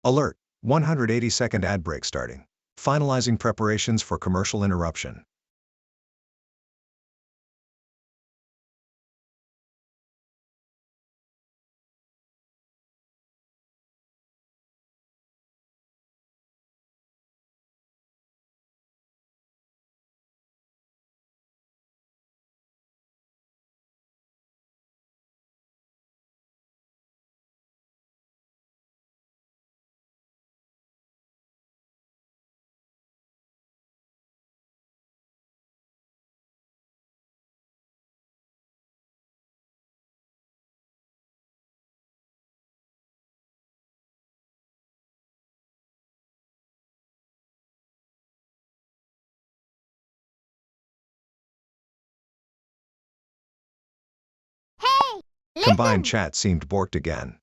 Alert! 180-second ad break starting. Finalizing preparations for commercial interruption. Hey, Combined listen! chat seemed borked again.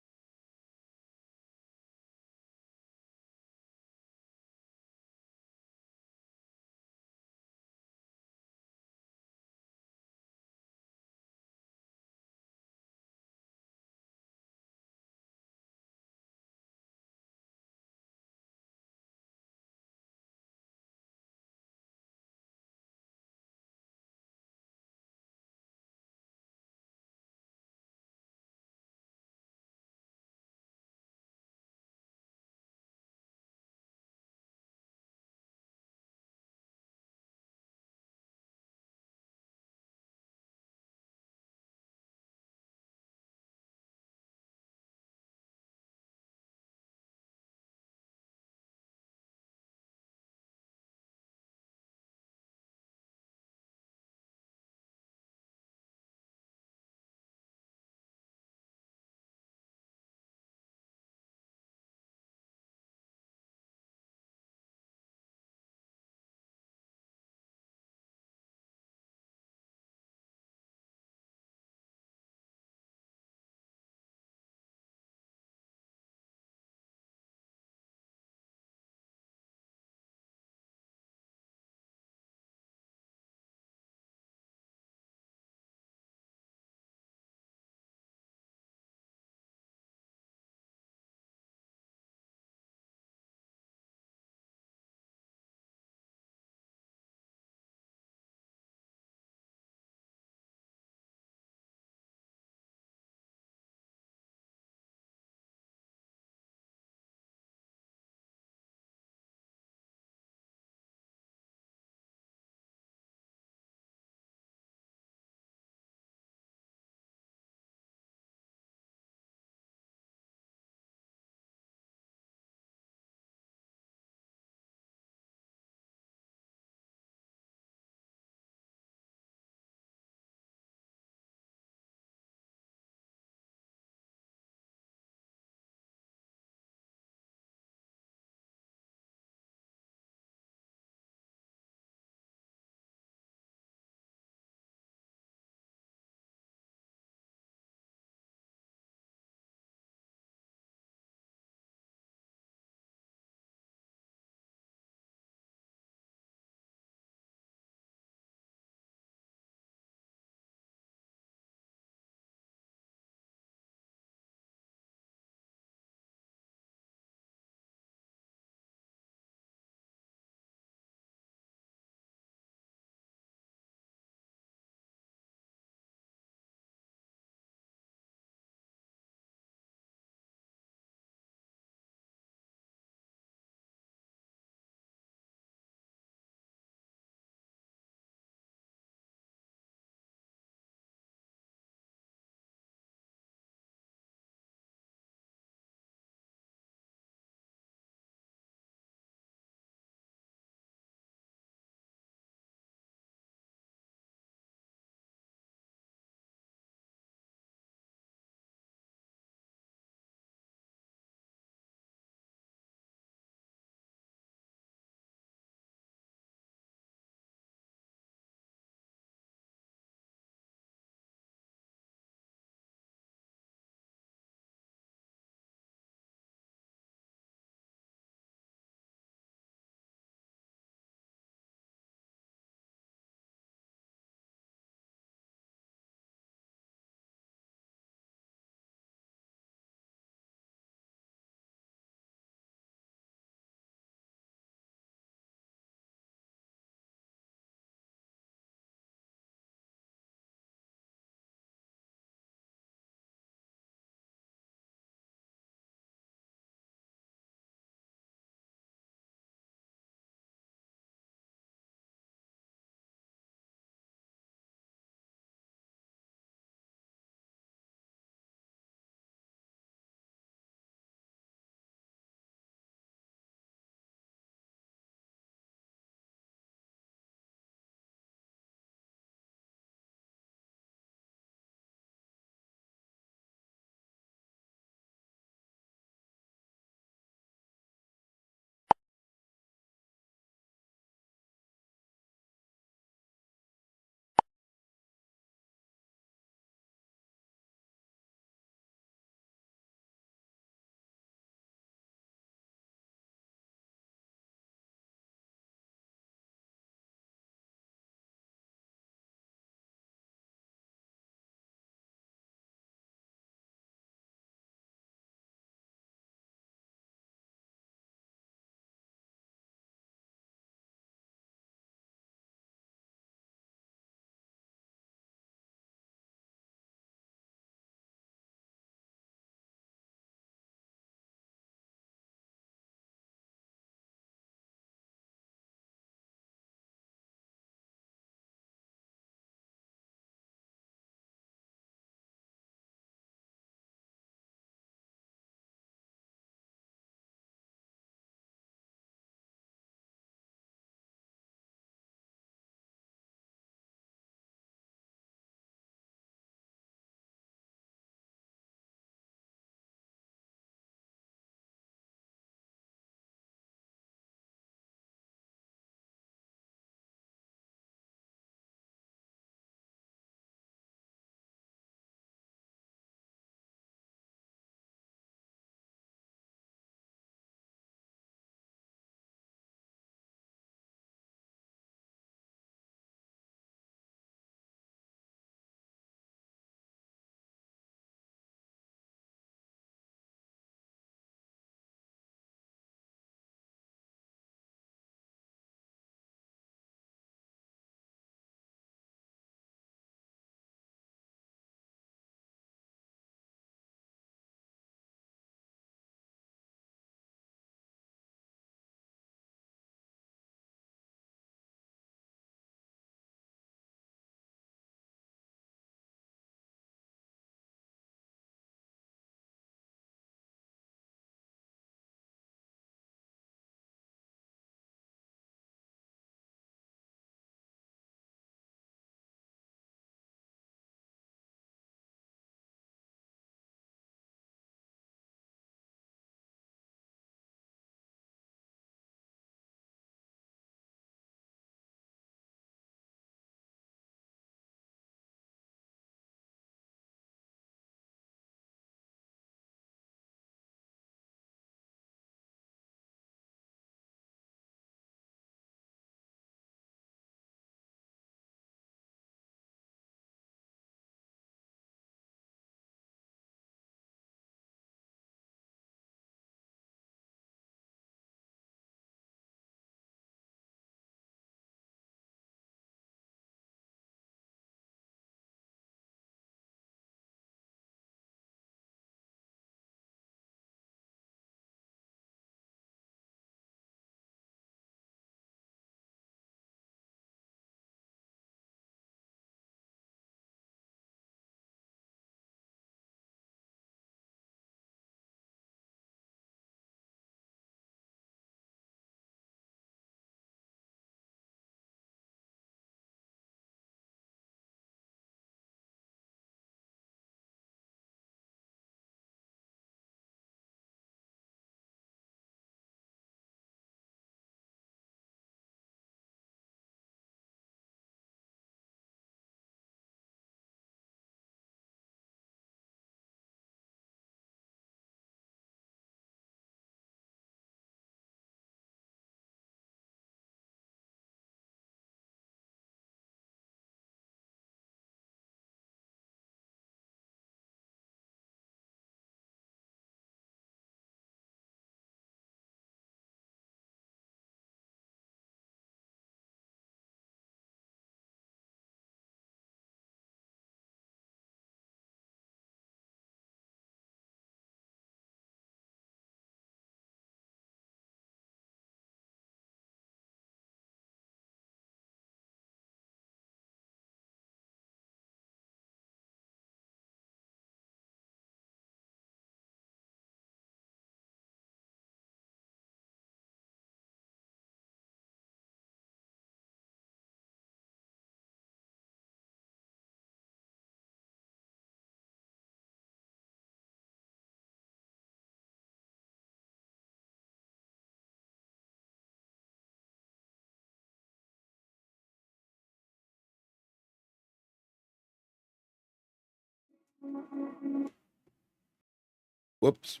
Whoops.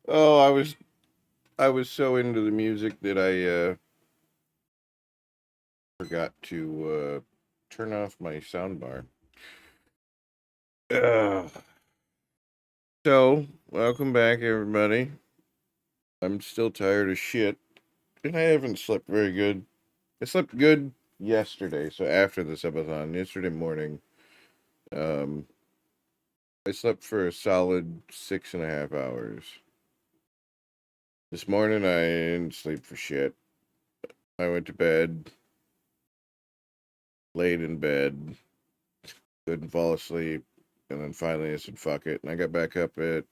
Oh, I was so into the music that I forgot to turn off my soundbar. Ugh. So, welcome back, everybody. I'm still tired as shit, and I haven't slept very good. I slept good yesterday, so after the Subathon, yesterday morning, um, I slept for a solid 6.5 hours. This morning, I didn't sleep for shit. I went to bed, laid in bed, couldn't fall asleep, and then finally I said, fuck it, and I got back up at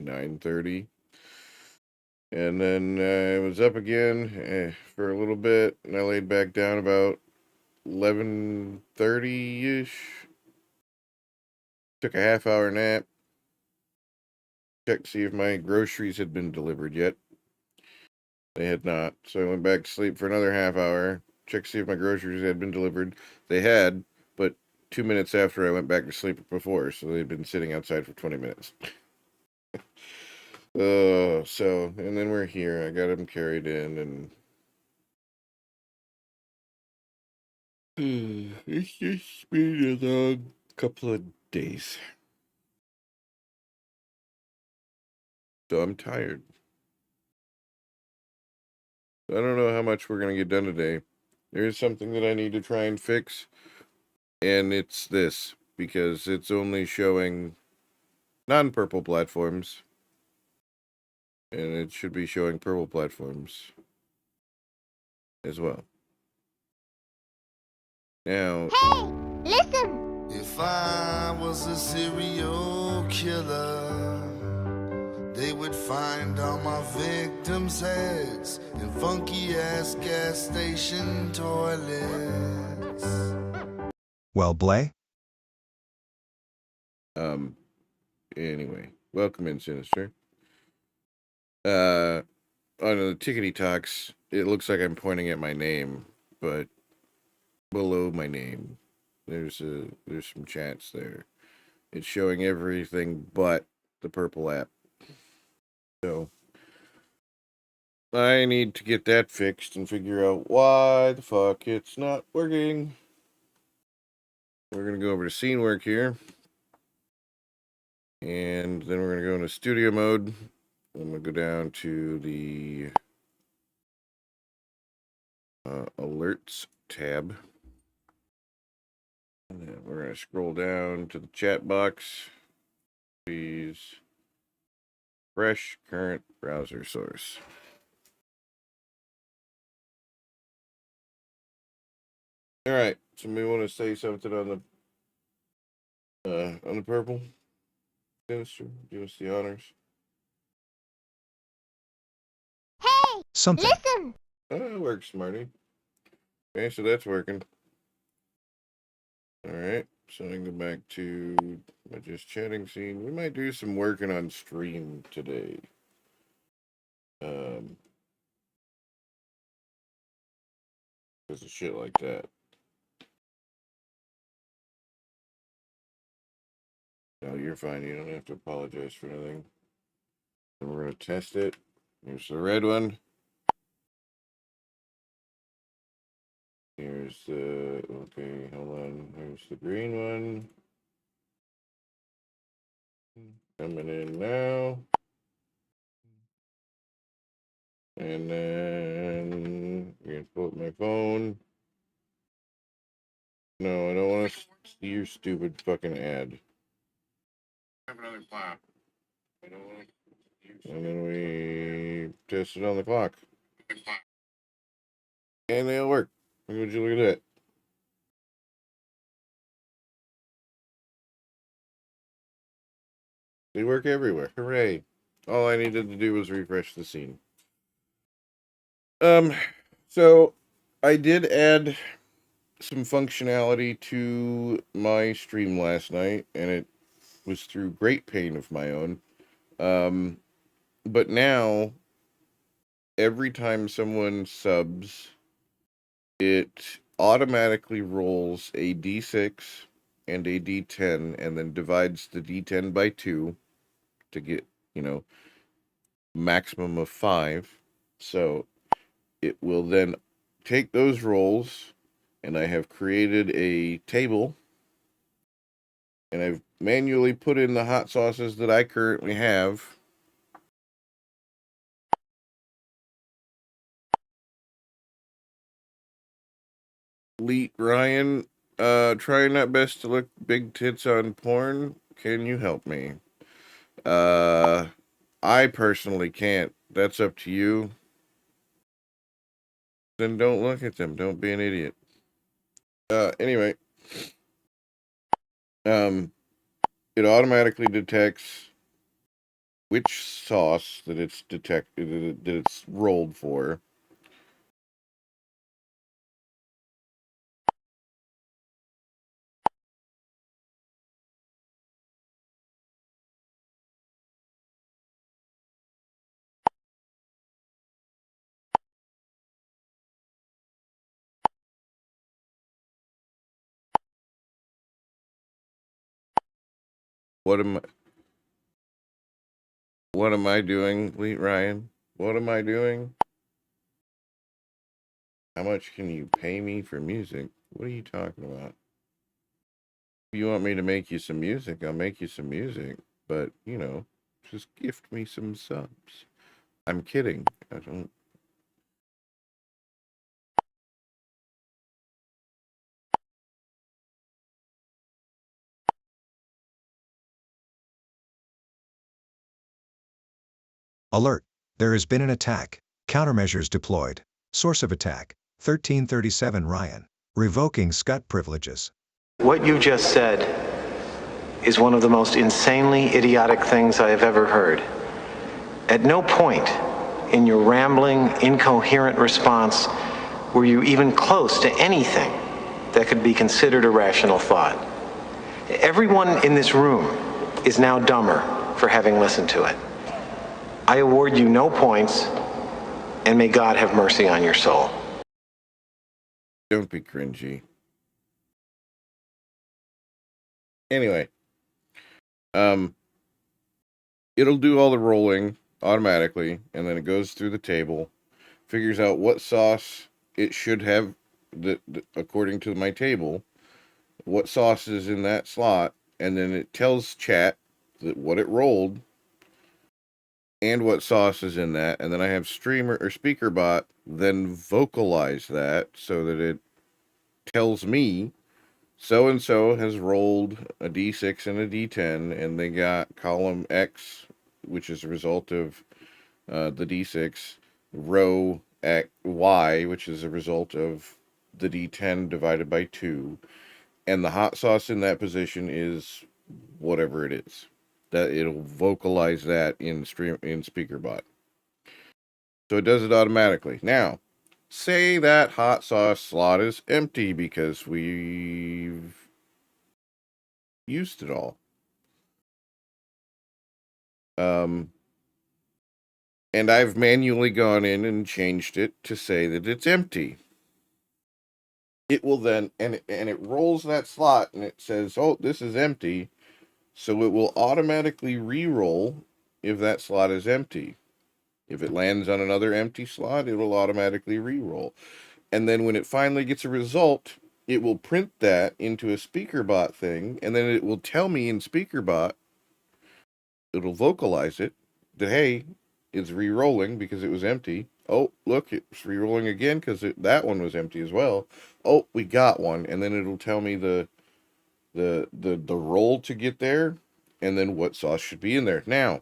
9:30. And then I was up again for a little bit, and I laid back down about 11:30-ish. Took a half-hour nap. Checked to see if my groceries had been delivered yet. They had not. So I went back to sleep for another half hour. Checked to see if my groceries had been delivered. They had, but 2 minutes after I went back to sleep before, so they'd been sitting outside for 20 minutes. And then we're here. I got them carried in, and it's just been a long couple of days. So I'm tired. I don't know how much we're going to get done today. There is something that I need to try and fix, and it's this, because it's only showing non-purple platforms, and it should be showing purple platforms as well. Now, Hey, listen. If I was a serial killer, they would find all my victims' heads in funky ass gas station toilets. Well, Blay? anyway, welcome in, Sinister. On the Tickety Talks, it looks like I'm pointing at my name, but below my name, there's some chats there. It's showing everything but the purple app. So I need to get that fixed and figure out why the fuck it's not working. We're gonna go over to scene work here, and then we're gonna go into studio mode. I'm gonna go down to the alerts tab. And then we're going to scroll down to the chat box. Please. Fresh current browser source. All right. Somebody want to say something on the purple? Sinister, give us the honors. Hey, Something. listen. Oh, it works, Marty. Okay, so that's working. All right. So I can go back to my just chatting scene. We might do some working on stream today. Because of shit like that. No, you're fine. You don't have to apologize for anything. And we're going to test it. Here's the red one. Here's the, okay, hold on. Here's the green one. Coming in now. And then I'm going to pull up my phone. No, I don't want to see your stupid fucking ad. Have another clock. I don't want to. And then we test it on the clock. And they'll work. Would you look at that? They work everywhere. Hooray. All I needed to do was refresh the scene. So I did add some functionality to my stream last night, and it was through great pain of my own. But now, every time someone subs, it automatically rolls a d6 and a D10, and then divides the D10 by 2 to get, maximum of 5. So it will then take those rolls, and I have created a table, and I've manually put in the hot sauces that I currently have. Leet Ryan, trying not best to look big tits on porn. Can you help me? I personally can't. That's up to you. Then don't look at them. Don't be an idiot. Anyway, it automatically detects which sauce that it's that it's rolled for. What am I doing, Leet Ryan? What am I doing? How much can you pay me for music? What are you talking about? If you want me to make you some music, I'll make you some music. But, just gift me some subs. I'm kidding. I don't. Alert. There has been an attack. Countermeasures deployed. Source of attack. 1337 Ryan. Revoking SCUT privileges. What you just said is one of the most insanely idiotic things I have ever heard. At no point in your rambling, incoherent response were you even close to anything that could be considered a rational thought. Everyone in this room is now dumber for having listened to it. I award you no points, and may God have mercy on your soul. Don't be cringy. Anyway, it'll do all the rolling automatically, and then it goes through the table, figures out what sauce it should have, according to my table, what sauce is in that slot, and then it tells chat that what it rolled and what sauce is in that, and then I have streamer or speaker bot then vocalize that so that it tells me so and so has rolled a d6 and a d10, and they got column X, which is a result of the d6, row X, Y, which is a result of the d10 divided by 2, and the hot sauce in that position is whatever it is. That it'll vocalize that in SpeakerBot. So it does it automatically. Now, say that hot sauce slot is empty because we've used it all. And I've manually gone in and changed it to say that it's empty. It will then, and it rolls that slot and it says, oh, this is empty. So it will automatically re-roll if that slot is empty. If it lands on another empty slot, it will automatically re-roll. And then when it finally gets a result, it will print that into a SpeakerBot thing, and then it will tell me in SpeakerBot, it'll vocalize it, that, hey, it's re-rolling because it was empty. Oh, look, it's re-rolling again because that one was empty as well. Oh, we got one. And then it'll tell me the roll to get there, and then what sauce should be in there. Now,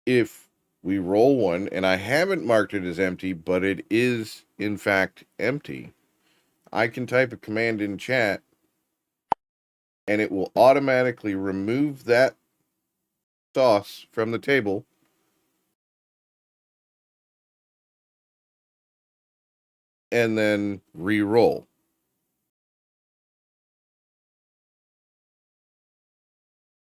if we roll one, and I haven't marked it as empty, but it is, in fact, empty, I can type a command in chat, and it will automatically remove that sauce from the table, and then re-roll.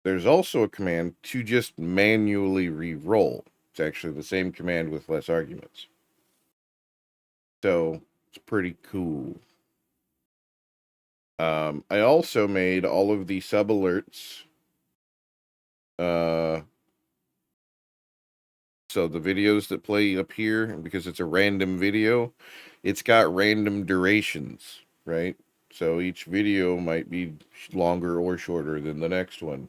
There's also a command to just manually re-roll. It's actually the same command with less arguments. So, it's pretty cool. I also made all of the sub alerts. So the videos that play up here, because it's a random video, it's got random durations, right? So each video might be longer or shorter than the next one.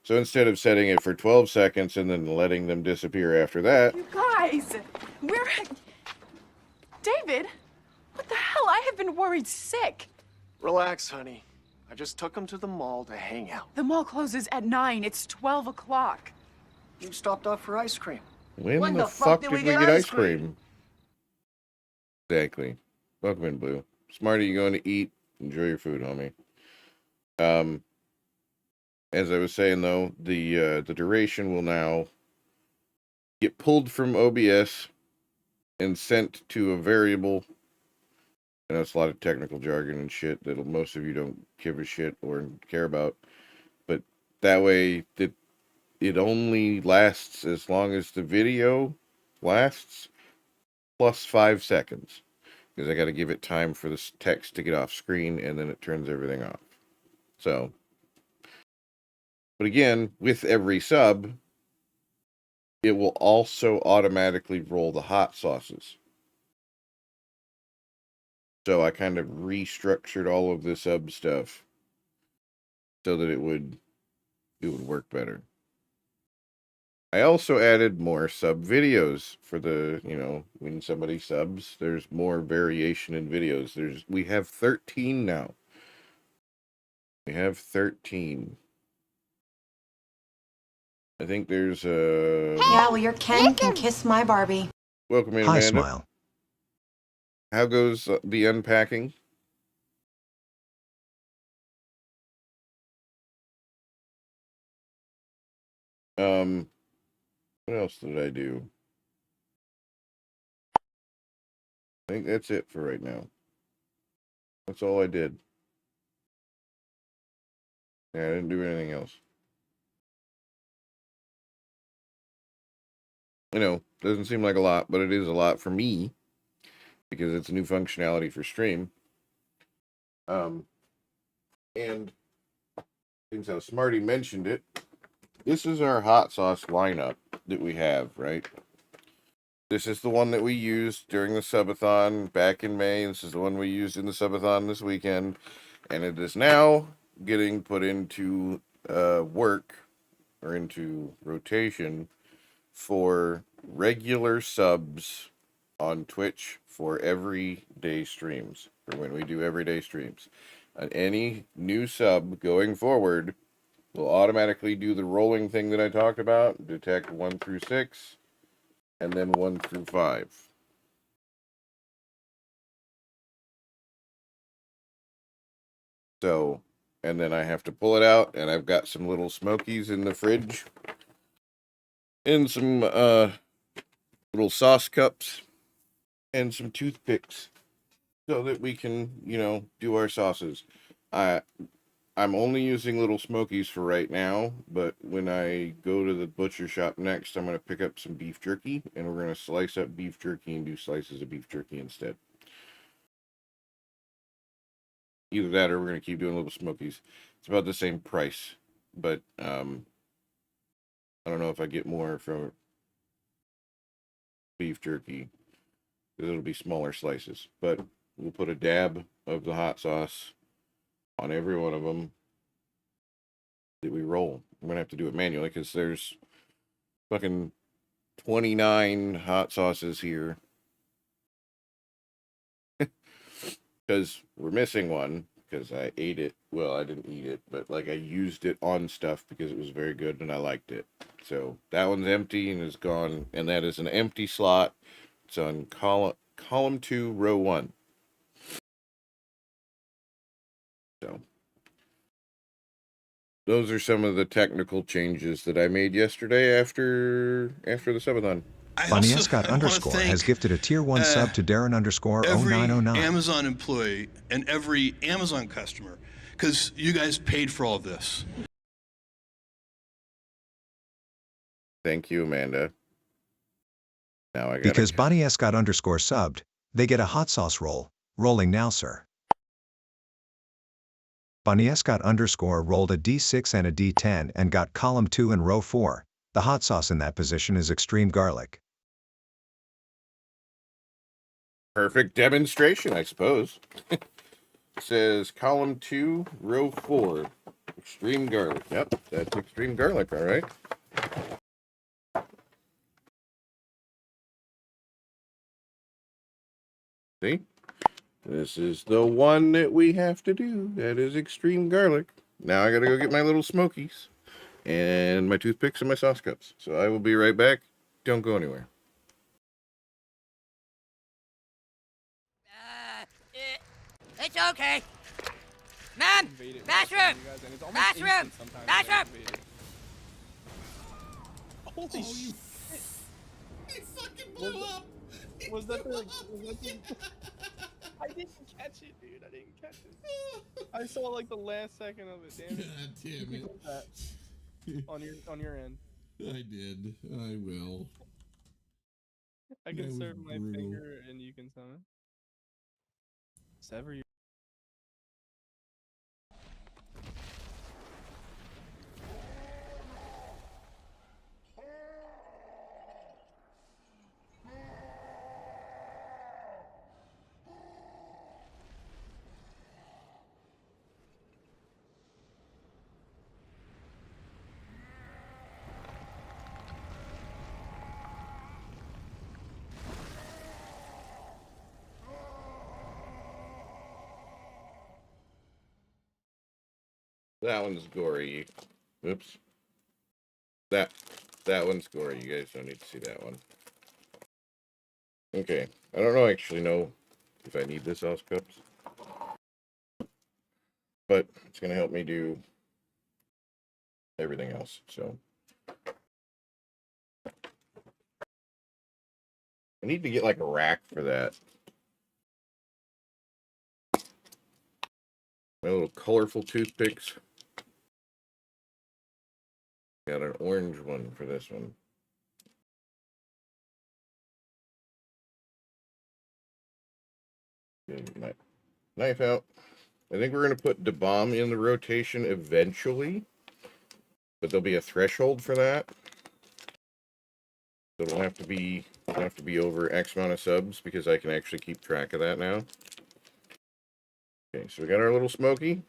So instead of setting it for 12 seconds and then letting them disappear after that. You guys, we're... David, what the hell? I have been worried sick. Relax, honey. I just took him to the mall to hang out. The mall closes at 9. It's 12 o'clock. You stopped off for ice cream. When the fuck did we get ice cream? Exactly. Welcome in, Blue. Smarty, you going to eat? Enjoy your food, homie. As I was saying though, the duration will now get pulled from OBS and sent to a variable. I know it's a lot of technical jargon and shit that most of you don't give a shit or care about, but that way it only lasts as long as the video lasts, plus 5 seconds, because I got to give it time for this text to get off screen, and then it turns everything off. So, but again, with every sub, it will also automatically roll the hot sauces. So I kind of restructured all of the sub stuff so that it would work better. I also added more sub videos for the, when somebody subs, there's more variation in videos. We have 13 now. We have 13. I think there's a... Yeah, well, your Ken can kiss my Barbie. Welcome in, Hi, Amanda. Smile. How goes the unpacking? What else did I do? I think that's it for right now. That's all I did. Yeah, I didn't do anything else. Doesn't seem like a lot, but it is a lot for me because it's a new functionality for stream. And since how Smarty mentioned it, this is our hot sauce lineup that we have, right? This is the one that we used during the Subathon back in May. This is the one we used in the Subathon this weekend. And it is now getting put into work or into rotation for regular subs on Twitch for everyday streams, for when we do everyday streams. And any new sub going forward will automatically do the rolling thing that I talked about, detect 1 through 6, and then 1 through 5. So, and then I have to pull it out, and I've got some little smokies in the fridge, and some little sauce cups, and some toothpicks, so that we can, do our sauces. I'm only using little smokies for right now, but when I go to the butcher shop next, I'm going to pick up some beef jerky, and we're going to slice up beef jerky and do slices of beef jerky instead. Either that or we're going to keep doing little smokies. It's about the same price, but I don't know if I get more from beef jerky, because it'll be smaller slices. But we'll put a dab of the hot sauce on every one of them that we roll. I'm going to have to do it manually because there's fucking 29 hot sauces here. Because we're missing one, because I ate it. Well, I didn't eat it, but I used it on stuff because it was very good and I liked it. So that one's empty and is gone, and that is an empty slot. It's on column 2, row 1. So those are some of the technical changes that I made yesterday after the Subathon. Bunny Escott _ has gifted a tier 1 sub to Darren _ every 0909. Amazon employee and every Amazon customer, because you guys paid for all of this. Thank you, Amanda. Now I got Because Bonnie Escott _ subbed, they get a hot sauce roll. Rolling now, sir. Boniescott _ rolled a D6 and a D10 and got column 2 and row 4. The hot sauce in that position is extreme garlic. Perfect demonstration, I suppose. It says column 2, row 4. Extreme garlic. Yep, that's extreme garlic, all right. See? This is the one that we have to do. That is extreme garlic. Now I gotta go get my little smokies and my toothpicks and my sauce cups. So I will be right back. Don't go anywhere. It's okay. Ma'am! Bathroom! Bathroom! Bathroom! Holy shit! It fucking blew up! Was that the... I didn't catch it, dude. I didn't catch it. I saw like the last second of it, damn it. God damn it. On your end. I did. I will. I can serve my finger and you can summon. Sever your... That one's gory. Oops. That one's gory. You guys don't need to see that one. Okay. I don't actually know if I need the sauce cups. But it's going to help me do everything else. So I need to get like a rack for that. My little colorful toothpicks. Got an orange one for this one. Get my knife out. I think we're going to put Da Bomb in the rotation eventually, but there'll be a threshold for that. So it'll have to be over X amount of subs because I can actually keep track of that now. Okay, so we got our little smoky,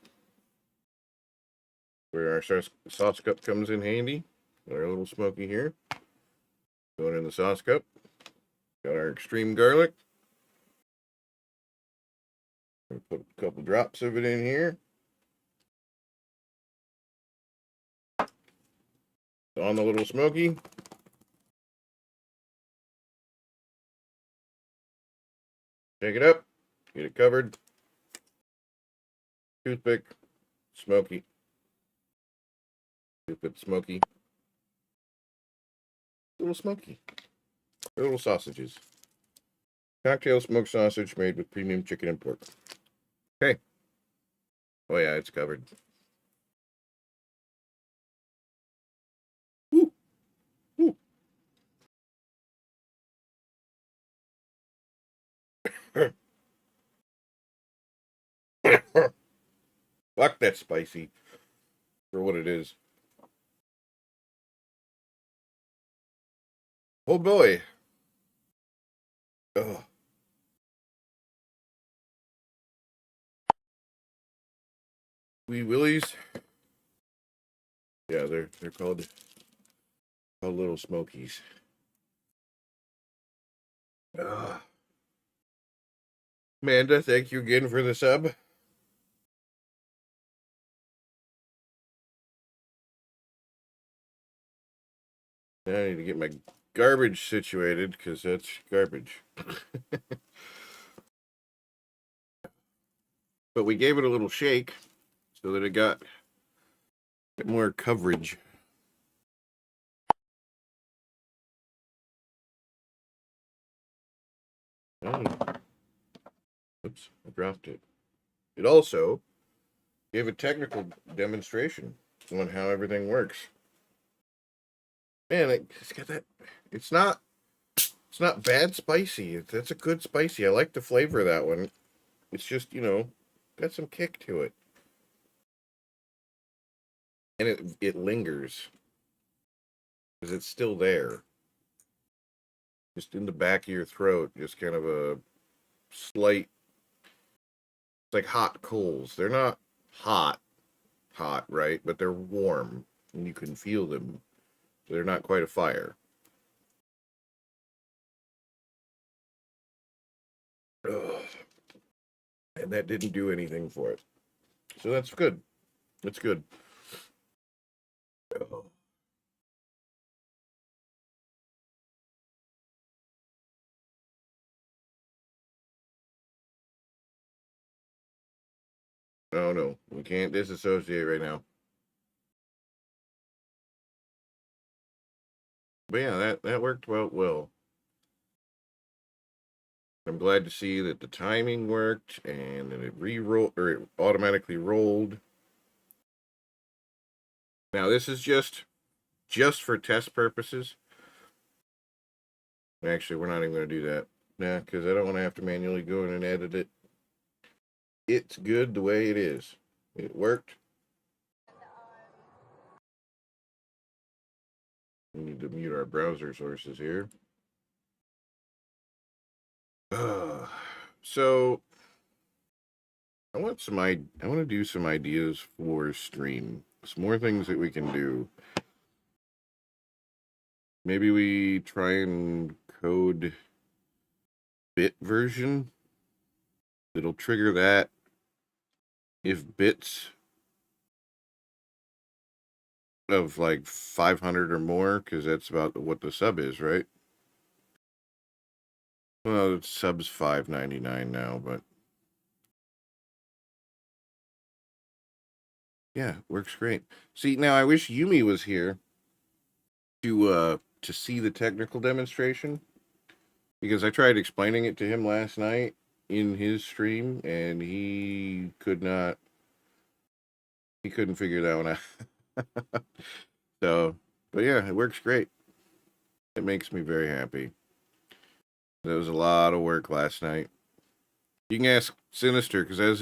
where our sauce cup comes in handy. Got our little smoky here, going in the sauce cup. Got our extreme garlic. Put a couple drops of it in here. On the little smoky. Shake it up. Get it covered. Toothpick. Smoky. Toothpick smoky. Little smoky. Little sausages. Cocktail smoked sausage made with premium chicken and pork. Okay. Oh yeah, it's covered. Woo. Woo. Fuck, that's spicy for what it is. Oh boy. Ugh. Wee Willies. Yeah, they're called little smokies. Amanda, thank you again for the sub. Now I need to get my garbage situated because that's garbage. But we gave it a little shake so that it got more coverage. Oh. Oops, I dropped it. It also gave a technical demonstration on how everything works. Man, it's got that. It's not bad spicy. That's a good spicy. I like the flavor of that one. It's just, got some kick to it. And it lingers. Because it's still there. Just in the back of your throat, just kind of a slight, it's like hot coals. They're not hot, right? But they're warm, and you can feel them. They're not quite a fire. Ugh. And that didn't do anything for it. So that's good. That's good. Oh. Oh no, we can't disassociate right now. But yeah, that worked well. I'm glad to see that the timing worked and that it re-rolled or it automatically rolled. Now this is just for test purposes. Actually, we're not even going to do that. Nah, because I don't want to have to manually go in and edit it. It's good the way it is. It worked. We need to mute our browser sources here. So I want to do some ideas for stream. Some more things that we can do. Maybe we try and code bit version. It'll trigger that if bits of like 500 or more, because that's about what the sub is, right? Well, it's sub's $5.99 now, but yeah, works great. See, now I wish Yumi was here to see the technical demonstration, because I tried explaining it to him last night in his stream and he couldn't figure that one out. So, but yeah, it works great. It makes me very happy. That was a lot of work last night. You can ask Sinister, because I was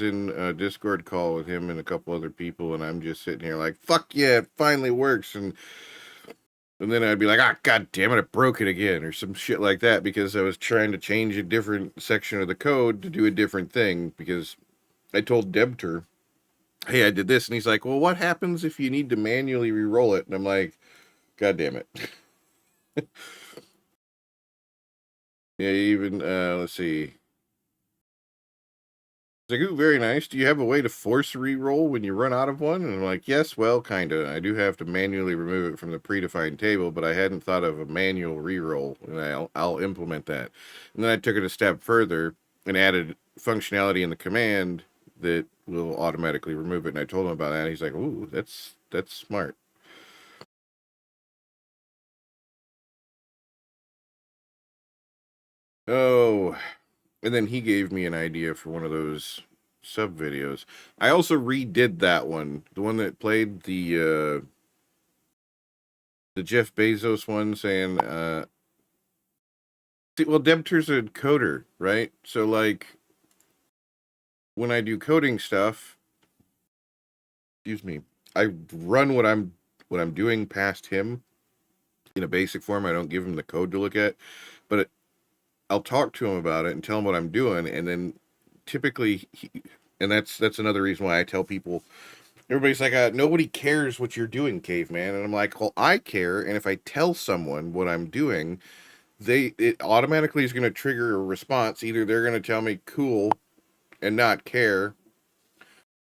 in a Discord call with him and a couple other people, and I'm just sitting here like, fuck yeah, it finally works. And then I'd be like, ah, god damn it, I broke it again, or some shit like that, because I was trying to change a different section of the code to do a different thing, because I told Debter, hey, I did this, and he's like, well, what happens if you need to manually re-roll it? And I'm like, god damn it. Yeah, even, let's see. It's like, ooh, very nice. Do you have a way to force re-roll when you run out of one? And I'm like, yes, well, kind of. I do have to manually remove it from the predefined table, but I hadn't thought of a manual re-roll, and I'll implement that. And then I took it a step further and added functionality in the command that will automatically remove it. And I told him about that. And he's like, ooh, that's smart. Oh, and then he gave me an idea for one of those sub videos. I also redid that one, the one that played the Jeff Bezos one, saying see, well, Debter's a coder, right? So like when I do coding stuff, excuse me, I run what I'm doing past him in a basic form. I don't give him the code to look at, but I'll talk to him about it and tell him what I'm doing, and then typically and that's another reason why I tell people, everybody's like, nobody cares what you're doing, caveman. And I'm like, well, I care. And if I tell someone what I'm doing, it automatically is going to trigger a response. Either they're going to tell me cool and not care,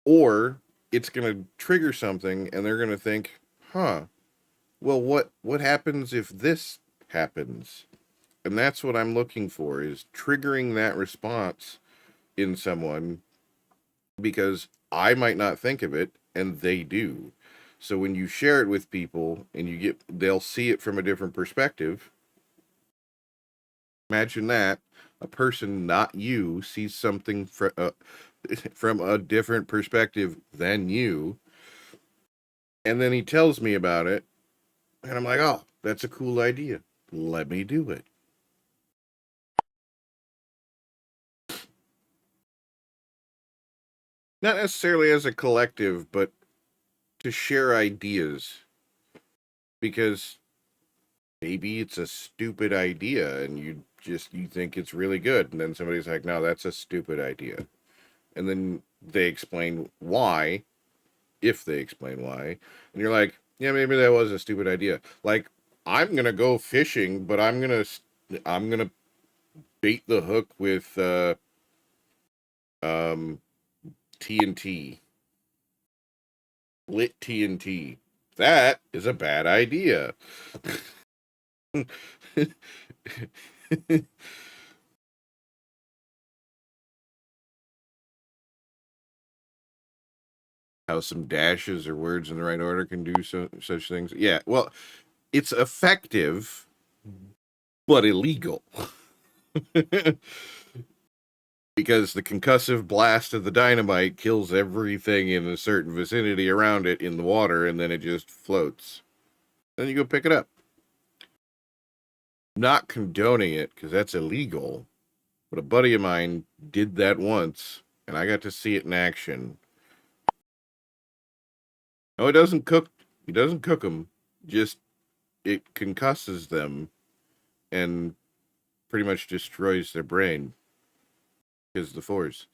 or it's going to trigger something and they're going to think, huh, well, what happens if this happens? And that's what I'm looking for, is triggering that response in someone, because I might not think of it and they do. So when you share it with people and they'll see it from a different perspective. Imagine that a person, not you, sees something from a different perspective than you. And then he tells me about it. And I'm like, oh, that's a cool idea. Let me do it. Not necessarily as a collective, but to share ideas, because maybe it's a stupid idea and you think it's really good, and then somebody's like, no, that's a stupid idea, and then they explain why, if they explain why, and you're like, yeah, maybe that was a stupid idea. Like, I'm gonna go fishing, but I'm gonna bait the hook with TNT, lit TNT. That is a bad idea. How some dashes or words in the right order can do such things. Yeah, well, it's effective, but illegal. Because the concussive blast of the dynamite kills everything in a certain vicinity around it in the water, and then it just floats. Then you go pick it up. Not condoning it, because that's illegal, but a buddy of mine did that once, and I got to see it in action. No, it doesn't cook. He doesn't cook them. Just it concusses them and pretty much destroys their brain because of the force.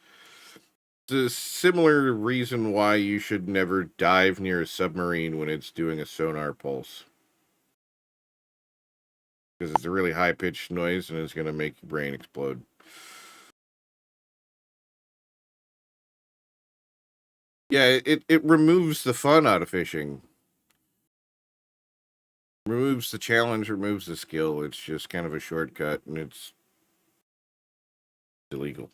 It's a similar reason why you should never dive near a submarine when it's doing a sonar pulse. Because it's a really high-pitched noise and it's going to make your brain explode. Yeah, it removes the fun out of fishing. Removes the challenge, removes the skill. It's just kind of a shortcut, and it's illegal.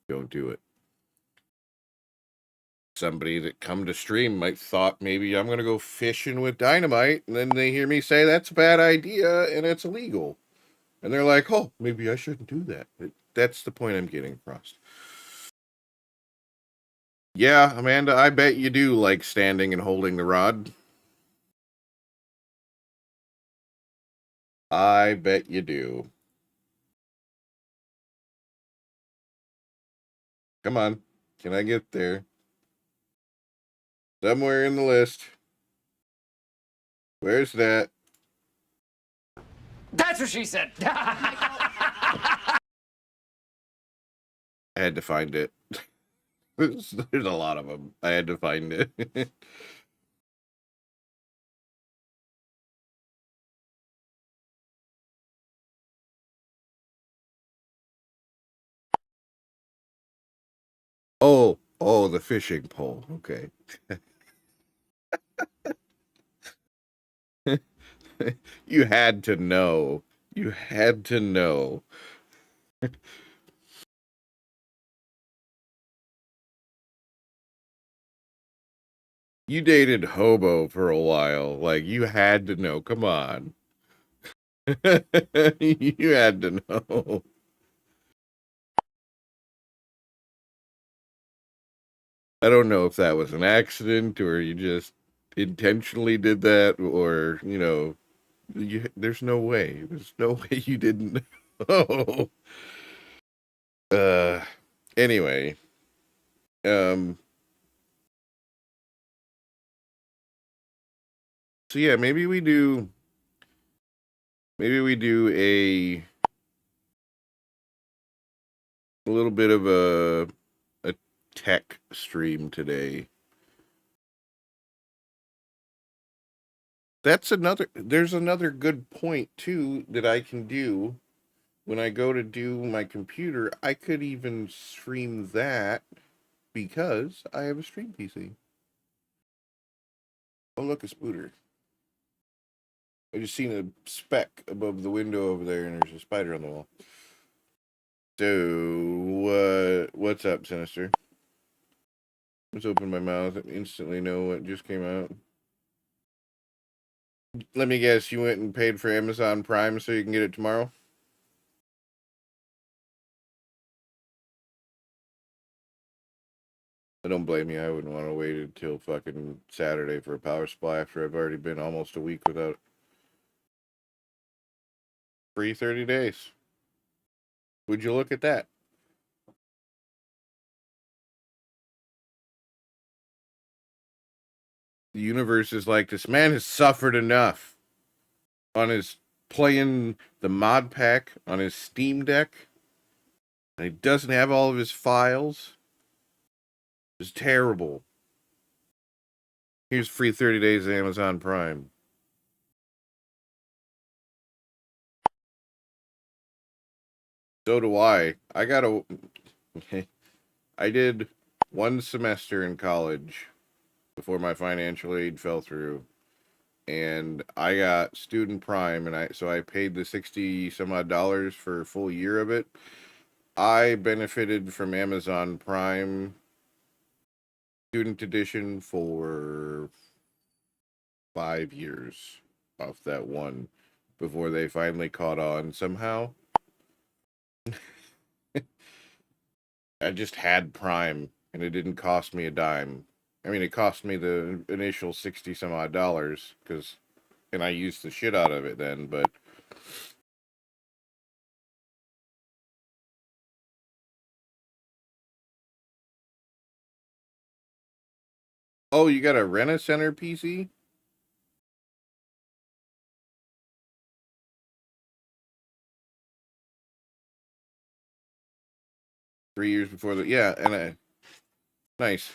Don't do it. Somebody that come to stream might thought maybe I'm going to go fishing with dynamite, and then they hear me say that's a bad idea and it's illegal. And they're like, oh, maybe I shouldn't do that. That's the point I'm getting across. Yeah, Amanda, I bet you do like standing and holding the rod. I bet you do. Come on. Can I get there? Somewhere in the list. Where's that? That's what she said. I had to find it. There's a lot of them. I had to find it. Oh, the fishing pole. Okay. You had to know. You had to know. You dated Hobo for a while. Like, you had to know. Come on. You had to know. I don't know if that was an accident or you just intentionally did that, or, there's no way. There's no way you didn't know. Anyway. So yeah, maybe we do a little bit of a tech stream today. There's another good point too that I can do when I go to do my computer. I could even stream that because I have a stream PC. Oh, look, a spooter. I just seen a speck above the window over there, and there's a spider on the wall. So, what's up, Sinister? Let's open my mouth and instantly know what just came out. Let me guess, you went and paid for Amazon Prime so you can get it tomorrow? I don't blame you. I wouldn't want to wait until fucking Saturday for a power supply after I've already been almost a week without it. Free 30 days. Would you look at that? The universe is like, this man has suffered enough on his playing the mod pack on his Steam Deck. And he doesn't have all of his files. It's terrible. Here's free 30 days of Amazon Prime. So do I. I did one semester in college before my financial aid fell through, and I got student prime, and I paid the 60 some odd dollars for a full year of it. I benefited from Amazon Prime student edition for 5 years off that one before they finally caught on somehow. I just had Prime, and it didn't cost me a dime. I mean, it cost me the initial 60 some odd dollars, and I used the shit out of it then, but oh, you got a Rent-A-Center PC? Three years before yeah, and nice.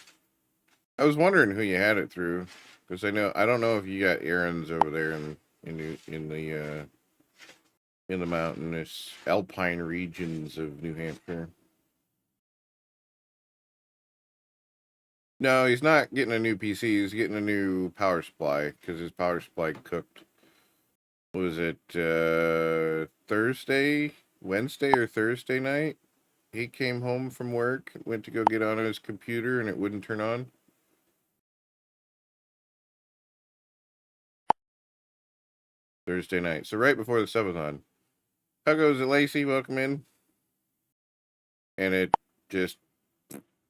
I was wondering who you had it through, because I don't know if you got errands over there in the mountainous alpine regions of New Hampshire. No, he's not getting a new PC. He's getting a new power supply because his power supply cooked. Was it Wednesday or Thursday night? He came home from work, went to go get on his computer, and it wouldn't turn on. Thursday night. So right before the Subathon. How goes it, Lacey? Welcome in. And it just...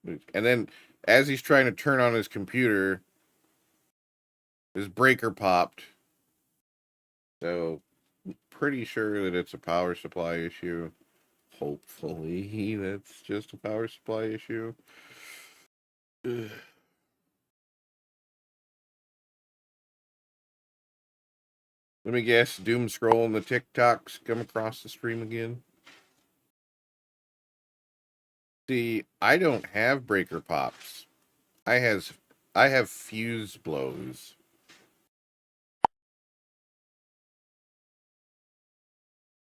And then, as he's trying to turn on his computer, his breaker popped. So, pretty sure that it's a power supply issue. Hopefully, that's just a power supply issue. Ugh. Let me guess, doom scrolling the TikToks come across the stream again. See, I don't have breaker pops. I have fuse blows.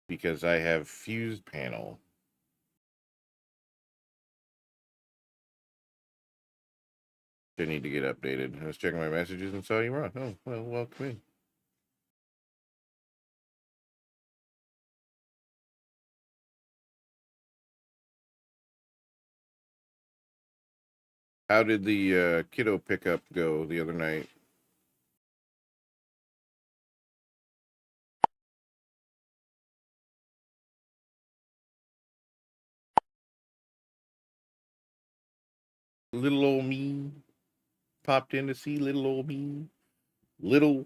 Because I have fuse panel. I need to get updated. I was checking my messages and saw you were on. Oh, well, welcome in. How did the kiddo pickup go the other night? Little old me popped in to see little old me. Little,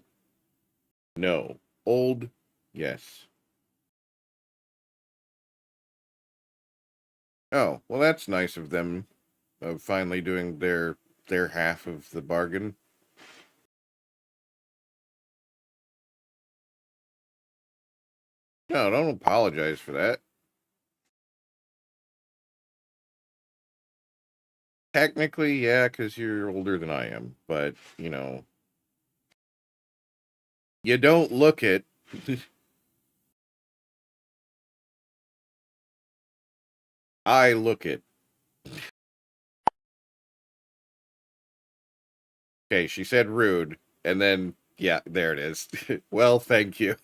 no. Old, yes. Oh, well, that's nice of them, of finally doing their half of the bargain. No, don't apologize for that. Technically, yeah, because you're older than I am, but, you don't look it. I look it. Okay, she said rude, and then, yeah, there it is. Well, thank you.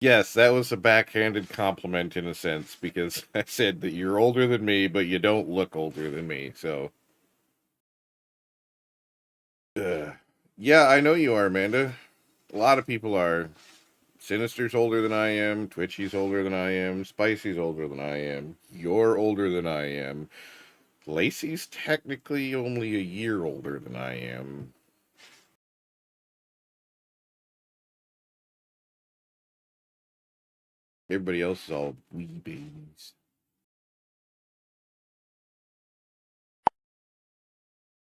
Yes, that was a backhanded compliment in a sense, because I said that you're older than me, but you don't look older than me, so. Yeah, I know you are, Amanda. A lot of people are. Sinister's older than I am, Twitchy's older than I am, Spicy's older than I am, you're older than I am. Lacey's technically only a year older than I am. Everybody else is all wee babies.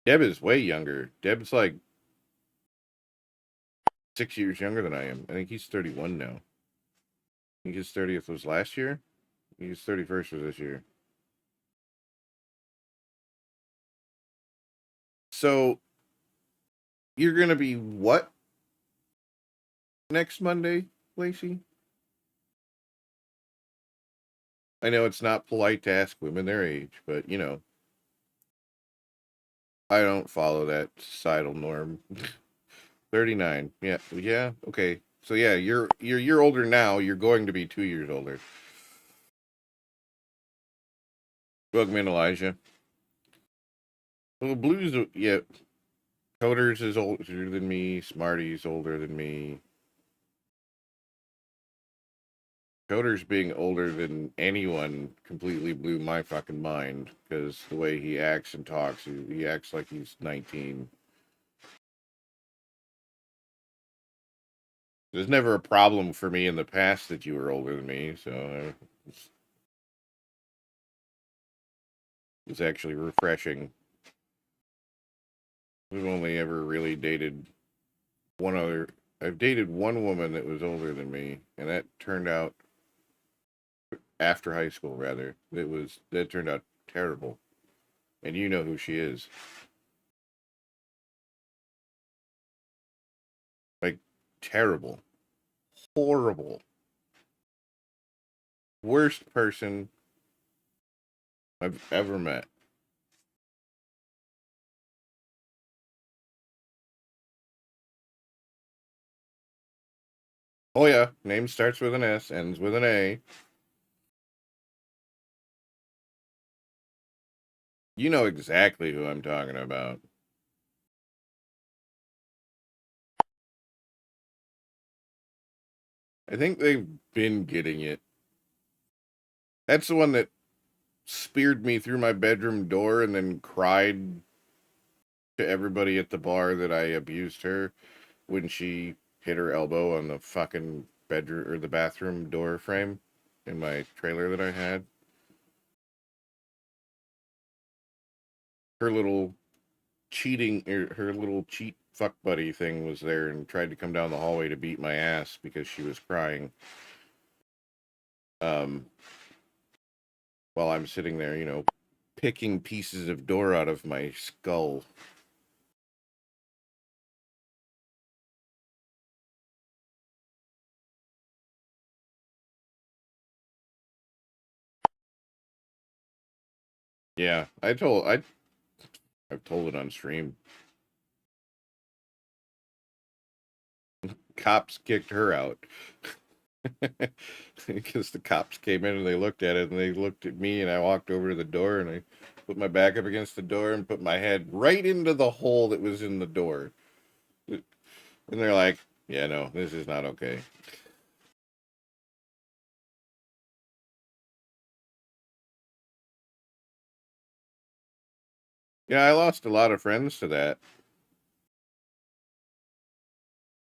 Deb is way younger. Deb's like 6 years younger than I am. I think he's 31 now. I think his 30th was last year. His 31st was this year. So you're gonna be what next Monday, Lacey? I know it's not polite to ask women their age, but you know, I don't follow that societal norm. 39. Yeah, yeah, okay. So yeah, you're a year older now. You're going to be 2 years older. Welcome in, Elijah. Well, Blues, yeah. Coders is older than me. Smarty's older than me. Coders being older than anyone completely blew my fucking mind because the way he acts and talks, he acts like he's 19. There's never a problem for me in the past that you were older than me, so it's actually refreshing. We've only ever really dated one other. I've dated one woman that was older than me, and that turned out after high school. Rather, that turned out terrible, and you know who she is. Like terrible, horrible, worst person I've ever met. Oh yeah, name starts with an S, ends with an A. You know exactly who I'm talking about. I think they've been getting it. That's the one that speared me through my bedroom door and then cried to everybody at the bar that I abused her when she hit her elbow on the fucking bedroom or the bathroom door frame in my trailer that I had. Her little her little cheat fuck buddy thing was there and tried to come down the hallway to beat my ass because she was crying. Um, while I'm sitting there, picking pieces of door out of my skull. Yeah, I've told it on stream. Cops kicked her out. Because the cops came in and they looked at it and they looked at me and I walked over to the door and I put my back up against the door and put my head right into the hole that was in the door. And they're like, yeah, no, this is not okay. Yeah, I lost a lot of friends to that.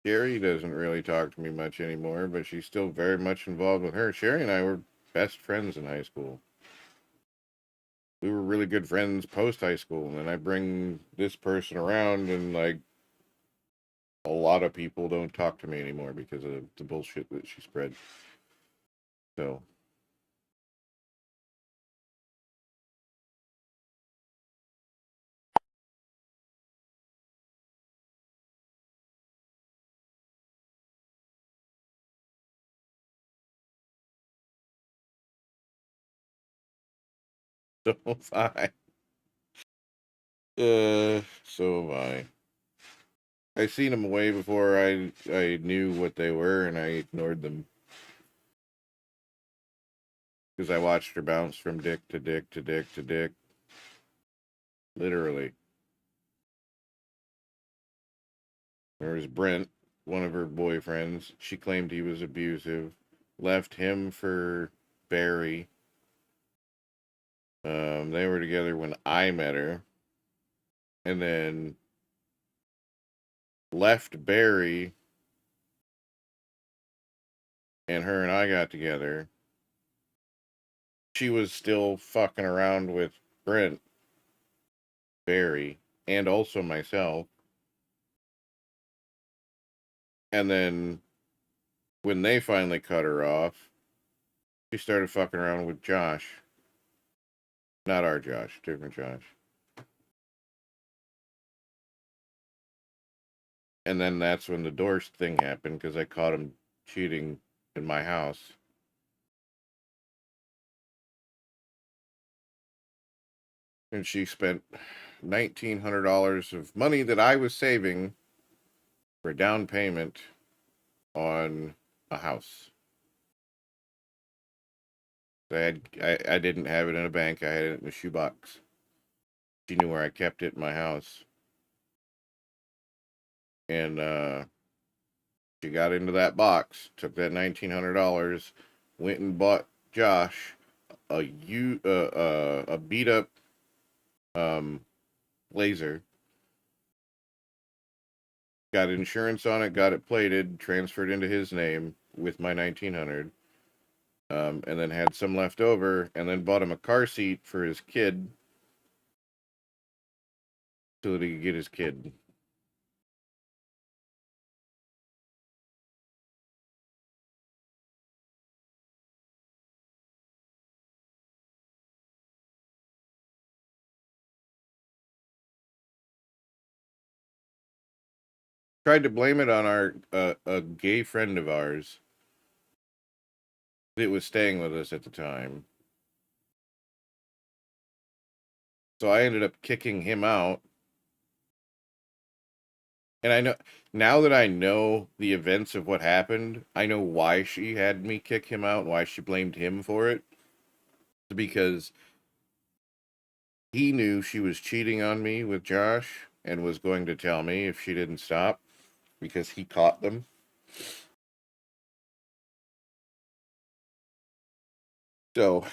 Sherry doesn't really talk to me much anymore, but she's still very much involved with her. Sherry and I were best friends in high school. We were really good friends post high school, and then I bring this person around, and like a lot of people don't talk to me anymore because of the bullshit that she spread. So so have I. So have I. I seen them way before I knew what they were, and I ignored them because I watched her bounce from dick to dick to dick to dick, literally. There was Brent, one of her boyfriends. She claimed he was abusive. Left him for Barry. They were together when I met her, and then left Barry, and her and I got together. She was still fucking around with Brent, Barry, and also myself. And then when they finally cut her off, she started fucking around with Josh. Not our Josh, different Josh. And then that's when the divorce thing happened, because I caught him cheating in my house. And she spent $1,900 of money that I was saving for down payment on a house. I didn't have it in a bank. I had it in a shoebox. She knew where I kept it in my house. And she got into that box, took that $1,900, went and bought Josh a beat up Blazer. Got insurance on it, got it plated, transferred into his name with my $1,900. And then had some left over, and then bought him a car seat for his kid so that he could get his kid. Tried to blame it on a gay friend of ours that was staying with us at the time. So I ended up kicking him out. And I know, now that I know the events of what happened, I know why she had me kick him out, why she blamed him for it. Because he knew she was cheating on me with Josh and was going to tell me if she didn't stop, because he caught them. So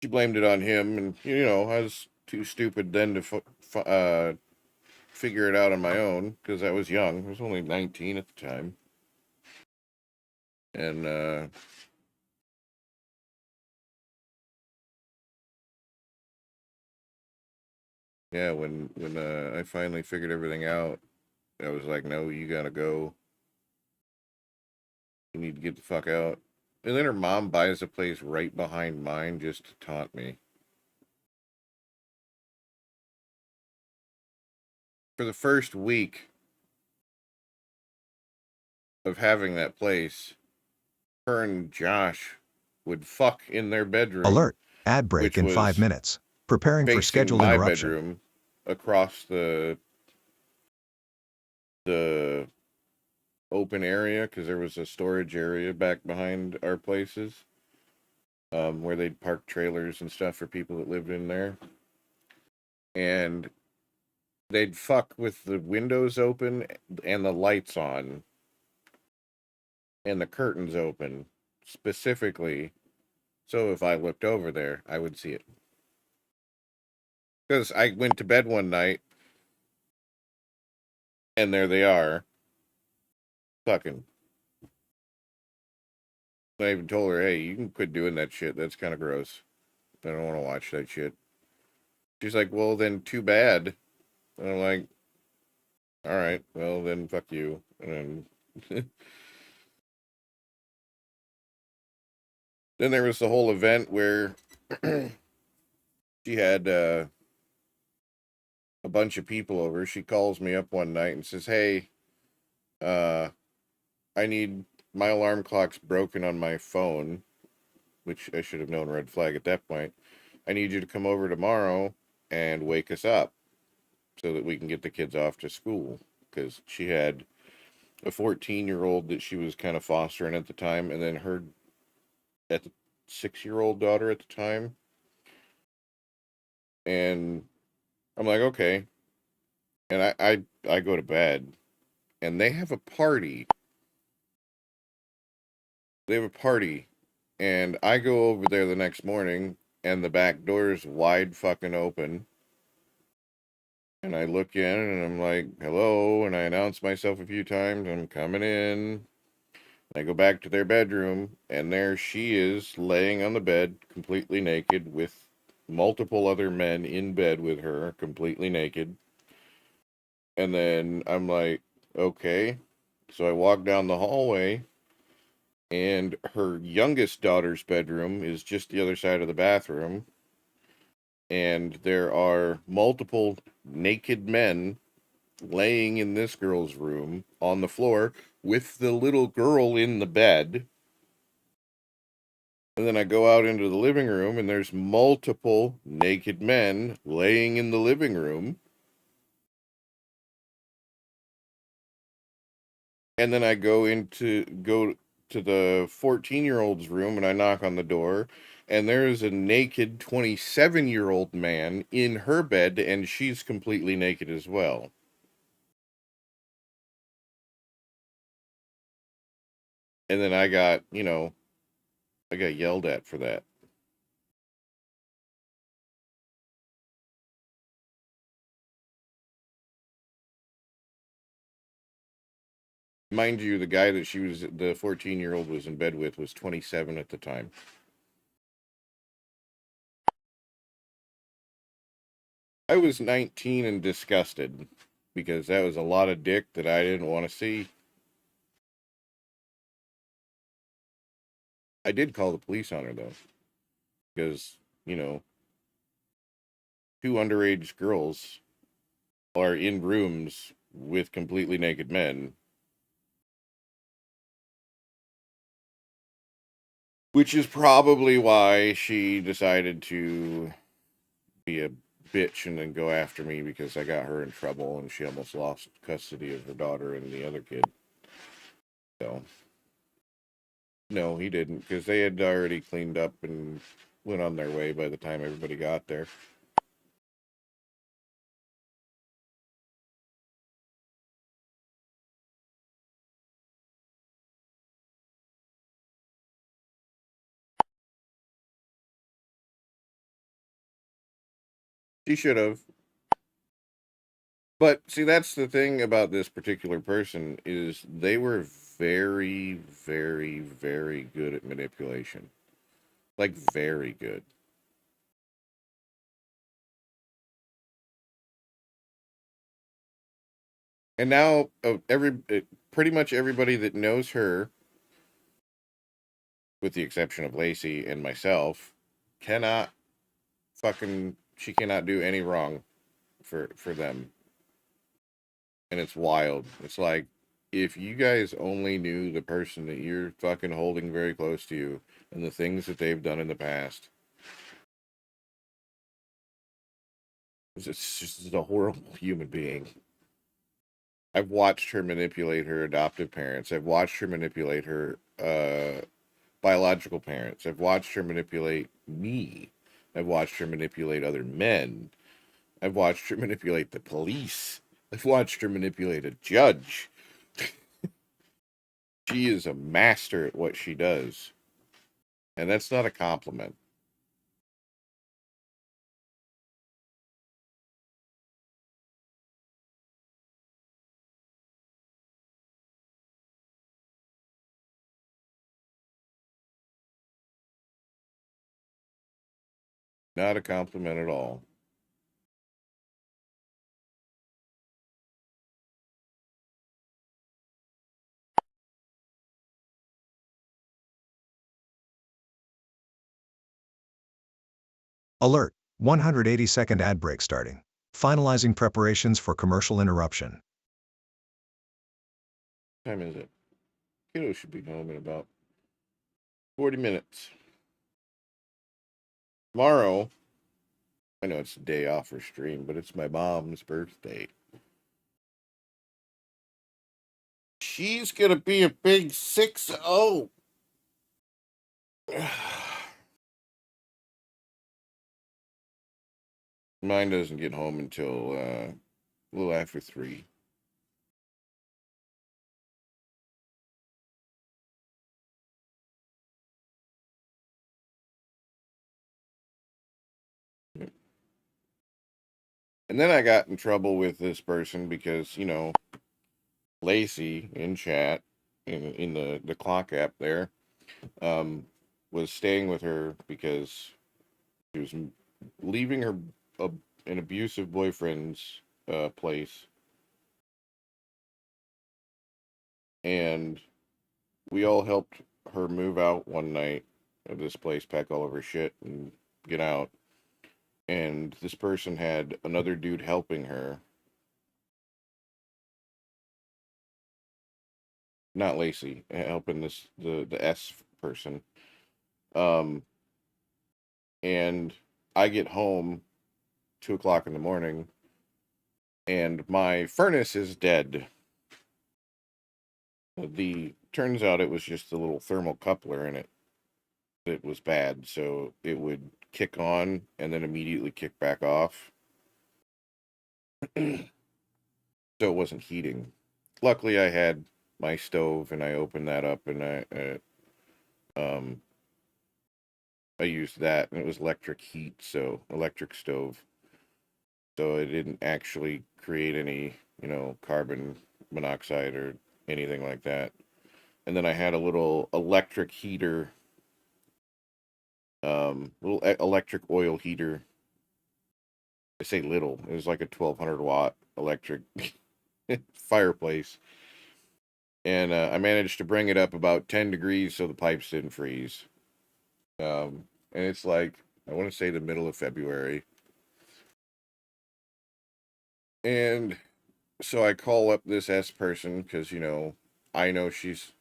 she blamed it on him, and I was too stupid then to figure it out on my own, because I was young. I was only 19 at the time. And yeah, when I finally figured everything out, I was like, no, you gotta go. You need to get the fuck out. And then her mom buys a place right behind mine just to taunt me. For the first week of having that place, her and Josh would fuck in their bedroom. Alert. Ad break which in was 5 minutes. Preparing for facing scheduled my interruption. bedroom across the open area, because there was a storage area back behind our places, where they'd park trailers and stuff for people that lived in there. And they'd fuck with the windows open and the lights on and the curtains open, specifically so if I looked over there, I would see it. Because I went to bed one night, and there they are, fucking. I even told her, hey, you can quit doing that shit. That's kind of gross. I don't want to watch that shit. She's like, well, then too bad. And I'm like, all right, well, then fuck you. And then there was the whole event where she had a bunch of people over. She calls me up one night and says, hey, I need, my alarm clock's broken on my phone, which I should have known, red flag at that point. I need you to come over tomorrow and wake us up so that we can get the kids off to school. Because she had a 14-year-old that she was kind of fostering at the time, and then her 6-year-old daughter at the time. And I'm like, okay. And I go to bed, and they have a party. And I go over there the next morning, and the back door is wide fucking open. And I look in, and I'm like, hello, and I announce myself a few times, I'm coming in. I go back to their bedroom, and there she is, laying on the bed, completely naked, with multiple other men in bed with her, completely naked. And then I'm like, okay. So I walk down the hallway, and her youngest daughter's bedroom is just the other side of the bathroom. And there are multiple naked men laying in this girl's room on the floor with the little girl in the bed. And then I go out into the living room, and there's multiple naked men laying in the living room. And then I go to the 14-year-old's room, and I knock on the door, and there's a naked 27-year-old man in her bed, and she's completely naked as well. And then I got yelled at for that. Mind you, the guy that the 14-year-old was in bed with was 27 at the time. I was 19 and disgusted because that was a lot of dick that I didn't want to see. I did call the police on her, though, because, two underage girls are in rooms with completely naked men, which is probably why she decided to be a bitch and then go after me, because I got her in trouble and she almost lost custody of her daughter and the other kid. So, no, he didn't, because they had already cleaned up and went on their way by the time everybody got there. She should have. But see, that's the thing about this particular person, is they were very, very, very good at manipulation. Like, very good. And now pretty much everybody that knows her, with the exception of Lacey and myself, cannot she cannot do any wrong for them. And it's wild. It's like, if you guys only knew the person that you're fucking holding very close to you and the things that they've done in the past. It's just a horrible human being. I've watched her manipulate her adoptive parents. I've watched her manipulate her biological parents. I've watched her manipulate me. I've watched her manipulate other men. I've watched her manipulate the police. I've watched her manipulate a judge. She is a master at what she does. And that's not a compliment. Not a compliment at all. Alert, 180-second ad break starting. Finalizing preparations for commercial interruption. What time is it? Kiddo should be home in about 40 minutes. Tomorrow, I know it's a day off for stream, but it's my mom's birthday. She's gonna be a big 6-0. Mine doesn't get home until a little after 3. And then I got in trouble with this person because, Lacey in chat, in the clock app there, was staying with her because she was leaving her an abusive boyfriend's place And we all helped her move out one night of this place, pack all of her shit and get out. And this person had another dude helping her. Not Lacey, helping the S person. And I get home 2 o'clock in the morning, and my furnace is dead. The turns out it was just a little thermal coupler in it. It was bad, so it would kick on and then immediately kick back off. So it wasn't heating. Luckily, I had my stove, and I opened that up, and I used that, and it was electric heat, so electric stove. So it didn't actually create any, carbon monoxide or anything like that. And then I had a little electric heater, electric oil heater. I say little, it was like a 1200-watt electric fireplace. And I managed to bring it up about 10 degrees so the pipes didn't freeze. And it's like, I want to say the middle of February. And so I call up this S person because, I know she's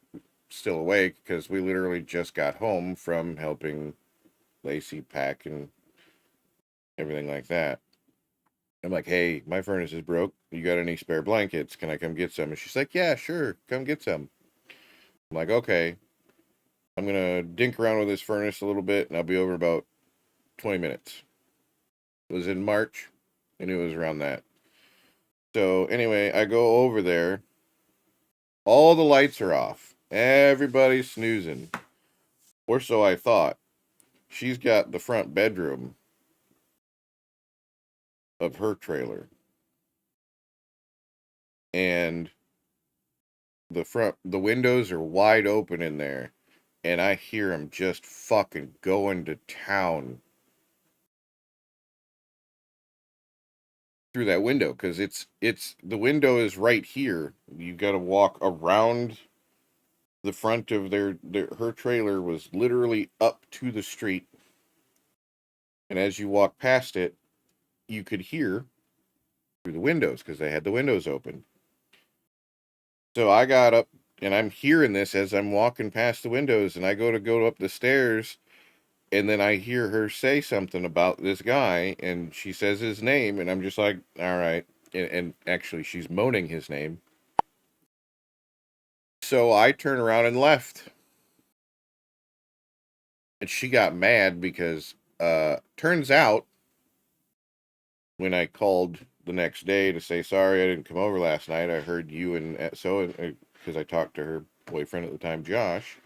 still awake because we literally just got home from helping Lacey pack and everything like that. I'm like, hey, my furnace is broke. You got any spare blankets? Can I come get some? And she's like, yeah, sure. Come get some. I'm like, okay. I'm going to dink around with this furnace a little bit, and I'll be over in about 20 minutes. It was in March, and it was around that. So anyway, I go over there. All the lights are off. Everybody's snoozing. Or so I thought. She's got the front bedroom of her trailer. And the windows are wide open in there. And I hear him just fucking going to town through that window. Because the window is right here. You got to walk around the front of her trailer was literally up to the street. And as you walk past it, you could hear through the windows because they had the windows open. So I got up and I'm hearing this as I'm walking past the windows, and I go up the stairs, and then I hear her say something about this guy, and she says his name, and I'm just like, all right. And actually she's moaning his name. So I turned around and left. And she got mad because turns out when I called the next day to say, sorry, I didn't come over last night, I heard you and because I talked to her boyfriend at the time, Josh,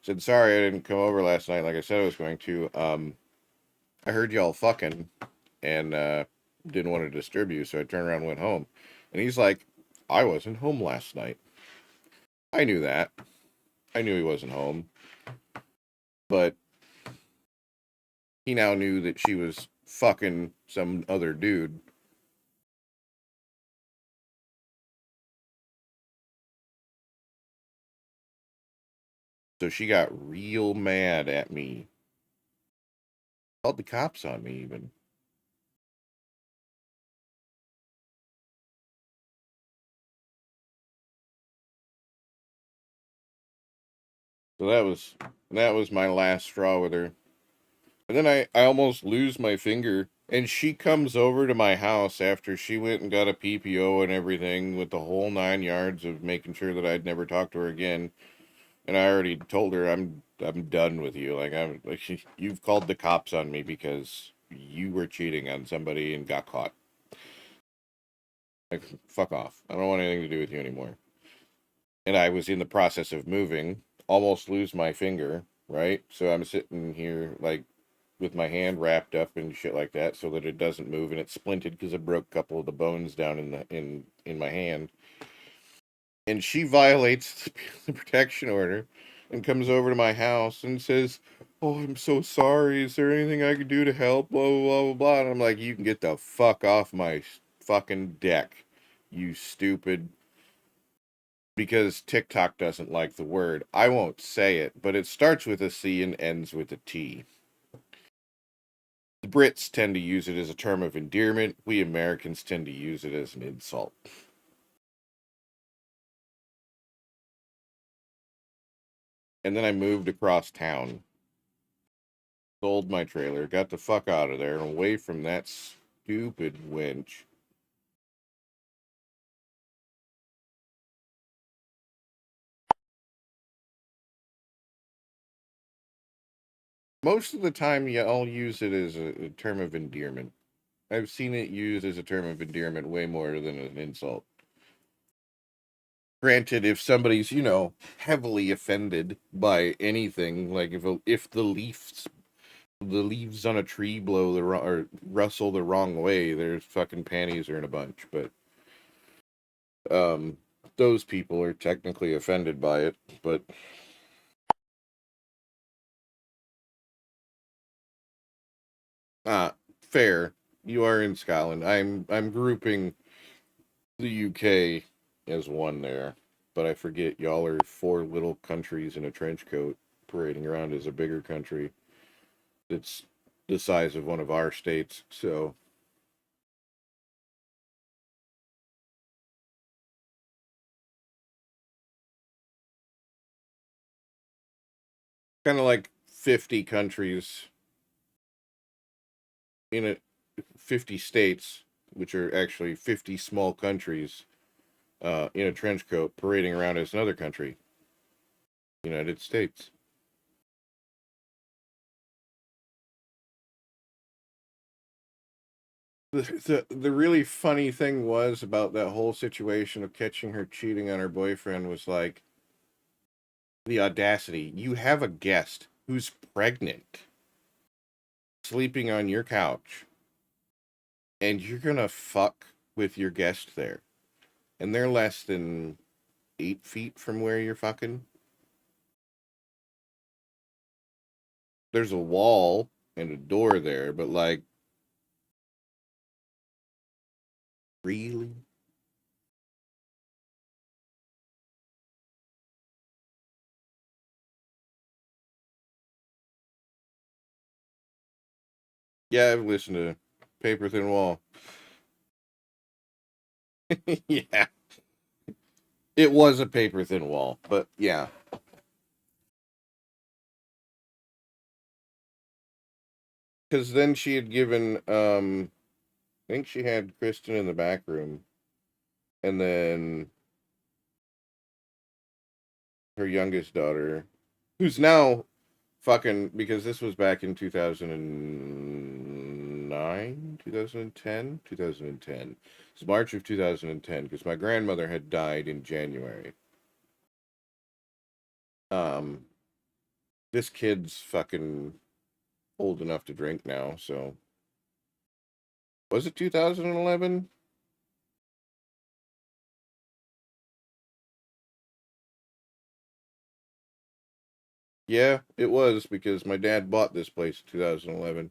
said, sorry, I didn't come over last night like I said I was going to. I heard y'all fucking and didn't want to disturb you, so I turned around and went home. And he's like, I wasn't home last night. I knew that. I knew he wasn't home. But he now knew that she was fucking some other dude. So she got real mad at me. Called the cops on me, even. So that was my last straw with her. And then I almost lose my finger. And she comes over to my house after she went and got a PPO and everything with the whole 9 yards of making sure that I'd never talk to her again. And I already told her I'm done with you. You've called the cops on me because you were cheating on somebody and got caught. Like, fuck off. I don't want anything to do with you anymore. And I was in the process of moving, almost lose my finger, right? So I'm sitting here like with my hand wrapped up and shit like that so that it doesn't move, and it's splinted because it broke a couple of the bones down in my hand. And she violates the protection order and comes over to my house and says, oh, I'm so sorry. Is there anything I could do to help? Blah, blah, blah, blah, blah. And I'm like, you can get the fuck off my fucking deck, you stupid because TikTok doesn't like the word. I won't say it, but it starts with a C and ends with a T. The Brits tend to use it as a term of endearment. We Americans tend to use it as an insult. And then I moved across town, sold my trailer, got the fuck out of there and away from that stupid winch. Most of the time, I'll use it as a term of endearment. I've seen it used as a term of endearment way more than an insult. Granted, if somebody's, heavily offended by anything, like if the leaves on a tree blow or rustle the wrong way, there's fucking panties are in a bunch. But those people are technically offended by it. But fair. You are in Scotland. I'm grouping the UK as one there, but I forget y'all are 4 little countries in a trench coat parading around as a bigger country that's the size of one of our states. So kind of like 50 countries in a 50 states, which are actually 50 small countries in a trench coat parading around as another country, United States. The really funny thing was about that whole situation of catching her cheating on her boyfriend was like the audacity. You have a guest who's pregnant sleeping on your couch and you're gonna fuck with your guest there, and they're less than 8 feet from where you're fucking. There's a wall and a door there, but like, really? Yeah, I've listened to Paper Thin Wall. Yeah, it was a paper thin wall, but yeah. Because then she had given, I think she had Kristen in the back room, and then her youngest daughter, who's now fucking, because this was back in 2009, 2010, 2010. It's March of 2010, because my grandmother had died in January. This kid's fucking old enough to drink now, so. Was it 2011? Yeah, it was, because my dad bought this place in 2011.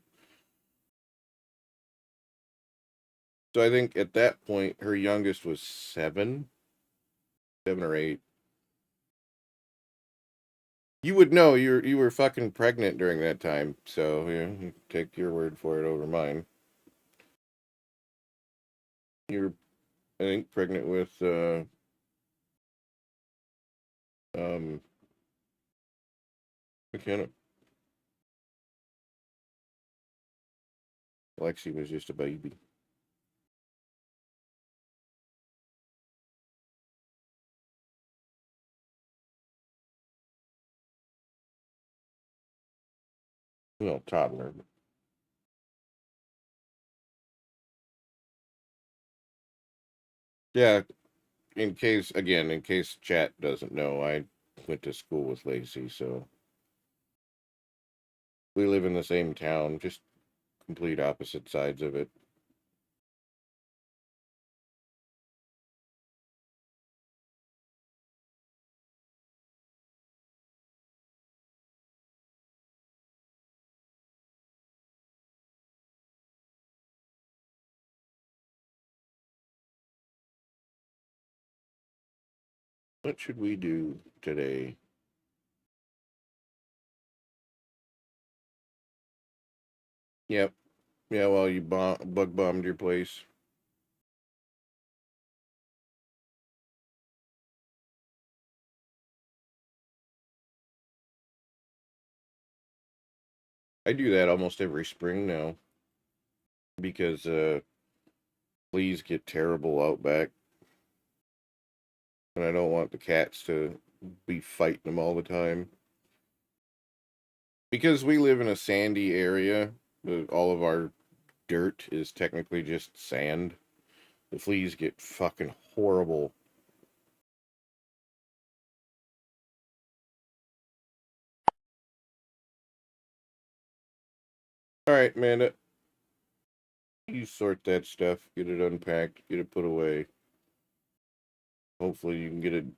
So I think at that point, her youngest was 7 or 8. You would know you were fucking pregnant during that time, so you take your word for it over mine. You were, I think, pregnant with McKenna. Lexi was just a baby. Well, toddler. Yeah, in case chat doesn't know, I went to school with Lacey, so we live in the same town, just complete opposite sides of it. What should we do today? Yep. Yeah, well, you bug bombed your place. I do that almost every spring now because fleas get terrible out back, and I don't want the cats to be fighting them all the time. Because we live in a sandy area, all of our dirt is technically just sand. The fleas get fucking horrible. All right, Amanda. You sort that stuff, get it unpacked, get it put away. Hopefully you can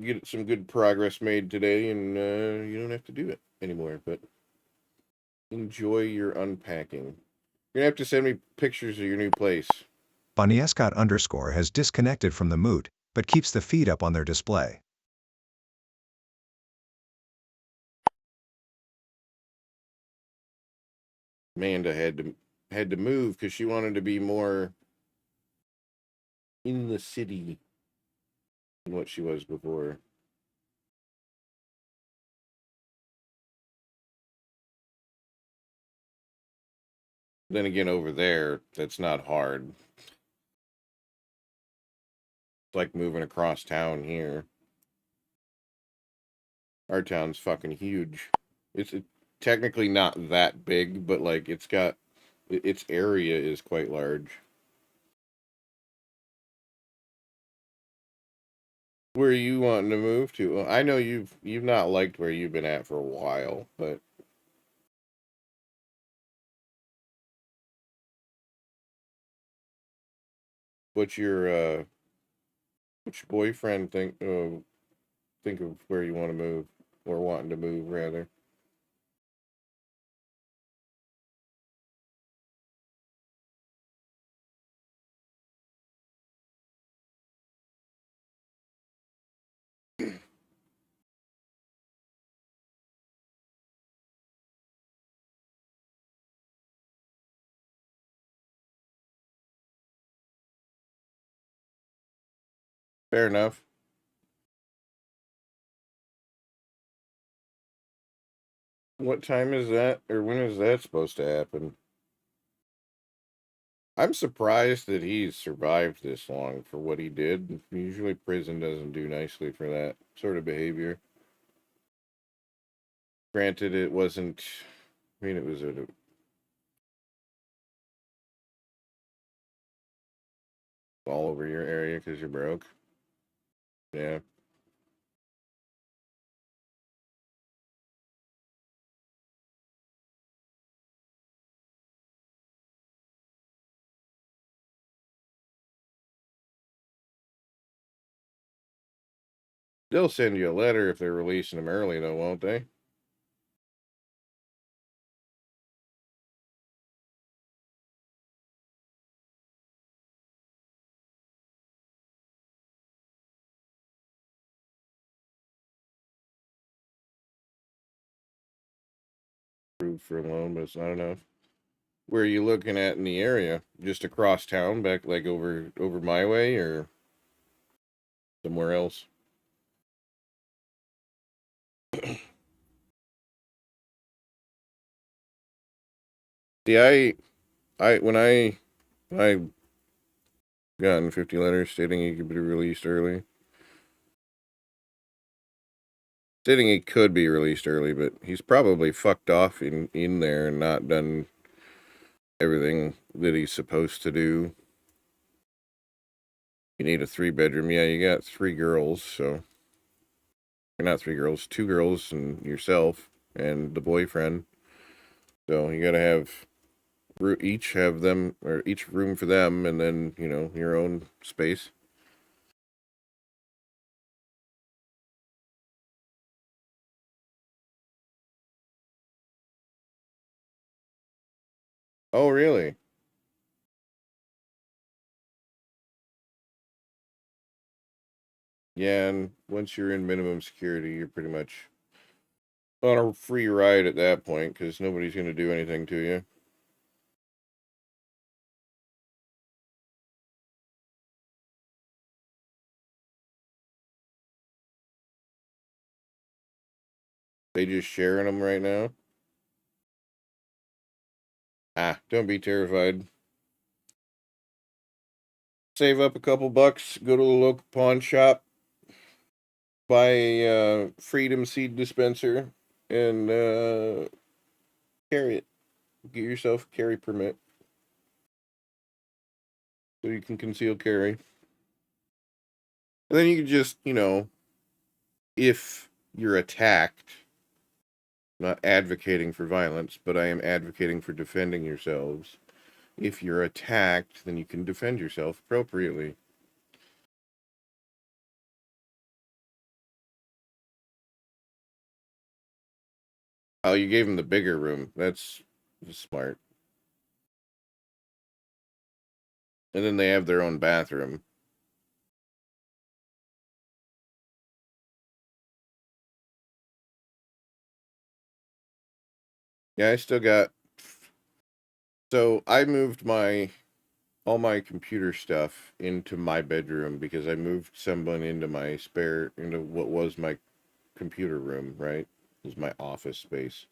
get some good progress made today, and you don't have to do it anymore. But enjoy your unpacking. You're gonna have to send me pictures of your new place. Bunny__ has disconnected from the moot, but keeps the feed up on their display. Amanda had to move because she wanted to be more in the city than what she was before. Then again, over there, that's not hard. It's like moving across town here. Our town's fucking huge. It's technically not that big, but like its area is quite large. Where are you wanting to move to? Well, I know you've not liked where you've been at for a while, but what's your boyfriend think of where you want to move, or wanting to move rather? Fair enough. What time is that, or when is that supposed to happen? I'm surprised that he's survived this long for what he did. Usually prison doesn't do nicely for that sort of behavior. Granted, it wasn't, I mean, it was all over your area because you're broke. Yeah. They'll send you a letter if they're releasing them early, though, won't they? Approved for a loan, but it's not enough. Where are you looking at in the area? Just across town, back like over my way, or somewhere else? See, when I gotten 50 letters stating he could be released early. Stating he could be released early, but he's probably fucked off in there and not done everything that he's supposed to do. You need a 3-bedroom. Yeah, you got 3 girls, so or not 3 girls, 2 girls and yourself and the boyfriend. So you gotta have each have them, or each room for them, and then your own space. Oh, really? Yeah, and once you're in minimum security, you're pretty much on a free ride at that point because nobody's going to do anything to you. They just sharing them right now. Ah, don't be terrified. Save up a couple bucks, go to the local pawn shop, buy a Freedom Seed dispenser, and carry it. Get yourself a carry permit so you can conceal carry. And then you can just, if you're attacked, not advocating for violence, but I am advocating for defending yourselves. If you're attacked, then you can defend yourself appropriately. Oh, you gave them the bigger room. That's smart. And then they have their own bathroom. Yeah, I still got. So I moved all my computer stuff into my bedroom because I moved someone into what was my computer room, right? It was my office space.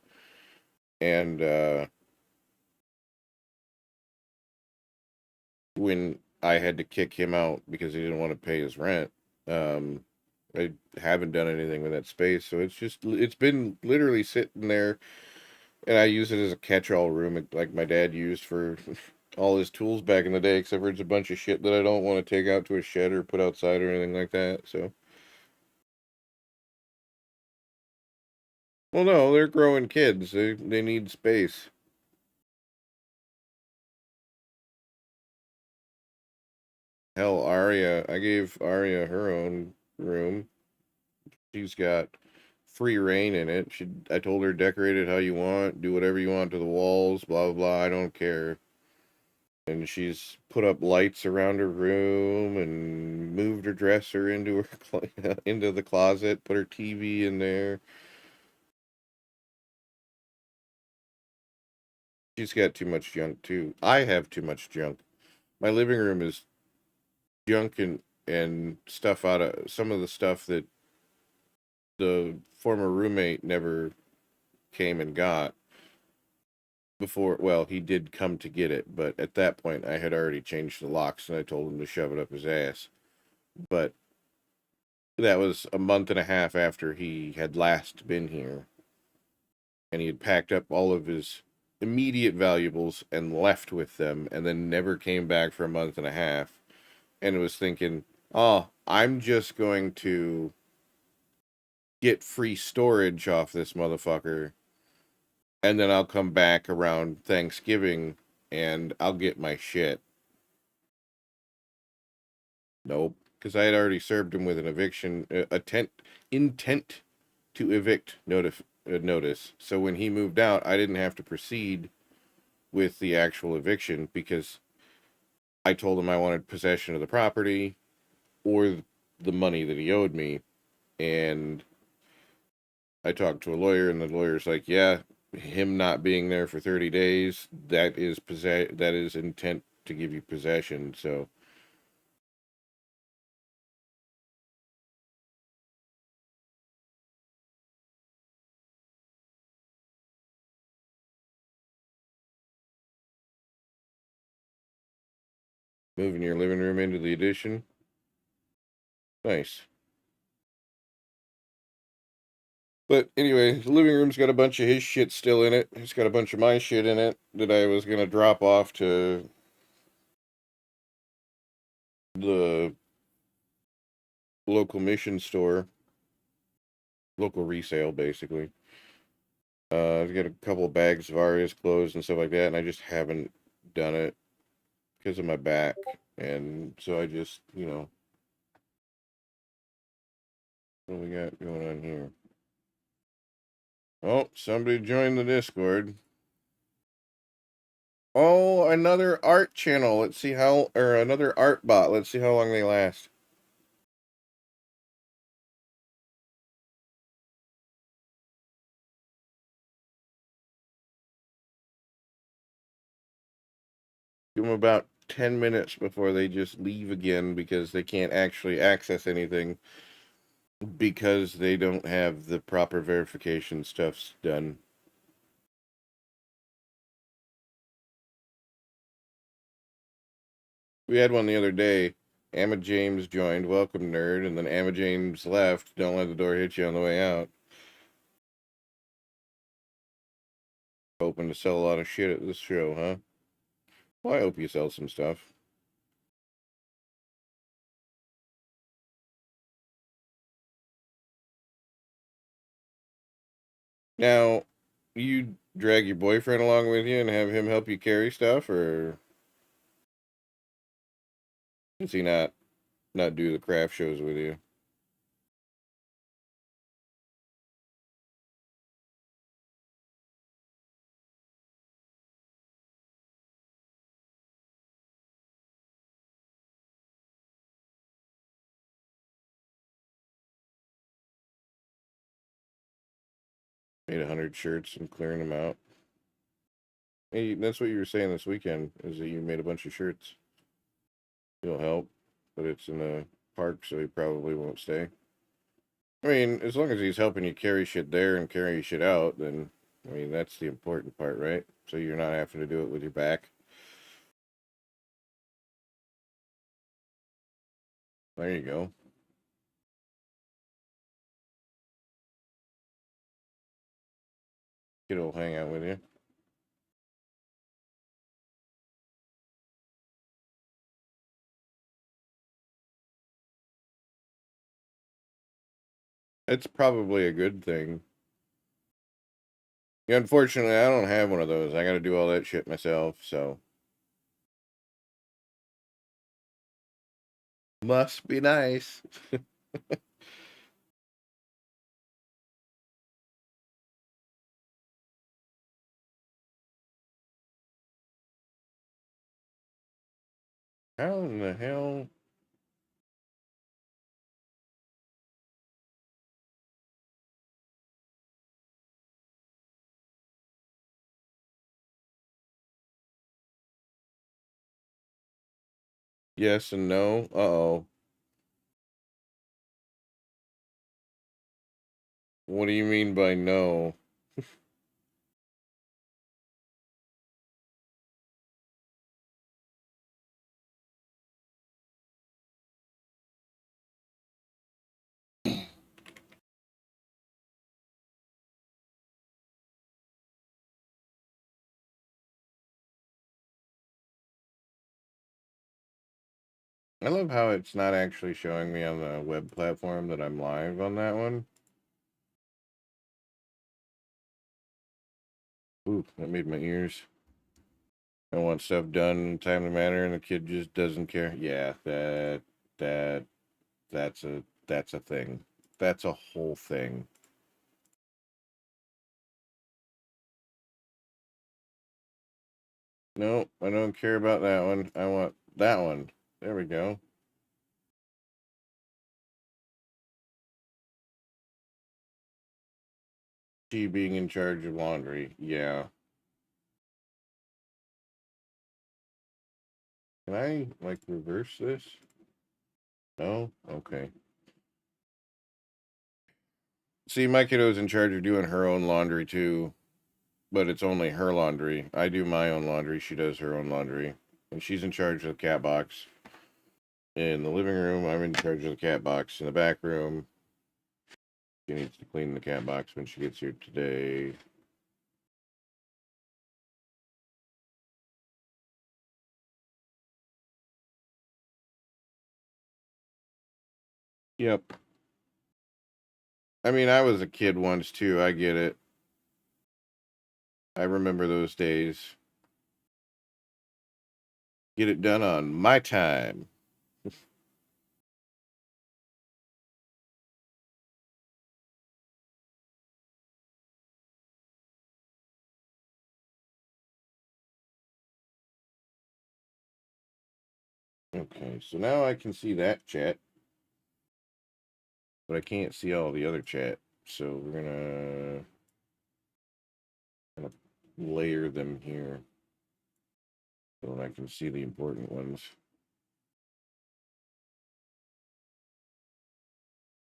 And when I had to kick him out because he didn't want to pay his rent, I haven't done anything with that space, so it's been literally sitting there, and I use it as a catch-all room, like my dad used for all his tools back in the day, except for it's a bunch of shit that I don't want to take out to a shed or put outside or anything like that. So, well, no, they're growing kids. They need space. Hell, I gave Arya her own room. She's got free reign in it. I told her decorate it how you want, do whatever you want to the walls, blah blah blah. I don't care. And she's put up lights around her room and moved her dresser into into the closet, put her TV in there. She's got too much junk too. I have too much junk. My living room is junk and stuff out of some of the stuff that the former roommate never came and got before. Well, he did come to get it, but at that point I had already changed the locks and I told him to shove it up his ass. But that was a month and a half after he had last been here, and he had packed up all of his immediate valuables and left with them and then never came back for a month and a half, and was thinking, oh, I'm just going to get free storage off this motherfucker, and then I'll come back around Thanksgiving and I'll get my shit. Nope, because I had already served him with an eviction intent to evict notice. So when he moved out, I didn't have to proceed with the actual eviction because I told him I wanted possession of the property or the money that he owed me. And I talked to a lawyer, and the lawyer's like, yeah, him not being there for 30 days, that is intent to give you possession. So moving your living room into the addition. Nice. But anyway, the living room's got a bunch of his shit still in it. It's got a bunch of my shit in it that I was gonna drop off to the local mission store, local resale, basically. I've got a couple of bags of Aria's clothes and stuff like that, and I just haven't done it because of my back. And so I just, what do we got going on here? Oh, somebody joined the Discord. Oh, another art channel. Let's see or another art bot. Let's see how long they last. Give them about 10 minutes before they just leave again because they can't actually access anything because they don't have the proper verification stuffs done. We had one the other day. Amma James joined, welcome nerd, and then Amma James left. Don't let the door hit you on the way out. Hoping to sell a lot of shit at this show, huh? Well, I hope you sell some stuff. Now, you drag your boyfriend along with you and have him help you carry stuff, or does he not do the craft shows with you? Made 100 shirts and clearing them out. Hey, that's what you were saying this weekend, is that you made a bunch of shirts. He'll help, but it's in the park, so he probably won't stay. I mean, as long as he's helping you carry shit there and carry shit out, then, I mean, that's the important part, right? So you're not having to do it with your back. There you go. Kid'll hang out with you. It's probably a good thing. Yeah, unfortunately, I don't have one of those. I got to do all that shit myself, so. Must be nice. How in the hell? Yes and no. Uh-oh. What do you mean by no? I love how it's not actually showing me on the web platform that I'm live on that one. Ooh, that made my ears. I want stuff done in a timely manner, and the kid just doesn't care. Yeah, that's a thing. That's a whole thing. No, I don't care about that one. I want that one. There we go. She being in charge of laundry. Yeah. Can I, like, reverse this? No? Okay. See, my kiddo's in charge of doing her own laundry, too. But it's only her laundry. I do my own laundry. She does her own laundry. And she's in charge of the cat box. In the living room, I'm in charge of the cat box. In the back room, she needs to clean the cat box when she gets here today. Yep. I mean, I was a kid once, too. I get it. I remember those days. Get it done on my time. Okay, so now I can see that chat. But I can't see all the other chat. So we're gonna layer them here. So I can see the important ones.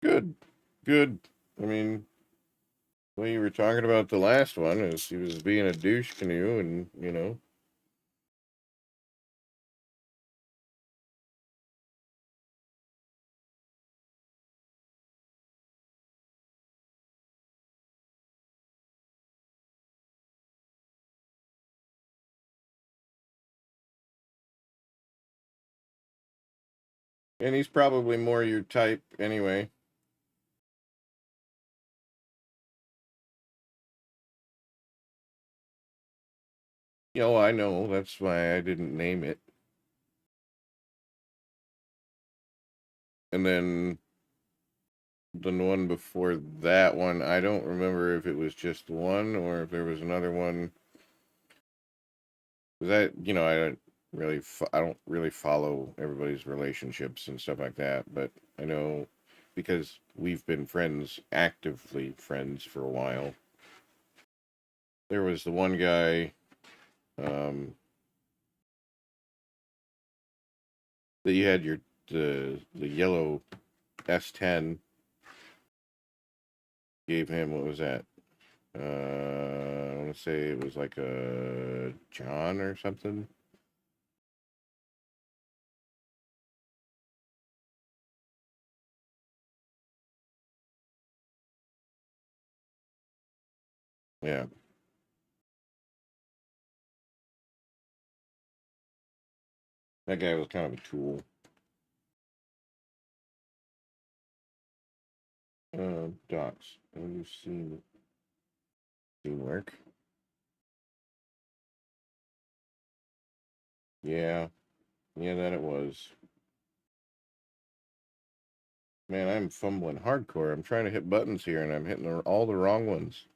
Good. Good. I mean, well, you were talking about the last one is he was being a douche canoe and, you know. And he's probably more your type anyway. You know, I know. That's why I didn't name it. And then the one before that one, I don't remember if it was just one or if there was another one. Was that, you know, I don't really follow everybody's relationships and stuff like that, but I know because we've been friends, actively friends for a while. There was the one guy, that you had the yellow S10, gave him, what was that? I want to say it was like a John or something. Yeah. That guy was kind of a tool. Docs. Have you seen work? Yeah. Yeah, that it was. Man, I'm fumbling hardcore. I'm trying to hit buttons here, and I'm hitting all the wrong ones.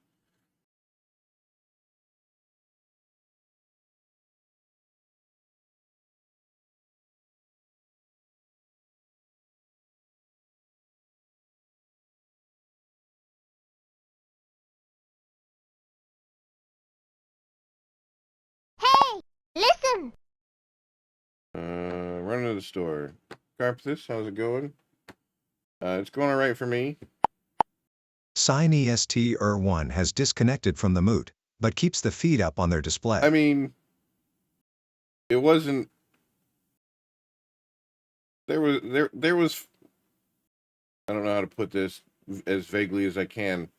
Hey, listen. Run to the store. Carpus, how's it going? It's going all right for me. Sign EST-1 has disconnected from the moot, but keeps the feed up on their display. I mean, it wasn't. There was. I don't know how to put this as vaguely as I can.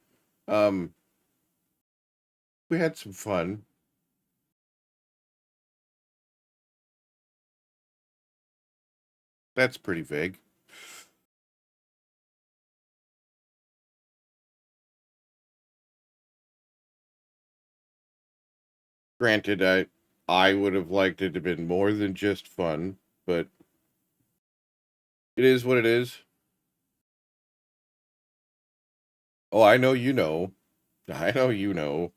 We had some fun. That's pretty vague. Granted, I would have liked it to have been more than just fun, but it is what it is. Oh, I know you know. I know you know.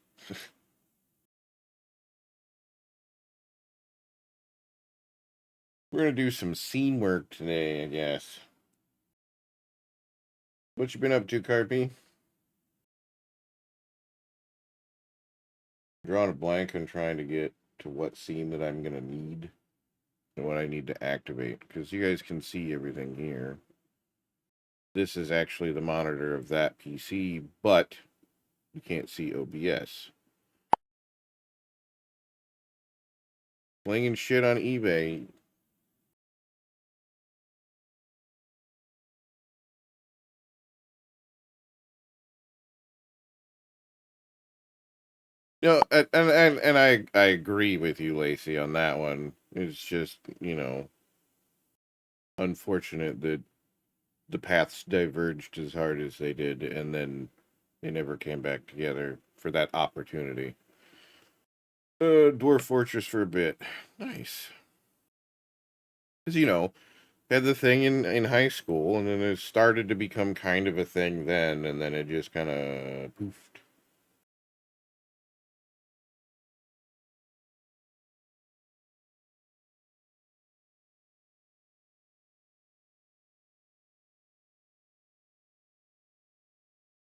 We're gonna do some scene work today, I guess. What you been up to, Carpy? Drawing a blank on trying to get to what scene that I'm gonna need and what I need to activate, because you guys can see everything here. This is actually the monitor of that PC, but you can't see OBS. Slinging shit on eBay. No, and I agree with you, Lacey, on that one. It's just, you know, unfortunate that the paths diverged as hard as they did, and then they never came back together for that opportunity. Dwarf Fortress for a bit. Nice. Because, you know, had the thing in high school, and then it started to become kind of a thing then, and then it just kind of poofed.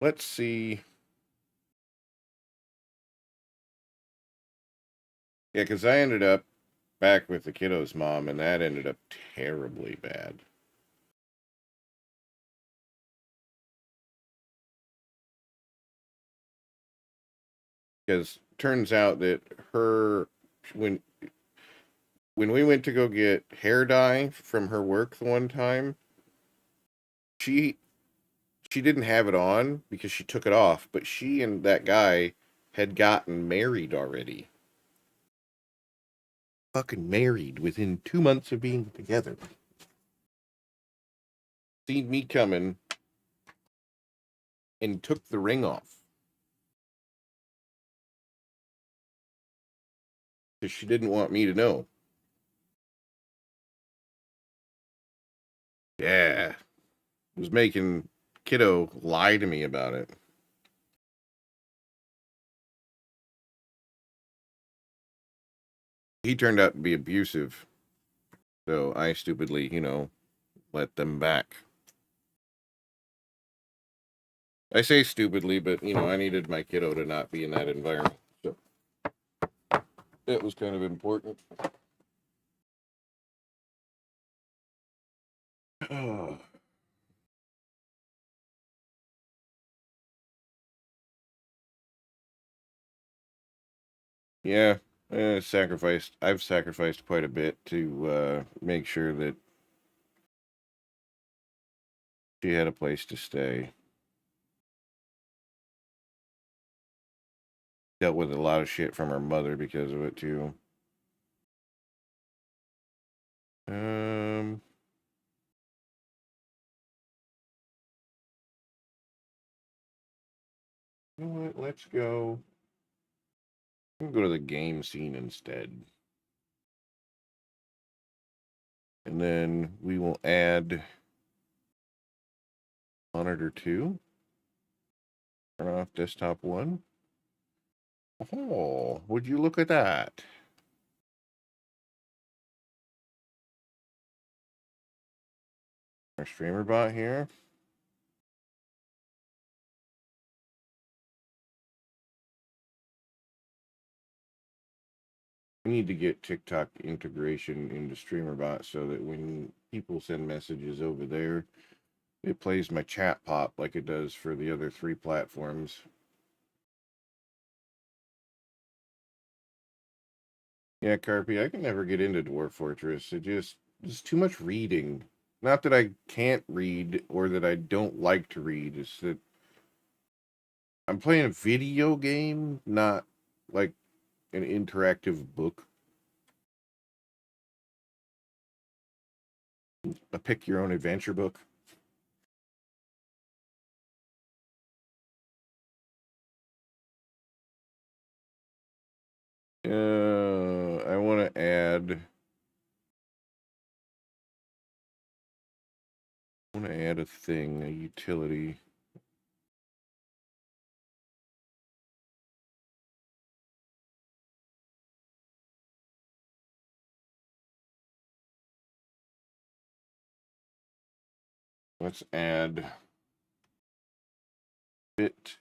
Let's see. Yeah, because I ended up back with the kiddo's mom, and that ended up terribly bad. Because turns out that when we went to go get hair dye from her work the one time, she didn't have it on because she took it off, but she and that guy had gotten married already. Fucking married within 2 months of being together. Seen me coming and took the ring off. Because she didn't want me to know. Yeah. Was making kiddo lie to me about it. He turned out to be abusive. So I stupidly, let them back. I say stupidly, but, I needed my kiddo to not be in that environment. So that was kind of important. Oh. Yeah, I've sacrificed quite a bit to make sure that she had a place to stay. Dealt with a lot of shit from her mother because of it too. You know what? Let's go. We'll go to the game scene instead. And then we will add monitor 2. Turn off desktop 1. Oh, would you look at that? Our streamer bot here. We need to get TikTok integration into StreamerBot so that when people send messages over there, it plays my chat pop like it does for the other 3 platforms. Yeah, Carpy, I can never get into Dwarf Fortress. It's too much reading. Not that I can't read or that I don't like to read. It's that I'm playing a video game, not like an interactive book. A pick your own adventure book. I want to add a thing, a utility. Let's add bit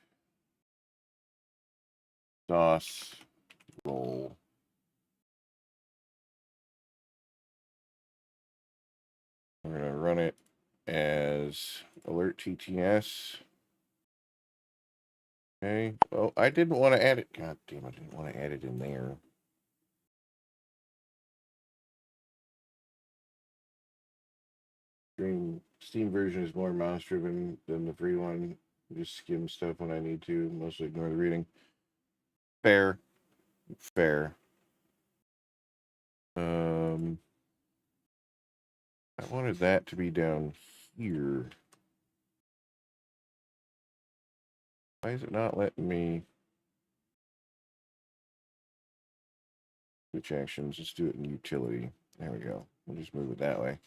sauce roll. We're going to run it as alert TTS. Okay. Oh, I didn't want to add it. God damn, I didn't want to add it in there. Steam version is more mouse driven than the free one. Just skim stuff when I need to. Mostly ignore the reading. Fair. I wanted that to be down here. Why is it not letting me switch actions? Let's do it in utility. There we go. We'll just move it that way.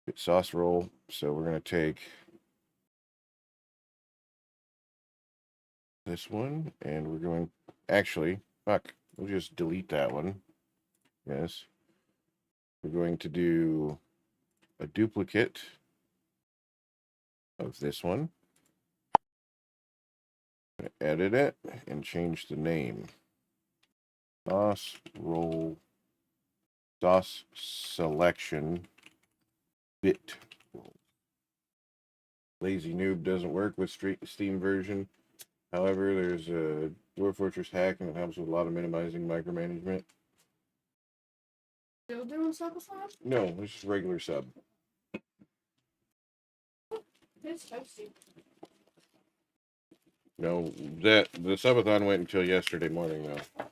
Hit sauce roll. So we're going to take this one and we're going, actually, fuck, we'll just delete that one. Yes. We're going to do a duplicate of this one. Edit it and change the name. Sauce roll Sauce selection bit. Lazy Noob doesn't work with Steam version. However, there's a Dwarf Fortress hack and it helps with a lot of minimizing micromanagement. Still doing Subathon? No, it's just regular sub. It's toasty. No, the subathon went until yesterday morning though.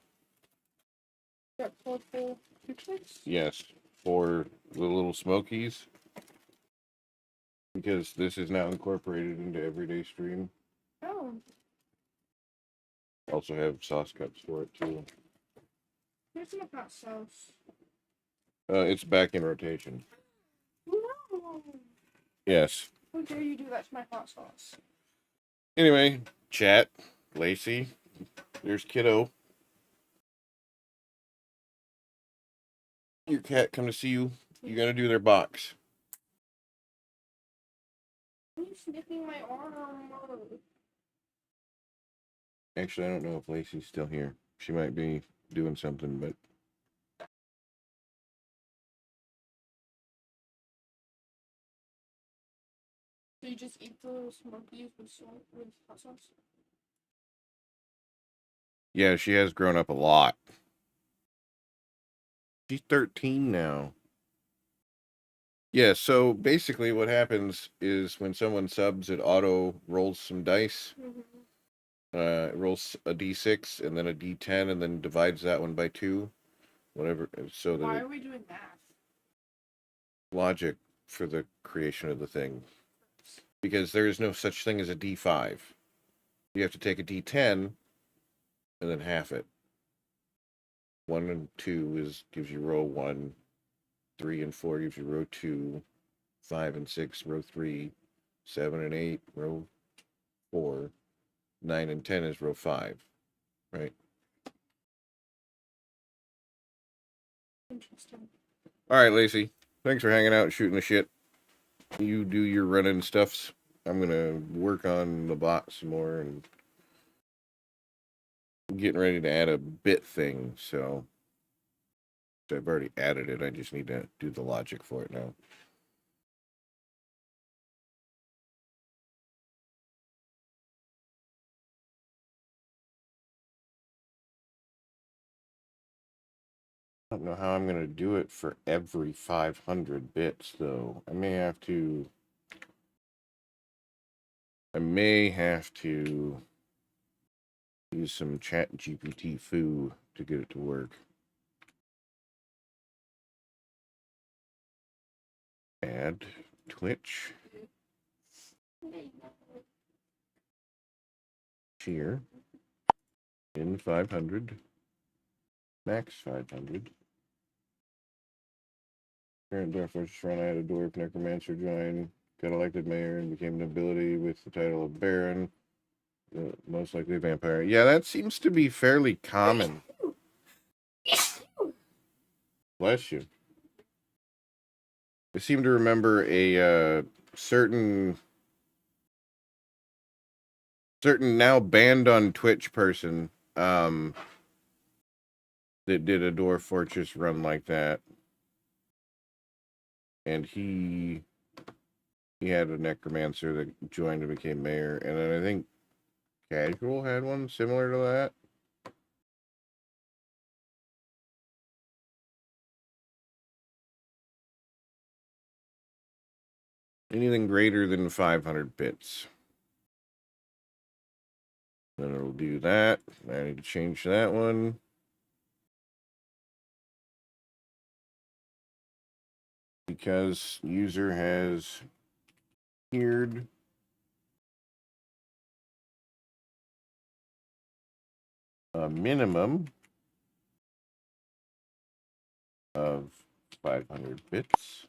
Got colorful pictures? Yes, for the little smokies. Because this is now incorporated into everyday stream. Oh. Also have sauce cups for it too. Here's some hot sauce. It's back in rotation. No! Yes. How dare you do that to my hot sauce? Anyway, chat, Lacey, there's Kiddo. Your cat come to see you. You gotta do their box. Why are you sniffing my arm? Actually, I don't know if Lacey's still here. She might be doing something, but So you just eat the smokies with hot sauce? yeah, she has grown up a lot. She's 13 now. Yeah, so basically what happens is when someone subs, it auto rolls some dice. It rolls a d6 and then a d10 and then divides that one by 2. Whatever. So that Why are we doing math? Logic for the creation of the thing. Because there is no such thing as a d5. You have to take a d10 and then half it. 1 and 2 gives you row 1. 3 and 4 gives you row 2. 5 and 6 row 3. 7 and 8 row 4. 9 and 10 is row 5. Right? Interesting. Alright, Lacey. Thanks for hanging out and shooting the shit. You do your running stuffs. I'm gonna work on the bot some more and I'm getting ready to add a bit thing, so I've already added it. I just need to do the logic for it now. I don't know how I'm going to do it for every 500 bits, though. I may have to use some chat GPT foo to get it to work. Add Twitch. Here. In 500. Max 500. Current Dwarf Fortress run, I had a dwarf necromancer join, got elected mayor, and became nobility with the title of baron. Most likely a vampire. Yeah, that seems to be fairly common. Bless you. I seem to remember a certain now banned on Twitch person that did a Dwarf Fortress run like that. And he had a necromancer that joined and became mayor. And then I think Casual had one similar to that. Anything greater than 500 bits. Then it'll do that. I need to change that one. Because user has tiered a minimum of 500 bits.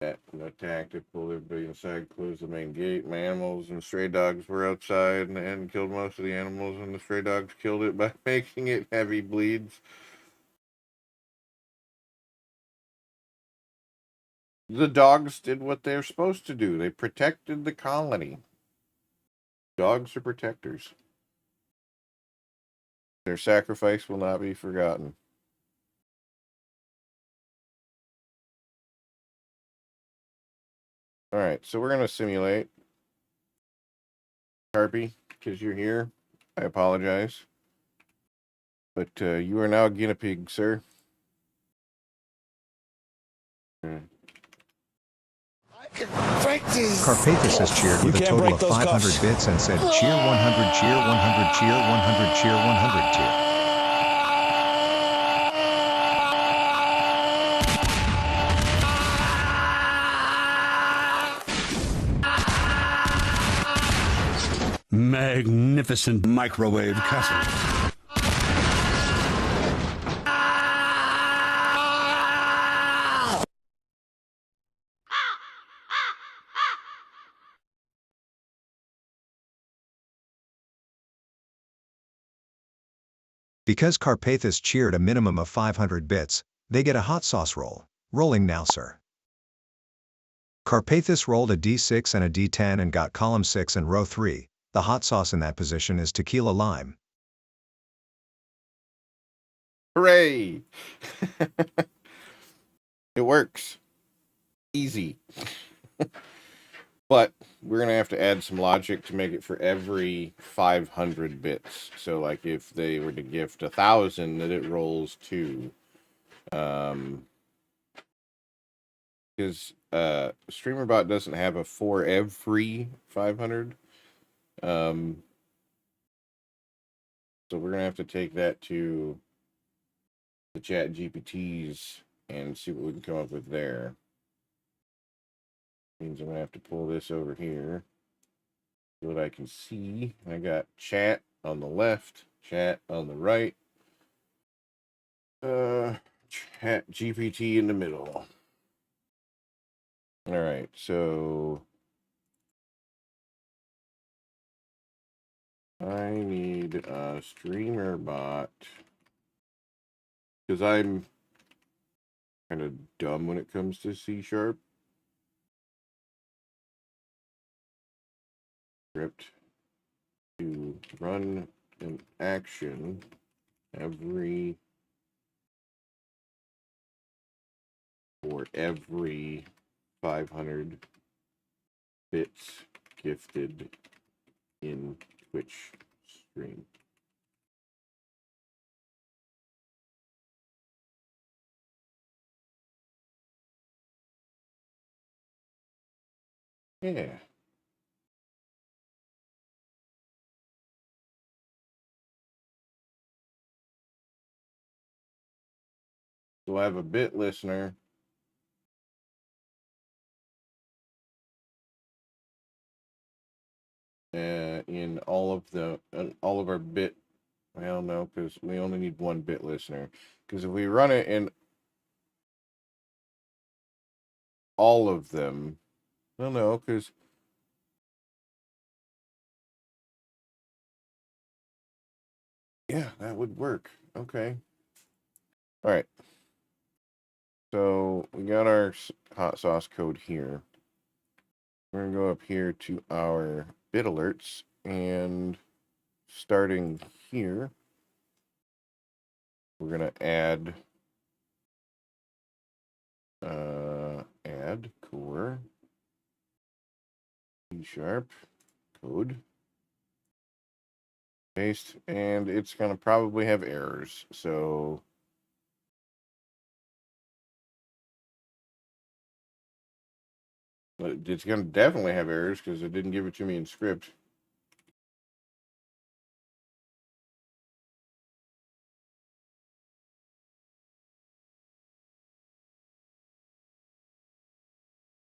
Attacked it, pulled everybody inside, closed the main gate. My animals and stray dogs were outside and killed most of the animals, and the stray dogs killed it by making it heavy bleeds. The dogs did what they're supposed to do. They protected the colony. Dogs are protectors. Their sacrifice will not be forgotten. All right, so we're going to simulate. Harpy, because you're here. I apologize. But you are now a guinea pig, sir. Carpathus has cheered with a total of 500 bits and said, cheer 100, cheer 100, cheer 100, cheer 100, cheer. Magnificent microwave castle. Because Carpathus cheered a minimum of 500 bits, they get a hot sauce roll. Rolling now, sir. Carpathus rolled a d6 and a d10 and got column 6 and row 3. The hot sauce in that position is tequila lime. Hooray! It works. Easy. But we're going to have to add some logic to make it for every 500 bits. So, like, if they were to gift 1,000, then it rolls 2. Because StreamerBot doesn't have a for every 500. So we're going to have to take that to the chat GPTs and see what we can come up with there. Means I'm going to have to pull this over here so that I can see. I got chat on the left, chat on the right, chat GPT in the middle. All right, so I need a streamer bot because I'm kind of dumb when it comes to C#. Script to run an action for every 500 bits gifted in Twitch stream. Yeah. So I have a bit listener. In all of our bit, well, no, because we only need one bit listener. Because if we run it in all of them, no, because yeah, that would work. Okay. All right. So we got our hot sauce code here. We're going to go up here to our bit alerts, and starting here, we're going to add core C# code, paste, and it's going to probably have errors. So it's going to definitely have errors because it didn't give it to me in script.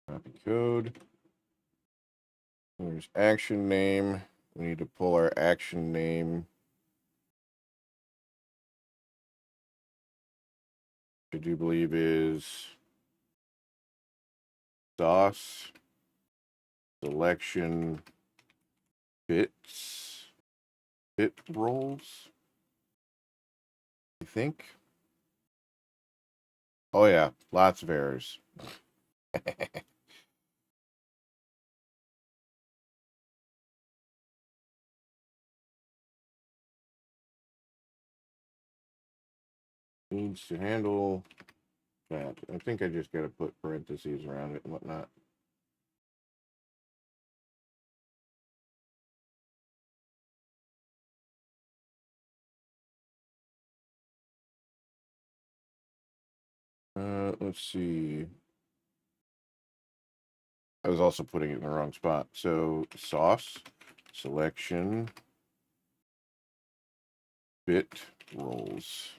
Copy code. There's action name. We need to pull our action name. I do believe is sauce selection bit rolls, I think. Oh yeah, lots of errors. Needs to handle that. I think I just got to put parentheses around it and whatnot. Let's see. I was also putting it in the wrong spot. So sauce, selection, bit rolls.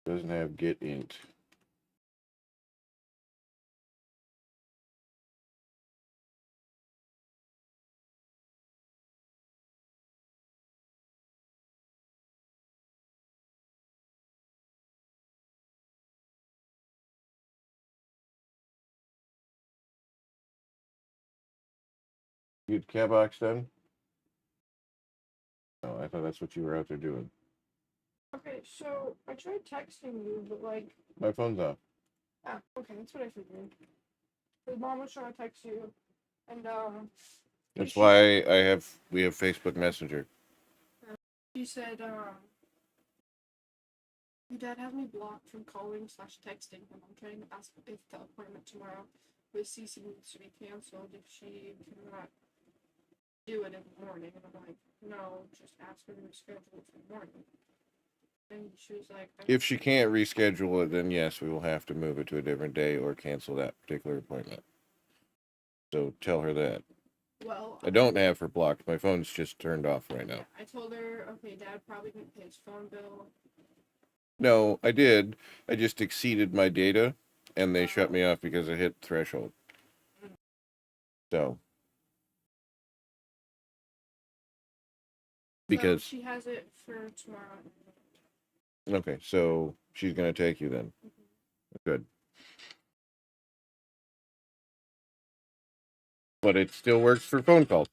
Doesn't have get int. Get cat box done? Oh, I thought that's what you were out there doing. Okay, so I tried texting you, but like. My phone's off. Ah, okay, that's what I figured. His mom was trying to text you, and That's why we have Facebook Messenger. she said your dad has me blocked from calling / texting him. I'm trying to ask if the appointment tomorrow with Cece needs to be canceled if she cannot do it in the morning. And I'm like, no, just ask her to reschedule it for the morning. And she was like, If she can't reschedule it, then yes, we will have to move it to a different day or cancel that particular appointment. So tell her that. Well, I don't have her blocked. My phone's just turned off right now. I told her, okay, Dad probably didn't pay his phone bill. No, I did. I just exceeded my data, and they shut me off because I hit threshold. So. Because. So she has it for tomorrow. Okay, so she's going to take you then. Good. But it still works for phone calls.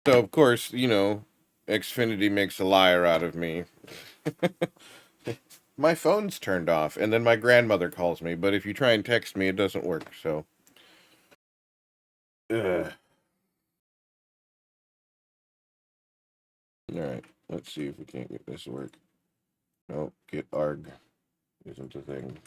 So, of course, Xfinity makes a liar out of me. My phone's turned off, and then my grandmother calls me, but if you try and text me, it doesn't work, so. Ugh. Alright, let's see if we can't get this to work. Nope, get ARG isn't a thing.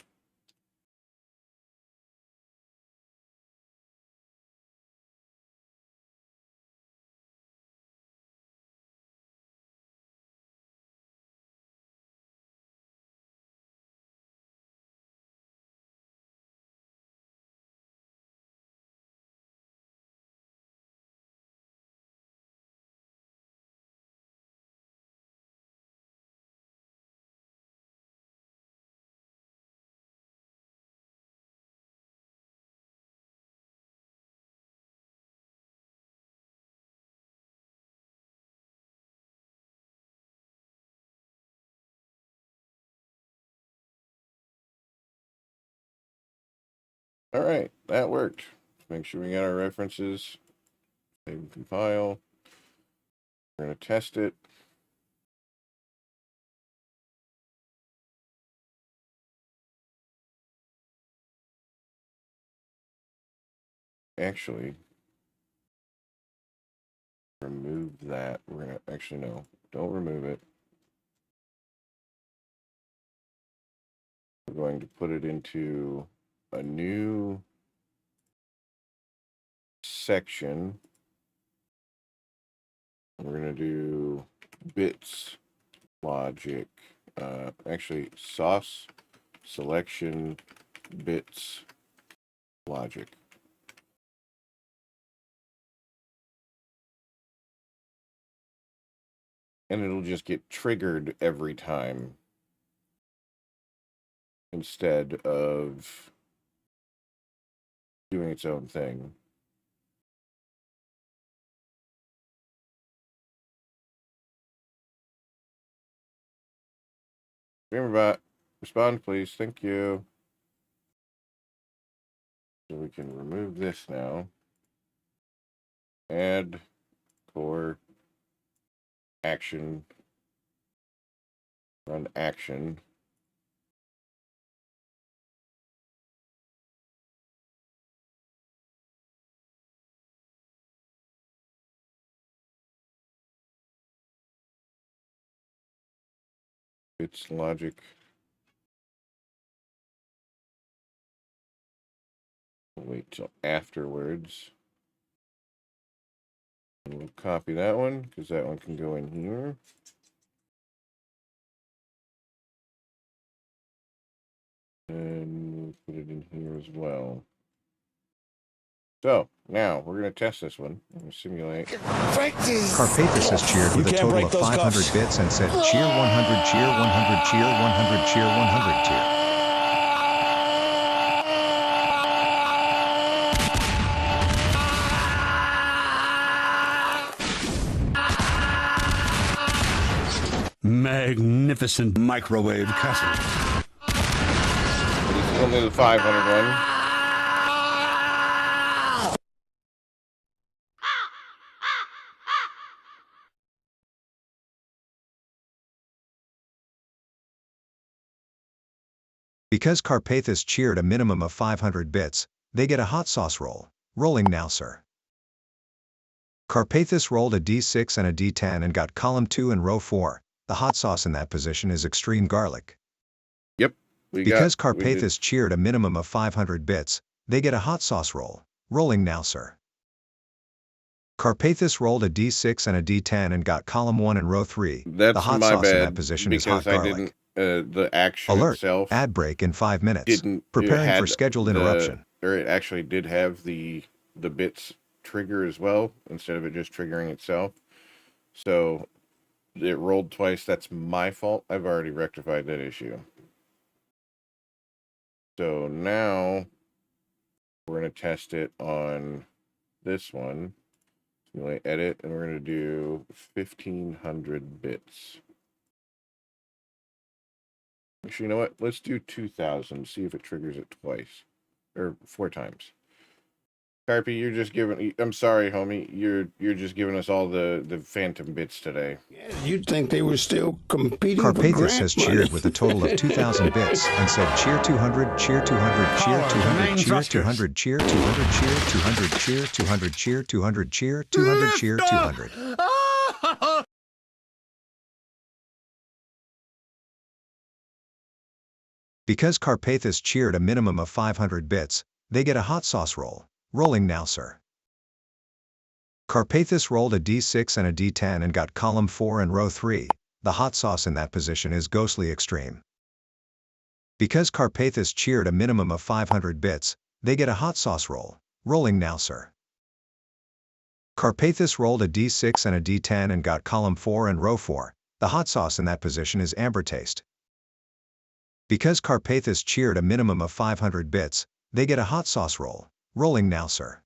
Alright, that worked. Make sure we got our references. Save and compile. We're going to test it. Actually, remove that. We're going to, actually, no, don't remove it. We're going to put it into a new section. We're going to do bits, logic, actually sauce, selection, bits, logic. And it'll just get triggered every time instead of doing its own thing. Remember, respond, please. Thank you. So we can remove this now. Add core action. Run action. It's logic. Wait till afterwards. And we'll copy that one because that one can go in here. And we'll put it in here as well. So, now, we're going to test this one. I'm going to simulate. Carpathus has cheered with a total of 500 bits and said, cheer 100, cheer 100, cheer 100, cheer 100, cheer. Magnificent microwave castle. This is only the 500 one. Because Carpathus cheered a minimum of 500 bits, they get a hot sauce roll. Rolling now, sir. Carpathus rolled a D6 and a D10 and got column 2 and row 4. The hot sauce in that position is extreme garlic. Yep. Because Carpathus cheered a minimum of 500 bits, they get a hot sauce roll. Rolling now, sir. Carpathus rolled a D6 and a D10 and got column 1 and row 3. That's the hot my sauce bad, in that position is hot garlic. Because I didn't, the action Alert, itself ad break in 5 minutes. didn't, Preparing for scheduled interruption. Or it actually did have the bits trigger as well, instead of it just triggering itself. So, it rolled twice. That's my fault. I've already rectified that issue. So now, we're going to test it on this one. Simulate edit, and we're going to do 1500 bits. Actually, you know what? Let's do 2000. See if it triggers it twice. Or 4 times. Carpy, you're just giving... I'm sorry, homie. You're just giving us all the phantom bits today. Yeah, you'd think they were still competing for Carpathus grant has money. cheered with a total of 2,000 bits and said cheer 200, cheer 200, cheer 200, cheer 200, cheer 200, cheer 200, cheer 200, cheer 200, cheer 200, cheer 200. Because Carpathus cheered a minimum of 500 bits, they get a hot sauce roll. Rolling now, sir. Carpathus rolled a D6 and a D10 and got column 4 and row 3. The hot sauce in that position is ghostly extreme. Because Carpathus cheered a minimum of 500 bits, they get a hot sauce roll. Rolling now, sir. Carpathus rolled a D6 and a D10 and got column 4 and row 4. The hot sauce in that position is amber taste. Because Carpathus cheered a minimum of 500 bits, they get a hot sauce roll. Rolling now, sir.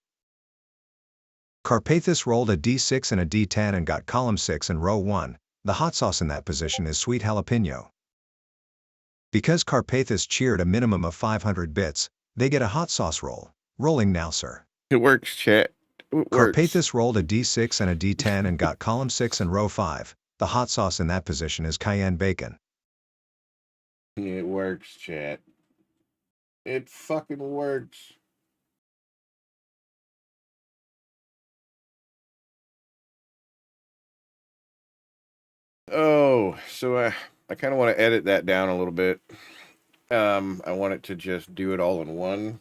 Carpathus rolled a D6 and a D10 and got column 6 and row 1. The hot sauce in that position is sweet jalapeno. Because Carpathus cheered a minimum of 500 bits, they get a hot sauce roll. Rolling now, sir. It works, chat. It works. Carpathus rolled a D6 and a D10 and got column 6 and row 5. The hot sauce in that position is cayenne bacon. It works, chat. It fucking works. Oh, so I kind of want to edit that down a little bit. I want it to just do it all in one.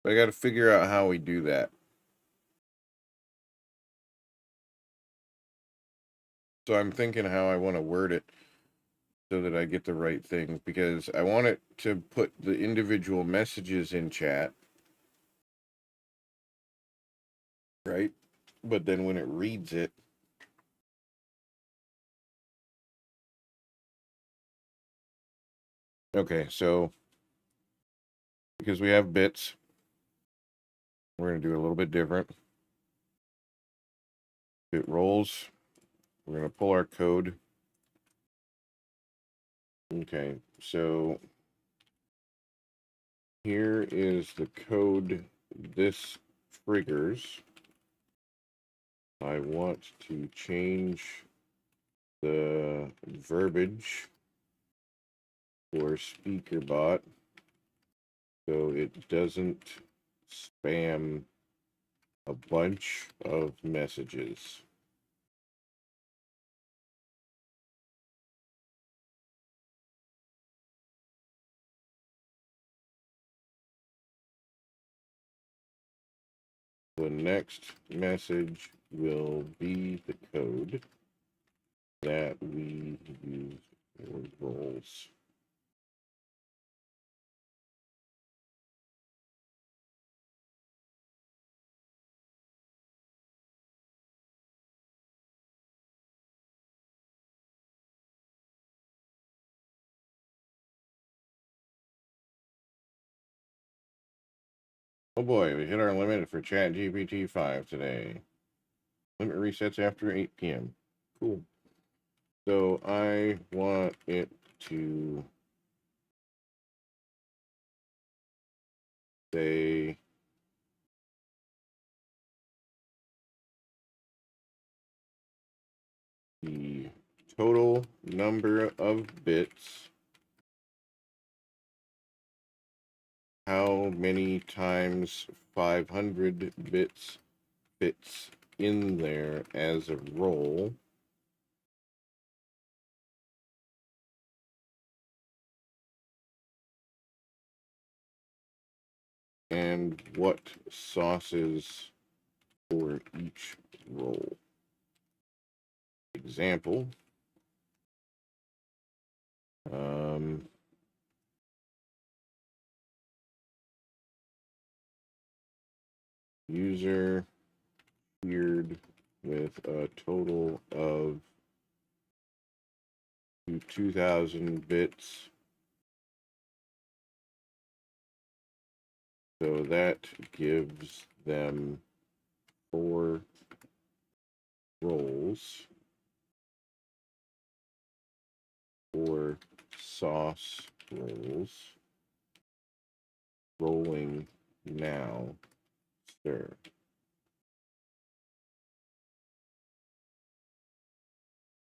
But I got to figure out how we do that. So I'm thinking how I want to word it so that I get the right thing, because I want it to put the individual messages in chat, right? But then when it reads it, okay, so because we have bits, we're going to do it a little bit different. Bit rolls. We're going to pull our code. Okay, so here is the code this triggers. I want to change the verbiage for SpeakerBot so it doesn't spam a bunch of messages. The next message will be the code that we use for roles. Oh boy, we hit our limit for ChatGPT 5 today. Limit resets after 8 p.m. Cool. So I want it to say the total number of bits, how many times 500 bits fits in there as a role, and what sauces for each role. Example, user cheered with a total of 2,000 bits. So that gives them 4 roles, 4 sauce rolls. Rolling now, stir.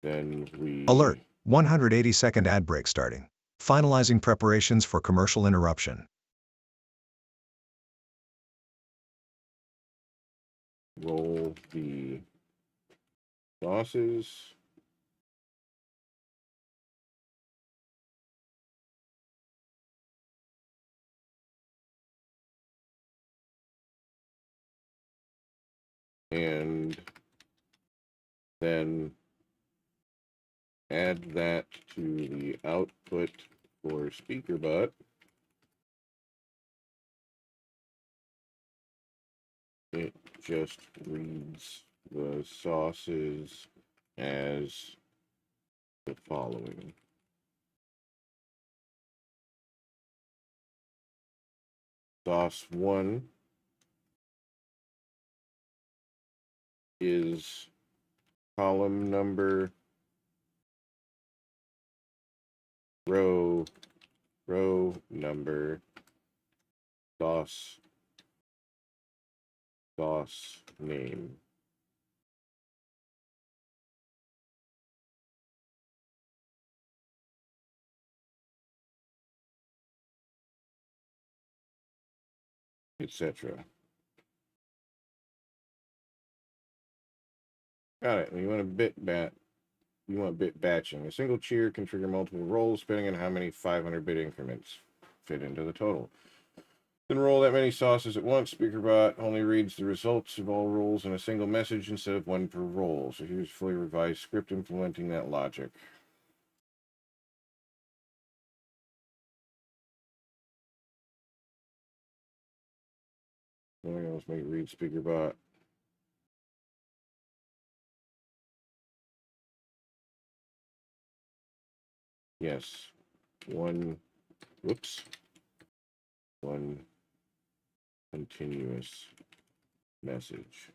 Then we... Alert, 180-second ad break starting. Finalizing preparations for commercial interruption. Roll the sauces. And then add that to the output for SpeakerBot. It just reads the sauces as the following. Sauce 1 is column number, row number, sauce name. Etc. Got it. You want bit batching. A single cheer can trigger multiple rolls depending on how many 500 bit increments fit into the total. Then roll that many sauces at once. SpeakerBot only reads the results of all rolls in a single message instead of one per roll. So here's fully revised script implementing that logic. Let's make it read SpeakerBot. Yes. One continuous message.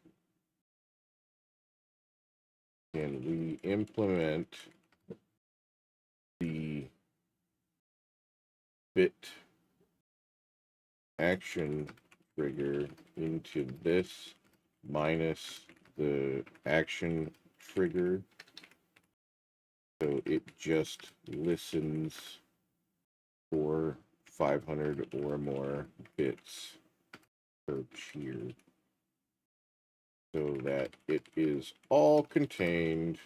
Can we implement the bit action trigger into this minus the action trigger so it just listens for 500 or more bits per cheer so that it is all contained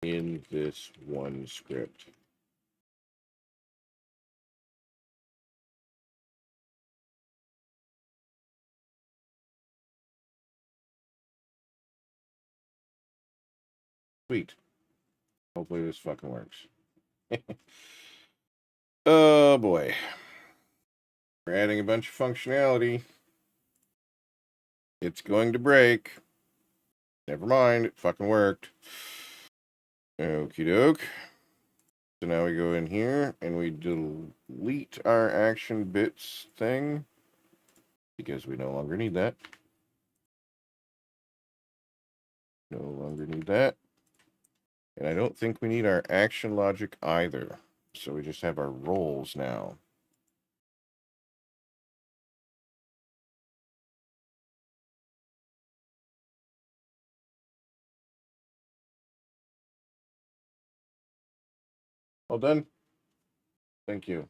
in this one script. Sweet. Hopefully this fucking works. Oh boy. We're adding a bunch of functionality. It's going to break. Never mind, it fucking worked. Okie doke. So now we go in here and we delete our action bits thing because we no longer need that. No longer need that. And I don't think we need our action logic either. So we just have our roles now. All done? Thank you.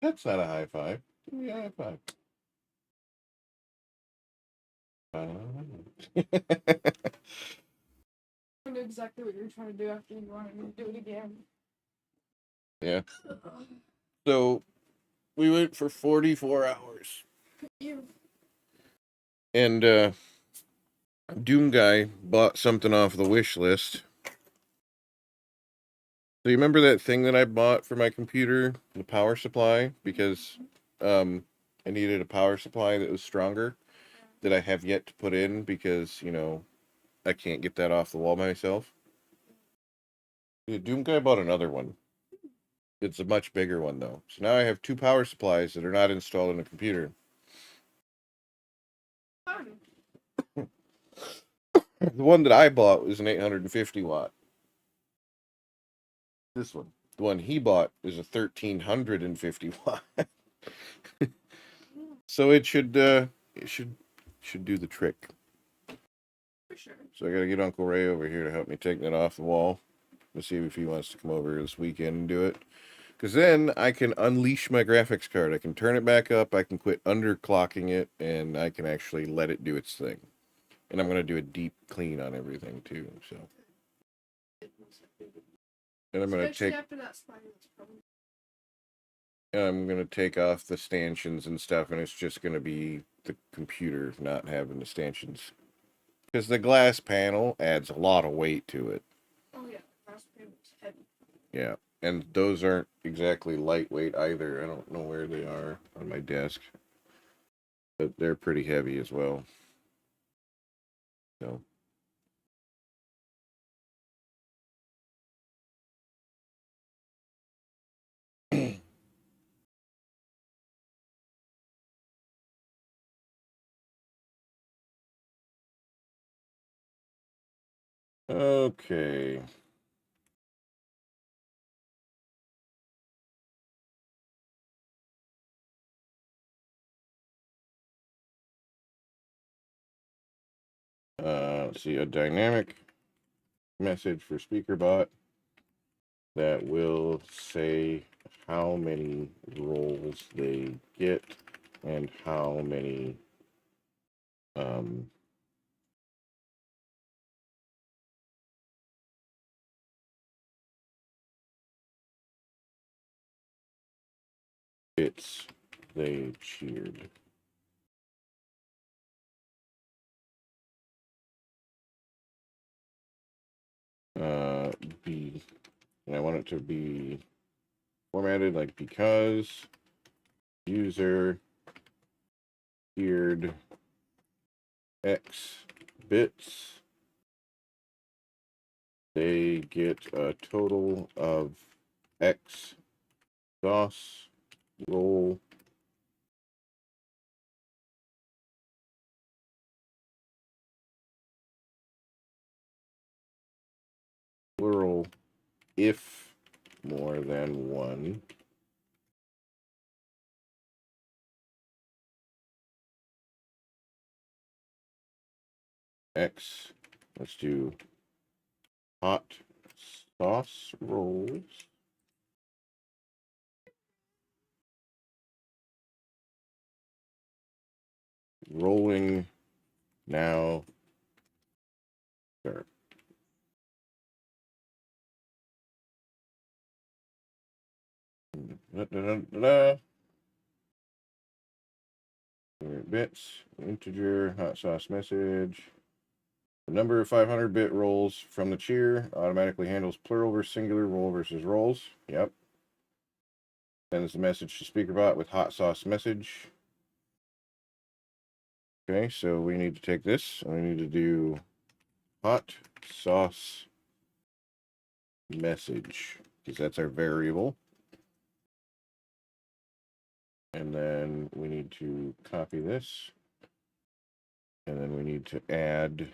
That's not a high five. Give me a high five. I knew exactly what you were trying to do after you wanted me to do it again. Yeah. So we went for 44 hours. And Doom Guy bought something off the wish list. So you remember that thing that I bought for my computer, the power supply, because I needed a power supply that was stronger that I have yet to put in because, you know, I can't get that off the wall myself. The Doom Guy bought another one. It's a much bigger one though. So now I have two power supplies that are not installed in the computer. The one that I bought was an 850 watt. This one. The one he bought is a 1350 watt. So it should do the trick. For sure. So I gotta get Uncle Ray over here to help me take that off the wall. Let's see if he wants to come over this weekend and do it. Because then I can unleash my graphics card. I can turn it back up. I can quit underclocking it, and I can actually let it do its thing. And I'm gonna do a deep clean on everything too. So. And I'm gonna take. After that spider, probably... And I'm gonna take off the stanchions and stuff, and it's just gonna be the computer not having the stanchions. Because the glass panel adds a lot of weight to it. Oh yeah, glass panel's heavy. Yeah, and those aren't exactly lightweight either. I don't know where they are on my desk. But they're pretty heavy as well. So. Okay. Let's see, a dynamic message for SpeakerBot that will say how many rolls they get and how many bits they cheered. B, and I want it to be formatted like because user cheered X bits, they get a total of X sauce roll plural if more than one. X, let's do hot sauce rolls. Rolling now. Sure. Bits, integer, hot sauce message. The number of 500 bit rolls from the cheer automatically handles plural versus singular, roll versus rolls. Yep. Sends the message to SpeakerBot with hot sauce message. Okay, so we need to take this and we need to do hot sauce message because that's our variable. And then we need to copy this. And then we need to add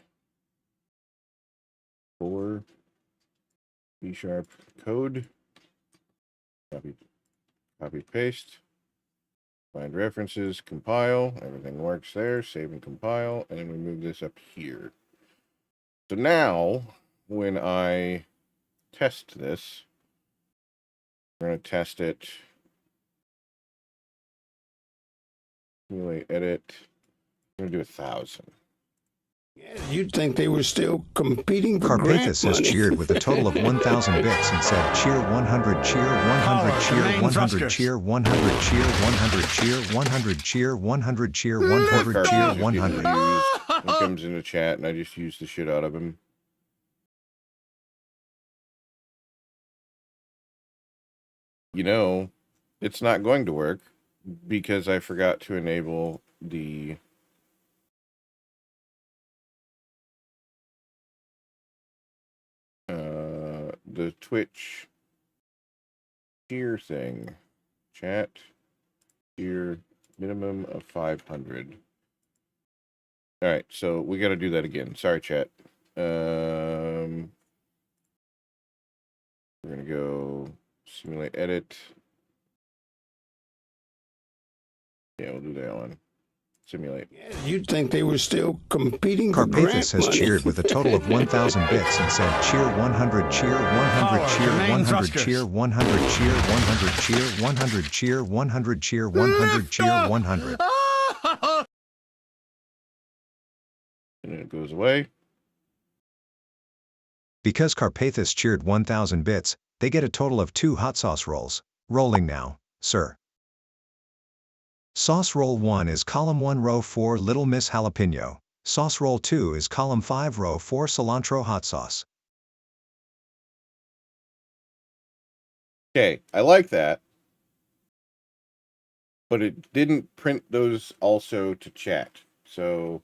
4 C# code. Copy, paste. Find references, compile. Everything works there. Save and compile. And then we move this up here. So now, when I test this, we're going to test it. Simulate, edit. I'm going to do 1,000. You'd think they were still competing for grant Carpathus has money. cheered with a total of 1,000 bits and said cheer 100, cheer 100, cheer 100, cheer 100, cheer 100, cheer 100, cheer 100, cheer 100, cheer 100. He comes in the chat and I just use the shit out of him. You know, it's not going to work because I forgot to enable the Twitch tier thing. Chat tier minimum of 500. All right, so we got to do that again. Sorry, chat. We're gonna go simulate edit. Yeah, we'll do that one. Simulate. You'd think they were still competing for grant Carpathus has money. cheered with a total of 1,000 bits and said cheer 100, cheer 100, cheer 100, cheer 100, cheer 100, cheer 100, cheer 100, cheer 100, cheer 100. And then it goes away. Because Carpathus cheered 1,000 bits, they get a total of 2 hot sauce rolls. Rolling now, sir. Sauce roll 1 is column 1 row 4 Little Miss Jalapeno. Sauce roll 2 is column 5 row 4 cilantro hot sauce. Okay, I like that. But it didn't print those also to chat. So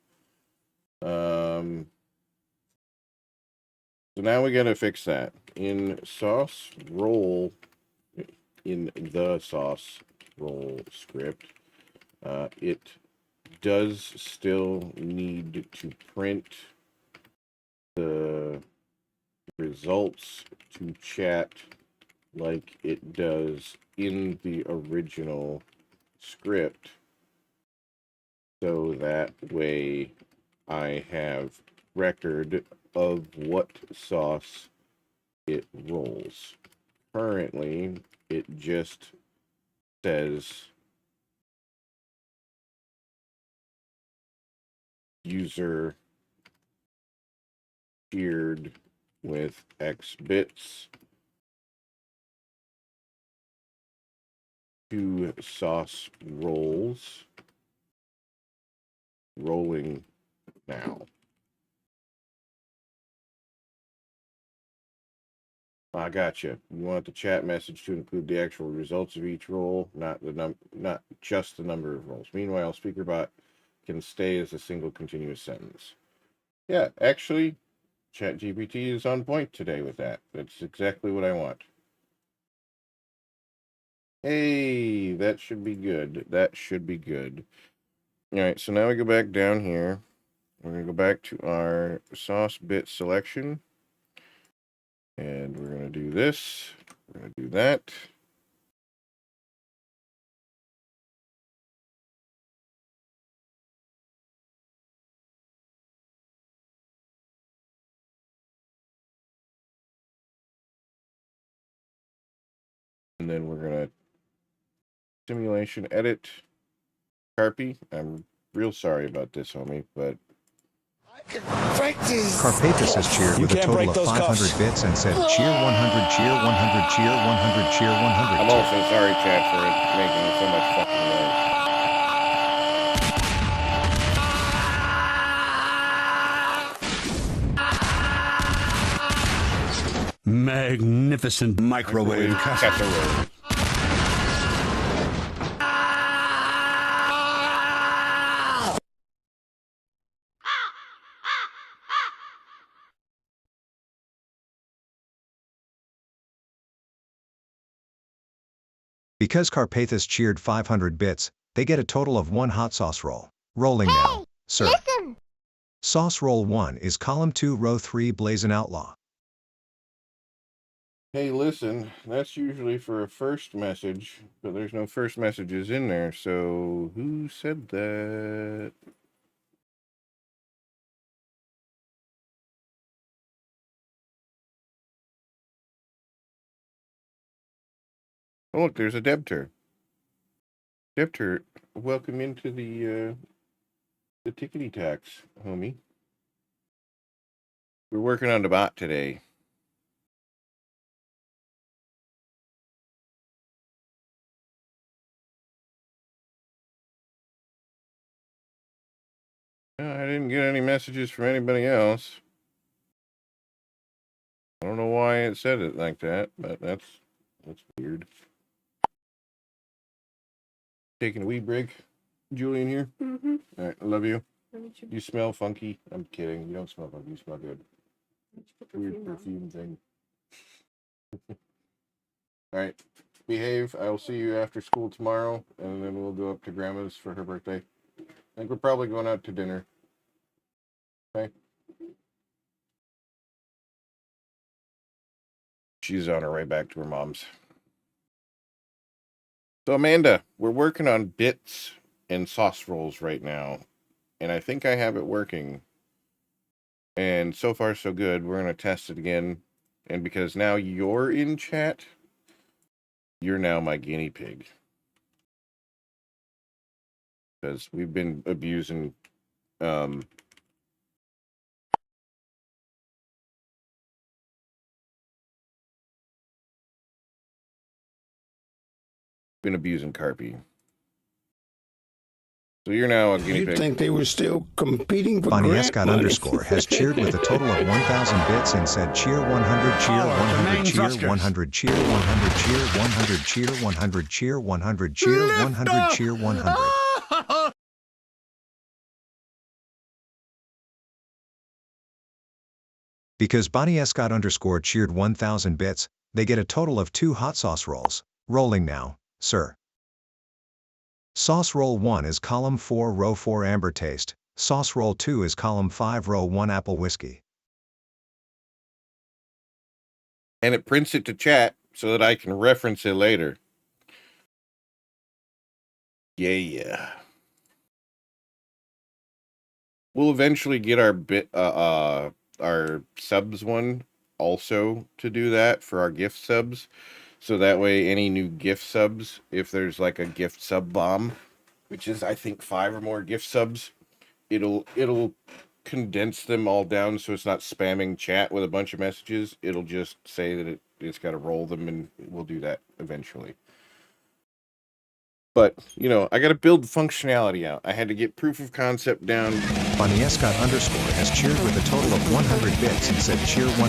now we gotta fix that. In sauce roll, in the sauce roll script, it does still need to print the results to chat like it does in the original script, so that way I have record of what sauce it rolls. Currently, it just says user cheered with X bits 2 sauce rolls. Rolling now. I gotcha. You want the chat message to include the actual results of each roll, not just the number of rolls. Meanwhile, SpeakerBot can stay as a single continuous sentence. Yeah, actually, ChatGPT is on point today with that. That's exactly what I want. Hey, that should be good. That should be good. All right, so now we go back down here. We're going to go back to our sauce bit selection. And we're going to do this. We're going to do that. And then we're going to simulation edit Carpy. I'm real sorry about this, homie, but Carpathus has cheered with a total of 500 bits and said cheer 100, cheer 100, cheer 100, cheer 100. I'm also sorry, chat, for making so much fucking noise. Magnificent microwave casserole. Because Carpathus cheered 500 bits, they get a total of 1 hot sauce roll. Rolling now, sir. Listen! Sauce roll 1 is column 2, row 3, Blazin' Outlaw. Hey, listen, that's usually for a first message, but there's no first messages in there, so who said that? Oh, look, there's a Debter. Debter, welcome into the tickety tax, homie. We're working on the bot today. I didn't get any messages from anybody else. I don't know why it said it like that, but that's weird. Taking a wee break. Julian here. Mm-hmm. All right, I love you. Let me check. You smell funky. I'm kidding. You don't smell funky. You smell good. Put Weird perfume perfume thing. All right, behave. I will see you after school tomorrow, and then we'll go up to Grandma's for her birthday. I think we're probably going out to dinner. Okay. She's on her way back to her mom's. So Amanda, we're working on bits and sauce rolls right now, and I think I have it working. And so far so good. We're going to test it again, and because now you're in chat, you're now my guinea pig. Because we've been abusing Carpy. So you're now a guinea pig. You'd think they were still competing for Bonnie grant Escott money. underscore has cheered with a total of 1,000 bits and said cheer 100, cheer 100, cheer 100, cheer 100, cheer 100, cheer 100, cheer 100, cheer 100, cheer 100. Because Bonnie Escott underscore cheered 1,000 bits, they get a total of 2 hot sauce rolls. Rolling now, sir. Sauce roll 1 is column 4, row 4, amber taste. Sauce roll 2 is column 5, row 1, apple whiskey. And it prints it to chat so that I can reference it later. Yeah. We'll eventually get our subs one also to do that for our gift subs. So that way any new gift subs, if there's like a gift sub bomb, which is I think 5 or more gift subs, it'll condense them all down so it's not spamming chat with a bunch of messages. It'll just say that it's got to roll them, and we'll do that eventually. But, you know, I got to build functionality out. I had to get proof of concept down. Funny Escott underscore has cheered with a total of 100 bits and said cheer 100.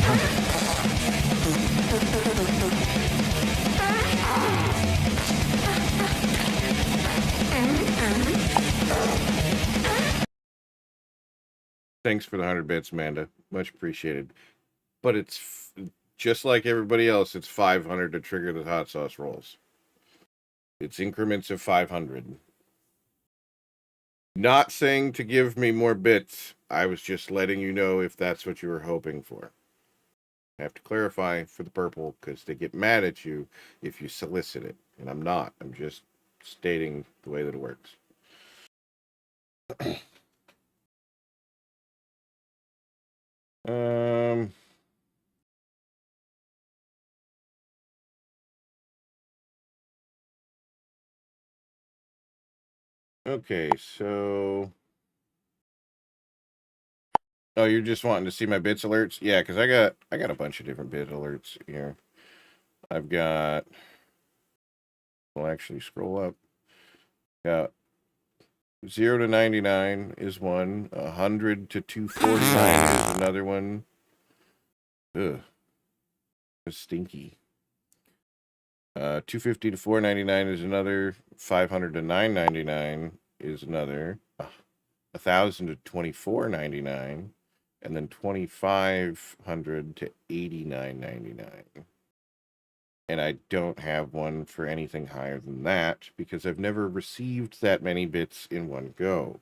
Thanks for the 100 bits, Amanda. Much appreciated. But it's just like everybody else, it's 500 to trigger the hot sauce rolls. It's increments of 500. Not saying to give me more bits. I was just letting you know if that's what you were hoping for. I have to clarify for the purple because they get mad at you if you solicit it. And I'm not. I'm just stating the way that it works. Okay, so oh, you're just wanting to see my bits alerts? Yeah, because I got a bunch of different bit alerts here. I've got, we'll actually scroll up. Got 0 to 99 is one. 100 to 249 is another one. Ugh. It's stinky. 250 to 499 is another. 500 to 999 is another. 1,000 to 24.99, and then 2,500 to 89.99. And I don't have one for anything higher than that because I've never received that many bits in one go.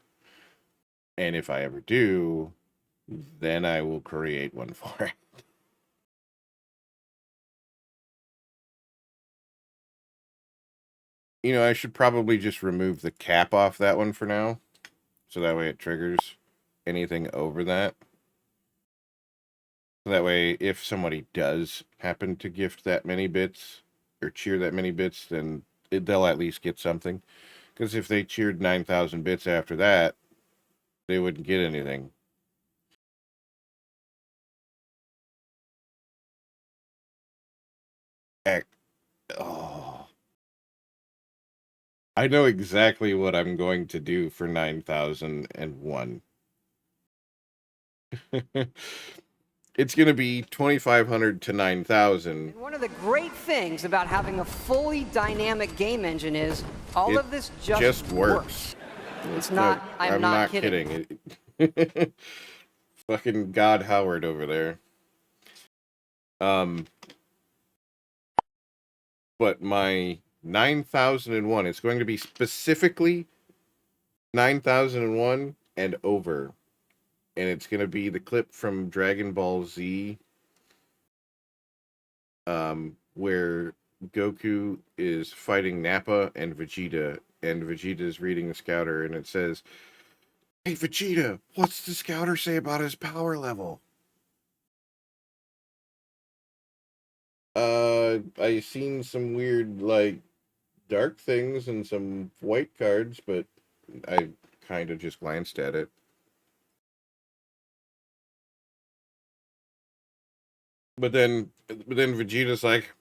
And if I ever do, then I will create one for it. You know, I should probably just remove the cap off that one for now. So that way it triggers anything over that. So that way, if somebody does happen to gift that many bits or cheer that many bits, then they'll at least get something. Because if they cheered 9,000 bits after that, they wouldn't get anything. Oh. I know exactly what I'm going to do for 9,001. It's going to be 2,500 to 9,000. One of the great things about having a fully dynamic game engine is all of this just works. It's not, No, I'm not kidding. Fucking God Howard over there. But my 9,001, it's going to be specifically 9,001 and over. And it's going to be the clip from Dragon Ball Z, where Goku is fighting Nappa and Vegeta is reading the scouter, and it says, "Hey Vegeta, what's the scouter say about his power level?" I seen some weird, like, dark things and some white cards, but I kind of just glanced at it. But then Vegeta's like,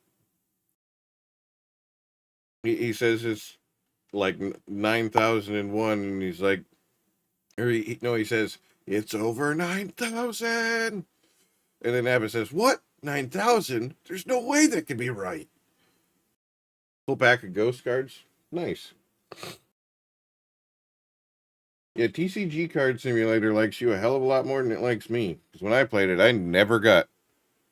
he says it's like 9,001, and he's like, or he says it's over 9,000, and then Nappa says, "What? 9,000? There's no way that could be right." Pull back of ghost cards, nice. Yeah, TCG Card Simulator likes you a hell of a lot more than it likes me. Because when I played it, I never got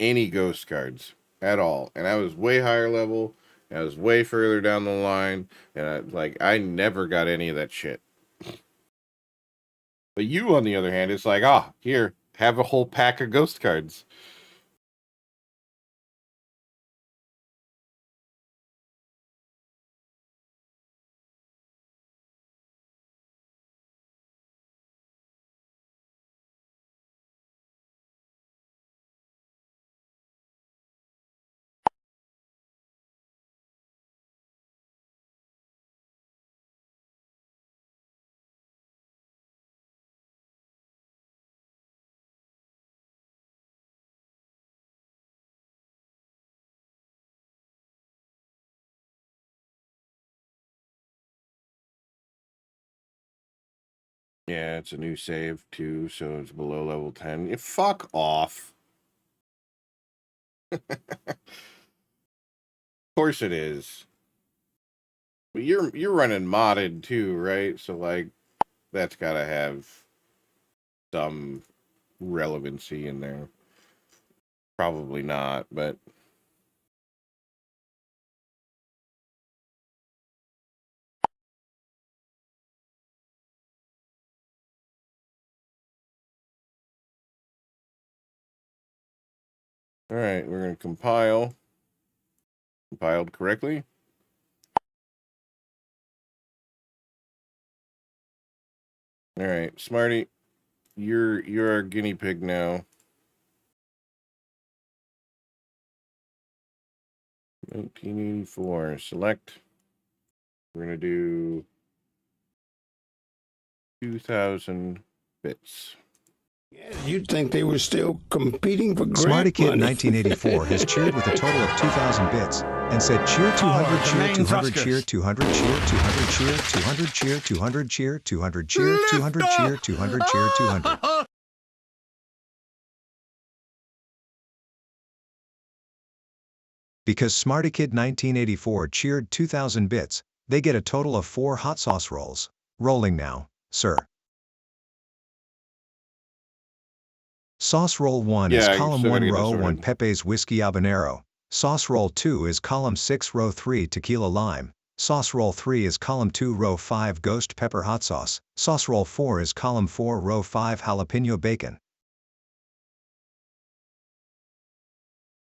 any ghost cards at all. And I was way higher level. And I was way further down the line. And I never got any of that shit. But you, on the other hand, it's like, here, have a whole pack of ghost cards. Yeah, it's a new save too, so it's below level 10. Yeah, fuck off. Of course it is. But you're running modded too, right? So like that's gotta have some relevancy in there. Probably not, but all right, we're gonna compile. Compiled correctly. All right, Smarty, you're our guinea pig now. 1984. Select. We're gonna do 2,000 bits. You'd think they were still competing for Smarty grant Kid money. 1984 has cheered with a total of 2,000 bits and said cheer 200 cheer 200 cheer 200 cheer 200 cheer 200 cheer 200 cheer 200 cheer 200 cheer 200 cheer 200. Because Smarty Kid 1984 cheered 2,000 bits, they get a total of 4 hot sauce rolls. Rolling now, sir. Sauce roll 1 is column 1 row 1 Pepe's Whiskey Habanero. Sauce roll 2 is column 6 row 3 Tequila Lime. Sauce roll 3 is column 2 row 5 Ghost Pepper Hot Sauce. Sauce roll 4 is column 4 row 5 Jalapeno Bacon.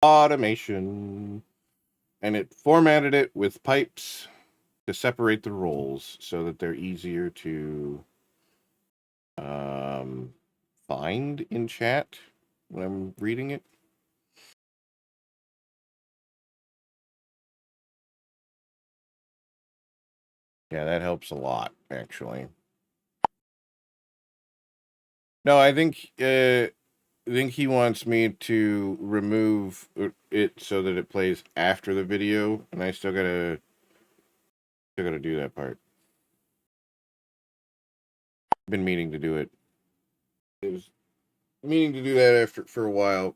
Automation. And it formatted it with pipes to separate the rolls so that they're easier to find in chat when I'm reading it. Yeah, that helps a lot, actually. No, I think he wants me to remove it so that it plays after the video, and I still gotta do that part. I've been meaning to do it. It was meaning to do that for a while.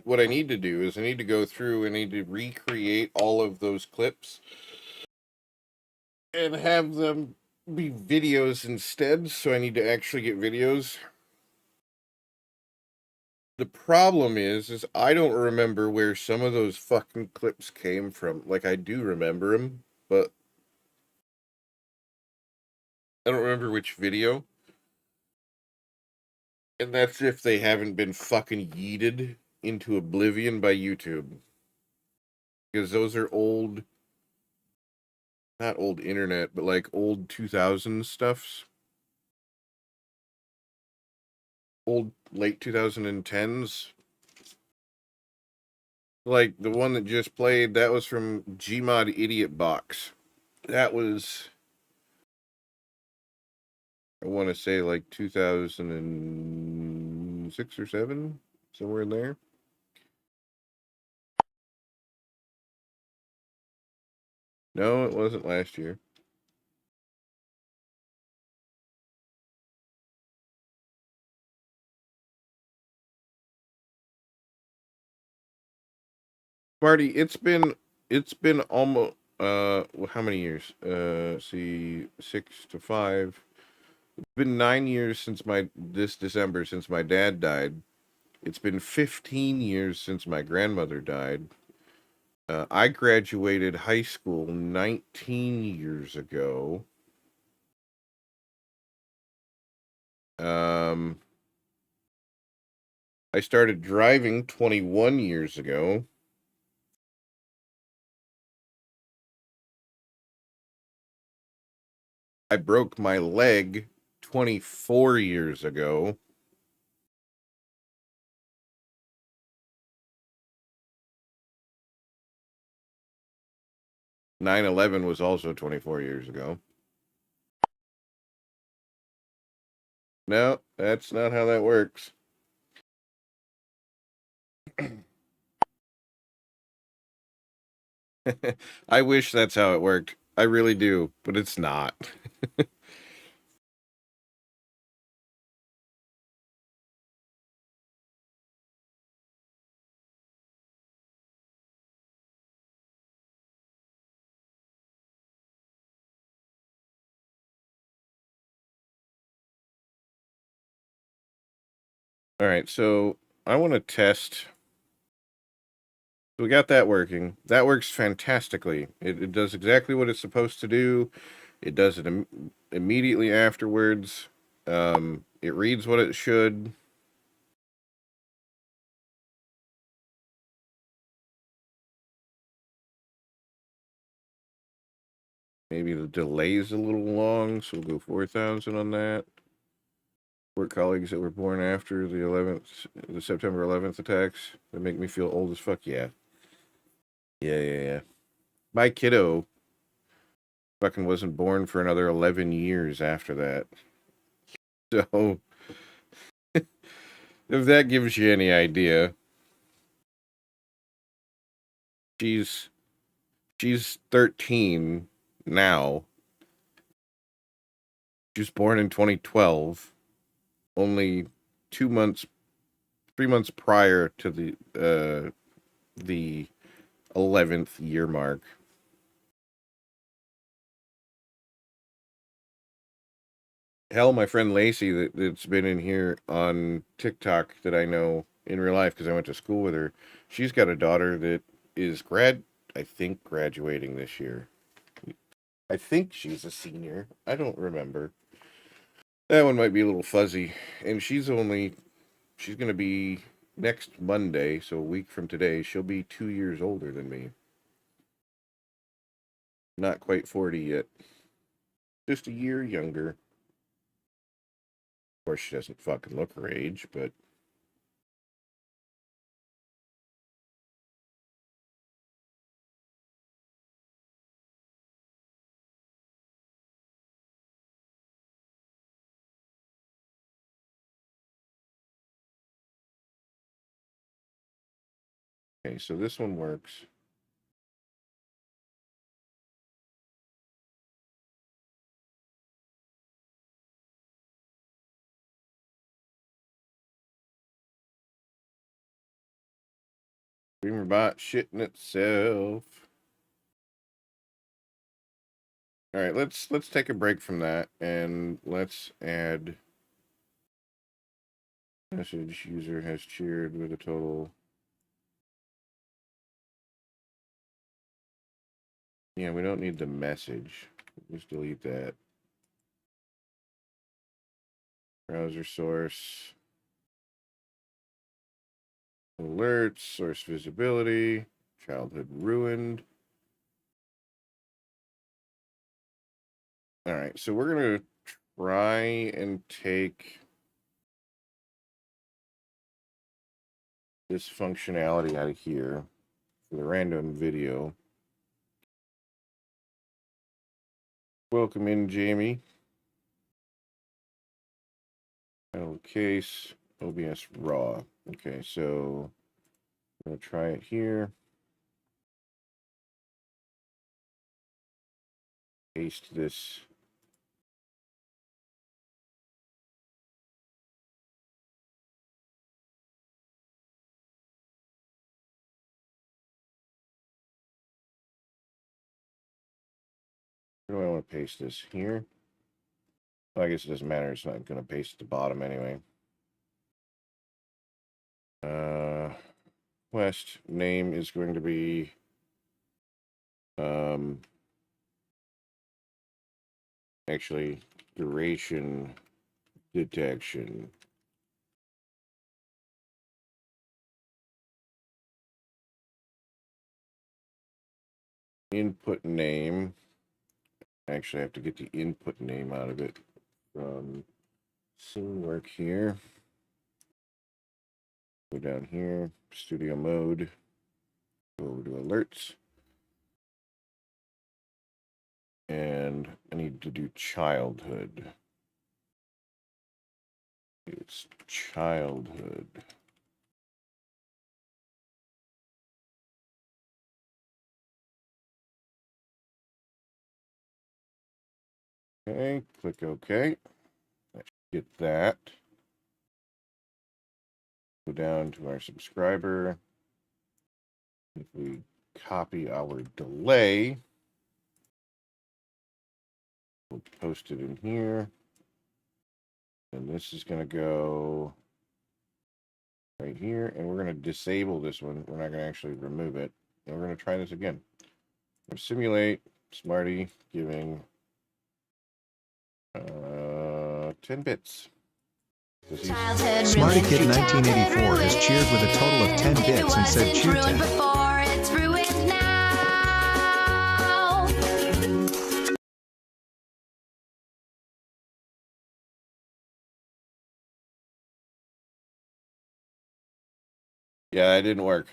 What I need to do is I need to go through and I need to recreate all of those clips and have them be videos instead. So I need to actually get videos. The problem is I don't remember where some of those fucking clips came from. Like, I do remember them, but I don't remember which video. And that's if they haven't been fucking yeeted into oblivion by YouTube. Because those are old, not old internet, but like old 2000s stuffs. Old late 2010s. Like the one that just played, that was from Gmod Idiot Box. That was, I want to say like 2006 or 7, somewhere in there. No, it wasn't last year. Marty, it's been almost how many years? See, 6 to 5. It's been 9 years since this December since my dad died. It's been 15 years since my grandmother died. I graduated high school 19 years ago. I started driving 21 years ago. I broke my leg 24 years ago. "9/11" was also 24 years ago. No, that's not how that works. I wish that's how it worked. I really do, but it's not. All right, so I want to test. We got that working. That works fantastically. It does exactly what it's supposed to do. It does it immediately afterwards. It reads what it should. Maybe the delay's a little long, so we'll go 4,000 on that. Work colleagues that were born after the September 11th attacks that make me feel old as fuck. Yeah. Yeah. My kiddo fucking wasn't born for another 11 years after that. So, if that gives you any idea, she's 13 now. She was born in 2012, only 3 months prior to the 11th year mark. Hell, my friend Lacey that's been in here on TikTok that I know in real life because I went to school with her, she's got a daughter that is I think graduating this year. I think she's a senior. I don't remember. That one might be a little fuzzy. And she's going to be next Monday, so a week from today, she'll be 2 years older than me. Not quite 40 yet. Just a year younger. Of course, she doesn't fucking look her age, but okay, so this one works. Streamerbot shitting itself. All right, let's take a break from that and let's add message user has cheered with a total. Yeah, we don't need the message. Just delete that. Browser source. Alerts, source visibility, childhood ruined. All right, so we're going to try and take this functionality out of here for the random video. Welcome in, Jamie. Title case, OBS raw. Okay, so I'm going to try it here. Paste this. Where do I want to paste this? Here? Well, I guess it doesn't matter. It's not going to paste at the bottom anyway. Quest name is going to be actually duration detection. Input name. Actually, I have to get the input name out of it from scene work here. Go down here, studio mode. Go over to alerts. And I need to do childhood. It's childhood. Okay, click OK. Get that. Go down to our subscriber. If we copy our delay, we'll post it in here. And this is going to go right here, and we're going to disable this one. We're not going to actually remove it. And we're going to try this again. We're simulate Smarty giving 10 bits. Smarty Kid 1984 has cheered with a total of 10 bits and said cheer 10. Before it's ruined now. Yeah, it didn't work.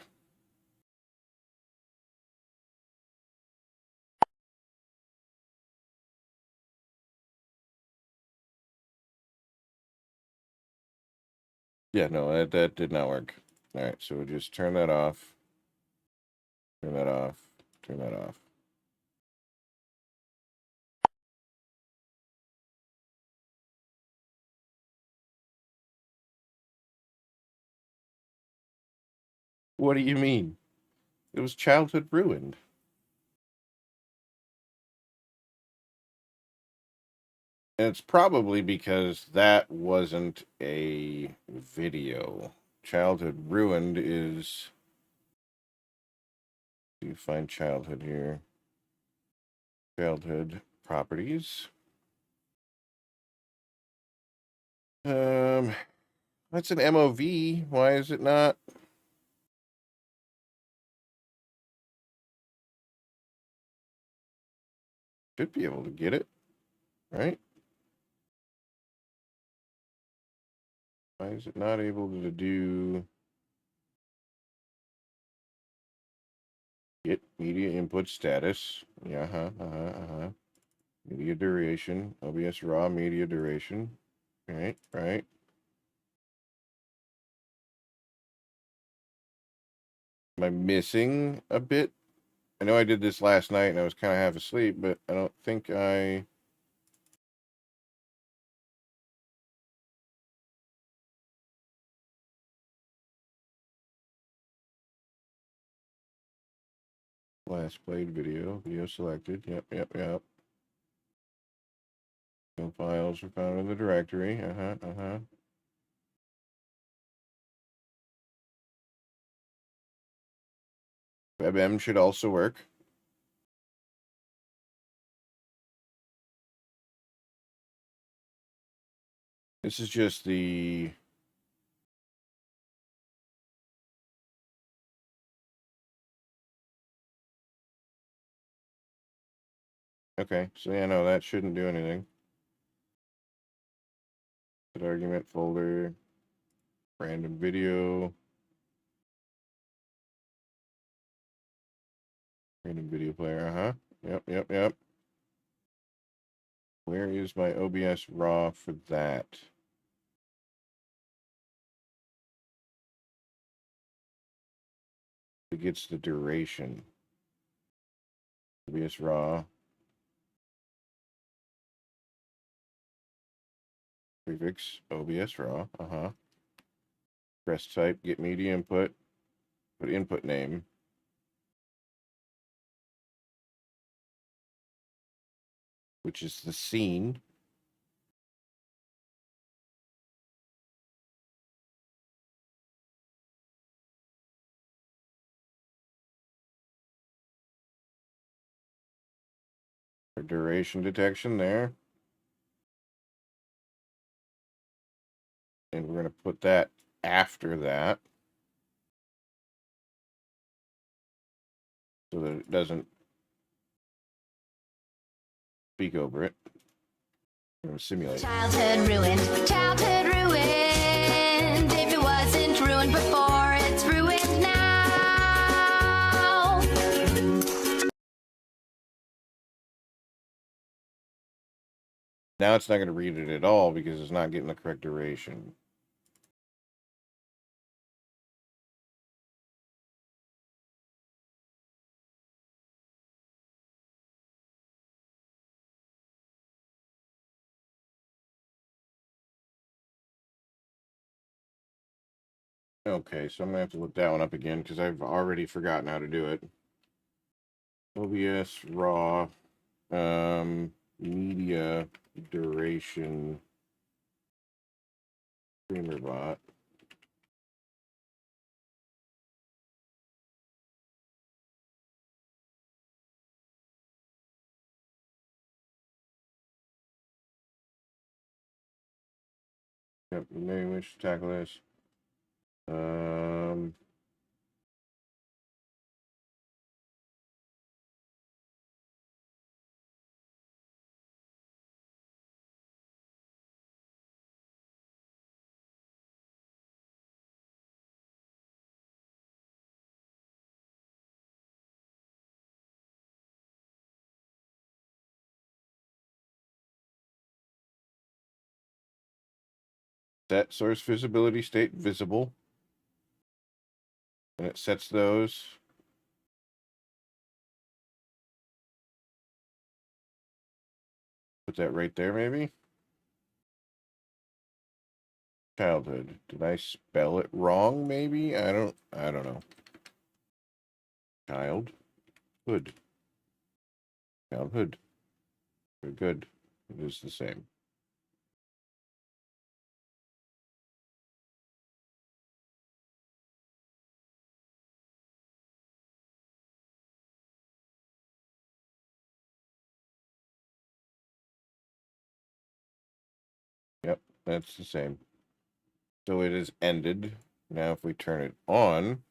Yeah, no, that did not work. All right, so we'll just turn that off. Turn that off. Turn that off. What do you mean? It was childhood ruined. And it's probably because that wasn't a video. Childhood ruined is... Do you find childhood here? Childhood properties. That's an MOV. Why is it not? Should be able to get it, right? Why is it not able to do get media input status? Yeah, media duration, OBS raw media duration. Right. Am I missing a bit? I know I did this last night and I was kind of half asleep, but I don't think I... Last played video selected. Yep. No files are found in the directory. WebM should also work. This is just the... Okay, so yeah, no, that shouldn't do anything. Set argument folder, random video, random video player. Yep. Where is my OBS raw for that? It gets the duration. OBS raw. Prefix OBS raw. Press type, get media input, put input name. Which is the scene. For duration detection there. And we're going to put that after that. So that it doesn't speak over it. I'm going to simulate. Childhood ruined. Childhood ruined. If it wasn't ruined before, it's ruined now. Now it's not going to read it at all because it's not getting the correct duration. Okay, so I'm going to have to look that one up again because I've already forgotten how to do it. OBS raw media duration streamer bot. Yep, you may wish to tackle this. Set source visibility state visible. And it sets those. Put that right there, maybe. Childhood. Did I spell it wrong, maybe? I don't know. Childhood. Childhood. Very good. It is the same. Yep, that's the same. So it is ended. Now if we turn it on.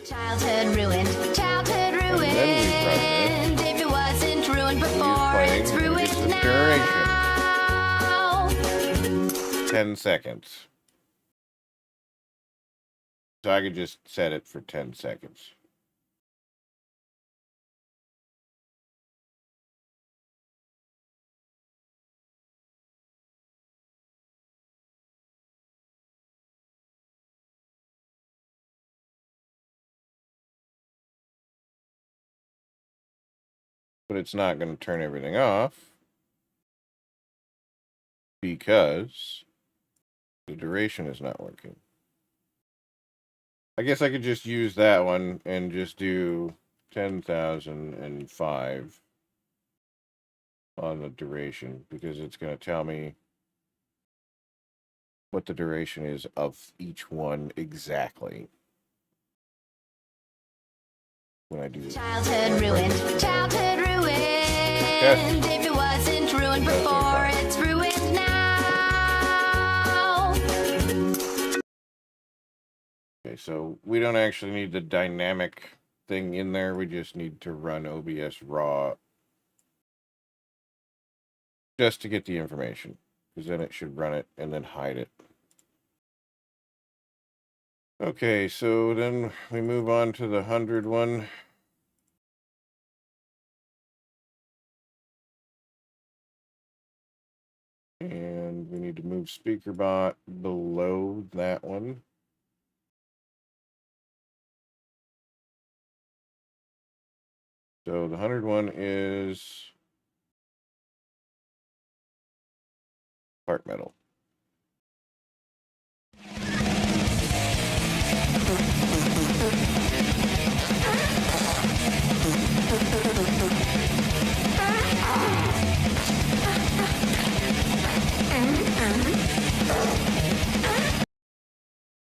Childhood ruined. Childhood ruined. If it wasn't ruined before, it's ruined now. Duration. 10 seconds. So I could just set it for 10 seconds. But it's not going to turn everything off because the duration is not working. I guess I could just use that one and just do 10,005 on the duration because it's going to tell me what the duration is of each one exactly. When I do this. Childhood ruined. Childhood ruined. Yes. If it wasn't ruined before, it's ruined now. Okay, so we don't actually need the dynamic thing in there. We just need to run OBS raw just to get the information, because then it should run it and then hide it. Okay, so then we move on to the 100 one. And we need to move SpeakerBot below that one. So the 100 one is part metal.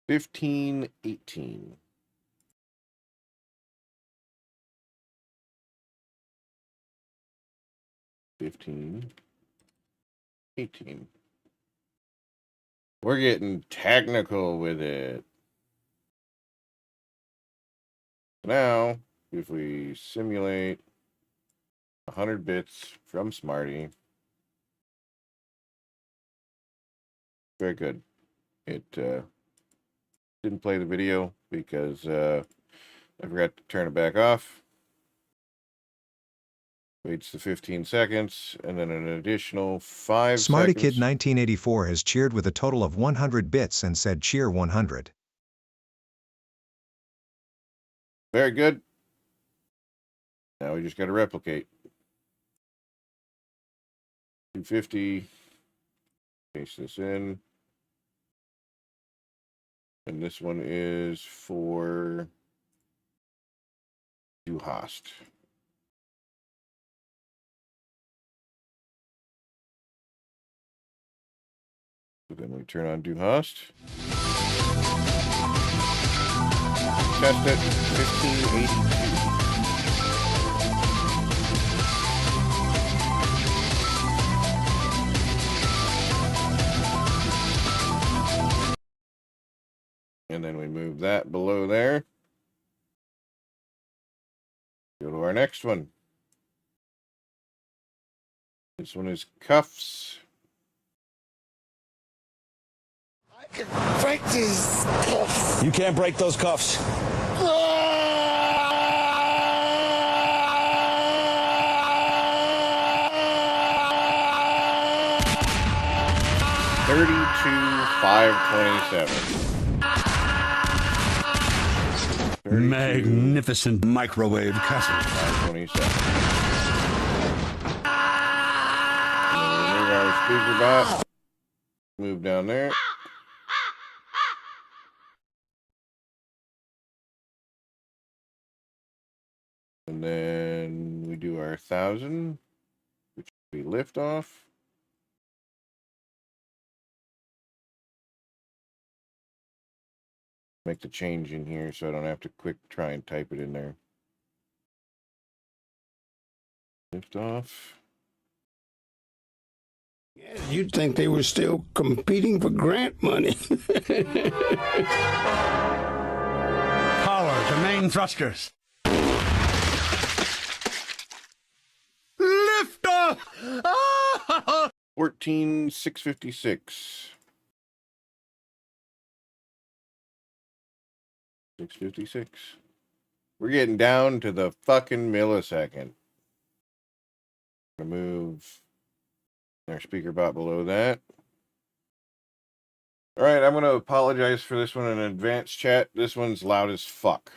$15.18. 15.18. We're getting technical with it. Now, if we simulate 100 bits from Smarty, very good. It didn't play the video because I forgot to turn it back off. Waits the 15 seconds, and then an additional 5 Smarty seconds. Kid 1984 has cheered with a total of 100 bits and said cheer 100. Very good. Now we just got to replicate. 250. Paste this in. And this one is for Duhast. So then we turn on Duhast. Test it. 1582. And then we move that below there. Go to our next one. This one is cuffs. I can break these cuffs. You can't break those cuffs. 32,527. Magnificent microwave casserole. 527. Remove our speaker box. Move down there. And then we do our 1,000, which will be lift off. Make the change in here so I don't have to try and type it in there. Lift off. Yeah, you'd think they were still competing for grant money. Power to main thrusters. Lift off! 14,656. 656. We're getting down to the fucking millisecond. Move our speaker bot below that. All right, I'm going to apologize for this one in advance, chat. This one's loud as fuck.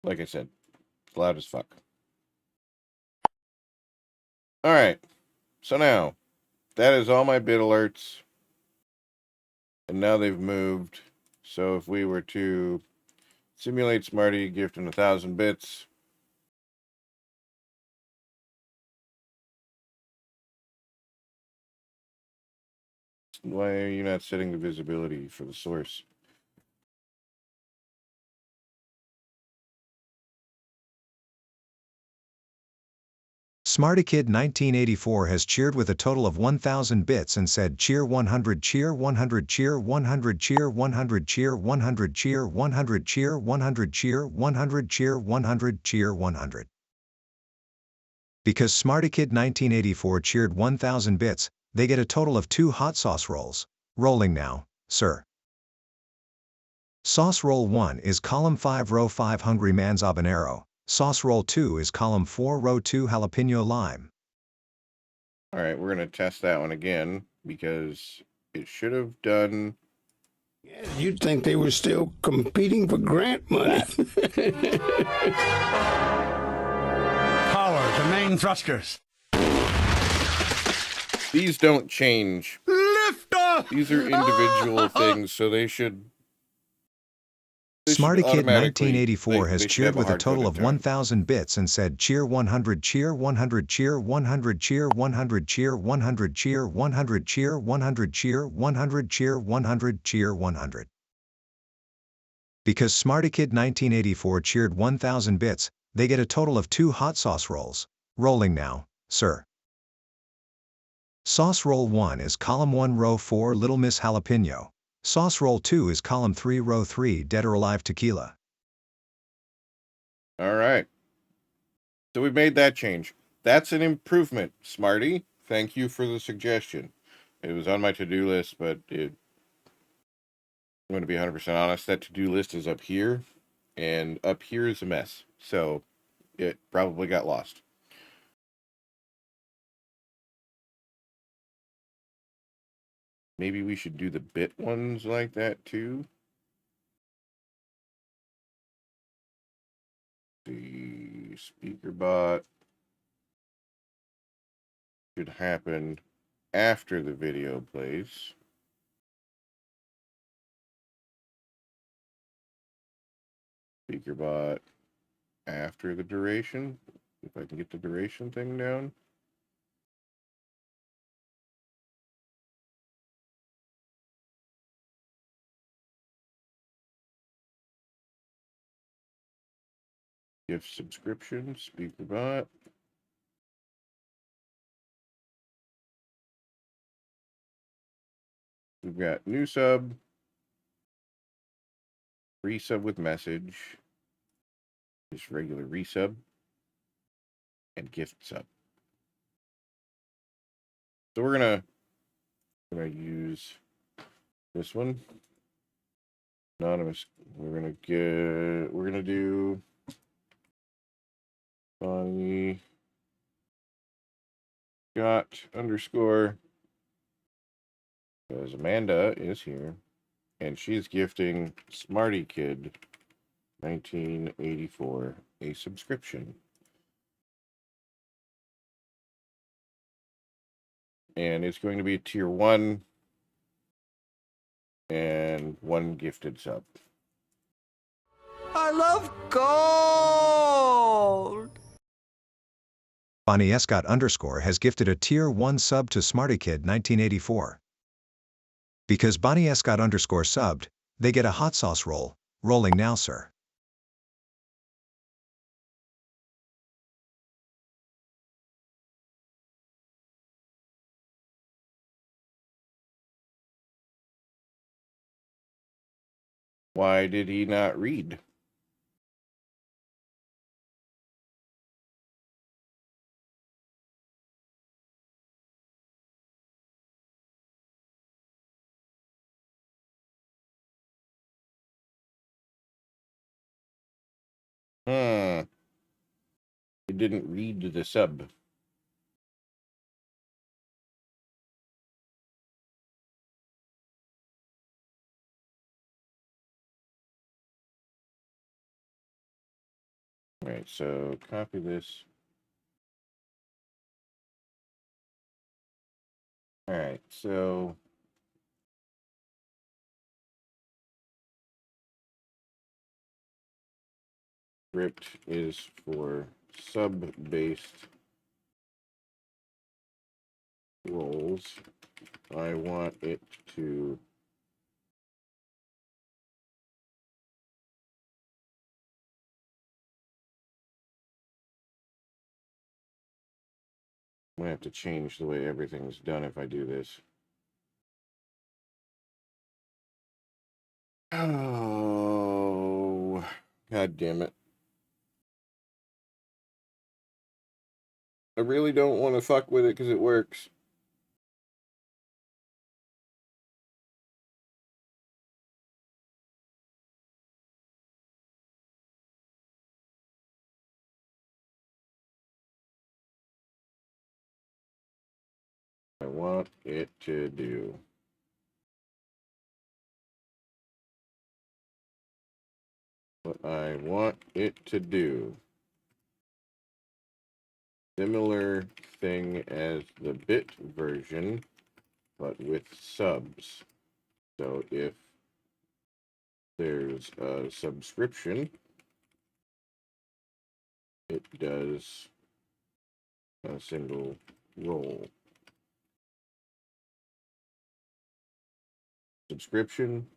Like I said, it's loud as fuck. All right. So now, that is all my bit alerts. And now they've moved. So if we were to simulate Smarty, gift him 1,000 bits. Why are you not setting the visibility for the source? Smarty Kid 1984 has cheered with a total of 1,000 bits and said cheer 100 cheer 100 cheer 100 cheer 100 cheer 100 cheer 100 cheer 100 cheer 100 cheer 100 cheer 100. Because Smarty Kid 1984 cheered 1,000 bits, they get a total of 2 hot sauce rolls. Rolling now, sir. Sauce roll 1 is column 5 row 5 Hungry Man's Habanero. Sauce roll 2 is column 4 row 2 Jalapeno Lime. All right, we're going to test that one again because it should have done... Yeah, you'd think they were still competing for grant money. Power to main thrusters. These don't change. Lift off! These are individual things, so they should... Smarty Kid 1984 has cheered with a total of 1,000 bits and said cheer 100 cheer 100 cheer 100 cheer 100 cheer 100 cheer 100 cheer 100 cheer 100 cheer 100 cheer 100. Because Smarty Kid 1984 cheered 1,000 bits, they get a total of 2 hot sauce rolls. Rolling now, sir. Sauce roll 1 is column 1 row 4 Little Miss Jalapeno. Sauce roll 2 is column 3 row 3 Dead or Alive Tequila. All right. So we've made that change. That's an improvement, Smarty. Thank you for the suggestion. It was on my to-do list, but I'm going to be 100% honest. That to-do list is up here, and up here is a mess. So it probably got lost. Maybe we should do the bit ones like that too. The speaker bot should happen after the video plays. Speaker bot after the duration. If I can get the duration thing down. Gift subscription, speaker bot. We've got new sub, resub with message, just regular resub, and gift sub. So we're gonna use this one. Anonymous. We're gonna do Bonnie Scott _ because Amanda is here, and she's gifting Smarty Kid 1984 a subscription. And it's going to be tier 1 and 1 gifted sub. I love gold! Bonnie Scott _ has gifted a tier 1 sub to Smarty Kid 1984. Because Bonnie Scott _ subbed, they get a hot sauce roll. Rolling now, sir. Why did he not read? He didn't read the sub. All right, so copy this. All right, so script is for sub-based roles. I want it to I'm gonna have to change the way everything's done if I do this. Oh, God damn it. I really don't want to fuck with it because it works. I want it to do. What I want it to do. Similar thing as the bit version, but with subs. So if there's a subscription, it does a single roll. Subscription,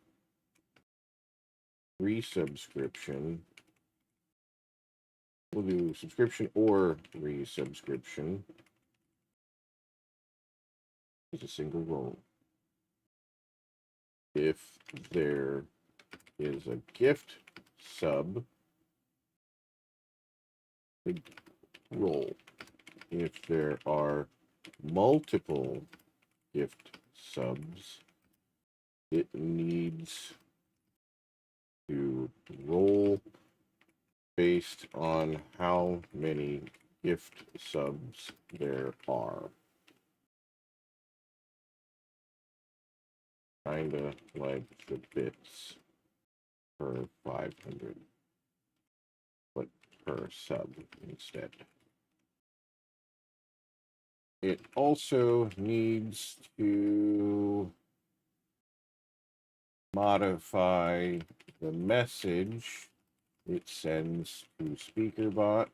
resubscription. We'll do subscription or resubscription. It's a single roll. If there is a gift sub, big roll. If there are multiple gift subs, it needs to roll based on how many gift subs there are. Kinda like the bits per 500. But per sub instead. It also needs to modify the message it sends to SpeakerBot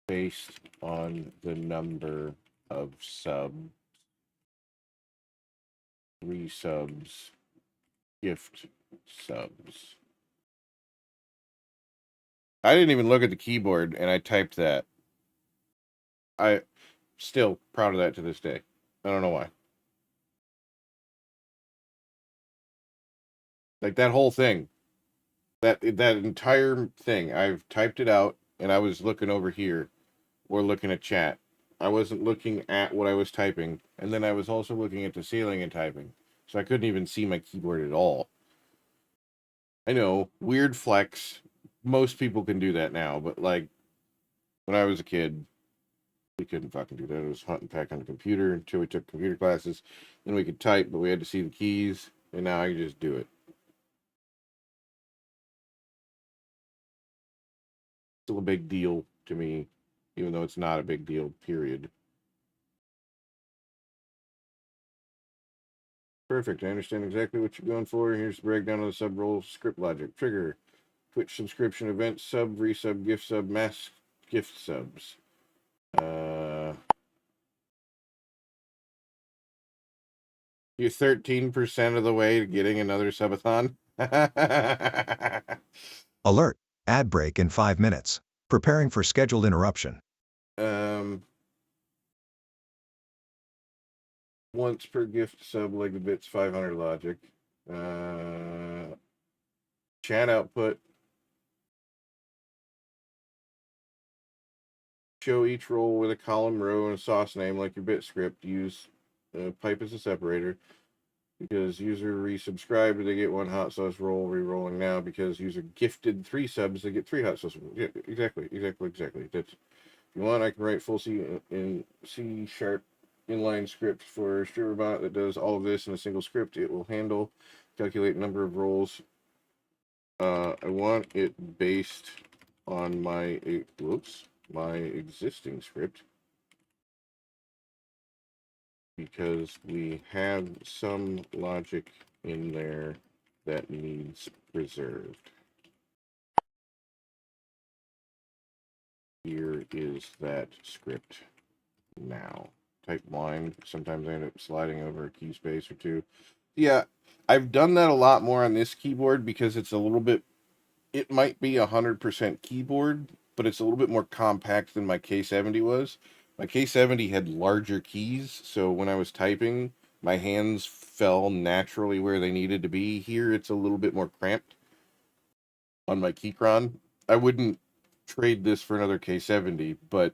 based on the number of subs, resubs, gift subs. I didn't even look at the keyboard and I typed that. I still proud of that to this day. I don't know why. Like that whole thing. That entire thing. I've typed it out and I was looking over here or looking at chat. I wasn't looking at what I was typing, and then I was also looking at the ceiling and typing. So I couldn't even see my keyboard at all. I know, weird flex. Most people can do that now, but like when I was a kid, we couldn't fucking do that. It was hunt and peck on the computer until we took computer classes. Then we could type, but we had to see the keys, and now I can just do it. Still a big deal to me, even though it's not a big deal, period. Perfect. I understand exactly what you're going for. Here's the breakdown of the sub role script logic. Trigger. Twitch subscription event sub, resub, gift sub, mass gift subs. You're 13% of the way to getting another subathon. Alert. Ad break in 5 minutes. Preparing for scheduled interruption. Once per gift sub, like the bits 500 logic. Chat output. Show each roll with a column, row, and a sauce name like your bit script. Use pipe as a separator. Because user resubscribed, they get 1 hot sauce roll re-rolling now. Because user gifted 3 subs, they get 3 hot sauce rolls. Yeah, exactly. That's, if you want, I can write full C in C# inline script for StreamerBot that does all of this in a single script. It will handle, calculate number of rolls. I want it based on my existing script, because we have some logic in there that needs preserved. Here is that script now. Type line. Sometimes I end up sliding over a key space or two. Yeah, I've done that a lot more on this keyboard because it's a little bit, it might be 100% keyboard, but it's a little bit more compact than my K70 was. My K70 had larger keys, so when I was typing, my hands fell naturally where they needed to be. Here, it's a little bit more cramped on my Keychron. I wouldn't trade this for another K70, but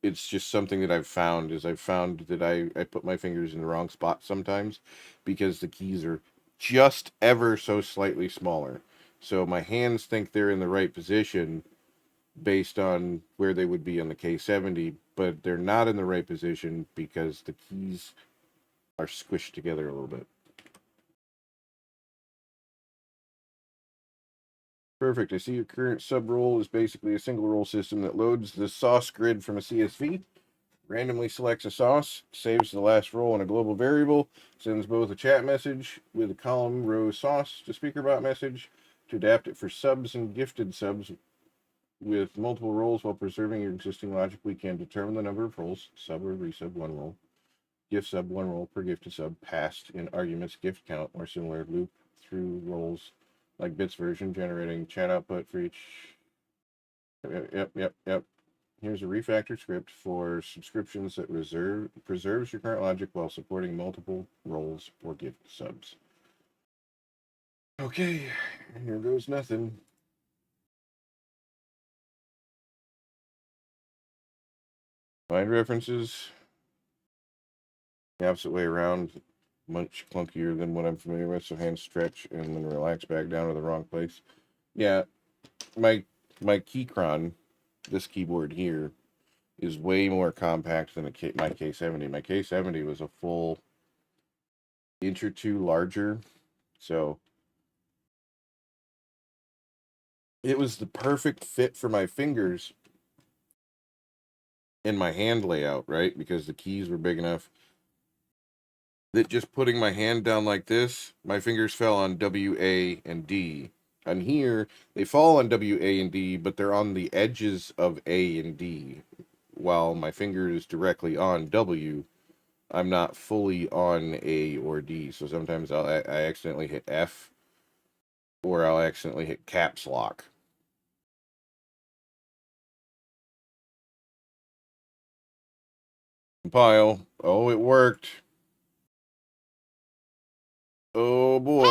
it's just something that I've found that I put my fingers in the wrong spot sometimes because the keys are just ever so slightly smaller. So my hands think they're in the right position based on where they would be on the K70, but they're not in the right position because the keys are squished together a little bit. Perfect. I see your current sub roll is basically a single roll system that loads the sauce grid from a CSV, randomly selects a sauce, saves the last roll in a global variable, sends both a chat message with a column row sauce to SpeakerBot message to adapt it for subs and gifted subs with multiple rolls while preserving your existing logic. We can determine the number of rolls, sub or resub 1 roll, gift sub 1 roll per gifted sub, passed in arguments gift count or similar loop through rolls like bits version, generating chat output for each. Yep. Here's a refactored script for subscriptions that preserves your current logic while supporting multiple rolls or gift subs. Okay, here goes nothing. Find references. The opposite way around, much clunkier than what I'm familiar with, so hands stretch and then relax back down to the wrong place. Yeah, my Keychron, this keyboard here, is way more compact than my K70. My K70 was a full inch or two larger, so it was the perfect fit for my fingers in my hand layout, right? Because the keys were big enough that just putting my hand down like this, my fingers fell on W, A, and D. And here, they fall on W, A, and D, but they're on the edges of A and D. While my finger is directly on W, I'm not fully on A or D. So sometimes I accidentally hit F, or I'll accidentally hit caps lock. Compile. Oh, it worked. Oh boy.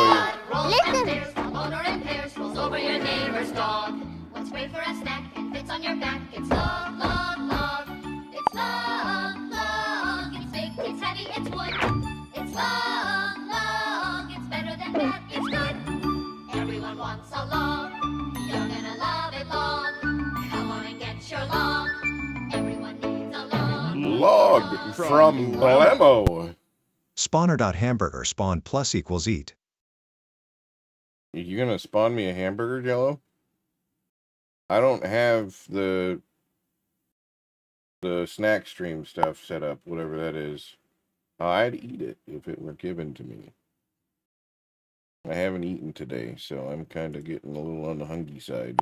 Listen. Motor in pairs rolls over your neighbor's dog. What's great for a snack and fits on your back? It's long, long, long. It's long, long. It's big, it's heavy, it's wood. It's long, long. It's better than that. It's good. Everyone wants a log. You're gonna love it long. Come on and get your log. Everyone needs a log. Log from Blamo. Spawner.hamburger spawn plus equals eat. You gonna spawn me a hamburger, Jello? I don't have the snack stream stuff set up, whatever that is. I'd eat it if it were given to me. I haven't eaten today, so I'm kind of getting a little on the hungry side.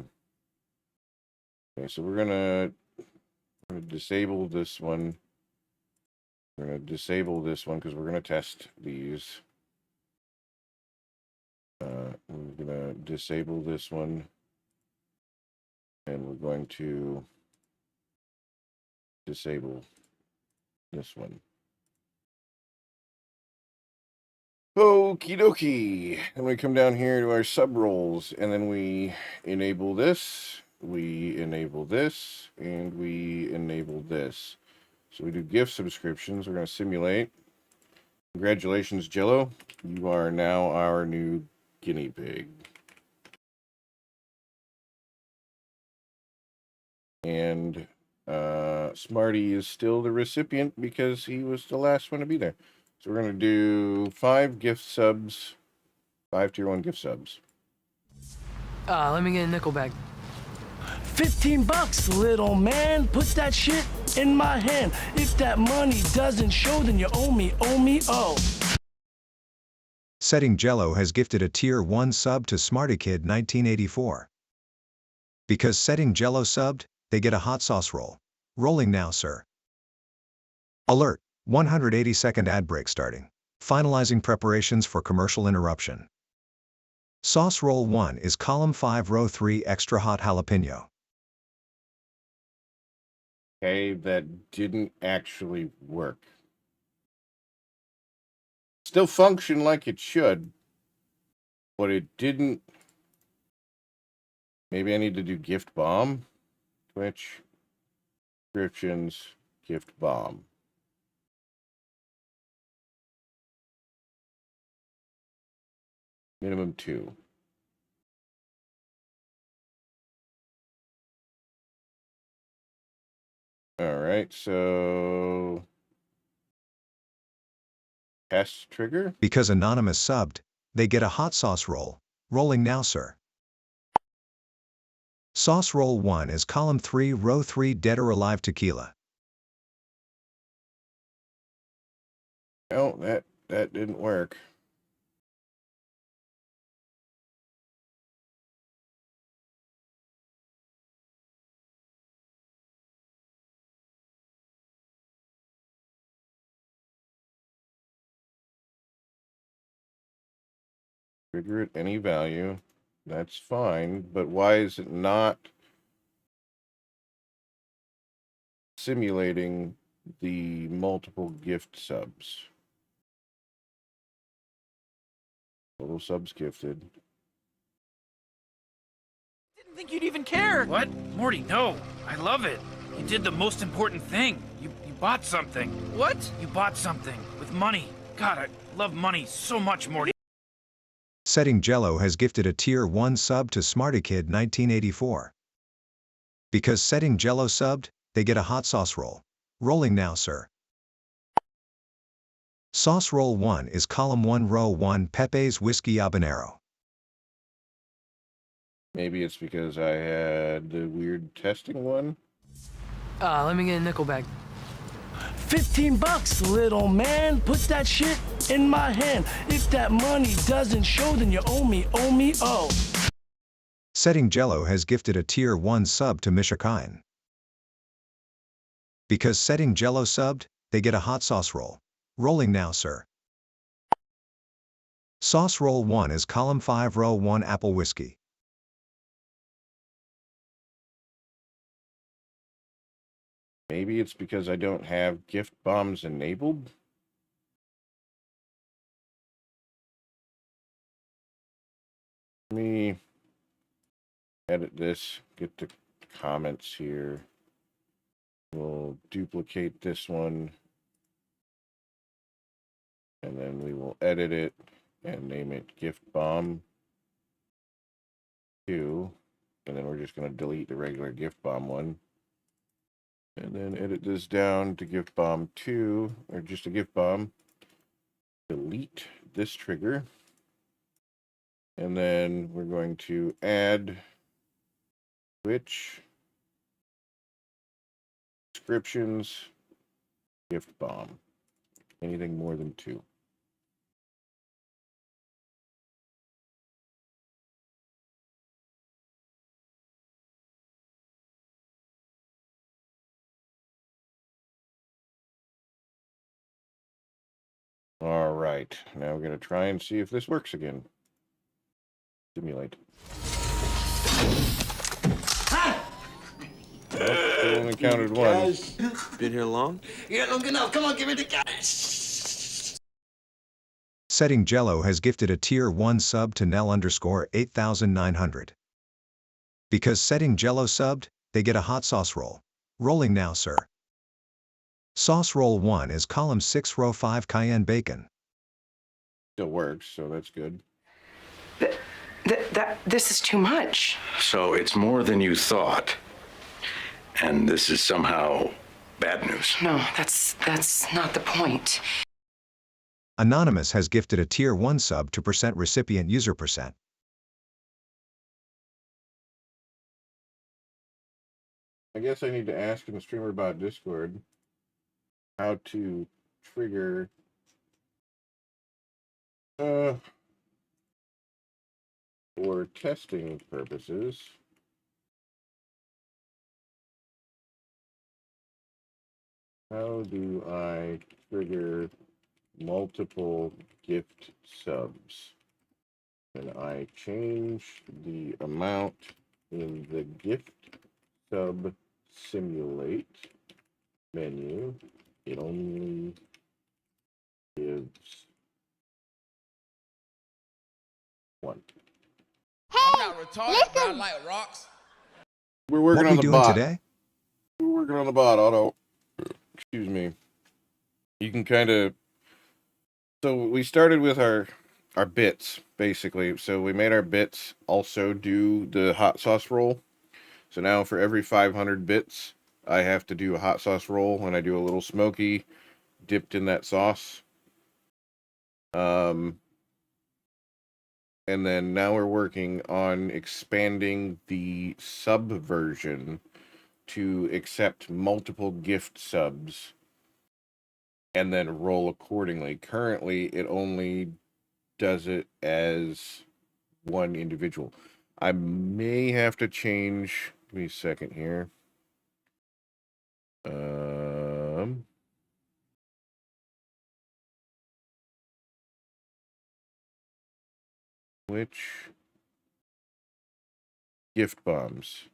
Okay, so we're gonna disable this one. We're gonna disable this one because we're gonna test these. We're gonna disable this one, and we're going to disable this one. Okie dokie. And we come down here to our sub roles, and then we enable this, we enable this, and we enable this. So we do gift subscriptions. We're going to simulate. Congratulations, Jello. You are now our new guinea pig. And Smarty is still the recipient because he was the last one to be there. So we're going to do 5 gift subs, 5 tier 1 gift subs. Let me get a nickel bag. $15, little man. Put that shit in my hand. If that money doesn't show, then you owe me, oh. Setting Jello has gifted a tier 1 sub to SmartyKid 1984. Because Setting Jello subbed, they get a hot sauce roll. Rolling now, sir. Alert, 180-second ad break starting. Finalizing preparations for commercial interruption. Sauce roll 1 is column 5 row 3 extra hot jalapeno. Okay, that didn't actually work. Still function like it should, but it didn't. Maybe I need to do gift bomb. Twitch, descriptions, gift bomb. Minimum 2. All right, so test trigger. Because Anonymous subbed, they get a hot sauce roll. Rolling now, sir. Sauce roll 1 is column 3 row 3 dead or alive tequila. Oh, that didn't work. Trigger at any value. That's fine, but why is it not simulating the multiple gift subs? Total subs gifted. Didn't think you'd even care. What? Morty, no. I love it. You did the most important thing. You bought something. What? You bought something with money. God, I love money so much, Morty. Setting Jello has gifted a tier 1 sub to SmartyKid 1984. Because Setting Jello subbed, they get a hot sauce roll. Rolling now, sir. Sauce roll 1 is column 1 row 1 Pepe's Whiskey Habanero. Maybe it's because I had the weird testing one. Let me get a nickel bag. $15, little man. Put that shit in my hand. If that money doesn't show, then you owe me, oh. Setting Jello has gifted a Tier 1 sub to Mishakine. Because Setting Jello subbed, they get a hot sauce roll. Rolling now, sir. Sauce roll 1 is column 5 row 1 apple whiskey. Maybe it's because I don't have gift bombs enabled. Let me edit this, get the comments here. We'll duplicate this one. And then we will edit it and name it gift bomb 2. And then we're just going to delete the regular gift bomb one. And then edit this down to gift bomb 2, or just a gift bomb. Delete this trigger. And then we're going to add which descriptions gift bomb. Anything more than 2. All right, now we're going to try and see if this works again. Simulate. Well, only counted one. Been here long? Yeah, long enough. Come on, give me the cash. Setting Jello has gifted a Tier 1 sub to Nell_8900. Because Setting Jello subbed, they get a hot sauce roll. Rolling now, sir. Sauce roll 1 is column 6 row 5 cayenne bacon. Still works, so that's good. This is too much. So it's more than you thought. And this is somehow bad news. No, that's not the point. Anonymous has gifted a Tier 1 sub to percent recipient user percent. I guess I need to ask in the streamer about Discord how to trigger for testing purposes. How do I trigger multiple gift subs? And I change the amount in the gift sub simulate menu. It only gives 1. I'm not retarded, but I like rocks. We're working What on we the doing bot. today? We're working on the bot, Otto. Excuse me. You can kind of... So we started with our bits, basically. So we made our bits also do the hot sauce roll. So now for every 500 bits, I have to do a hot sauce roll, and I do a little smoky dipped in that sauce. And then now we're working on expanding the sub version to accept multiple gift subs and then roll accordingly. Currently, it only does it as one individual. I may have to change. Give me a second here. Which gift bombs?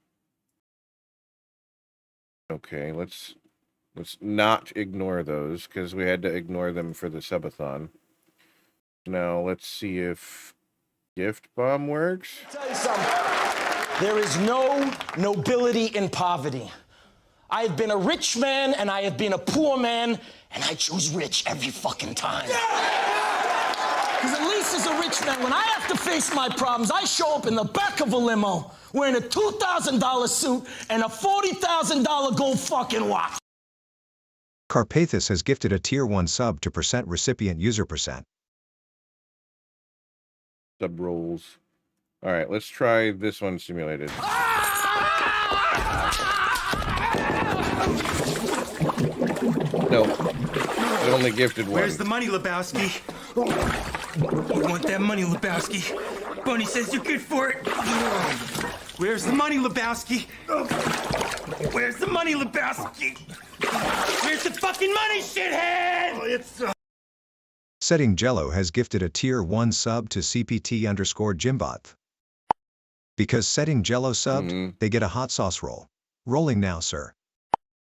Okay, let's not ignore those because we had to ignore them for the subathon. Now let's see if gift bomb works. Tell you something. There is no nobility in poverty. I have been a rich man and I have been a poor man, and I choose rich every fucking time. Because at least as a rich man, when I have to face my problems, I show up in the back of a limo wearing a $2,000 suit and a $40,000 gold fucking watch. Carpathus has gifted a Tier 1 sub to percent recipient user percent. Sub rolls All right, let's try this one simulated. No, it only gifted one. Where's the money, Lebowski? You want that money, Lebowski? Bunny says you're good for it. Where's the money, Lebowski? Where's the money, Lebowski? Where's the fucking money, shithead? It's Setting Jello has gifted a tier 1 sub to CPT_Jimbot. Because Setting Jello subbed, they get a hot sauce roll. Rolling now, sir.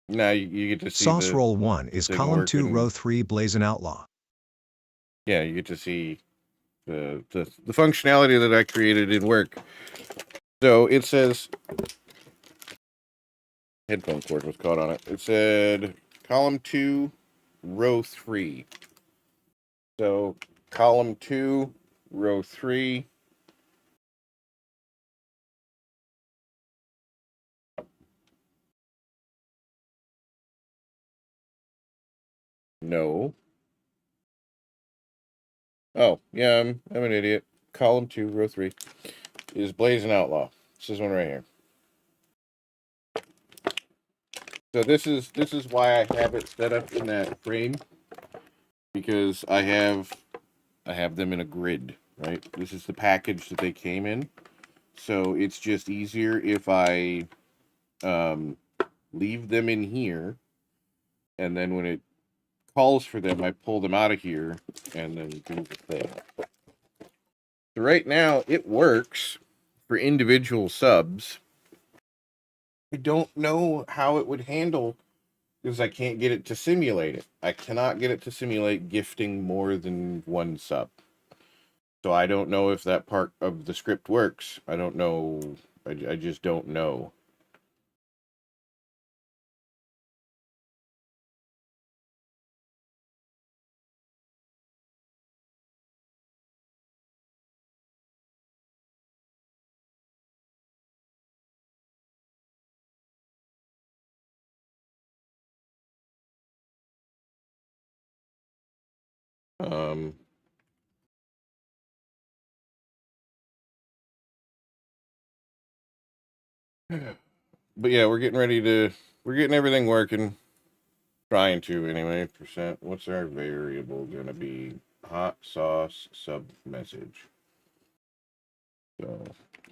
Now you get to see sauce roll 1 is column 2 row 3 Blazing Outlaw. Yeah, you get to see the functionality that I created in work. So it says headphone cord was caught on it. It said column 2 row 3. So column 2 row 3. No. Oh, yeah, I'm an idiot. Column 2 row 3 is Blazing Outlaw. This is one right here. So this is why I have it set up in that frame, because I have them in a grid, right? This is the package that they came in. So it's just easier if I leave them in here, and then when it calls for them, I pull them out of here and then do the thing. So right now it works for individual subs. I don't know how it would handle, because I can't get it to simulate it. I cannot get it to simulate gifting more than one sub. So I don't know if that part of the script works. I don't know. I just don't know. But yeah, we're getting everything working. Trying to anyway. Percent. What's our variable gonna be? Hot sauce sub message. So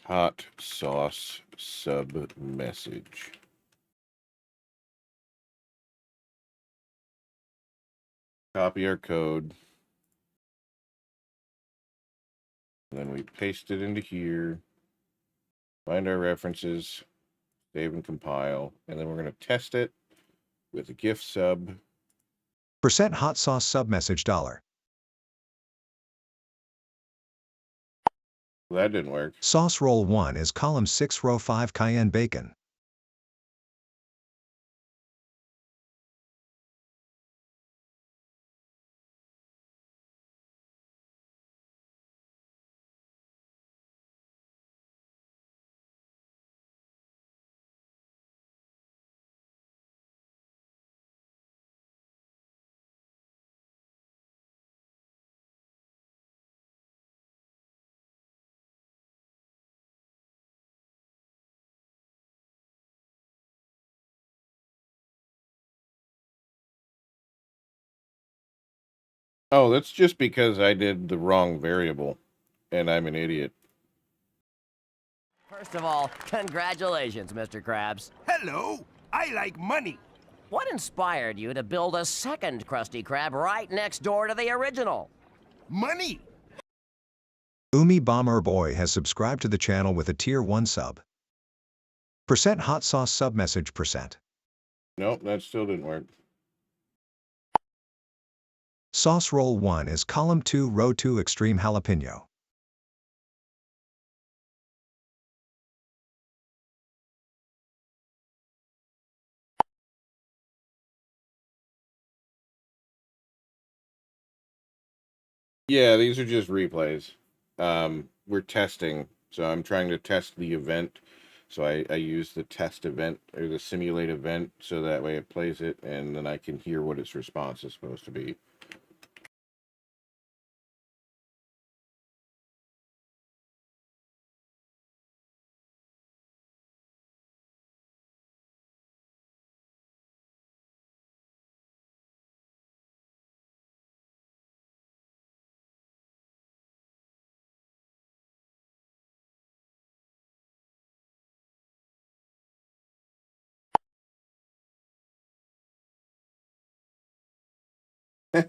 hot sauce sub message. Copy our code. And then we paste it into here. Find our references. Save and compile. And then we're going to test it with a gift sub. Percent hot sauce sub message $. That didn't work. Sauce roll 1 is column 6 row 5 cayenne bacon. Oh, that's just because I did the wrong variable, and I'm an idiot. First of all, congratulations, Mr. Krabs. Hello, I like money. What inspired you to build a second Krusty Krab right next door to the original? Money. Umi Bomber Boy has subscribed to the channel with a tier 1 sub. Percent hot sauce sub message %. Nope, that still didn't work. Sauce roll 1 is column 2 row 2 extreme jalapeno. Yeah, these are just replays. We're testing, so I'm trying to test the event. So I use the test event, or the simulate event, so that way it plays it, and then I can hear what its response is supposed to be. You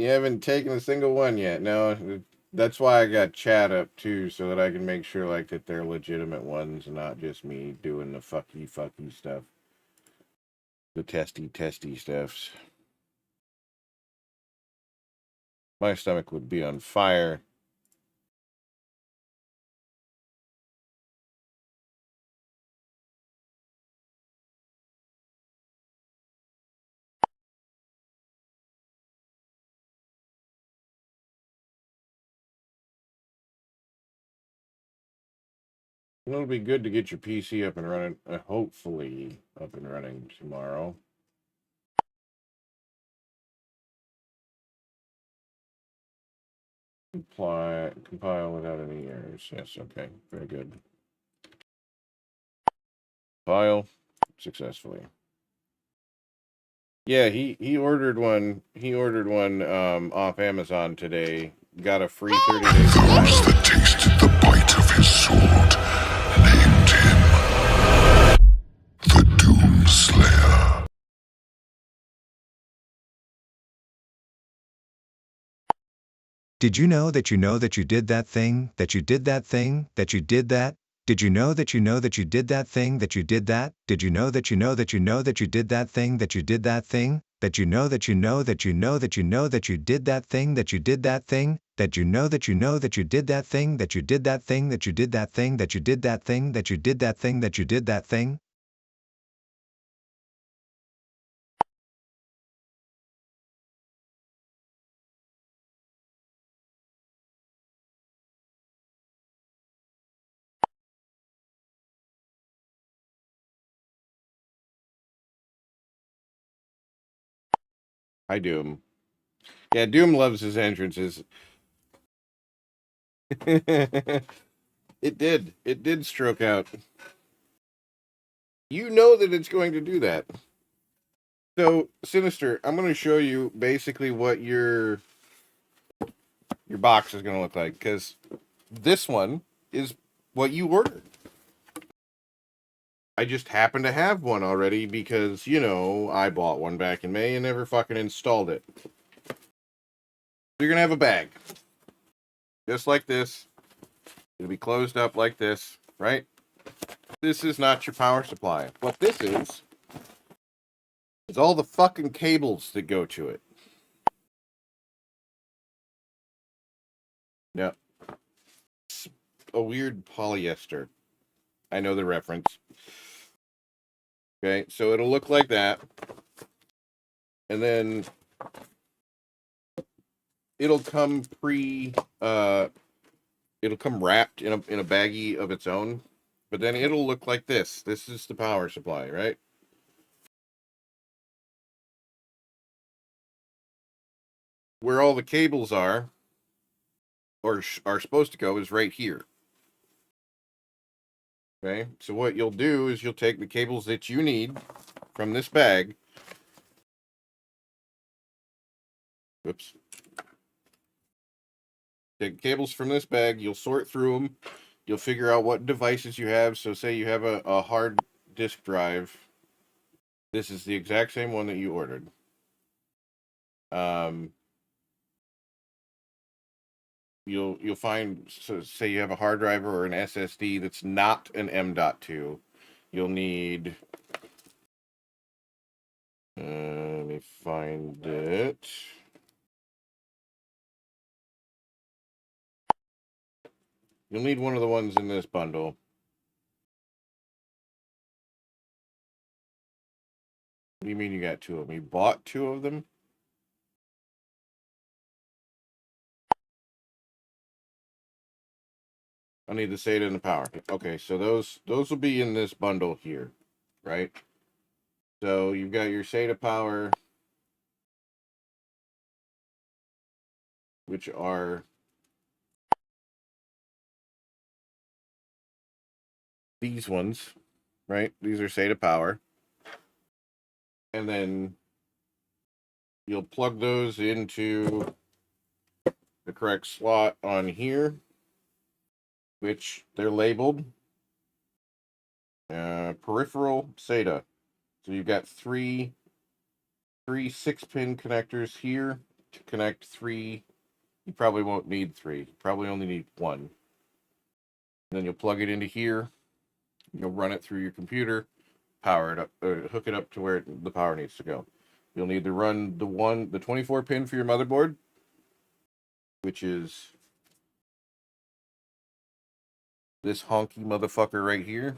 haven't taken a single one yet. No, that's why I got chat up too, so that I can make sure like that they're legitimate ones, and not just me doing the fucky stuff, the testy stuffs. My stomach would be on fire. It'll be good to get your PC up and running, hopefully up and running tomorrow. Compile without any errors. Yes, okay, very good. Compile successfully. Yeah, he ordered one. He ordered one off Amazon today. Got a free 30 days trial. That tasted the bite of his sword named him the Doomslayer. Did you know that you know that you did that thing, that you did that thing, that you did that? Did you know that you know that you did that thing, that you did that? Did you know that you know that you know that you did that thing, that you did that thing? That you know that you know that you know that you know that you did that thing, that you did that thing? That you know that you know that you did that thing, that you did that thing, that you did that thing, that you did that thing, that you did that thing, that you did that thing? Hi, Doom. Yeah, Doom loves his entrances. It did. It did stroke out. You know that it's going to do that. So, Sinister, I'm going to show you basically what your box is going to look like, because this one is what you ordered. I just happen to have one already because, you know, I bought one back in May and never fucking installed it. You're going to have a bag. Just like this. It'll be closed up like this, right? This is not your power supply. What this is all the fucking cables that go to it. Yeah. It's a weird polyester. I know the reference. Okay, so it'll look like that. And then it'll come it'll come wrapped in a baggie of its own. But then it'll look like this. This is the power supply, right? Where all the cables are, or are supposed to go, is right here. Okay, so what you'll do is you'll take the cables that you need from this bag. Whoops. Take cables from this bag, you'll sort through them, you'll figure out what devices you have. So say you have a hard disk drive. This is the exact same one that you ordered. You'll find, so say you have a hard drive or an SSD that's not an M.2. You'll need, let me find it. You'll need one of the ones in this bundle. What do you mean you got two of them? You bought two of them? I need the SATA and the power. Okay, so those will be in this bundle here, right? So you've got your SATA power, which are these ones, right? These are SATA power. And then you'll plug those into the correct slot on here, which they're labeled peripheral SATA. So you've got three 3 6-pin connectors here to connect 3. You probably won't need 3. You probably only need 1. And then you'll plug it into here. You'll run it through your computer, power it up, hook it up to where the power needs to go. You'll need to run the 24-pin for your motherboard, which is this honky motherfucker right here.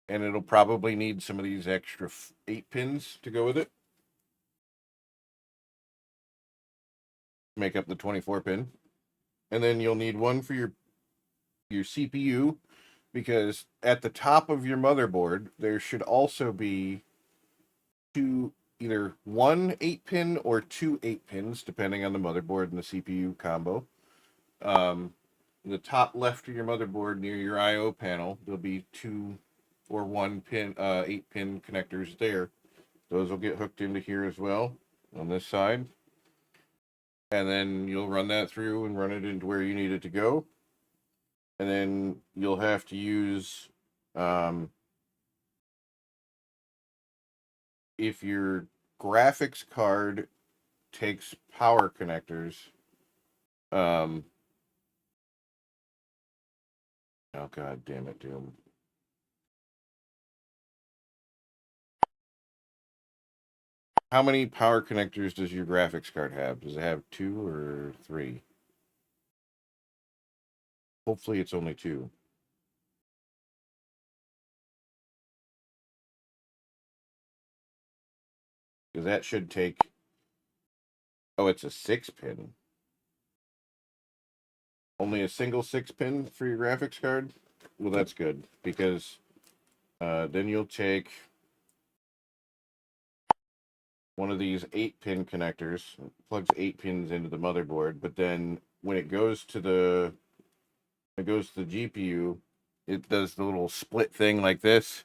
And it'll probably need some of these extra 8 pins to go with it. Make up the 24-pin. And then you'll need one for your CPU, because at the top of your motherboard, there should also be either 1 8-pin or 2 8-pins, depending on the motherboard and the CPU combo. The top left of your motherboard near your I/O panel, there'll be 2 or 1 pin 8-pin connectors there. Those will get hooked into here as well on this side. And then you'll run that through and run it into where you need it to go. And then you'll have to use, if your graphics card takes power connectors, oh god damn it, Doom. How many power connectors does your graphics card have? Does it have 2 or 3? Hopefully it's only 2. Because that should take... Oh, it's a 6-pin. Only a single 6-pin for your graphics card? Well, that's good, because then you'll take one of these 8-pin connectors, plugs 8 pins into the motherboard, but then when it goes to the GPU, it does the little split thing like this.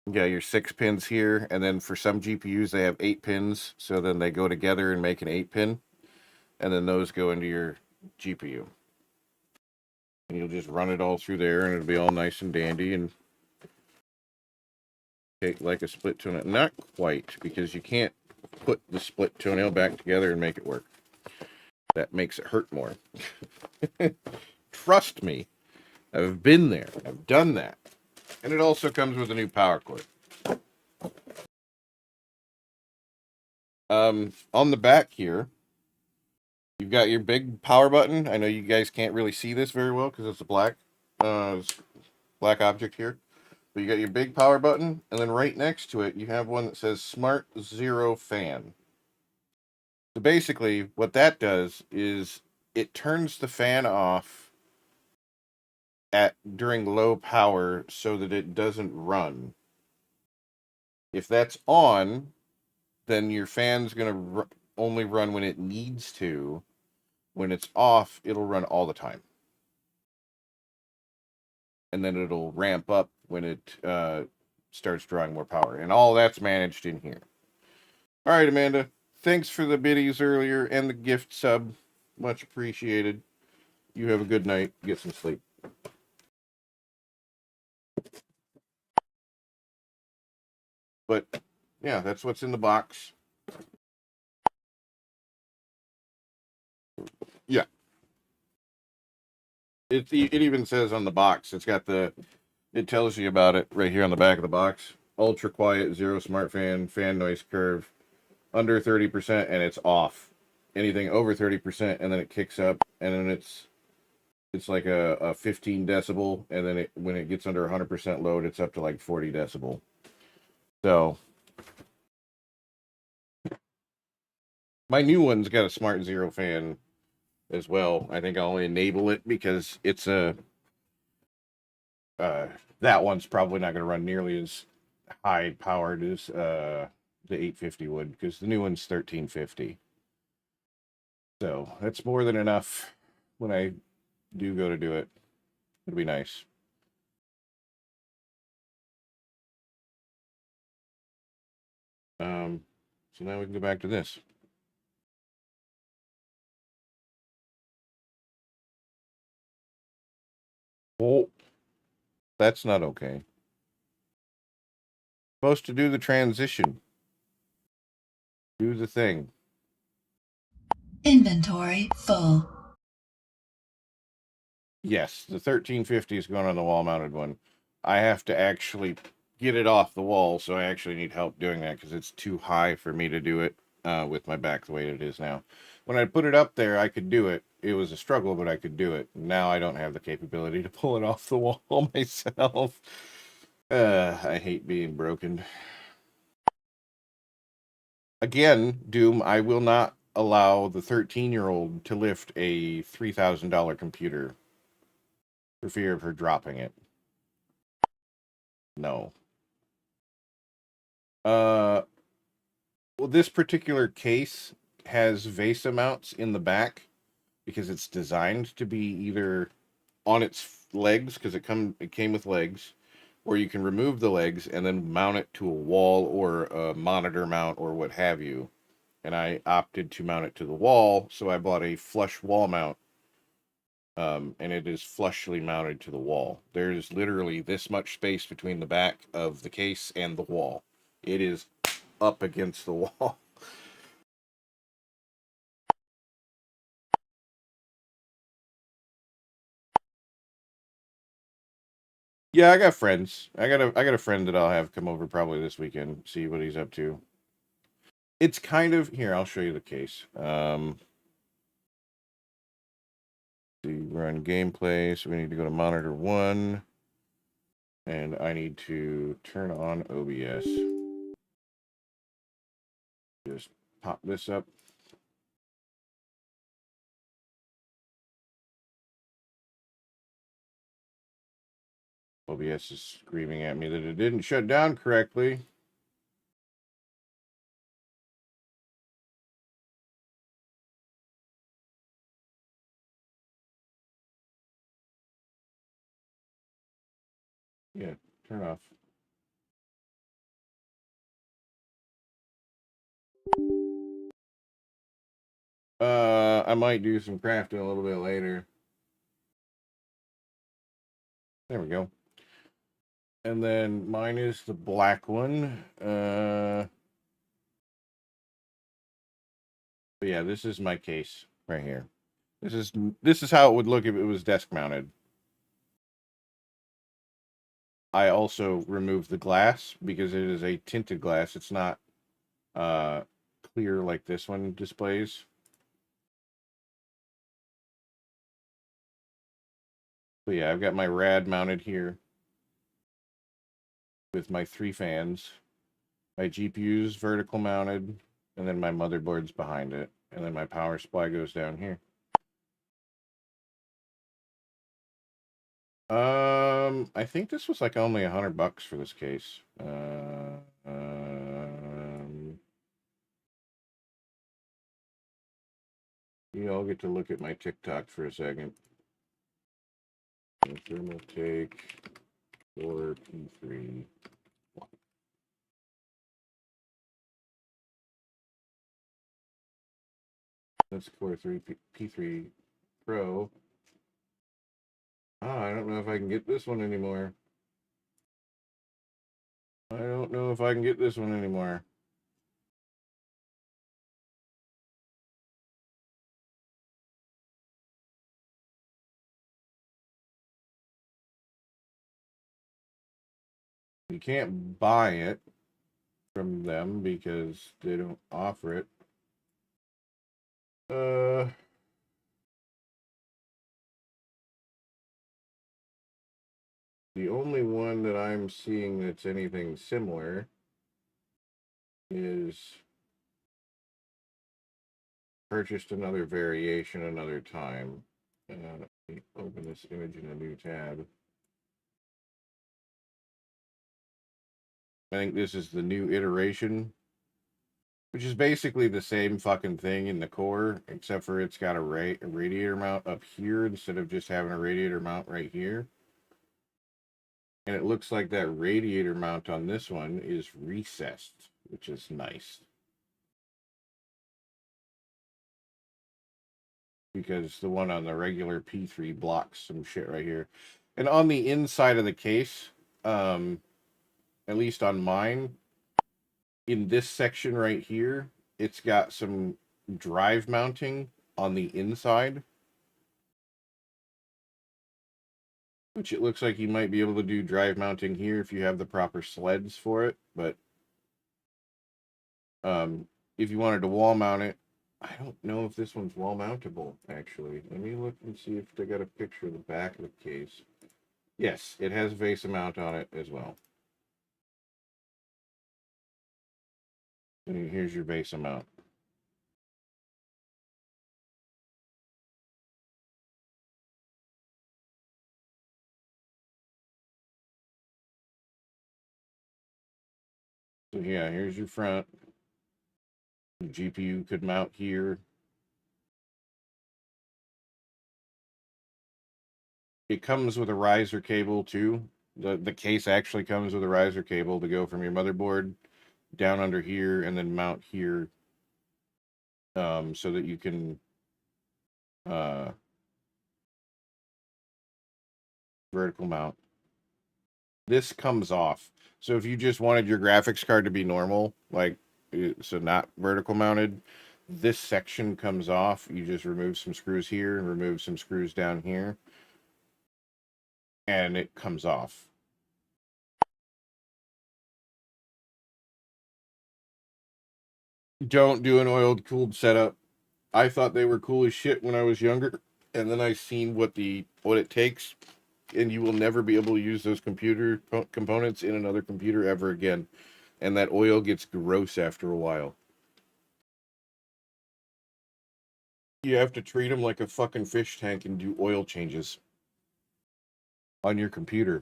Yeah, your 6 pins here, and then for some GPUs they have 8 pins, so then they go together and make an 8-pin, and then those go into your GPU. And you'll just run it all through there, and it'll be all nice and dandy, and take like a split toenail. Not quite, because you can't put the split toenail back together and make it work. That makes it hurt more. Trust me, I've been there. I've done that. And it also comes with a new power cord. On the back here, you've got your big power button. I know you guys can't really see this very well because it's a black object here. But you got your big power button, and then right next to it, you have one that says Smart Zero Fan. So basically, what that does is it turns the fan off during low power so that it doesn't run. If that's on, then your fan's going to only run when it needs to. When it's off, it'll run all the time. And then it'll ramp up when it starts drawing more power. And all that's managed in here. All right, Amanda. Thanks for the biddies earlier and the gift sub. Much appreciated. You have a good night. Get some sleep. But, yeah, that's what's in the box. Yeah. It even says on the box, it tells you about it right here on the back of the box. Ultra quiet, zero smart fan noise curve, under 30%, and it's off. Anything over 30%, and then it kicks up, and then it's like a 15 decibel, and then when it gets under 100% load, it's up to like 40 decibel. So, my new one's got a smart zero fan as well. I think I'll only enable it because it's that one's probably not going to run nearly as high powered as the 850 would, because the new one's 1350. So that's more than enough when I do go to do it. It'll be nice. So now we can go back to this. Oh, that's not okay. supposed to do the transition. Do the thing. Inventory full. Yes, the 1350 is going on the wall-mounted one. I have to actually get it off the wall, so I actually need help doing that because it's too high for me to do it with my back the way it is now. When I put it up there, I could do it. It was a struggle, but I could do it. Now I don't have the capability to pull it off the wall myself. I hate being broken. Again, Doom, I will not allow the 13-year-old to lift a $3,000 computer for fear of her dropping it. No. Well, this particular case has VESA mounts in the back because it's designed to be either on its legs, because it came with legs, or you can remove the legs and then mount it to a wall or a monitor mount or what have you. And I opted to mount it to the wall, so I bought a flush wall mount. And it is flushly mounted to the wall. There's literally this much space between the back of the case and the wall. It is up against the wall. Yeah, I got friends. I got a friend that I'll have come over probably this weekend, see what he's up to. It's kind of here, I'll show you the case. Run gameplay, so we need to go to monitor 1. And I need to turn on OBS. Just pop this up. OBS is screaming at me that it didn't shut down correctly. Yeah, turn off. I might do some crafting a little bit later. There we go. And then mine is the black one. But yeah, this is my case right here. This is how it would look if it was desk mounted. I also removed the glass because it is a tinted glass. It's not clear like this one displays. So yeah, I've got my rad mounted here with my 3 fans. My GPU's vertical mounted, and then my motherboard's behind it. And then my power supply goes down here. I think this was like only $100 for this case. You all get to look at my TikTok for a second. Thermal take 4 P3. That's Core 3 P3 Pro. I don't know if I can get this one anymore. I don't know if I can get this one anymore. You can't buy it from them because they don't offer it. The only one that I'm seeing that's anything similar is purchased another variation another time. Let me open this image in a new tab. I think this is the new iteration, which is basically the same fucking thing in the core, except for it's got a radiator mount up here instead of just having a radiator mount right here. And it looks like that radiator mount on this one is recessed, which is nice. Because the one on the regular P3 blocks some shit right here. And on the inside of the case, at least on mine, in this section right here, it's got some drive mounting on the inside, which it looks like you might be able to do drive mounting here if you have the proper sleds for it, but if you wanted to wall mount it, I don't know if this one's wall mountable, actually. Let me look and see if they got a picture of the back of the case. Yes, it has a VESA mount on it as well. And here's your VESA mount. So yeah, here's your front. The GPU could mount here. It comes with a riser cable too. The case actually comes with a riser cable to go from your motherboard down under here and then mount here, so that you can vertical mount. This comes off. So if you just wanted your graphics card to be normal, like, so not vertical mounted, this section comes off. You just remove some screws here and remove some screws down here, and it comes off. Don't do an oiled cooled setup. I thought they were cool as shit when I was younger, and then I seen what it takes, and you will never be able to use those computer components in another computer ever again. And that oil gets gross after a while. You have to treat them like a fucking fish tank and do oil changes on your computer.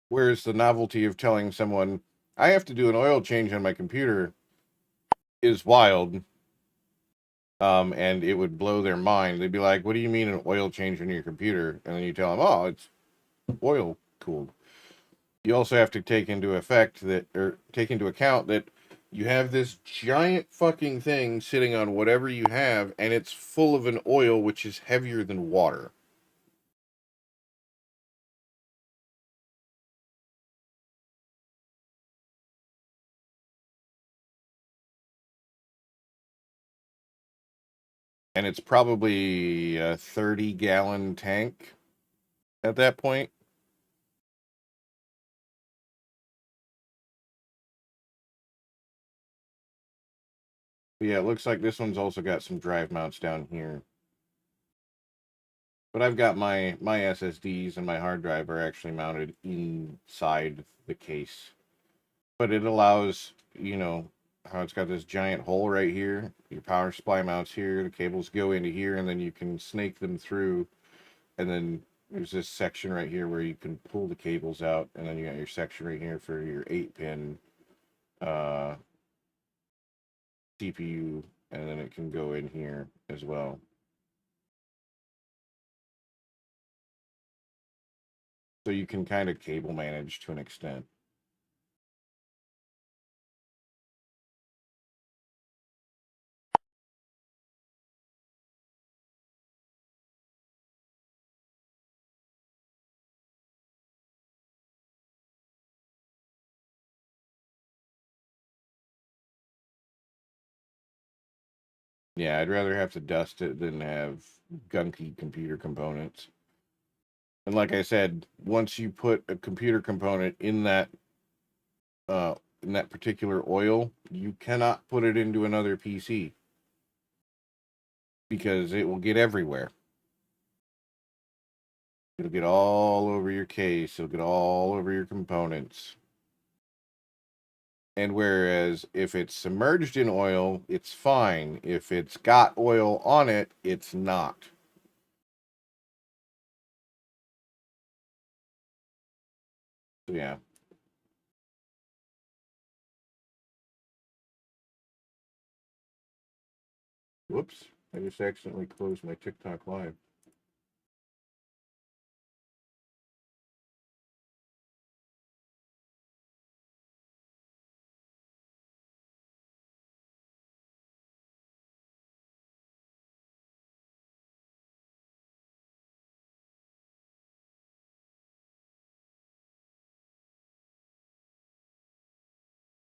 Whereas the novelty of telling someone, I have to do an oil change on my computer, is wild. And it would blow their mind. They'd be like, what do you mean an oil change on your computer? And then you tell them, oh, it's oil cooled. You also have to take into account that you have this giant fucking thing sitting on whatever you have, and it's full of an oil which is heavier than water. And it's probably a 30-gallon tank at that point. But yeah, it looks like this one's also got some drive mounts down here. But I've got my SSDs and my hard drive are actually mounted inside the case. But it allows, how it's got this giant hole right here. Your power supply mounts here, the cables go into here, and then you can snake them through. And then there's this section right here where you can pull the cables out, and then you got your section right here for your 8-pin CPU, and then it can go in here as well. So you can kind of cable manage to an extent. Yeah, I'd rather have to dust it than have gunky computer components. And like I said, once you put a computer component in that particular oil, you cannot put it into another PC because it will get everywhere. It'll get all over your case. It'll get all over your components. And whereas if it's submerged in oil, it's fine. If it's got oil on it, it's not. So yeah. Whoops. I just accidentally closed my TikTok live.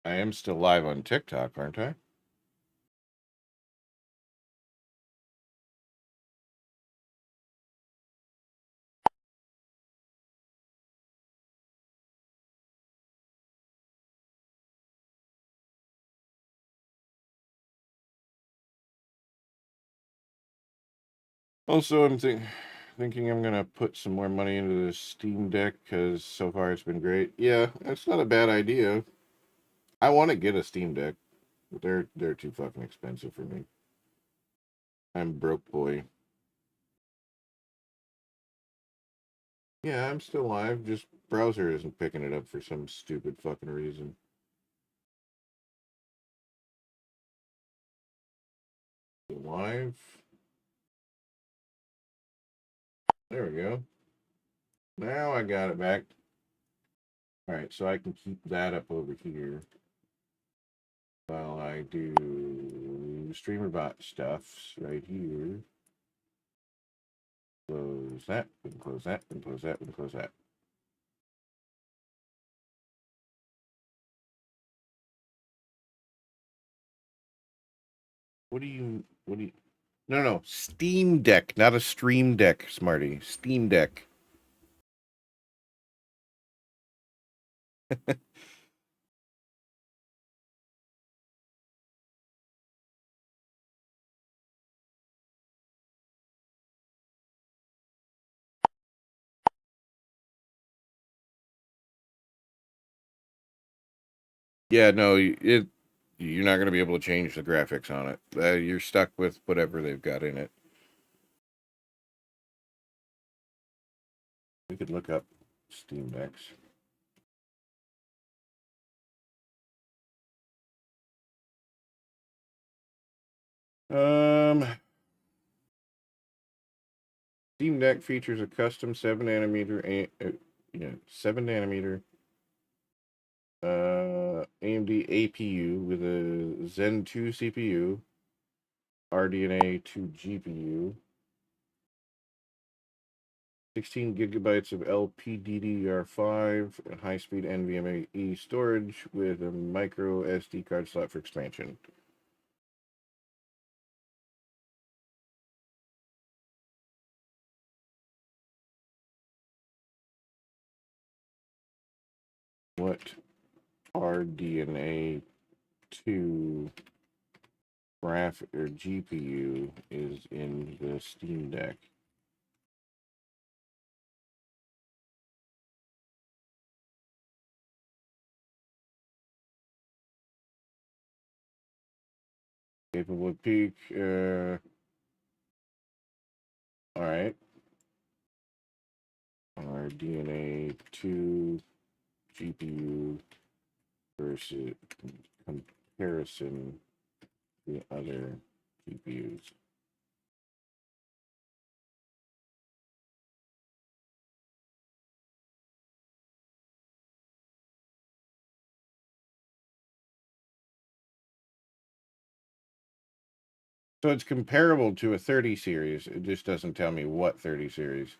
I am still live on TikTok, aren't I? Also, I'm thinking I'm gonna put some more money into the Steam Deck because so far it's been great. Yeah, that's not a bad idea. I want to get a Steam Deck, but they're too fucking expensive for me. I'm broke boy. Yeah, I'm still live. Just browser isn't picking it up for some stupid fucking reason. Live. There we go. Now I got it back. All right, so I can keep that up over here while I do streamer bot stuff right here. Close that, and close that, and close that, and close that. What do you? No, Steam Deck, not a Stream Deck, Smarty. Steam Deck. Yeah, no, you're not going to be able to change the graphics on it. You're stuck with whatever they've got in it. We could look up Steam Decks. Steam Deck features a custom 7 nanometer, 7 nanometer AMD APU with a Zen 2 CPU, RDNA 2 GPU, 16 gigabytes of LPDDR5, and high-speed NVMe storage with a micro SD card slot for expansion. What RDNA 2 graphic or GPU is in the Steam Deck? Capable of peak. All right. RDNA 2 GPU versus comparison to other GPUs. So it's comparable to a 30 series. It just doesn't tell me what 30 series.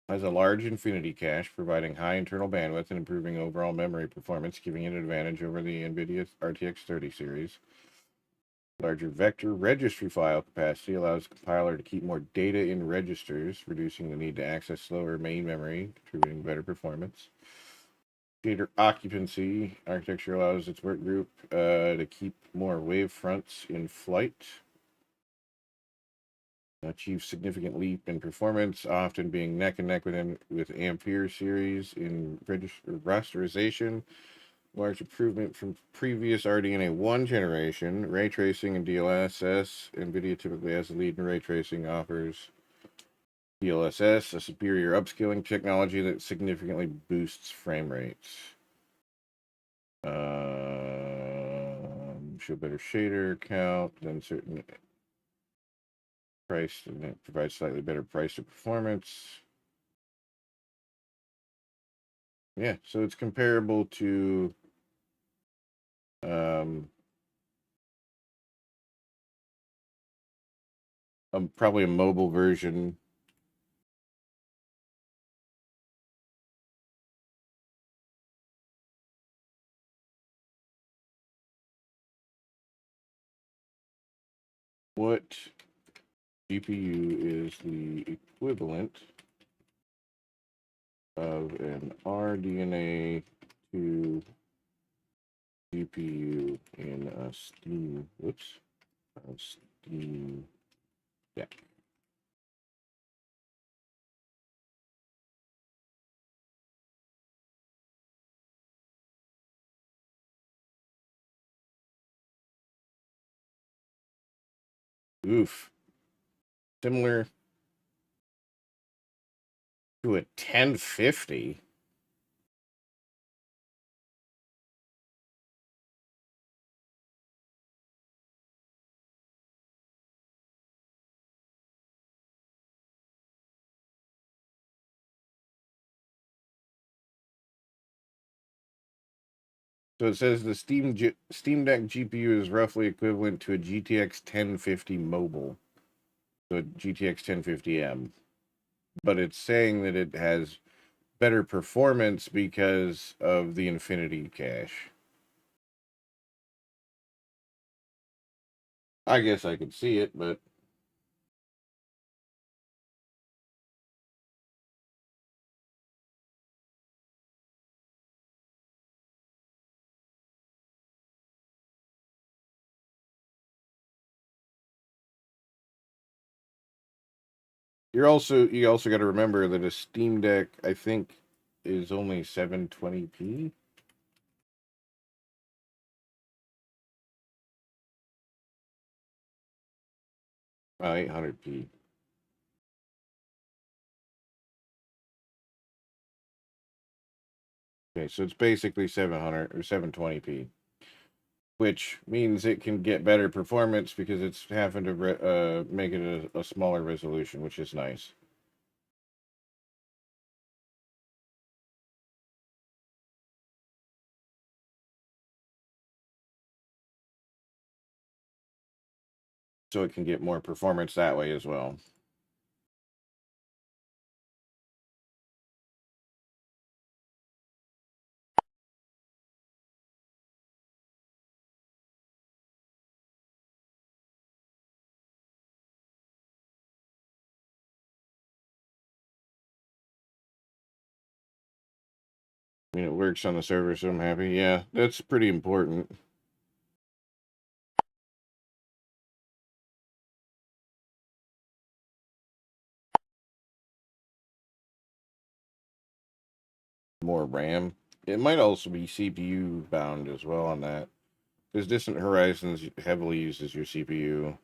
Has a large infinity cache, providing high internal bandwidth and improving overall memory performance, giving it an advantage over the NVIDIA RTX 30 series. Larger vector registry file capacity allows the compiler to keep more data in registers, reducing the need to access slower main memory, contributing better performance. Shader occupancy architecture allows its work group to keep more wave fronts in flight. Achieve significant leap in performance, often being neck and neck with Ampere series in rasterization. Large improvement from previous RDNA 1 generation. Ray tracing and DLSS. NVIDIA typically has the lead in ray tracing, offers DLSS, a superior upscaling technology that significantly boosts frame rates. Show better shader count than certain price, and it provides slightly better price to performance. Yeah, so it's comparable to probably a mobile version what GPU is the equivalent of an RDNA to GPU in a Steam, a Steam Deck. Oof. Similar to a 1050. So it says the Steam Deck GPU is roughly equivalent to a GTX 1050 mobile, so a GTX 1050M. But it's saying that it has better performance because of the Infinity cache. I guess I could see it, but you also got to remember that a Steam Deck, I think, is only 720p. 800p. Okay, so it's basically 700 or 720p, which means it can get better performance because it's having to make it a smaller resolution, which is nice. So it can get more performance that way as well. I mean, it works on the server, so I'm happy. Yeah, that's pretty important. More RAM. It might also be CPU bound as well on that, because Distant Horizons heavily uses your CPU.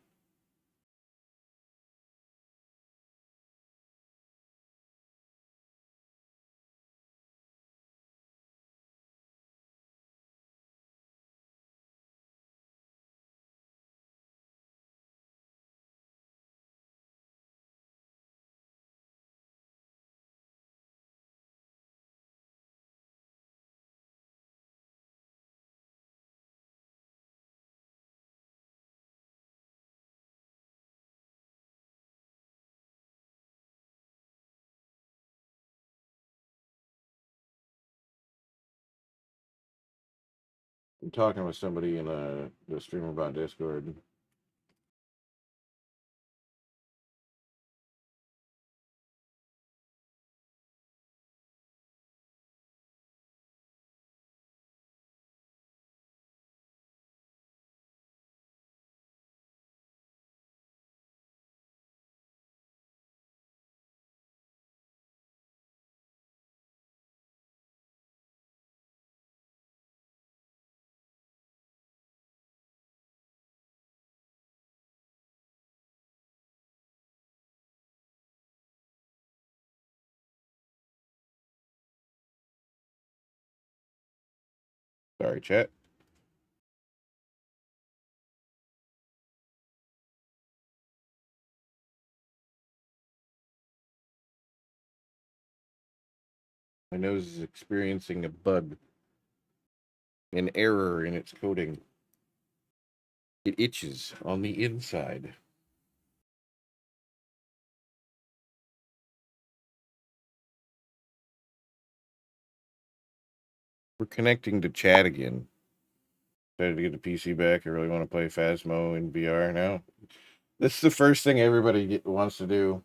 I'm talking with somebody in the streamer about Discord. Sorry, chat. My nose is experiencing a bug, an error in its coding. It itches on the inside. We're connecting to chat again. Decided to get the PC back. I really want to play Phasmo in VR now. This is the first thing everybody wants to do.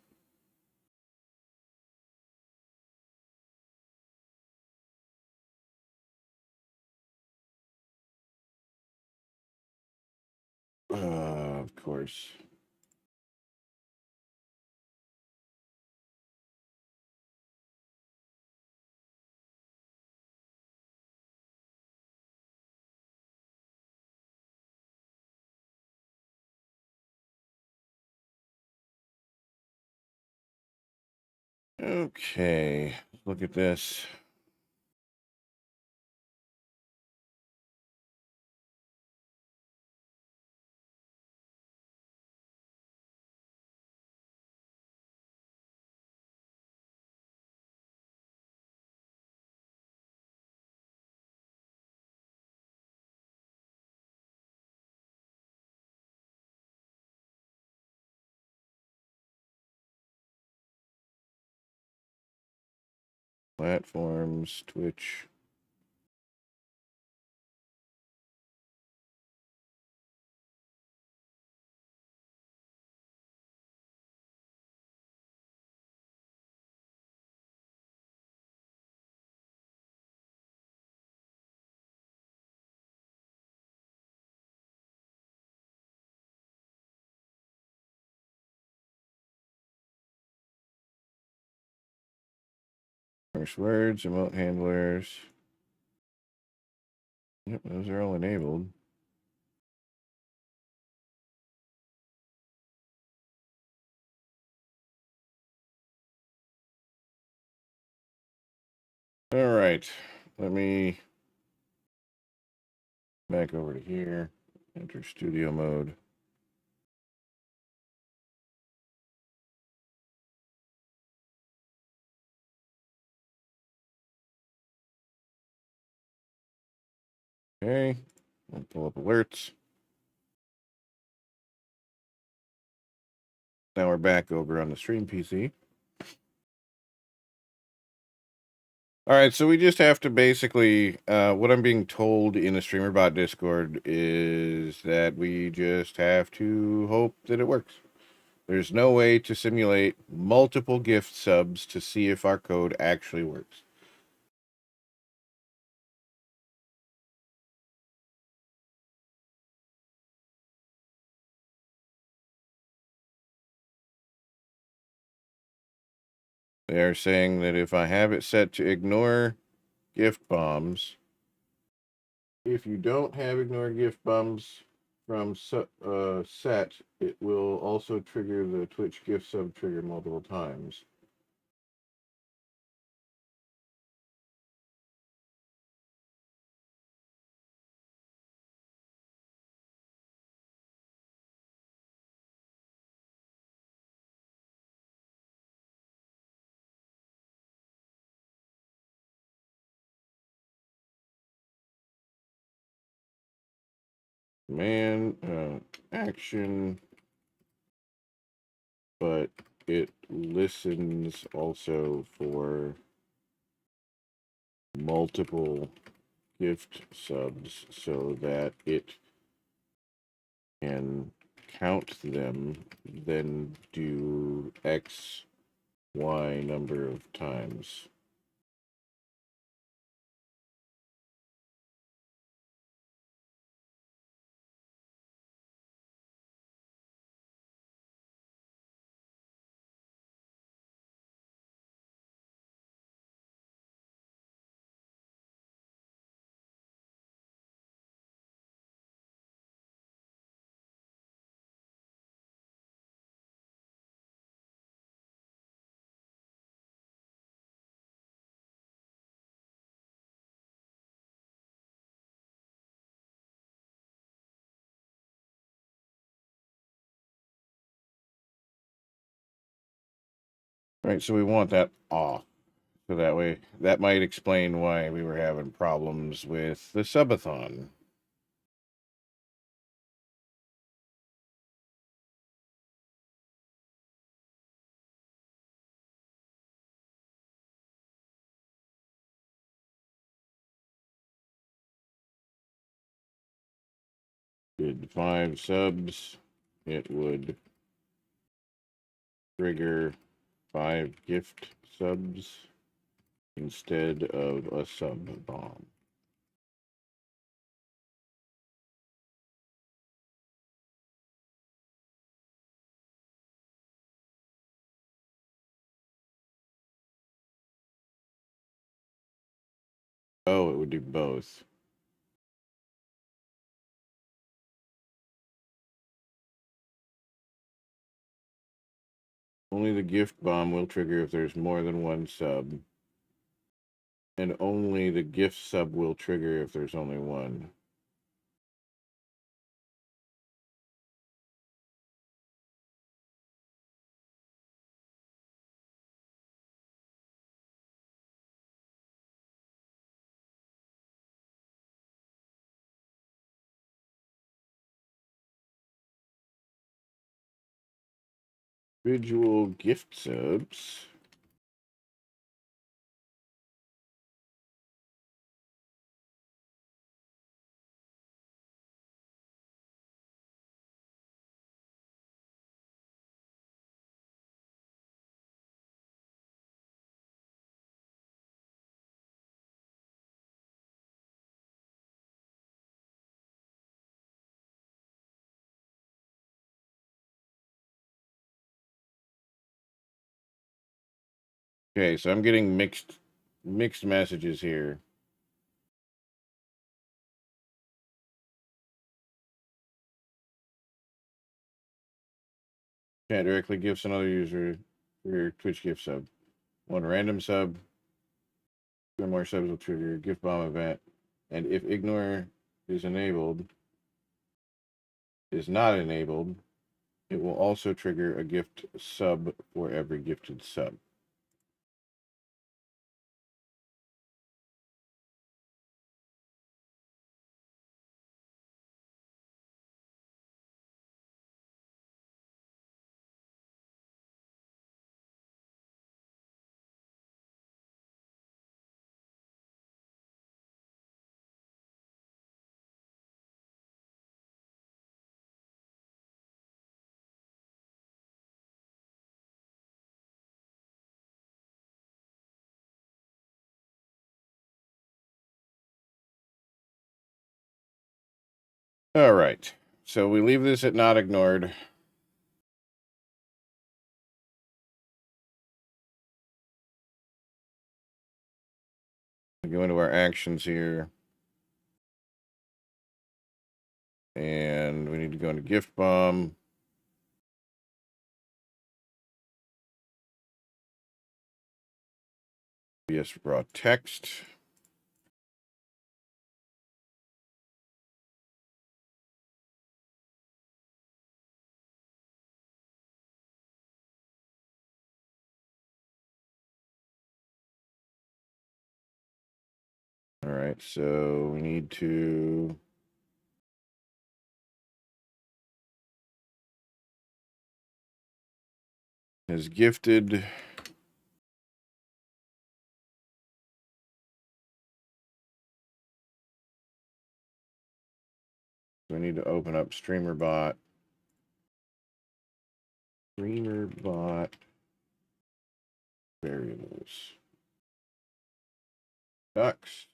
Of course. Okay, look at this. Platforms, Twitch. First words, emote handlers. Yep, those are all enabled. All right, let me back over to here. Enter studio mode. Okay, I'll pull up alerts. Now we're back over on the stream PC. All right, so we just have to basically, what I'm being told in the StreamerBot Discord is that we just have to hope that it works. There's no way to simulate multiple gift subs to see if our code actually works. They are saying that if I have it set to ignore gift bombs, if you don't have ignore gift bombs from set, it will also trigger the Twitch gift sub trigger multiple times. Action, but it listens also for multiple gift subs so that it can count them, then do X, Y number of times. Right, so we want that off. So that way, that might explain why we were having problems with the subathon. Did 5 subs, it would trigger 5 gift subs instead of a sub bomb. Oh, it would do both. Only the gift bomb will trigger if there's more than one sub. And only the gift sub will trigger if there's only one. Individual gift subs. Okay, so I'm getting mixed messages here. Chat directly gives another user your Twitch gift sub. One random sub. 2 or more subs will trigger a gift bomb event. And if ignore is not enabled, it will also trigger a gift sub for every gifted sub. All right, so we leave this at not ignored. We go into our actions here. And we need to go into gift bomb. Yes, raw text. All right, so we need to has gifted we need to open up streamer bot variables ducks.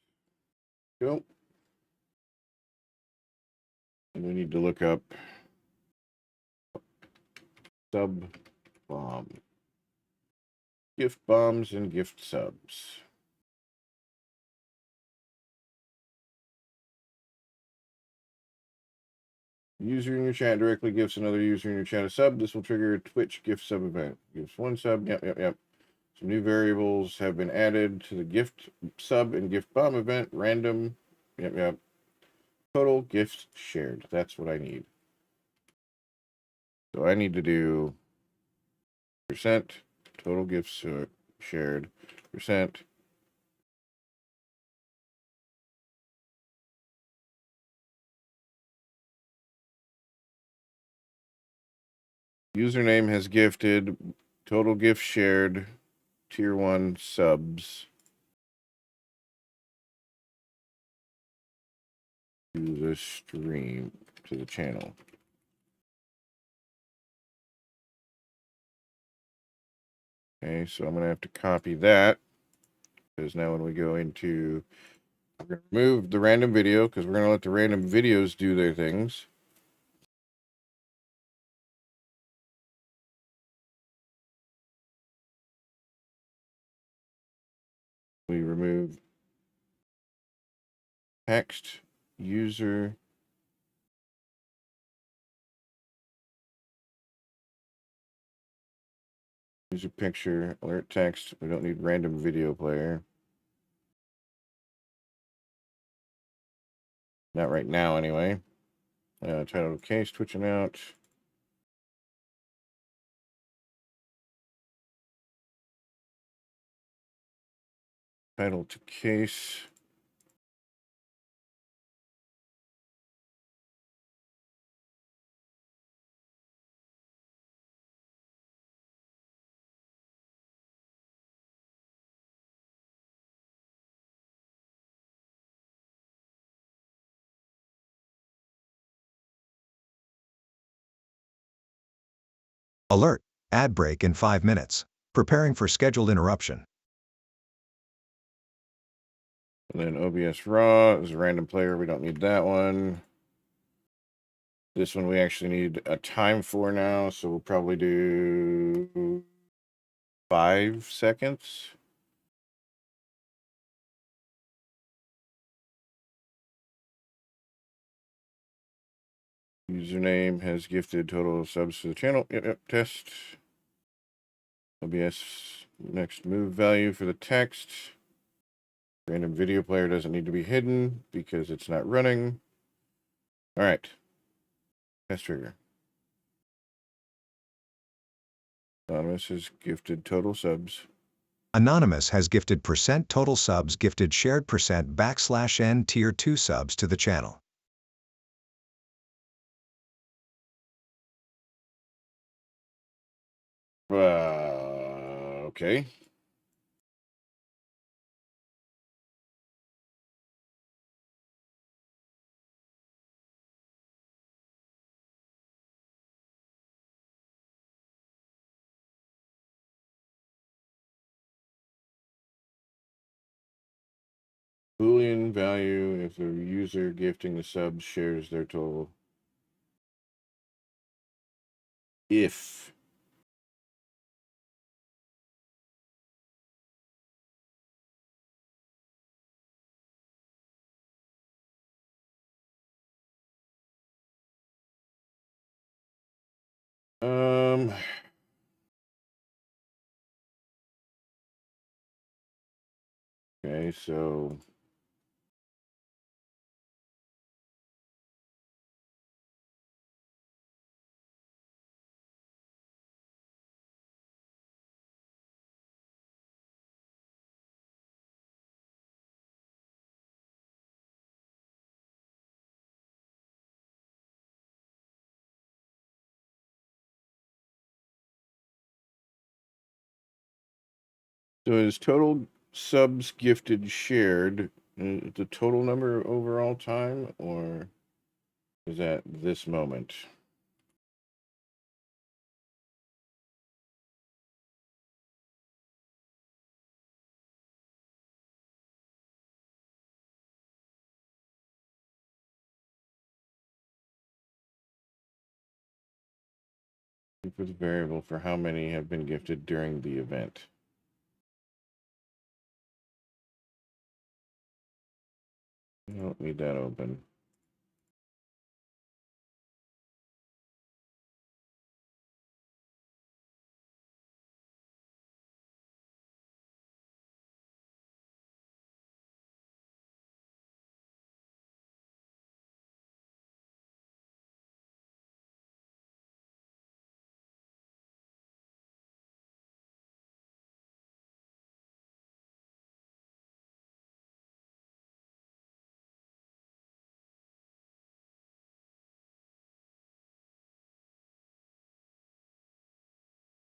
Go. And we need to look up sub bomb, gift bombs and gift subs. User in your chat directly gives another user in your chat a sub. This will trigger a Twitch gift sub event. Gives one sub. Yep. Some new variables have been added to the gift sub and gift bomb event. Random. Yep. Total gifts shared. That's what I need. So I need to do percent total gifts shared percent username has gifted total gifts shared tier 1 subs to the stream, to the channel. Okay, so I'm going to have to copy that. Because now when we go into... We're going to remove the random video, because we're going to let the random videos do their things. We remove text, user, user picture, alert text. We don't need random video player. Not right now, anyway. Title of case, twitching out. Title to case. Alert. Ad break in 5 minutes. Preparing for scheduled interruption. And then OBS Raw is a random player. We don't need that one. This one we actually need a time for now, so we'll probably do 5 seconds. Username has gifted total subs to the channel. Yep, test. OBS next move value for the text. Random video player doesn't need to be hidden because it's not running. All right. Test trigger. Anonymous has gifted total subs. Anonymous has gifted % total subs gifted shared % /n tier 2 subs to the channel. Okay. Boolean value if the user gifting the subs shares their total. If. Okay, so is total subs gifted shared the total number overall time, or is that this moment? For the variable for how many have been gifted during the event. I don't need that open.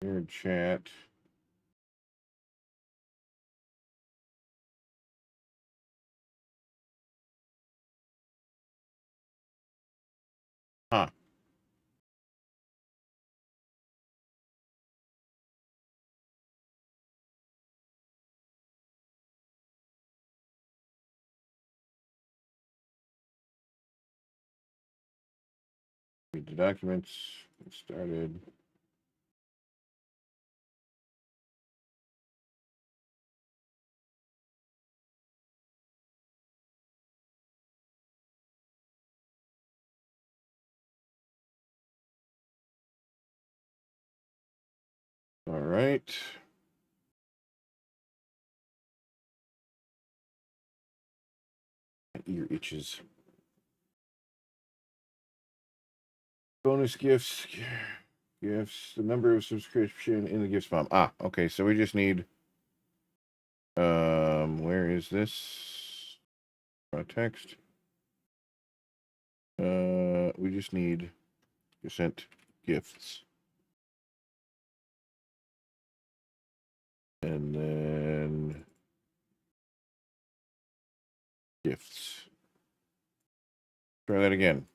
Here, chat. Huh. Read the documents. Get started. All right. My ear itches. Bonus gifts. Gifts. The number of subscription in the gifts bomb. Ah, okay. So we just need. Where is this? Text. We just need % gifts. And then gifts. Try that again.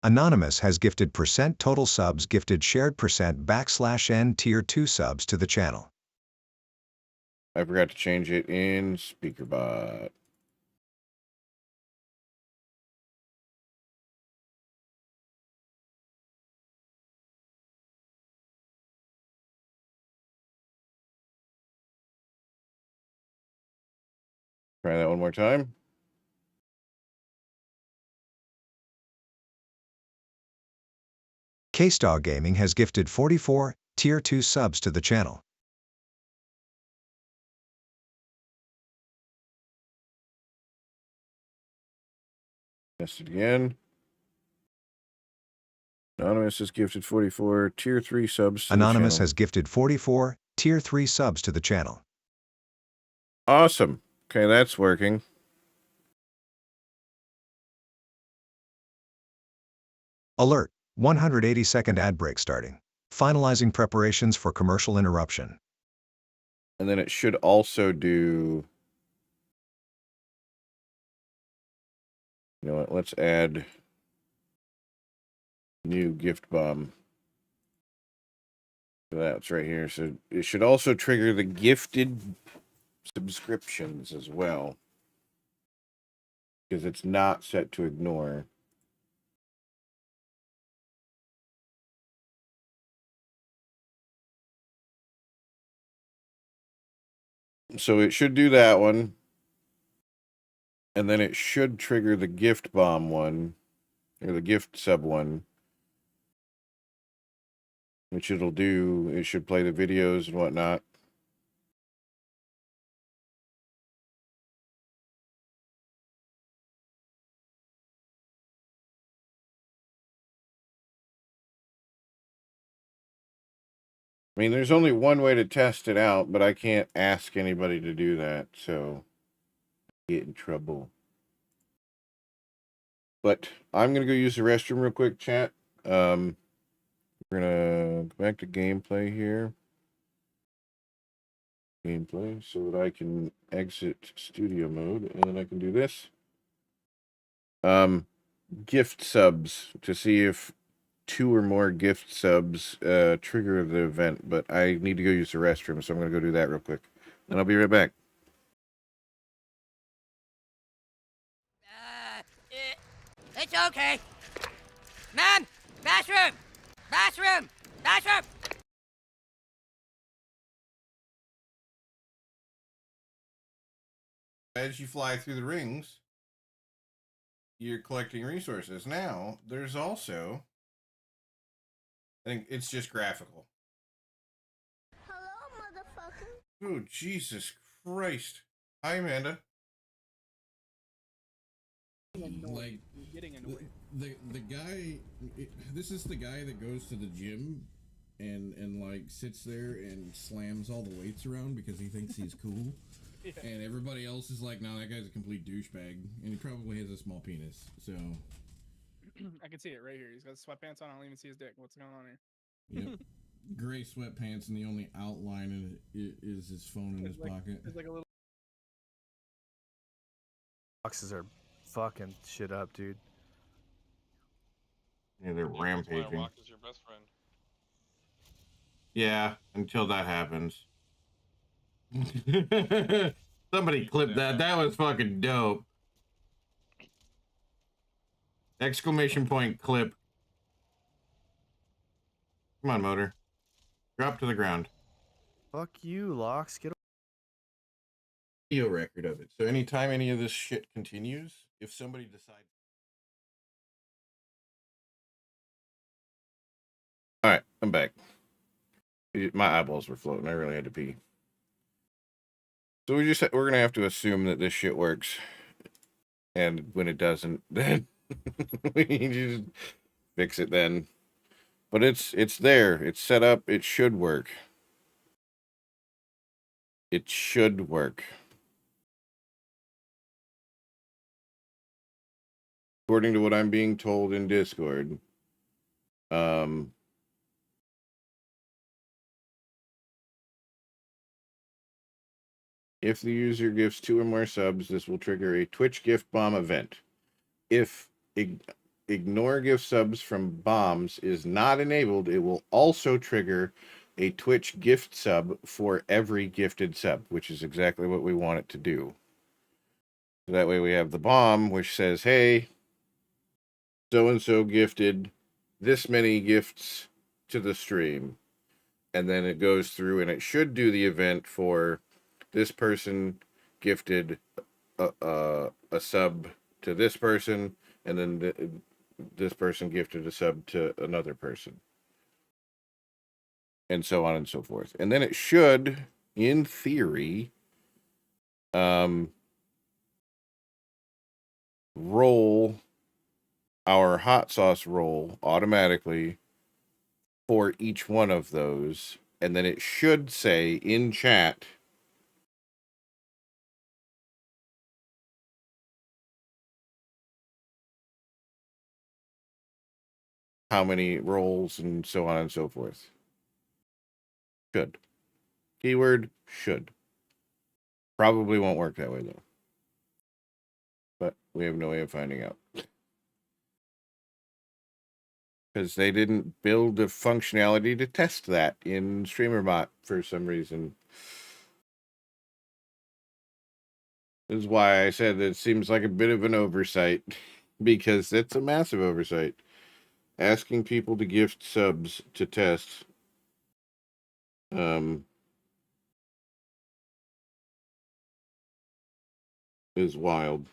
Anonymous has gifted % total subs gifted shared %\n tier 2 subs to the channel. I forgot to change it in SpeakerBot. Try that one more time. K-Star Gaming has gifted 44 tier 2 subs to the channel. Test it again. Anonymous has gifted 44 tier 3 subs to Anonymous the channel. has gifted 44 tier 3 subs to the channel. Awesome. Okay, that's working. Alert. 180-second ad break starting. Finalizing preparations for commercial interruption. And then it should also do... You know what? Let's add new gift bomb. That's right here. So it should also trigger the gifted subscriptions as well. Because it's not set to ignore. So it should do that one. And then it should trigger the gift bomb one. Or the gift sub one. Which it'll do. It should play the videos and whatnot. I mean, there's only one way to test it out, but I can't ask anybody to do that, so I get in trouble. But I'm going to go use the restroom real quick, chat. We're going to go back to gameplay here. Gameplay, so that I can exit studio mode, and then I can do this. Gift subs, to see if 2 or more gift subs trigger the event, but I need to go use the restroom, so I'm going to go do that real quick. And I'll be right back. It's okay. Ma'am, bathroom! Bathroom! Bathroom! As you fly through the rings, you're collecting resources. Now, there's also... I think it's just graphical. Hello, motherfucker. Oh, Jesus Christ. Hi, Amanda. Like, the guy, this is the guy that goes to the gym and like sits there and slams all the weights around because he thinks he's cool. Yeah. And everybody else is like, no, that guy's a complete douchebag. And he probably has a small penis, so. I can see it right here. He's got sweatpants on. I don't even see his dick. What's going on here? Yep. Gray sweatpants, and the only outline is his phone in his pocket. It's like a little. Boxes are fucking shit up, dude. Yeah, they're rampaging. Rock is your best friend. Yeah, until that happens. Somebody clip that. That was fucking dope. Exclamation point clip. Come on, motor. Drop to the ground. Fuck you, Locks. Get Video record of it. So anytime any of this shit continues, if somebody decides. All right, I'm back. My eyeballs were floating. I really had to pee. So we're gonna have to assume that this shit works, and when it doesn't, then we need you to fix it then. But it's there. It's set up. It should work. It should work. According to what I'm being told in Discord. If the user gifts 2 or more subs, this will trigger a Twitch gift bomb event. If ignore gift subs from bombs is not enabled, it will also trigger a Twitch gift sub for every gifted sub, which is exactly what we want it to do. So that way we have the bomb, which says, hey, so-and-so gifted this many gifts to the stream. And then it goes through and it should do the event for this person gifted a sub to this person, and then this person gifted a sub to another person. And so on and so forth. And then it should, in theory, roll our hot sauce roll automatically for each one of those. And then it should say in chat, how many rolls and so on and so forth. Should. Keyword, should. Probably won't work that way, though. But we have no way of finding out. Because they didn't build a functionality to test that in StreamerBot for some reason. This is why I said it seems like a bit of an oversight. Because it's a massive oversight. Asking people to gift subs to test is wild.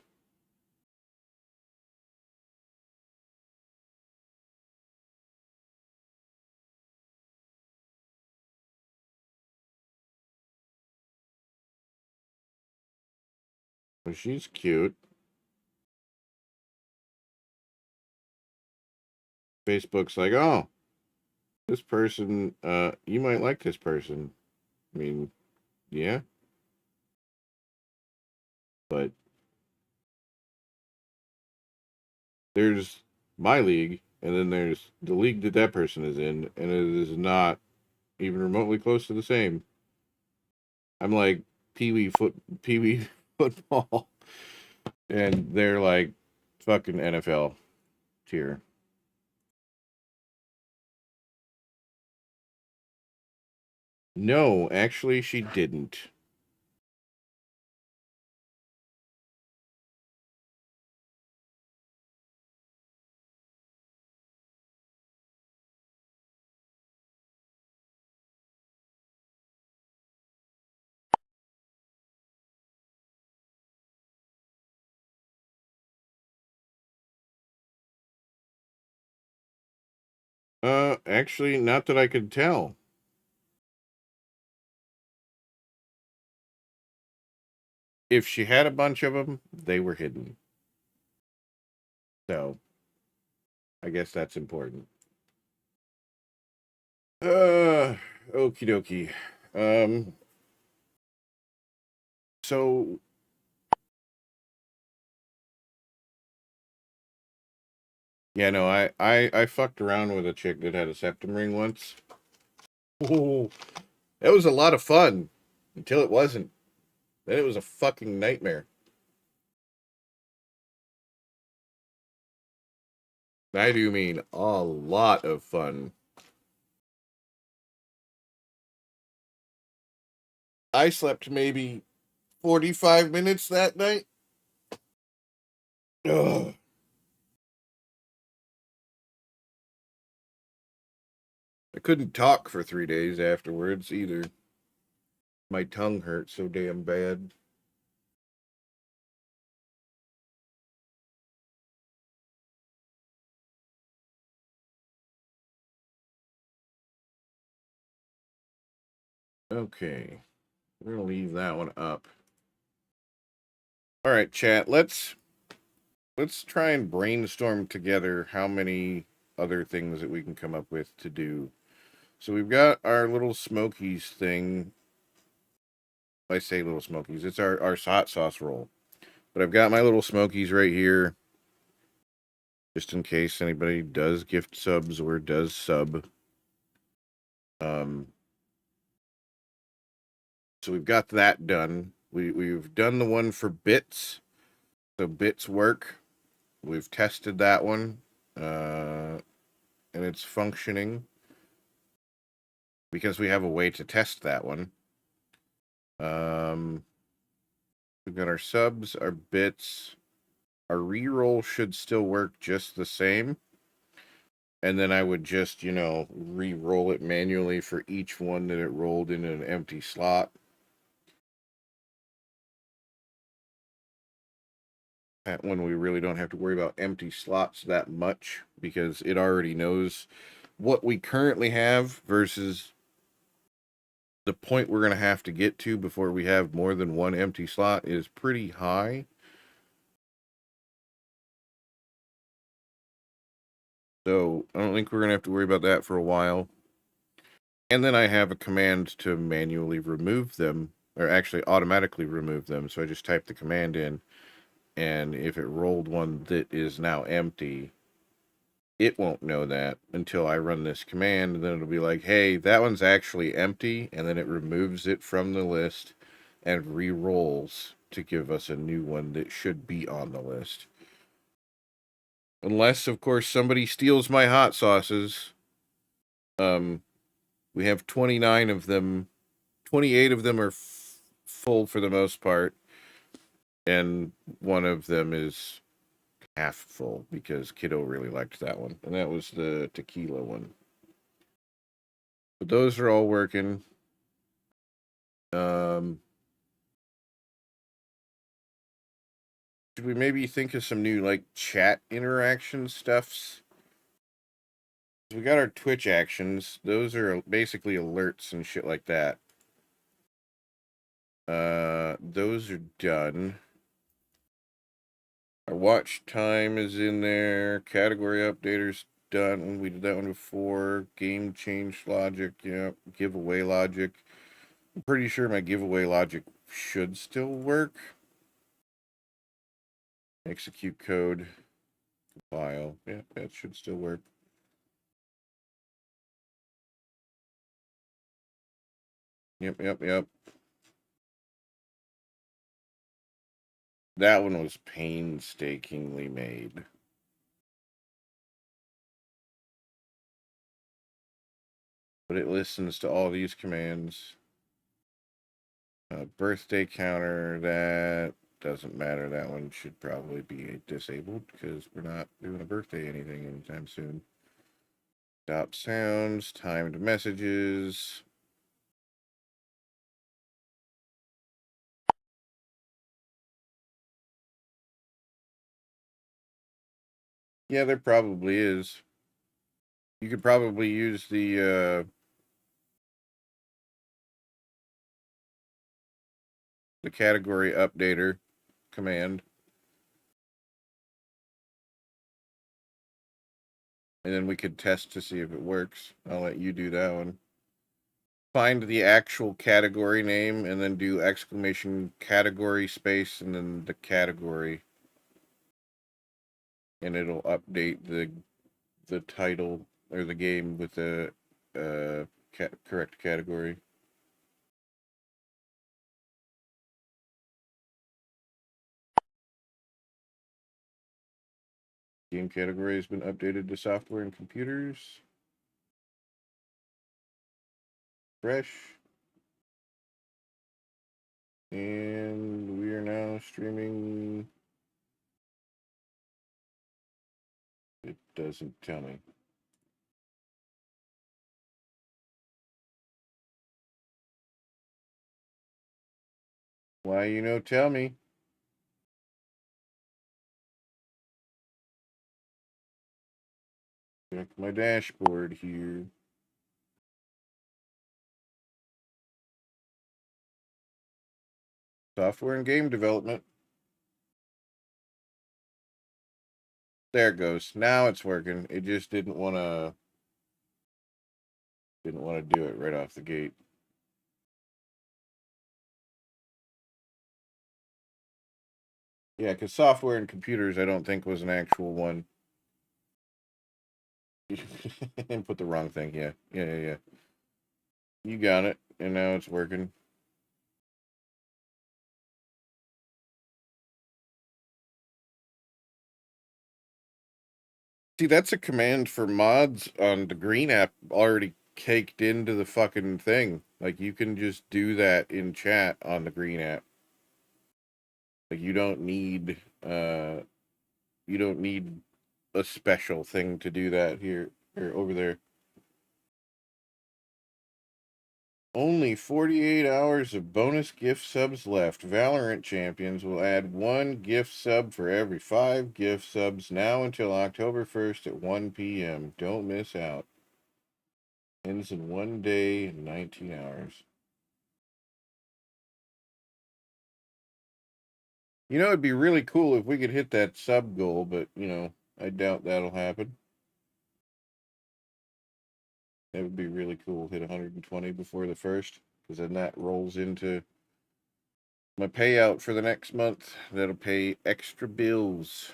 Well, she's cute. Facebook's like, oh, this person, you might like this person. I mean, yeah. But there's my league, and then there's the league that that person is in, and it is not even remotely close to the same. I'm like Pee-wee football, and they're like fucking NFL tier. No, actually, she didn't. Actually, not that I could tell. If she had a bunch of them, they were hidden. So, I guess that's important. Okie dokie. So yeah, no, I fucked around with a chick that had a septum ring once. Oh, that was a lot of fun until it wasn't. Then it was a fucking nightmare. I do mean a lot of fun. I slept maybe 45 minutes that night. Ugh. I couldn't talk for 3 days afterwards either. My tongue hurt so damn bad. Okay. We're going to leave that one up. All right, chat. Let's try and brainstorm together how many other things that we can come up with to do. So we've got our little Smokies thing. I say little Smokies. It's our hot sauce roll. But I've got my little Smokies right here, just in case anybody does gift subs or does sub. So we've got that done. We've done the one for bits. So bits work. We've tested that one. And it's functioning. Because we have a way to test that one. We've got our subs, our bits. Our reroll should still work just the same. And then I would just, re-roll it manually for each one that it rolled in an empty slot. That one we really don't have to worry about empty slots that much because it already knows what we currently have versus the point we're going to have to get to before we have more than one empty slot is pretty high. So I don't think we're going to have to worry about that for a while. And then I have a command to manually remove them, or actually automatically remove them. So I just type the command in, and if it rolled one that is now empty, it won't know that until I run this command, and then it'll be like, hey, that one's actually empty, and then it removes it from the list and re-rolls to give us a new one that should be on the list. Unless, of course, somebody steals my hot sauces. We have 29 of them. 28 of them are full for the most part. And one of them is half full because Kiddo really liked that one. And that was the tequila one. But those are all working. Should we maybe think of some new, chat interaction stuffs? We got our Twitch actions. Those are basically alerts and shit like that. Those are done. Our watch time is in there. Category updater's done. We did that one before. Game change logic. Yeah. Giveaway logic. I'm pretty sure my giveaway logic should still work. Execute code. File. Yeah, that should still work. Yep. That one was painstakingly made. But it listens to all these commands. Birthday counter, that doesn't matter. That one should probably be disabled because we're not doing a birthday anything anytime soon. Stop sounds, timed messages. Yeah, there probably is. You could probably use the category updater command. And then we could test to see if it works. I'll let you do that one. Find the actual category name and then do exclamation category space and then the category. And it'll update the title or the game with the correct category. Game category has been updated to software and computers. Fresh. And Streaming. It doesn't tell me. Why you no tell me? Check my dashboard here. Software and game development. There it goes. Now it's working. It just didn't want to do it right off the gate. Yeah, because software and computers, I don't think was an actual one. And put the wrong thing. Yeah. You got it, and now it's working. See, that's a command for mods on the Green app already caked into the fucking thing. Like, you can just do that in chat on the Green app. Like, you don't need a special thing to do that here or over there. Only 48 hours of bonus gift subs left. Valorant champions will add 1 gift sub for every 5 gift subs now until October 1st at 1 p.m. Don't miss out. Ends in 1 day and 19 hours. You know, it'd be really cool if we could hit that sub goal, but, you know, I doubt that'll happen. That would be really cool. Hit 120 before the first, because then that rolls into my payout for the next month. That'll pay extra bills.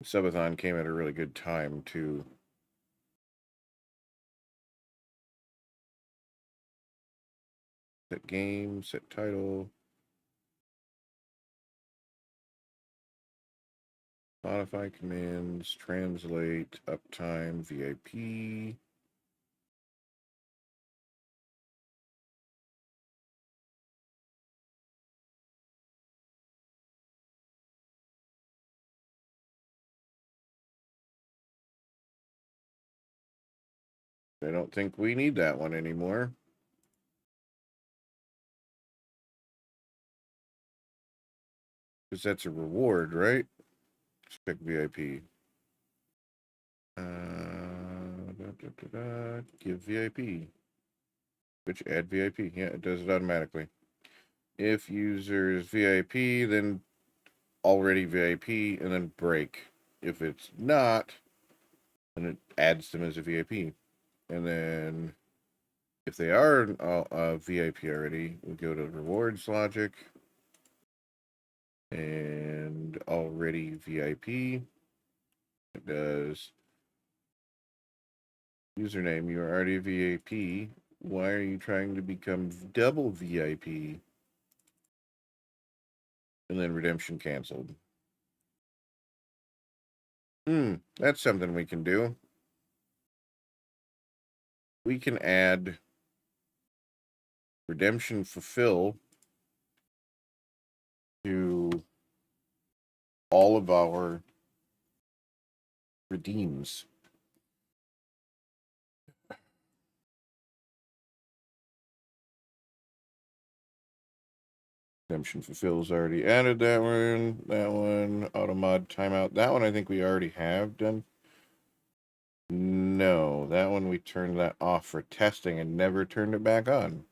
Subathon came at a really good time, too. Set game, set title. Modify commands, translate, uptime, VIP. I don't think we need that one anymore. Because that's a reward, right? Let's pick VIP. Give VIP. Which add VIP. Yeah, it does it automatically. If user is VIP, then already VIP, and then break. If it's not, then it adds them as a VIP. And then if they are VIP already, we go to rewards logic. And already VIP. It does username, you are already a VIP. Why are you trying to become double VIP? And then redemption canceled. That's something we can do. We can add redemption fulfill to all of our redeems. Redemption fulfill is already added. That one, auto mod timeout. That one I think we already have done. No, that one we turned that off for testing and never turned it back on.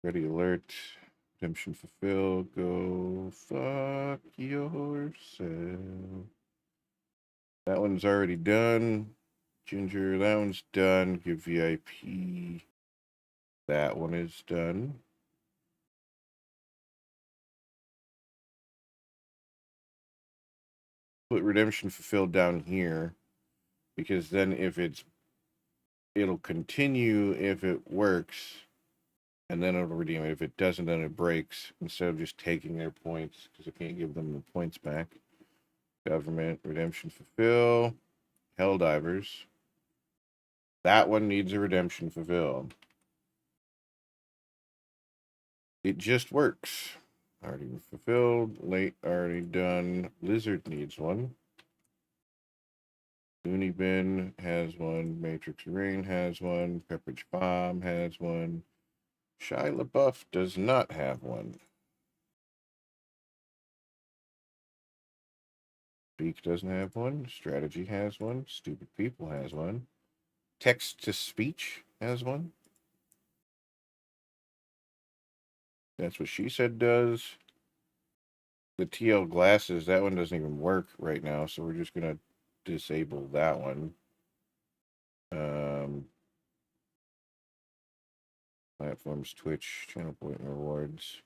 Ready alert. Redemption fulfill. Go fuck yourself. That one's already done. Ginger, that one's done. Give VIP. That one is done. Put redemption fulfilled down here. Because then if it'll continue if it works, and then it'll redeem it. If it doesn't, then it breaks, instead of just taking their points, because I can't give them the points back. Government, redemption, fulfill, Helldivers. That one needs a redemption fulfill. It just works. Already fulfilled. Late, already done. Lizard needs one. Looney Bin has one. Matrix Rain has one. Pepperidge Bomb has one. Shia LaBeouf does not have one. Speak doesn't have one. Strategy has one. Stupid People has one. Text to Speech has one. That's what she said does. The TL Glasses, that one doesn't even work right now, so we're just going to disable that one. Platforms, Twitch, channel point rewards.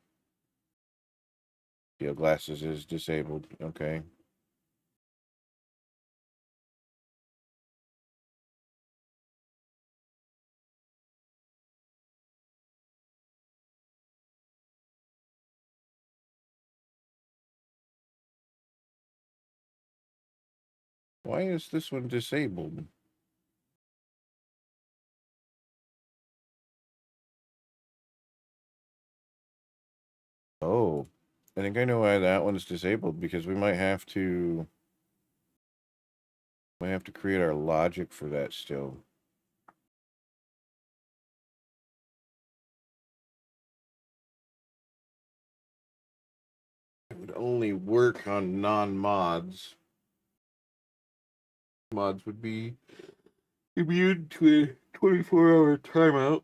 TL Glasses is disabled. Okay. Why is this one disabled? Oh, I think I know why that one's disabled, because we might have to create our logic for that still. It would only work on non-mods. Mods would be immune to a 24-hour timeout.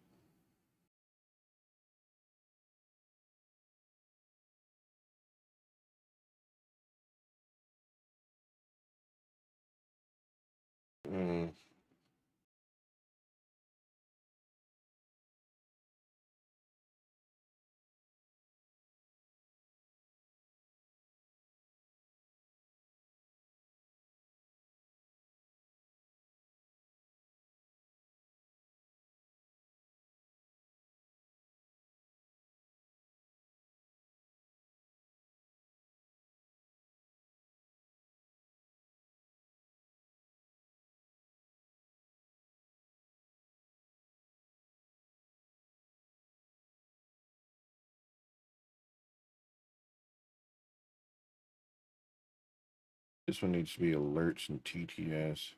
This one needs to be alerts and TTS.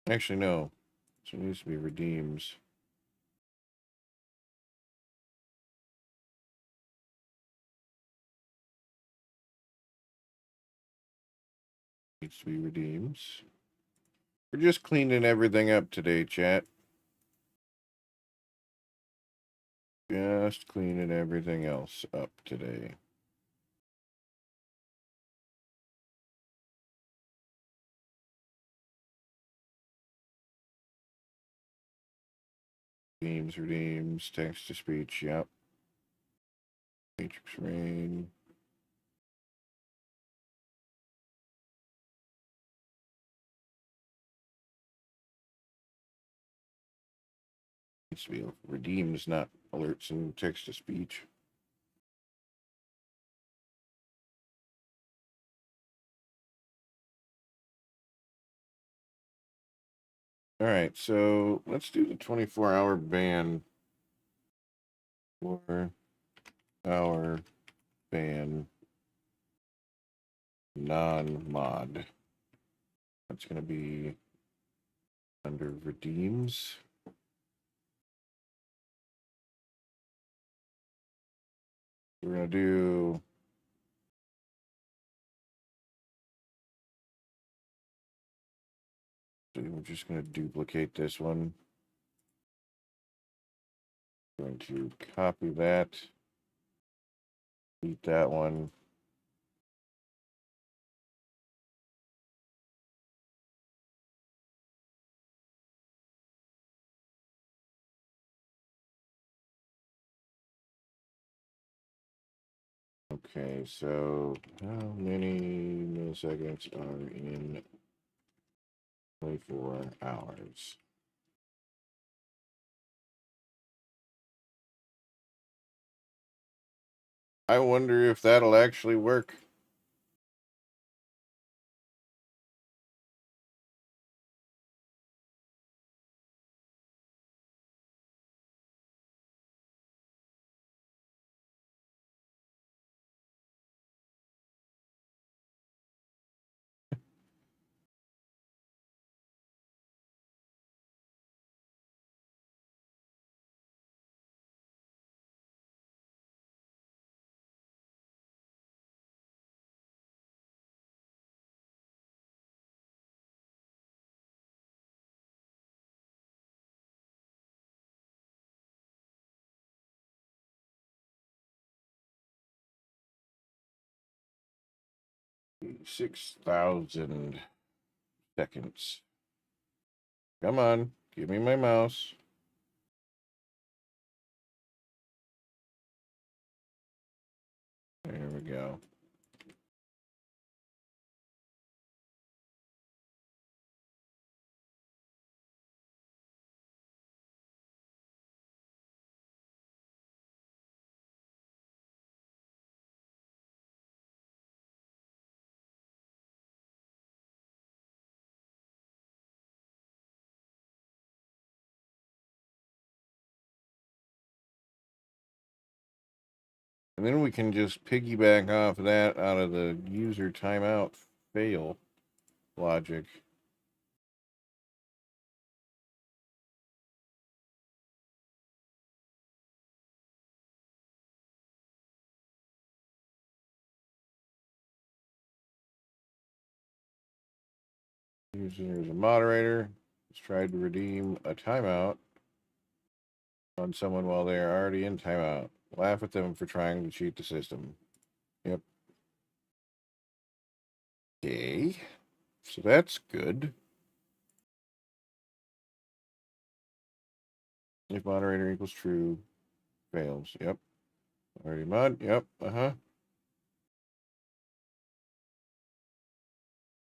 Actually, no. This one needs to be redeems. Needs to be redeems. We're just cleaning everything up today, chat. Just cleaning everything else up today. Redeems, text to speech, yep. Matrix Rain. Needs to be redeems, not alerts and text to speech. All right, so let's do the 24-hour ban. 4-hour ban. Non-mod. That's going to be under redeems. We're going to do we're just going to duplicate this one. Going to copy that. Delete that one. Okay, so how many milliseconds are in 24 hours. I wonder if that'll actually work. $6,000 seconds. Come on, give me my mouse. There we go. And then we can just piggyback off that out of the user timeout fail logic. User is a moderator. Let's try to redeem a timeout on someone while they are already in timeout. Laugh at them for trying to cheat the system. Yep. Okay. So that's good. If moderator equals true, fails. Yep. Already mod. Yep.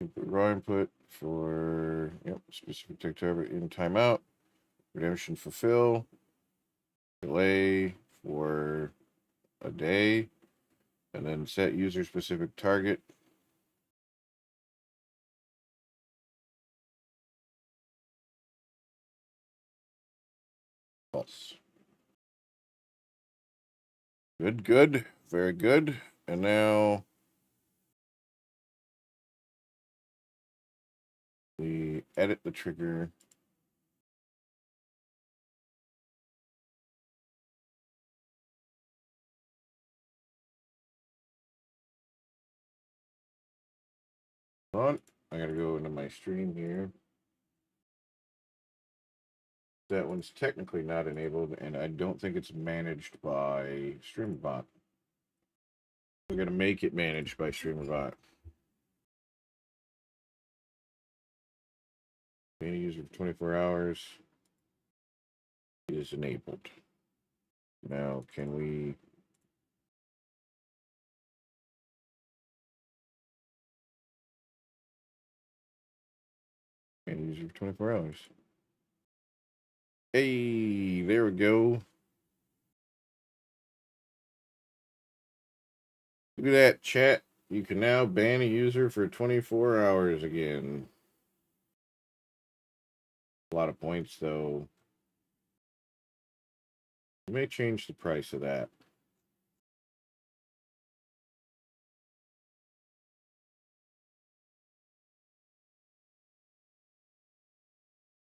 Input raw input for specific tech target in timeout. Redemption fulfill. Delay for a day. And then set user specific target. False. Good, good. Very good. And now we edit the trigger. I gotta go into my stream here. That one's technically not enabled, and I don't think it's managed by StreamBot. We're gonna make it managed by StreamBot. Any user for 24 hours is enabled. Now, can we? Any user for 24 hours. Hey, there we go. Look at that, chat. You can now ban a user for 24 hours again. A lot of points, though. You may change the price of that.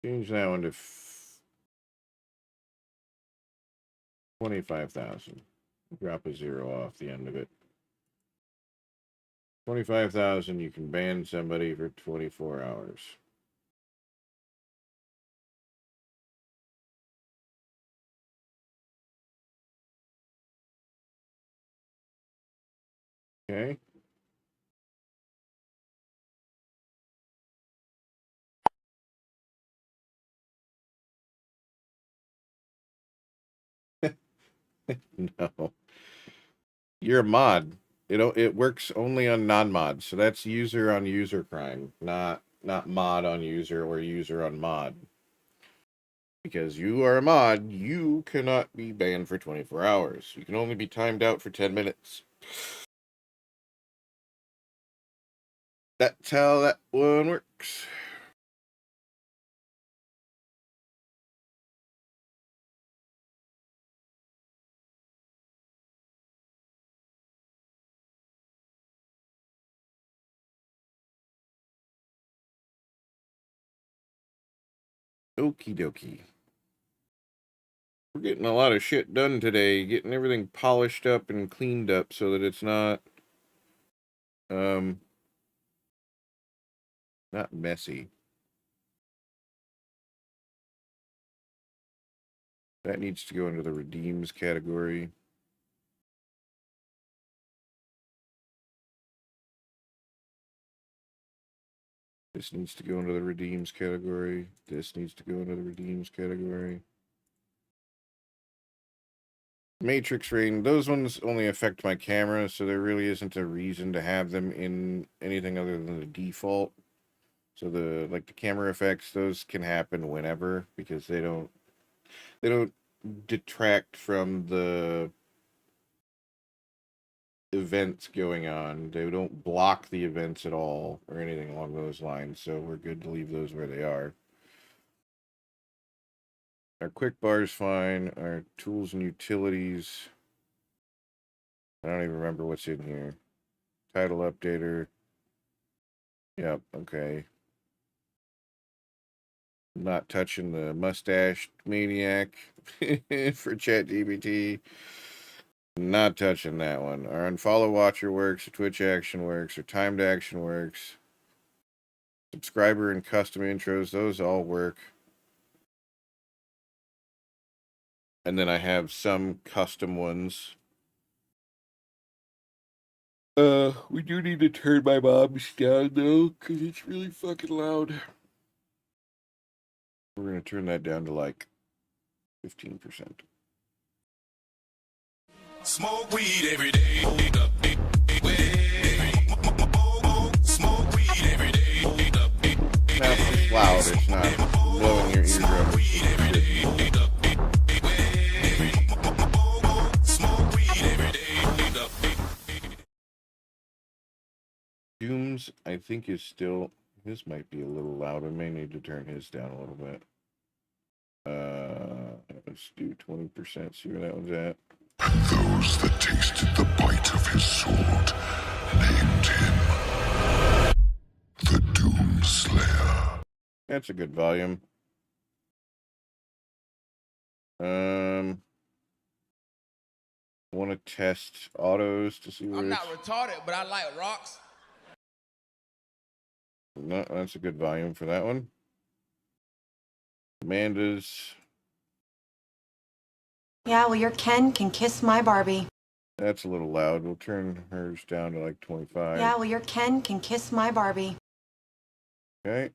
Change that one to 25,000. Drop a zero off the end of it. 25,000, you can ban somebody for 24 hours. Okay. No. You're a mod. It works only on non-mods. So that's user on user crime, not not mod on user or user on mod. Because you are a mod, you cannot be banned for 24 hours. You can only be timed out for 10 minutes. That's how that one works. Okie dokie. We're getting a lot of shit done today, getting everything polished up and cleaned up so that it's not messy. That needs to go into the redeems category. This needs to go into the redeems category. This needs to go into the redeems category. Matrix rating, those ones only affect my camera, so there really isn't a reason to have them in anything other than the default. So the camera effects, those can happen whenever because they don't detract from the events going on. They don't block the events at all or anything along those lines, so we're good to leave those where they are. Our quick bar is fine. Our tools and utilities, I don't even remember what's in here. Title updater. Yep, okay. Not touching the mustache maniac for ChatGPT. Not touching that one. Our unfollow watcher works, our Twitch action works, our timed action works. Subscriber and custom intros, those all work. And then I have some custom ones. We do need to turn my mom's down though, because it's really fucking loud. We're gonna turn that down to like 15%. Smoke weed every day. Smoke weed every day. Now it's just loud, it's not blowing your eardrum. Dooms, I think, is still... This might be a little loud. I may need to turn his down a little bit. Let's do 20%, see where that one's at. Those that tasted the bite of his sword named him the Doomslayer. That's a good volume. Want to test autos to see where I'm not retarded, but I like rocks. No, that's a good volume for that one. Amanda's. Yeah, well, your Ken can kiss my Barbie. That's a little loud. We'll turn hers down to like 25. Yeah, well, your Ken can kiss my Barbie. Okay.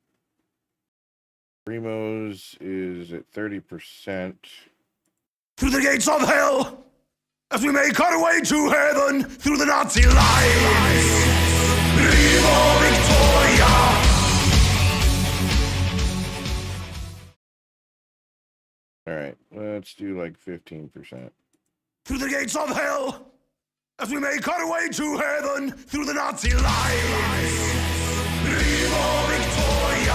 Primo's is at 30%. Through the gates of hell, as we make our way to heaven, through the Nazi lines. Viva Victoria! Alright, let's do like 15%. Through the gates of hell, as we make our way to heaven, through the Nazi lines. Viva Victoria!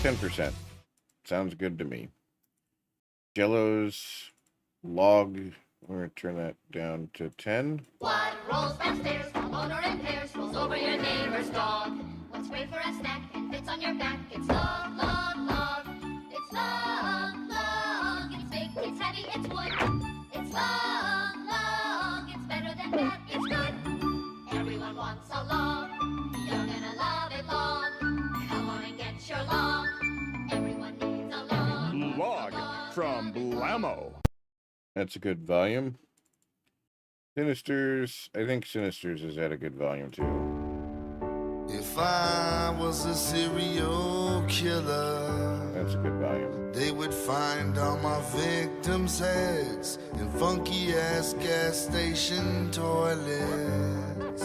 10%. Sounds good to me. Jello's log, we're going to turn that down to 10. What rolls downstairs, owner and pairs, rolls over your neighbor's dog. What's great for a snack and fits on your back? It's long, long, long. It's long, long. It's big, it's heavy, it's wood. It's long, long. It's better than that, it's good. Everyone wants a log. You're gonna love it long. Come on and get your log. Everyone needs a log. Log from Blammo. That's a good volume. Sinister's, I think Sinister's is at a good volume too. If I was a serial killer, that's a good volume. They would find all my victims' heads in funky ass gas station toilets.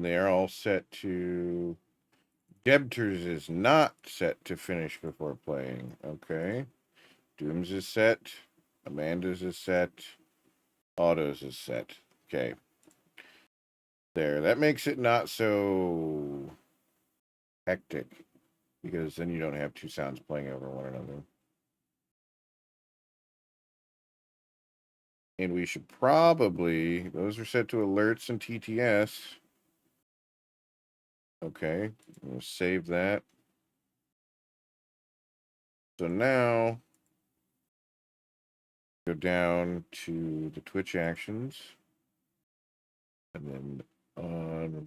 They're all set to... Debtors is not set to finish before playing. Okay. Doom's is set. Amanda's is set. Auto's is set. Okay. There. That makes it not so hectic. Because then you don't have two sounds playing over one another. And we should probably... Those are set to alerts and TTS. Okay. We'll save that. So now... Go down to the Twitch actions. And then on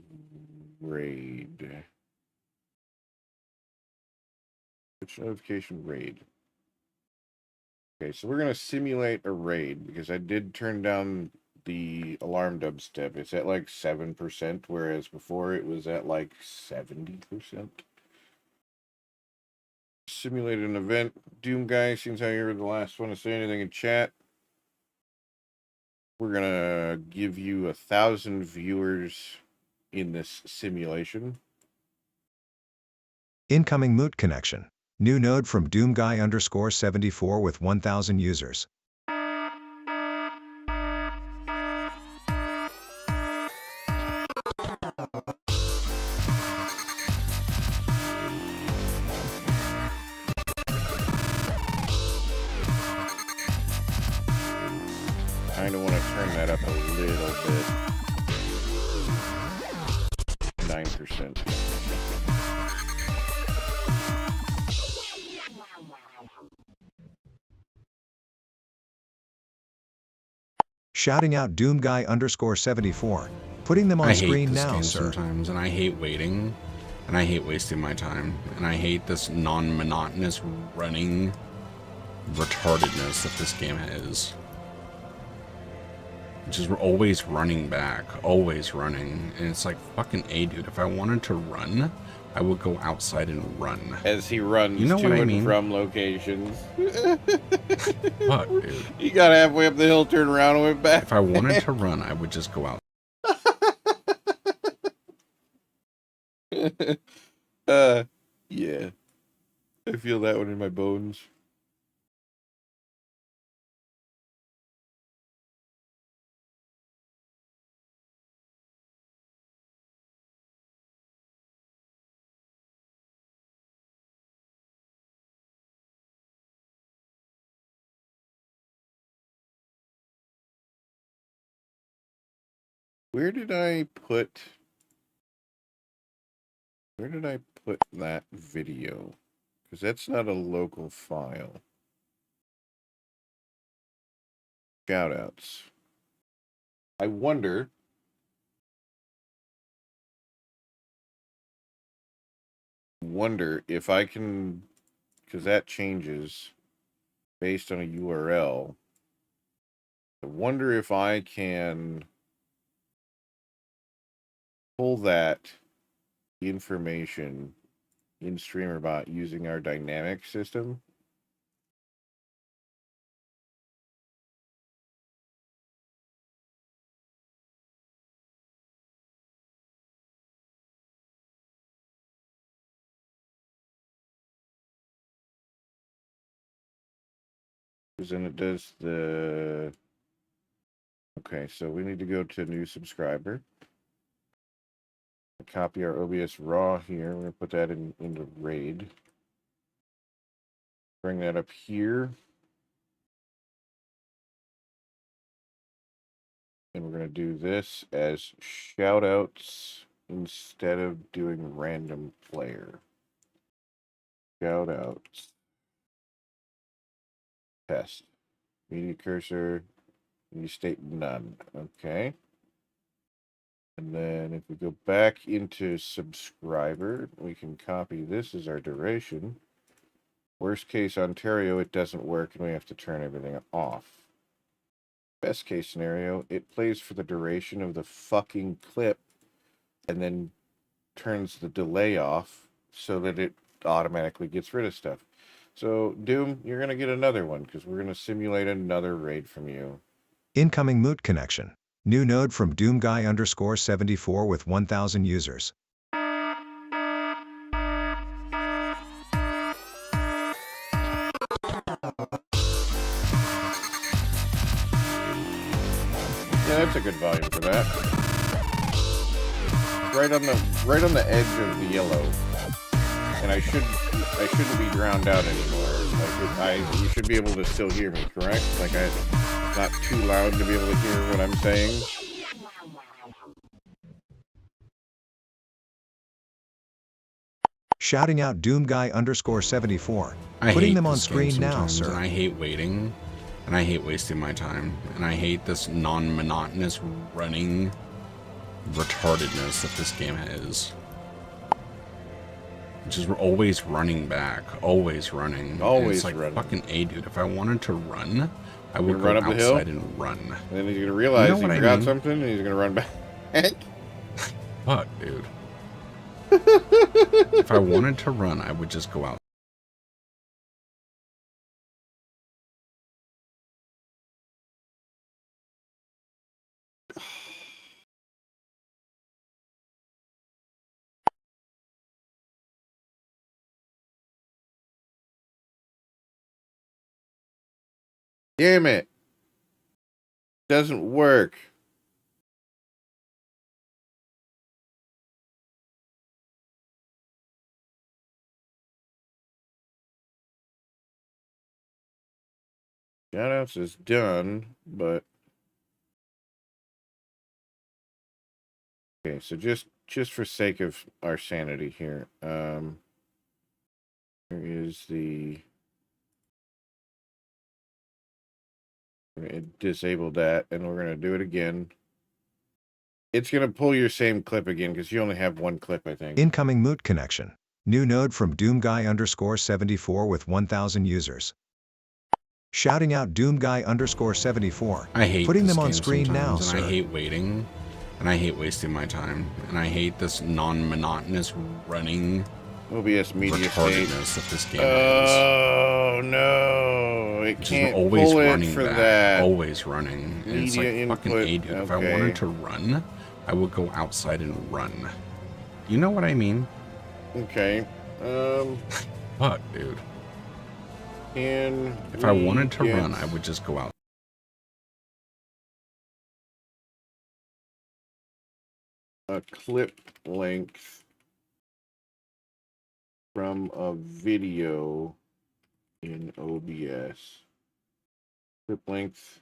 raid. Twitch notification raid. Okay, so we're going to simulate a raid because I did turn down the alarm dubstep. It's at like 7%, whereas before it was at like 70%. Simulate an event. Doom guy, seems how you were the last one to say anything in chat. We're going to give you 1,000 viewers in this simulation. Incoming moot connection. New node from doomguy_74 with 1,000 users. Kinda want to turn that up a little bit. 9%. Shouting out doomguy_74. Putting them on screen now, game sir. Sometimes, and I hate waiting, and I hate wasting my time, and I hate this non-monotonous running retardedness that this game is. Just always running back, always running, and it's like, fucking A, dude, if I wanted to run, I would go outside and run. As he runs you know to what I and mean? from locations. Fuck, dude. You got halfway up the hill, turn around, and went back. If I wanted to run, I would just go out. Yeah. I feel that one in my bones. Where did I put that video? Because that's not a local file. Shoutouts. I wonder if I can, because that changes based on a URL. I wonder if I can pull that information in StreamerBot using our dynamic system. Because then it does the... Okay, so we need to go to new subscriber. Copy our OBS raw here. We're going to put that into RAID. Bring that up here. And we're going to do this as shoutouts instead of doing random player. Shoutouts. Test. Media cursor. You state none. Okay. And then if we go back into subscriber, we can copy this as our duration. Worst case Ontario, it doesn't work and we have to turn everything off. Best case scenario, it plays for the duration of the fucking clip and then turns the delay off so that it automatically gets rid of stuff. So, Doom, you're going to get another one because we're going to simulate another raid from you. Incoming moot connection. New node from doomguy_74 with 1,000 users. Yeah, that's a good volume for that. Right on the edge of the yellow. And I shouldn't be drowned out anymore. Like you should be able to still hear me, correct? Like not too loud to be able to hear what I'm saying. Shouting out doomguy_74. I Putting hate them on this screen game now, sometimes, sir. and I hate waiting, and I hate wasting my time, and I hate this non-monotonous running retardedness that this game is. Which is always running back, always running. Always it's like, running. fucking A, dude. If I wanted to run, I would go run up the hill, outside and run. And then he's gonna realize he forgot something, and he's gonna run back. Fuck, dude. If I wanted to run, I would just go out. Damn it. Doesn't work. Shoutouts is done, but okay, so just for sake of our sanity here, there is the we're gonna disable that, and we're gonna do it again. It's gonna pull your same clip again because you only have one clip, I think. Incoming moot connection. New node from doomguy_74 with 1,000 users. Shouting out doomguy_74. I hate Putting this them on game screen now, sometimes, and sir. I hate waiting, and I hate wasting my time, and I hate this non-monotonous running OBS media state retardedness that this game Oh no, it is. can't Always pull running it for back, that. always running. And it's like, Media fucking input, A, dude. If I okay. wanted to run, I would go outside and run. You know what I mean? Okay. Fuck, dude. If I wanted to run, I would just go out. A clip length from a video in OBS. Clip length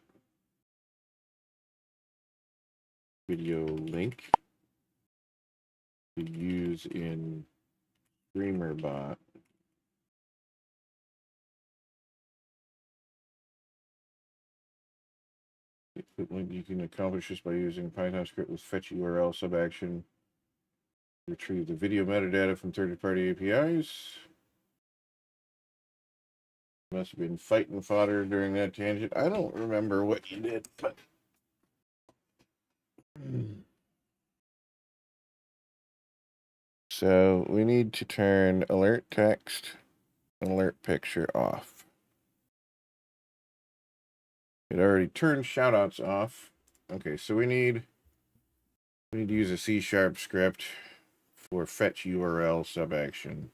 video link to use in StreamerBot. Clip link, you can accomplish this by using Python script with fetch URL subaction. Retrieve the video metadata from third-party APIs. Must have been fighting fodder during that tangent. I don't remember what you did, but so we need to turn alert text and alert picture off. It already turned shoutouts off. Okay, so we need to use a C# script for fetch URL subaction.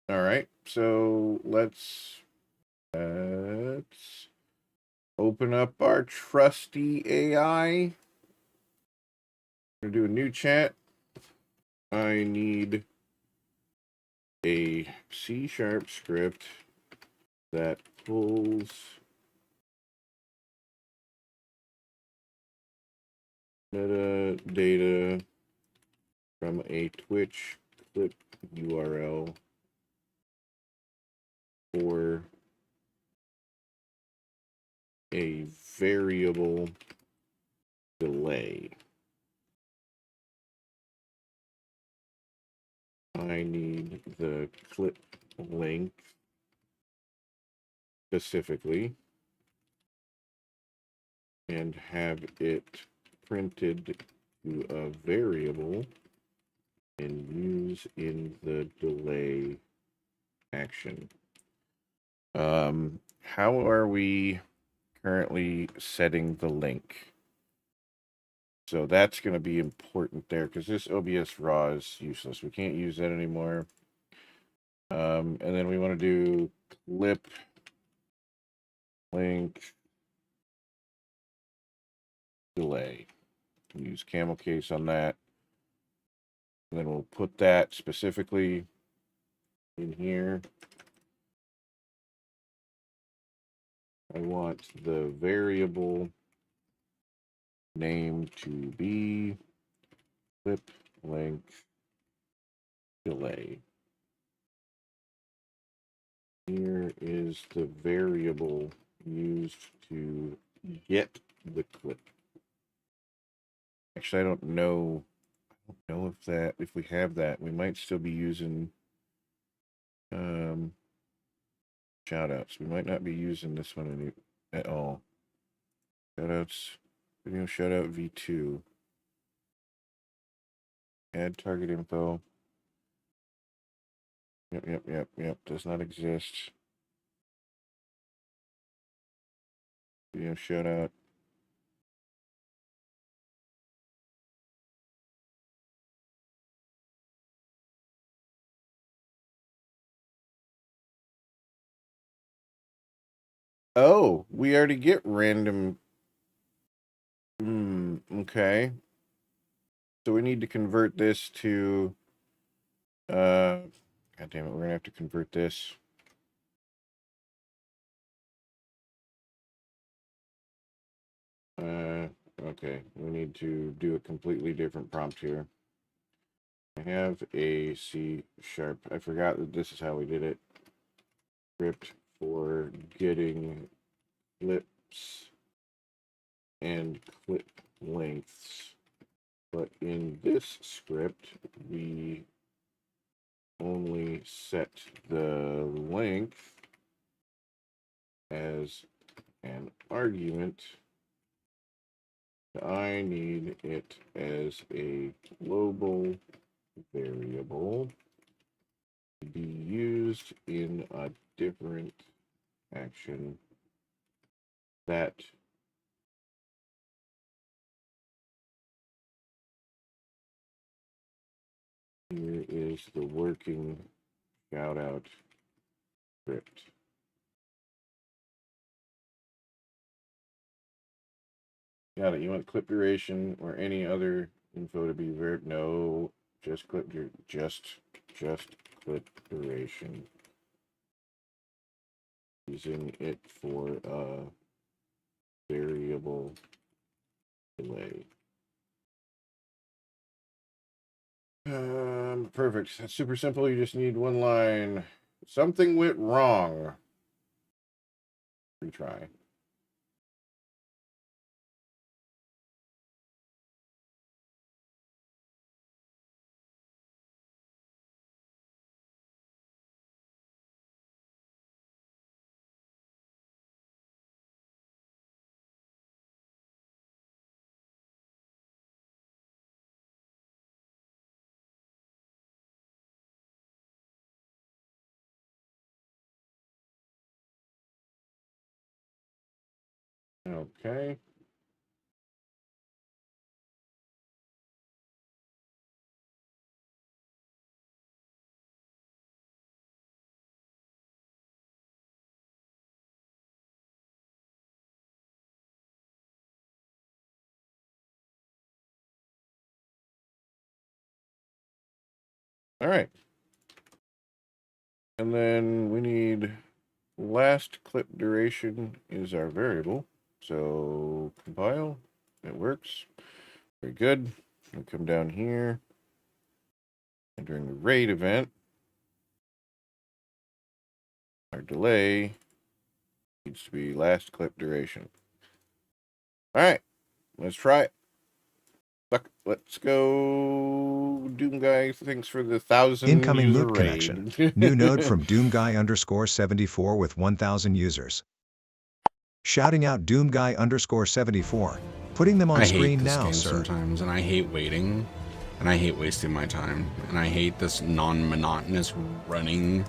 All right, so let's open up our trusty AI. We're gonna do a new chat. I need a C# script that pulls metadata from a Twitch clip URL for a variable delay. I need the clip length specifically and have it printed to a variable and use in the delay action. How are we currently setting the link. So that's going to be important there because this OBS raw is useless. We can't use that anymore. And then we want to do clip link delay. Use camel case on that. And then we'll put that specifically in here. I want the variable name to be clip length delay. Here is the variable used to get the clip. Actually, I don't know if we have that. We might still be using shoutouts. We might not be using this one at all. Shoutouts, video shoutout v2. Add target info. Yep. Does not exist. Video shoutout. Oh, we already get random. Okay. So we need to convert this to. God damn it, we're gonna have to convert this. Okay, we need to do a completely different prompt here. I have a C#. I forgot that this is how we did it. Script for getting clips and clip lengths. But in this script, we only set the length as an argument. I need it as a global variable to be used in a different action that here is the working shoutout script. Got it. You want clip duration or any other info to be verified? No, just clip clip duration. Using it for a variable delay. Perfect. That's super simple. You just need one line. Something went wrong. Retry. Okay. All right. And then we need last clip duration is our variable. So compile, it works. Very good. We'll come down here. And during the raid event, our delay needs to be last clip duration. All right, let's try it. Let's go. Doom Guy, thanks for the 1,000 incoming user loop raid. connection. New node from Doomguy_74 with 1,000 users. Shouting out Doomguy_74. Putting them on screen now, I hate this sir. game sometimes, and I hate waiting, and I hate wasting my time, and I hate this non-monotonous running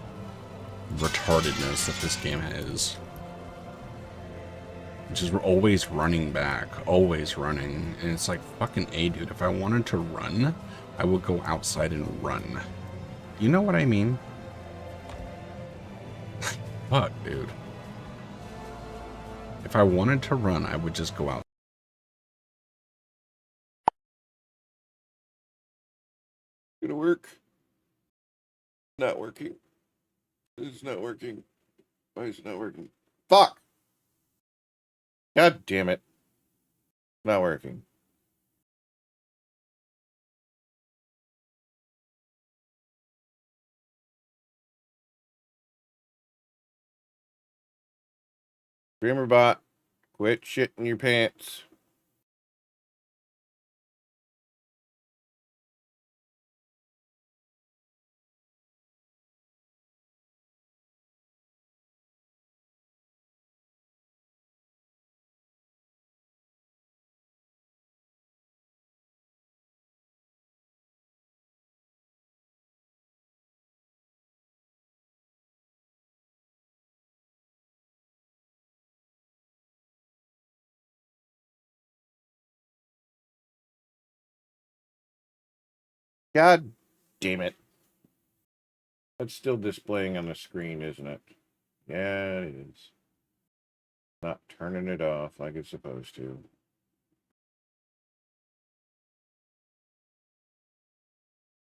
retardedness that this game has. which is always running back, always running. And it's like, fucking A, dude, if I wanted to run, I would go outside and run. You know what I mean? Fuck, dude. If I wanted to run, I would just go out. Gonna work. Not working. It's not working. Why is it not working? Fuck! God damn it. Not working. Streamerbot, quit shitting your pants. God damn it. That's still displaying on the screen, isn't it? Yeah, it is. Not turning it off like it's supposed to.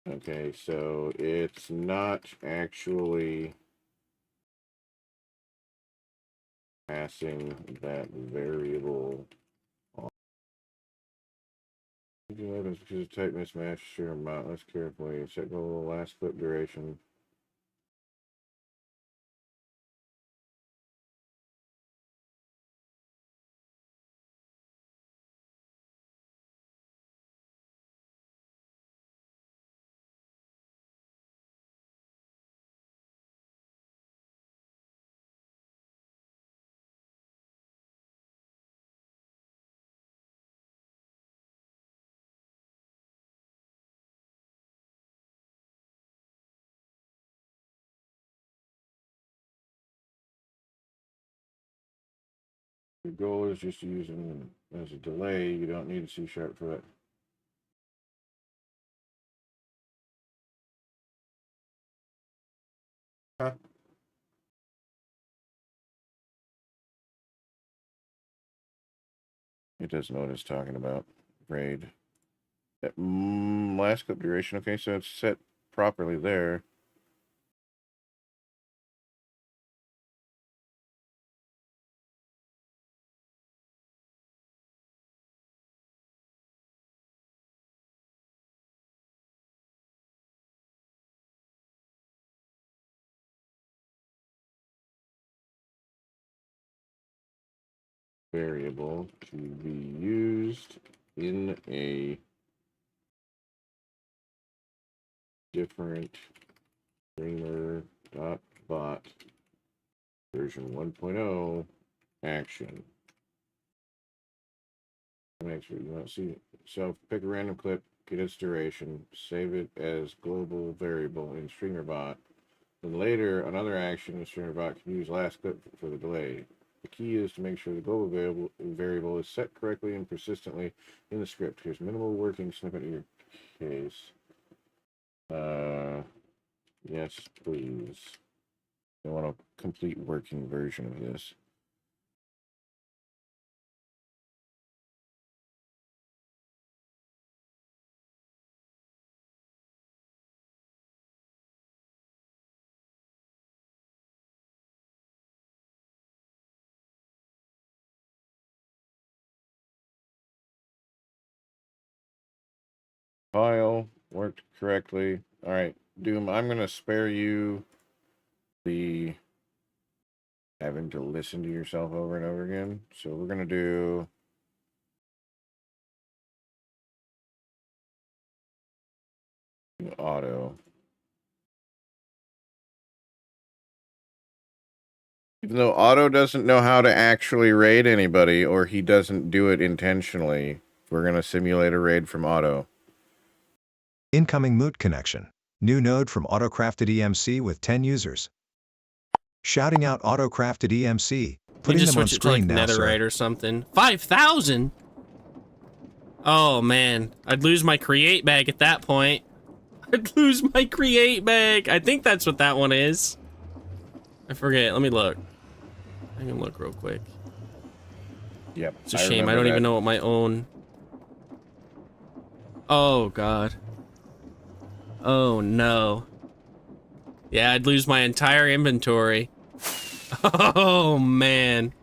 Okay, so it's not actually passing that variable on. Because of type mismatch, sure, amount less carefully. Set goal, last clip duration. Your goal is just to use them as a delay. You don't need a C# for that. Huh? It doesn't know what it's talking about. Raid. Last clip duration. Okay, so it's set properly there. Variable to be used in a different streamer.bot version 1.0 action. Make sure you want to see it. So pick a random clip, get its duration, save it as global variable in streamerbot. Then later, another action in streamerbot can use last clip for the delay. The key is to make sure the global variable is set correctly and persistently in the script. Here's minimal working snippet in your case. Yes, please. I want a complete working version of this. File worked correctly. All right, Doom, I'm going to spare you the having to listen to yourself over and over again. So we're going to do auto. Even though Otto doesn't know how to actually raid anybody, or he doesn't do it intentionally, we're going to simulate a raid from Otto. Incoming Moot connection. New node from AutoCrafted EMC with 10 users. Shouting out AutoCrafted EMC. Putting just them on switch it to like screen now, netherite sir. or something. 5,000? Oh man, I'd lose my create bag at that point. I'd lose my create bag. I think that's what that one is. I forget. Let me look. I can look real quick. Yep. It's a shame. I don't even know what my own. Oh god. Oh no. Yeah, I'd lose my entire inventory. Oh man.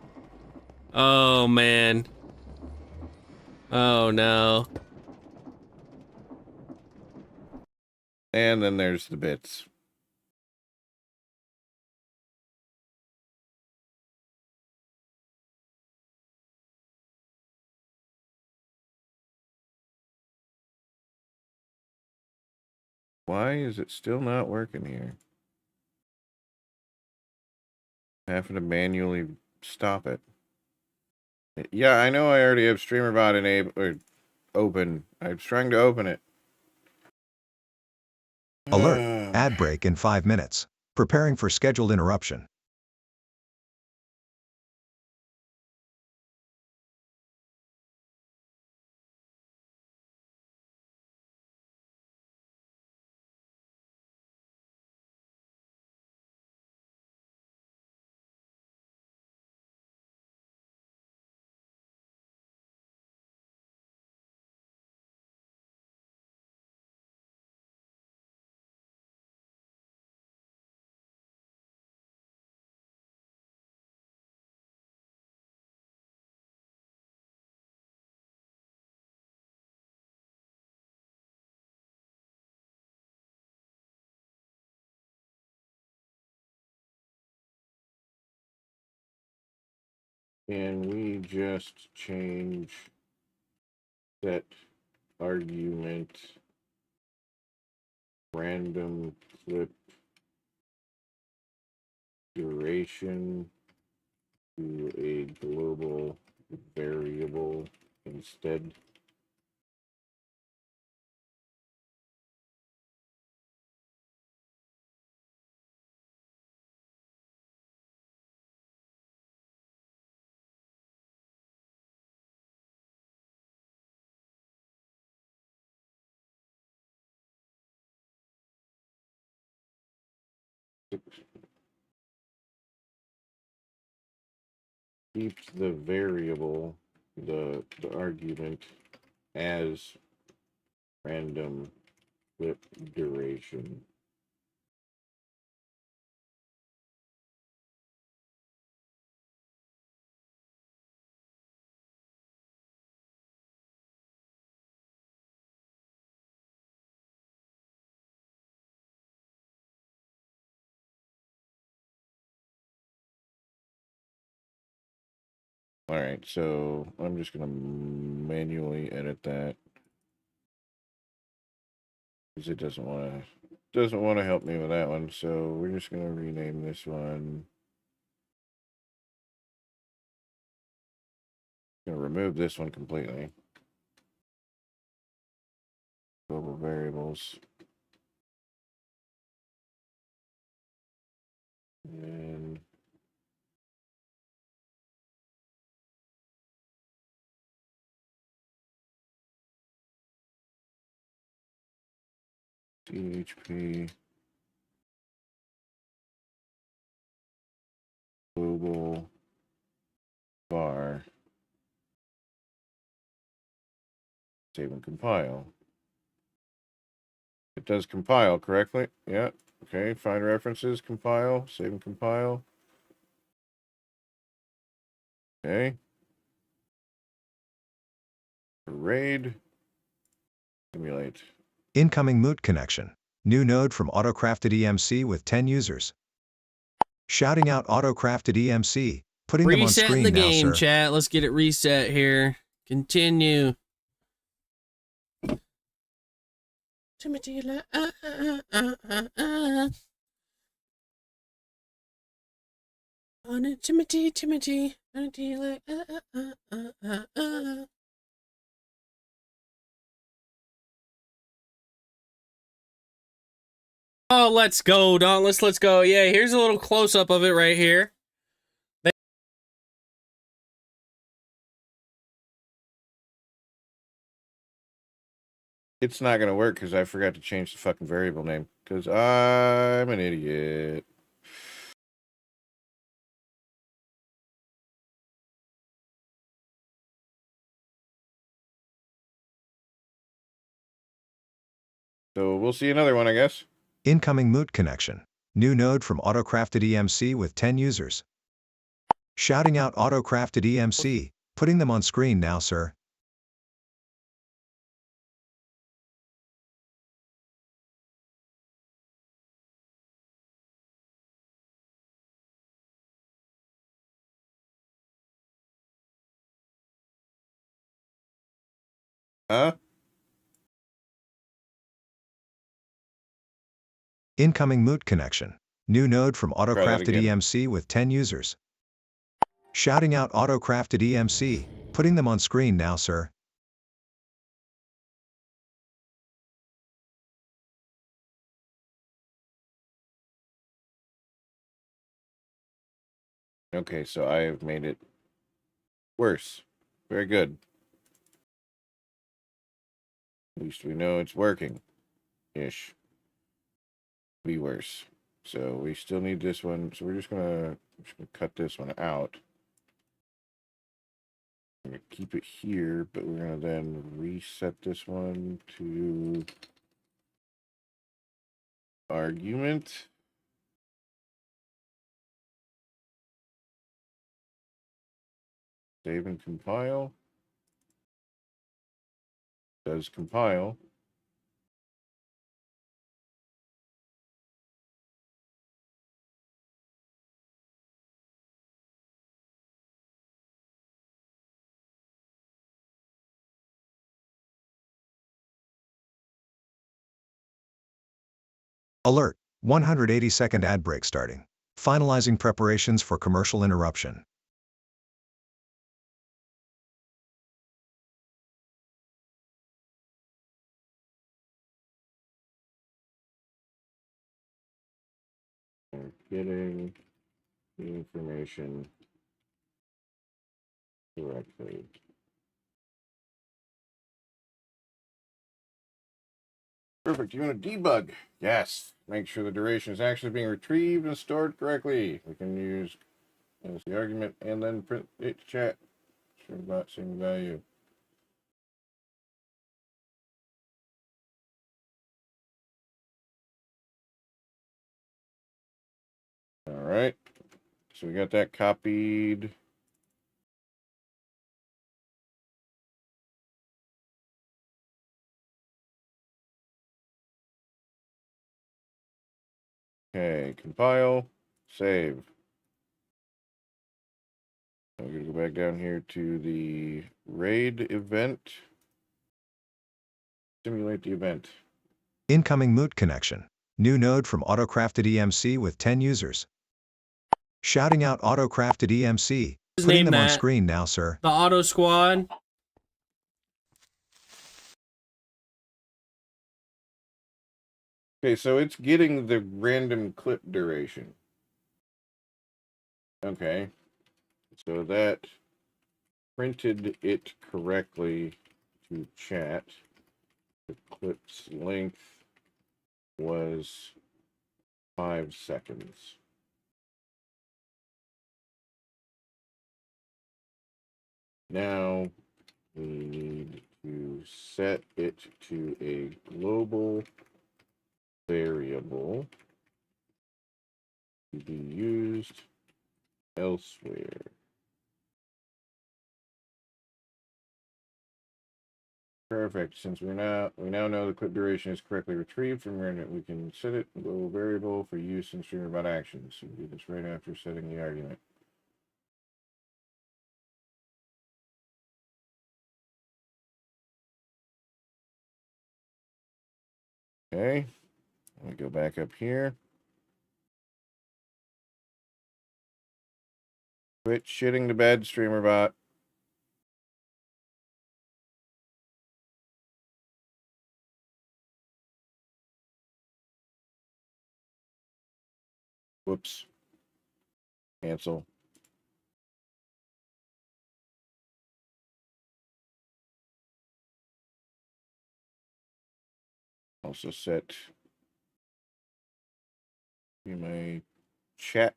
Oh man. Oh no. And then there's the bits. Why is it still not working here? Having to manually stop it. Yeah, I know I already have StreamerBot enabled or open. I was trying to open it. Alert. Ad break in 5 minutes. Preparing for scheduled interruption. Can we just change set argument random clip duration to a global variable instead? Keeps the variable, the argument as random clip duration. All right, so I'm just gonna manually edit that because it doesn't want to help me with that one. So we're just gonna rename this one. Gonna remove this one completely. Global variables. And PHP global var. Save and compile. It does compile correctly. Yeah. Okay. Find references, compile, save and compile. Okay. Raid. Simulate. Incoming moot connection. New node from AutoCrafted EMC with 10 users. Shouting out AutoCrafted EMC. Putting them on Resetting screen the now, game, sir. chat. Let's get it reset here. Continue. Timothy, on it, Timothy, like, Oh, let's go, Dauntless. Let's go. Yeah, here's a little close up of it right here. It's not gonna work because I forgot to change the fucking variable name. Because I'm an idiot. So we'll see another one, I guess. Incoming moot connection. New node from autocrafted EMC with 10 users. Shouting out autocrafted EMC, putting them on screen now, sir. Huh? Incoming moot connection. New node from that autocrafted again. EMC with 10 users. Shouting out autocrafted EMC, putting them on screen now, sir. Okay, so I have made it worse. Very good. At least we know it's working. Ish. Be worse. So we still need this one. So we're just gonna cut this one out. I'm gonna keep it here, but we're gonna then reset this one to argument. Save and compile. Does compile. Alert. 180-second ad break starting. Finalizing preparations for commercial interruption. We're getting the information correctly. Perfect. You want to debug? Yes. Make sure the duration is actually being retrieved and stored correctly. We can use as the argument and then print it to chat. Sure about same value. All right. So we got that copied. Okay, compile, save. I'm going to go back down here to the raid event. Simulate the event. Incoming moot connection. New node from autocrafted EMC with 10 users. Shouting out autocrafted EMC, putting them on screen now, sir. The Auto Squad. Okay, so it's getting the random clip duration. Okay. So that printed it correctly to chat. The clip's length was 5 seconds. Now we need to set it to a global variable to be used elsewhere. Perfect. Since we now know the clip duration is correctly retrieved from random, we can set it in global variable for use in stream about actions. So we do this right after setting the argument. Okay. Let me go back up here. Quit shitting the bed, streamer bot. Whoops. Cancel. Also set in my chat.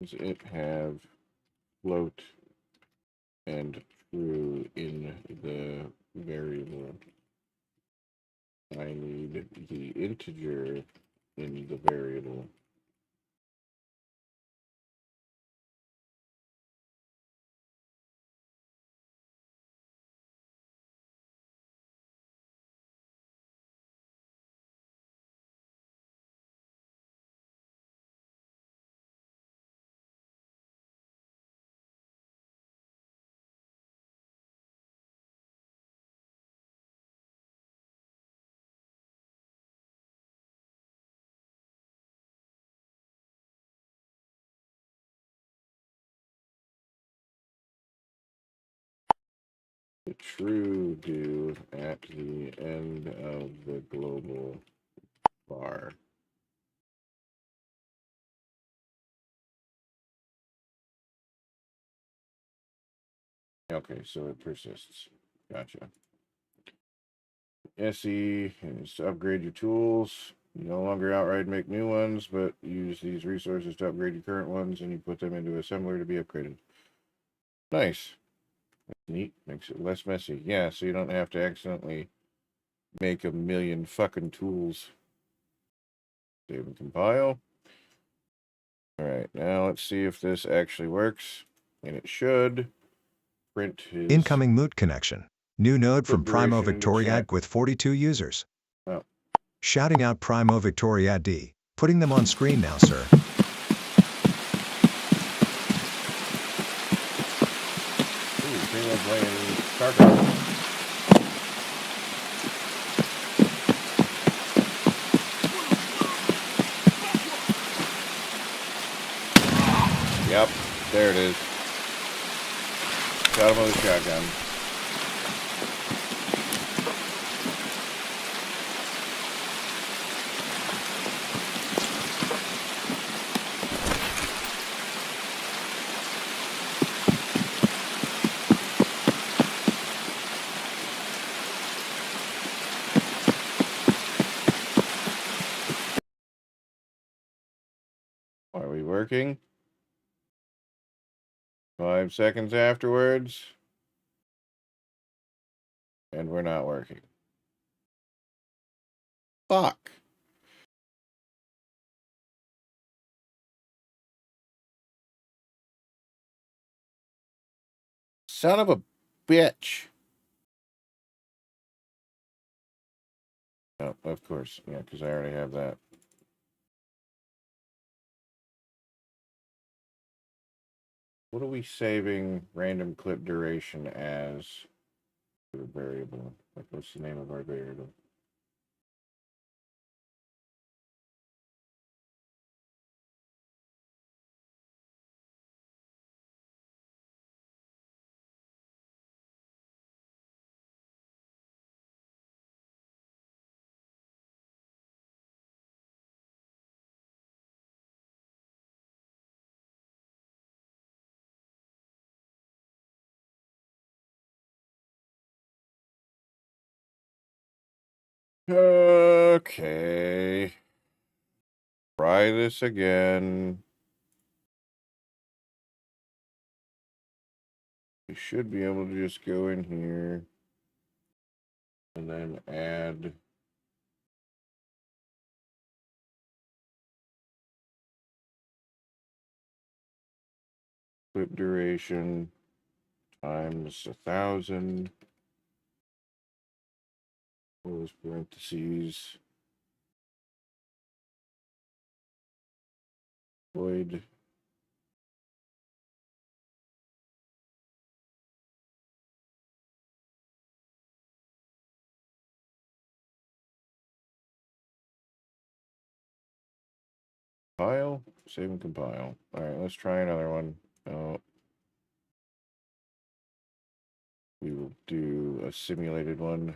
Does it have float and true in the variable? I need the integer in the variable. The true do at the end of the global bar. Okay, so it persists. Gotcha. SE is to upgrade your tools. You no longer outright make new ones, but use these resources to upgrade your current ones, and you put them into assembler to be upgraded. Nice. That's neat. Makes it less messy. Yeah, so you don't have to accidentally make a million fucking tools. Save and compile. Alright, now let's see if this actually works. And it should. Print his Incoming moot connection. New node from Primo duration to chat. Victoriad with 42 users. Oh. Shouting out Primo Victoriad D. Putting them on screen now, sir. Ooh, Primo playing StarCraft. Yep, there it is. Shot him with a shotgun. Are we working? 5 seconds afterwards. And we're not working. Fuck. Son of a bitch. Oh, of course. Yeah, because I already have that. What are we saving random clip duration as a variable? Like, what's the name of our variable? Okay. Try this again. You should be able to just go in here and then add clip duration times 1,000. Close parentheses. Void. Compile, save and compile. All right, let's try another one. Oh. We will do a simulated one.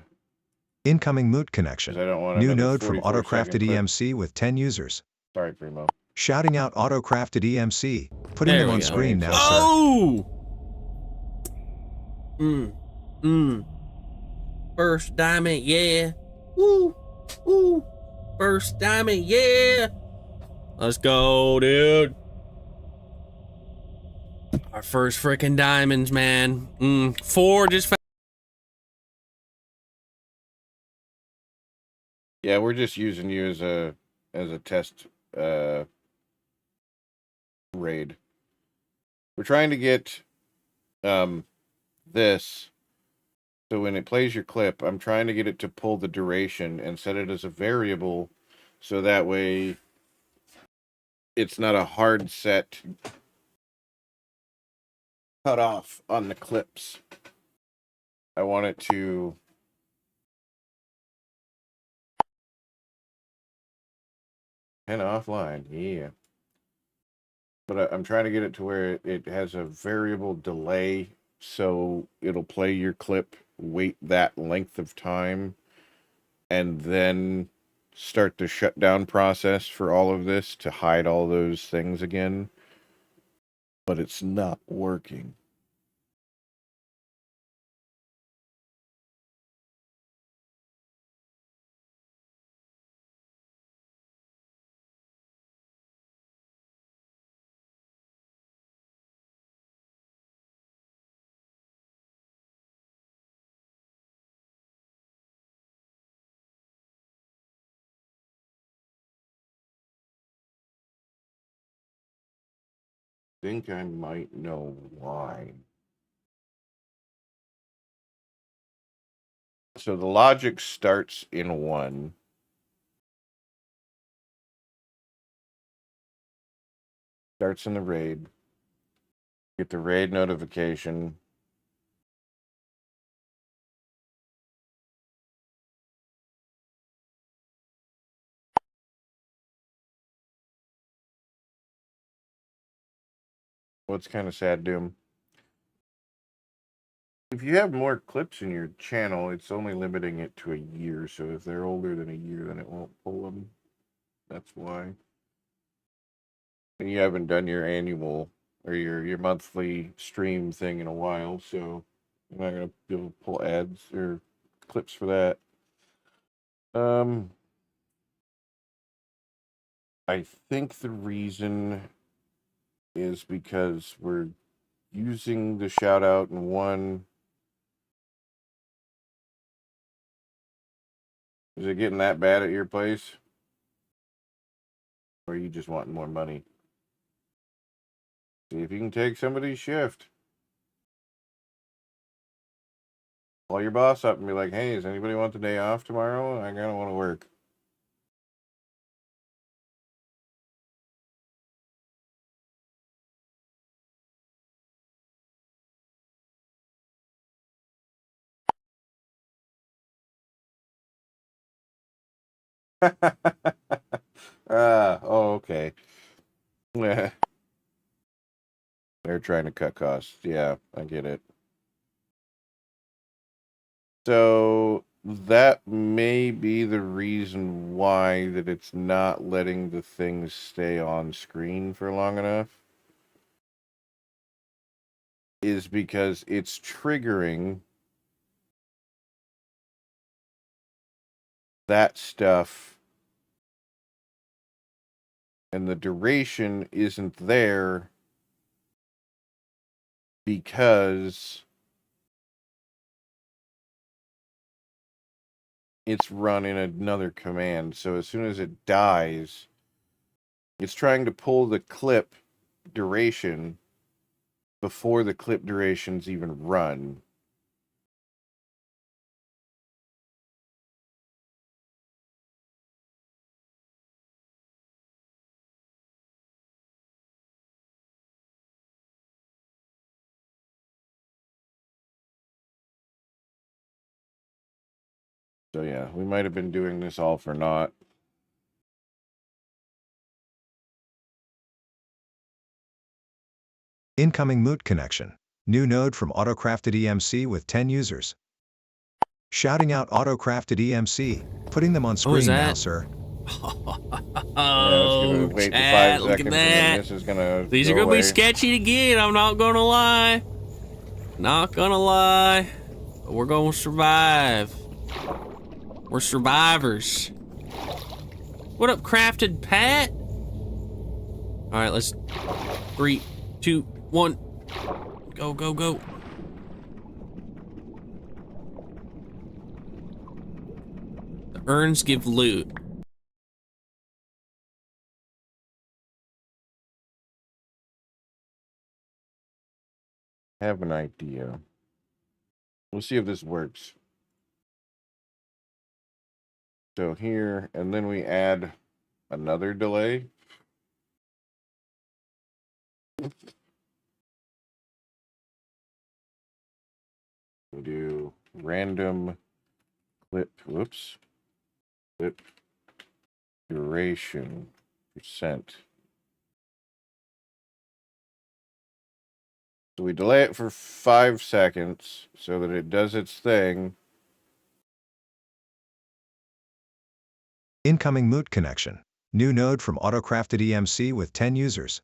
Incoming moot connection. I don't want New another node from 44-second autocrafted clip. EMC with 10 users. Sorry, Primo. Shouting out autocrafted EMC. Putting There them we on go. screen now, sir. Oh! First diamond, yeah. Woo! Woo! First diamond, yeah! Let's go, dude. Our first freaking diamonds, man. 4 just found. Yeah, we're just using you as a test raid. We're trying to get this, so when it plays your clip, I'm trying to get it to pull the duration and set it as a variable, so that way it's not a hard set cut off on the clips. I want it to and offline, yeah. But I'm trying to get it to where it has a variable delay, so it'll play your clip, wait that length of time, and then start the shutdown process for all of this to hide all those things again. But it's not working. I think I might know why. So the logic starts in 1. Starts in the raid. Get the raid notification. What's kind of sad, Doom? If you have more clips in your channel, it's only limiting it to a year. So if they're older than a year, then it won't pull them. That's why. And you haven't done your annual or your monthly stream thing in a while, so I'm not gonna be able to pull ads or clips for that. I think the reason is because we're using the shout out in 1. Is it getting that bad at your place? Or are you just wanting more money? See if you can take somebody's shift. Call your boss up and be like, hey, does anybody want the day off tomorrow? I kind of want to work. Oh, okay. They're trying to cut costs. Yeah, I get it. So that may be the reason why that it's not letting the things stay on screen for long enough. Is because it's triggering that stuff and the duration isn't there because it's running another command. So as soon as it dies, it's trying to pull the clip duration before the clip durations even run. So yeah, we might have been doing this all for naught. Incoming Moot connection. New node from AutoCrafted EMC with 10 users. Shouting out AutoCrafted EMC, putting them on screen now, sir. Oh, wait the 5 chat, look at seconds and then that. this is gonna These go are gonna away. be sketchy again, I'm not gonna lie. Not gonna lie. But we're gonna survive. We're survivors. What up, Crafted Pat? Alright, let's 3, 2, 1. Go, go, go. The urns give loot. I have an idea. We'll see if this works. So here, and then we add another delay. We do random clip, whoops, clip duration %. So we delay it for 5 seconds so that it does its thing. Incoming Moot connection. New node from AutoCrafted EMC with 10 users.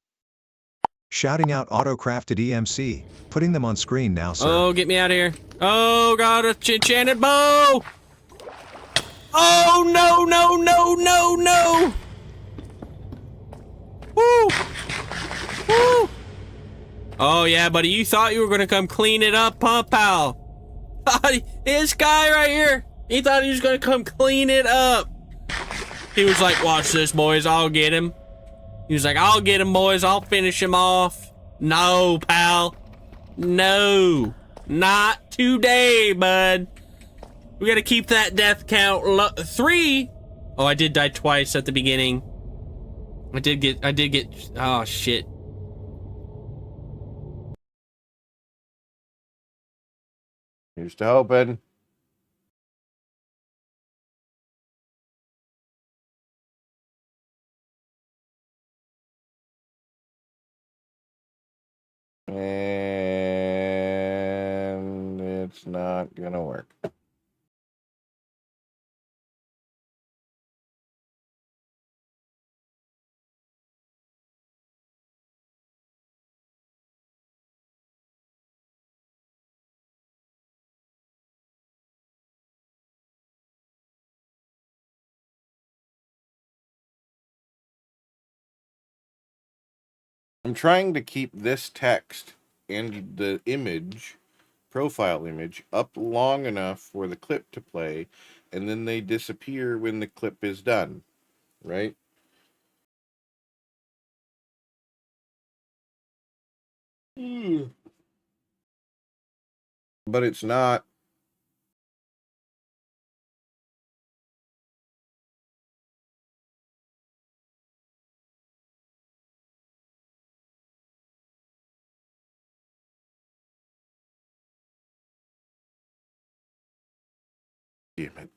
Shouting out AutoCrafted EMC, putting them on screen now, sir. Oh, get me out of here. Oh, God, a enchanted bow! Oh, no, no, no, no, no! Woo! Woo! Oh, yeah, buddy, you thought you were gonna come clean it up, huh, pal? This guy right here, he thought he was gonna come clean it up. He was like, watch this, boys, I'll get him. He was like, I'll get him, boys, I'll finish him off. No, pal. No. Not today, bud. We gotta keep that death count 3. Oh, I did die twice at the beginning. I did get, oh, shit. Here's to hoping. And it's not gonna work. I'm trying to keep this text and the image, profile image, up long enough for the clip to play, and then they disappear when the clip is done, right? But it's not. Damn it.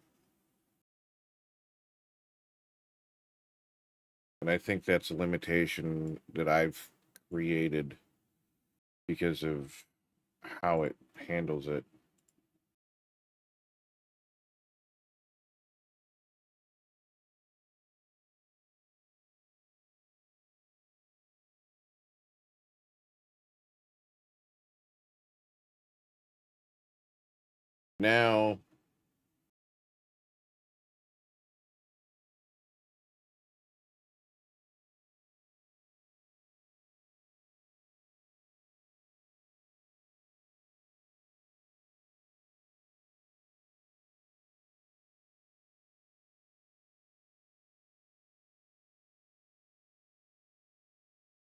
And I think that's a limitation that I've created because of how it handles it. Now,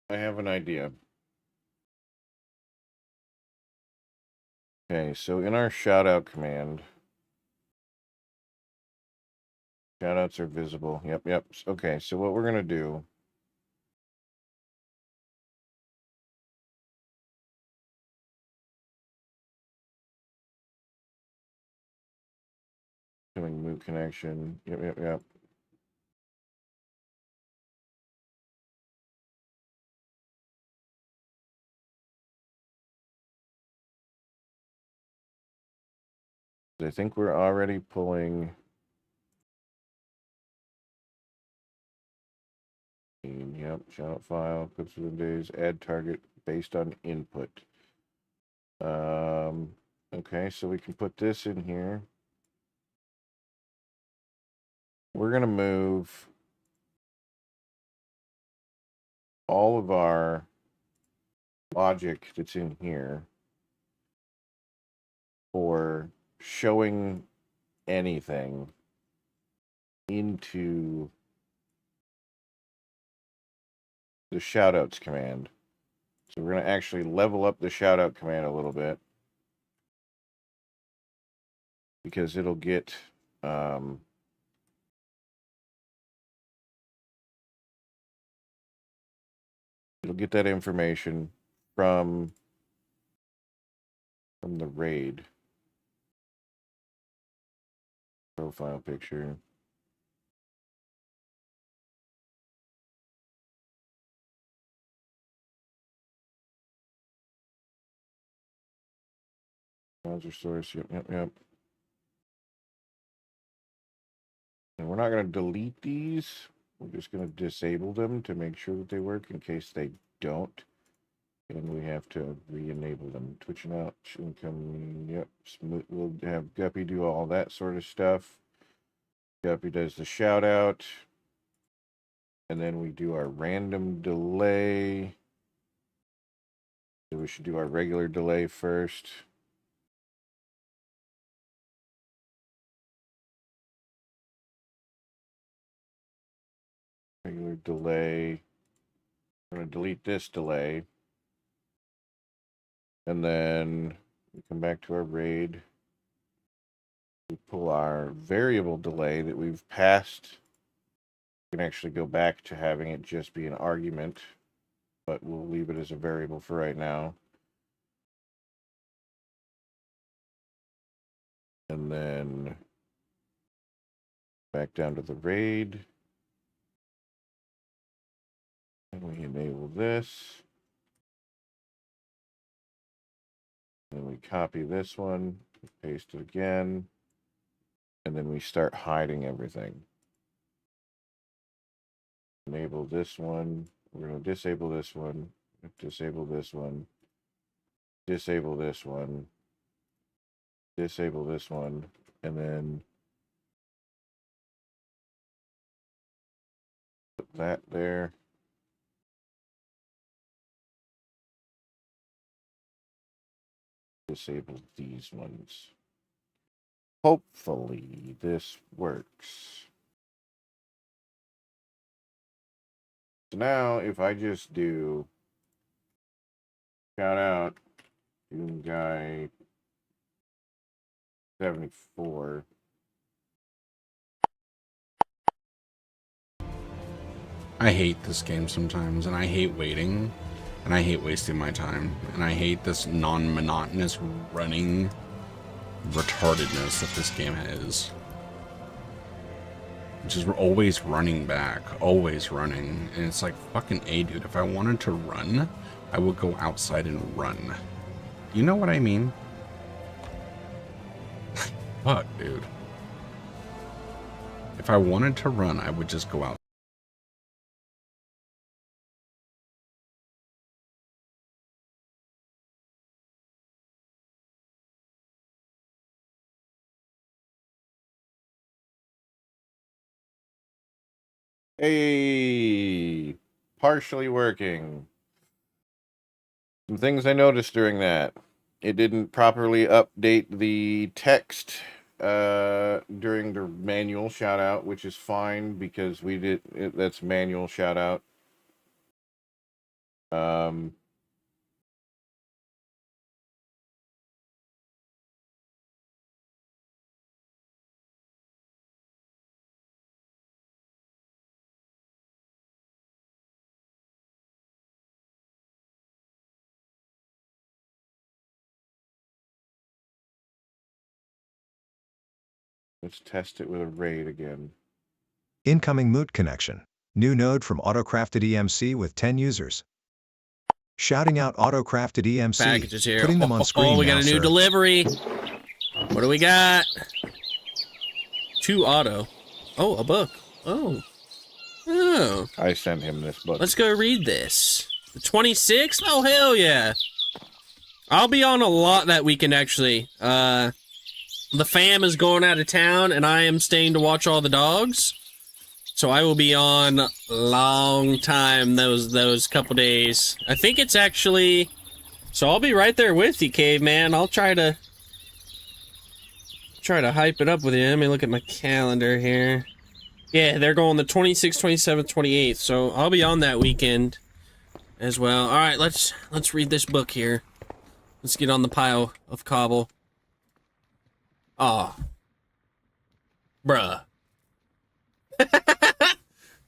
I have an idea. Okay, so in our shoutout command, shoutouts are visible. Yep. Okay, so what we're going to do, doing move connection. Yep. I think we're already pulling. Yep, shout out file, clips within days, add target based on input. Okay, so we can put this in here. We're gonna move all of our logic that's in here for showing anything into the shoutouts command. So we're going to actually level up the shoutout command a little bit, because it'll get that information from the raid profile picture. Browser source, yep. And we're not going to delete these. We're just going to disable them to make sure that they work in case they don't. And we have to re-enable them. Twitch and out, income, yep. We'll have Guppy do all that sort of stuff. Guppy does the shout out. And then we do our random delay. So we should do our regular delay first. Regular delay. I'm going to delete this delay. And then we come back to our raid. We pull our variable delay that we've passed. We can actually go back to having it just be an argument, but we'll leave it as a variable for right now. And then back down to the raid. And we enable this. And we copy this one, paste it again, and then we start hiding everything. Enable this one. We're going to disable this one, disable this one, disable this one, disable this one, and then put that there. Disable these ones. Hopefully this works. So now if I just do shout out Doom Guy 74. I hate this game sometimes, and I hate waiting, and I hate wasting my time, and I hate this non-monotonous running retardedness that this game is. Just always running back, always running, and it's like, fucking A, dude, if I wanted to run, I would go outside and run. You know what I mean? Fuck, dude. If I wanted to run, I would just go out. Hey, partially working. Some things I noticed during that. It didn't properly update the text during the manual shout out, which is fine because we did that's manual shout out. Let's test it with a raid again. Incoming moot connection. New node from autocrafted EMC with 10 users. Shouting out autocrafted EMC. Packages here. Putting them on screen we got now, a new sir. delivery. What do we got? 2 auto. Oh, a book. Oh. Oh. I sent him this book. Let's go read this. The 26th? Oh, hell yeah. I'll be on a lot that weekend, actually. The fam is going out of town, and I am staying to watch all the dogs. So I will be on a long time those couple days. I think it's actually... So I'll be right there with you, Caveman. I'll try to hype it up with you. Let me look at my calendar here. Yeah, they're going the 26th, 27th, 28th. So I'll be on that weekend as well. All right, let's read this book here. Let's get on the pile of cobble. Aw. Bruh.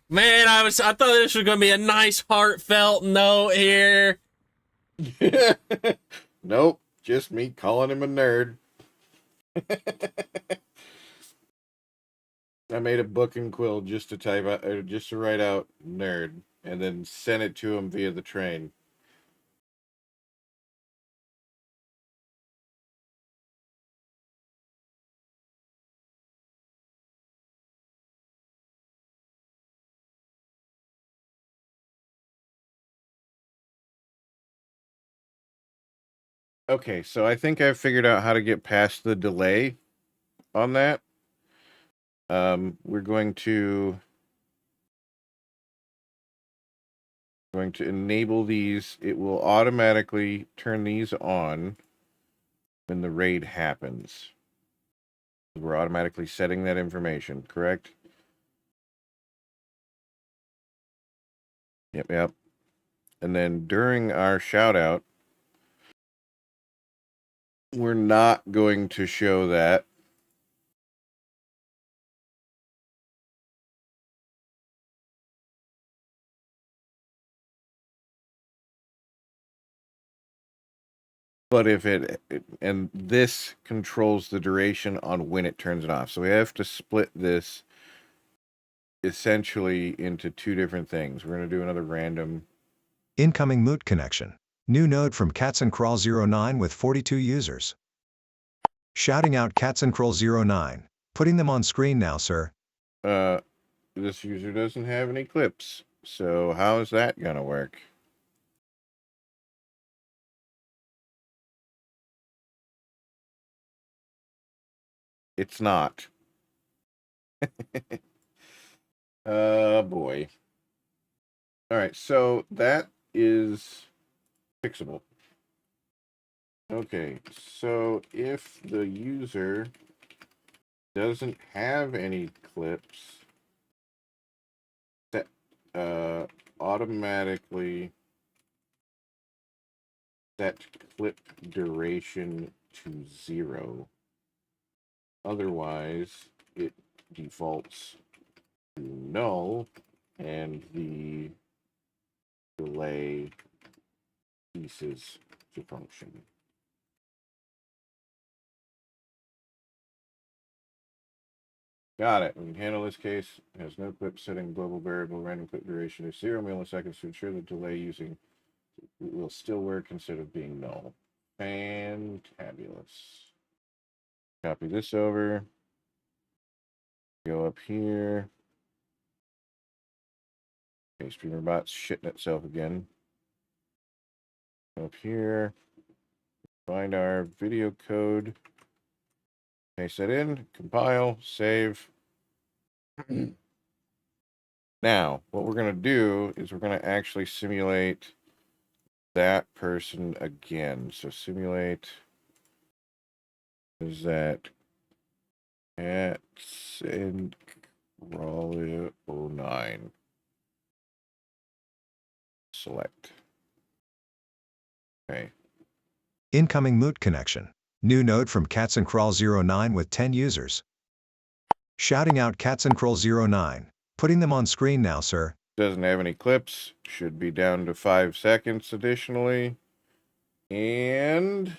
Man, I thought this was gonna be a nice heartfelt note here. Nope, just me calling him a nerd. I made a book and quill just to type out, or just to write out nerd, and then sent it to him via the train. Okay, so I think I've figured out how to get past the delay on that. We're going to enable these. It will automatically turn these on when the raid happens. We're automatically setting that information, correct? Yep. And then during our shout out, we're not going to show that. But if and this controls the duration on when it turns it off. So we have to split this essentially into 2 different things. We're going to do another random. Incoming Moot connection. New node from CatsandCrawl09 with 42 users. Shouting out CatsandCrawl09. Putting them on screen now, sir. This user doesn't have any clips. So how is that going to work? It's not. Boy. All right, so that is fixable. Okay, so if the user doesn't have any clips, that automatically set clip duration to 0. Otherwise, it defaults to null, and the delay ceases to function. Got it. We can handle this case. It has no clip setting global variable random clip duration of 0 milliseconds to ensure the delay using will still work instead of being null. Fantabulous. Copy this over. Go up here. Okay, streamer bot's shitting itself again. Up here. Find our video code. Paste that in. Compile. Save. Now, what we're going to do is we're going to actually simulate that person again. So simulate is that cats and crawl 09. Select. Okay. Incoming Moot connection. New node from CatsandCrawl09 with 10 users. Shouting out CatsandCrawl09. Putting them on screen now, sir. Doesn't have any clips. Should be down to 5 seconds additionally. And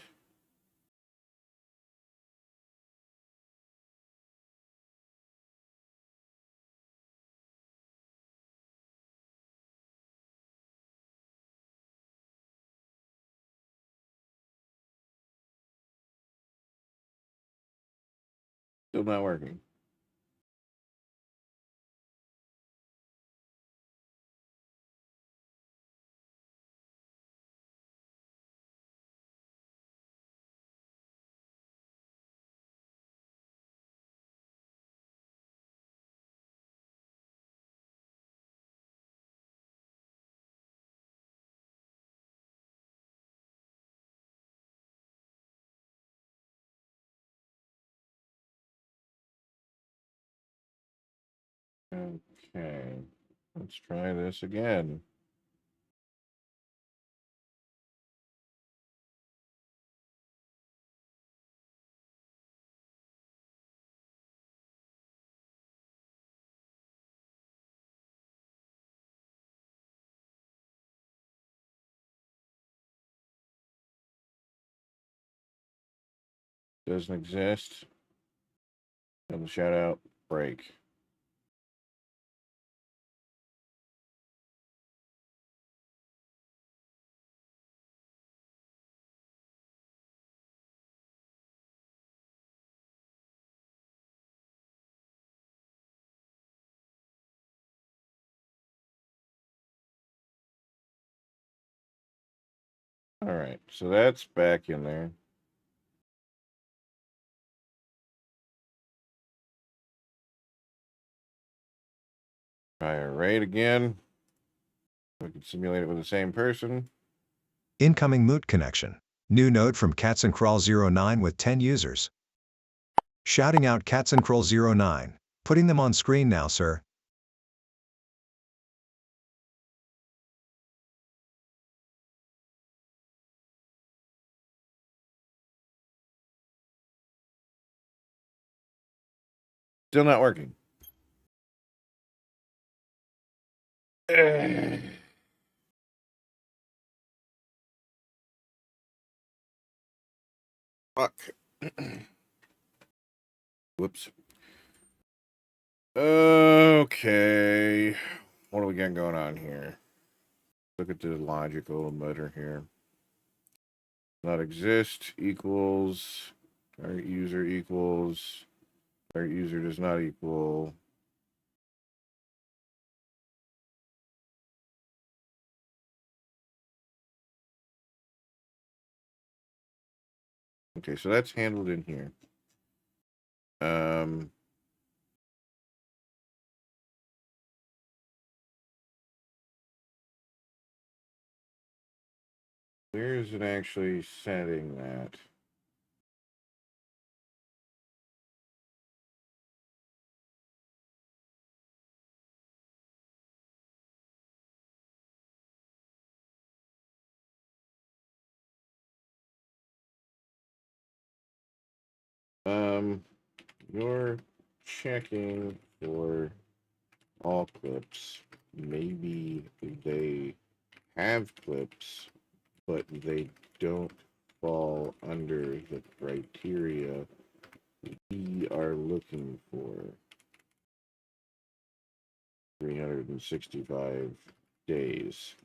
Still not working. Okay, let's try this again. Doesn't exist. Double shout out, break. All right, so that's back in there. Try a raid again. We can simulate it with the same person. Incoming moot connection. New node from Katzencrawl09 with 10 users. Shouting out Katzencrawl09. Putting them on screen now, sir. Still not working. Fuck. Whoops. Okay. What do we got going on here? Look at the logical motor here. Not exist equals target user equals target user does not equal. Okay, so that's handled in here. Where is it actually setting that? You're checking for all clips. Maybe they have clips, but they don't fall under the criteria we are looking for. 365 days.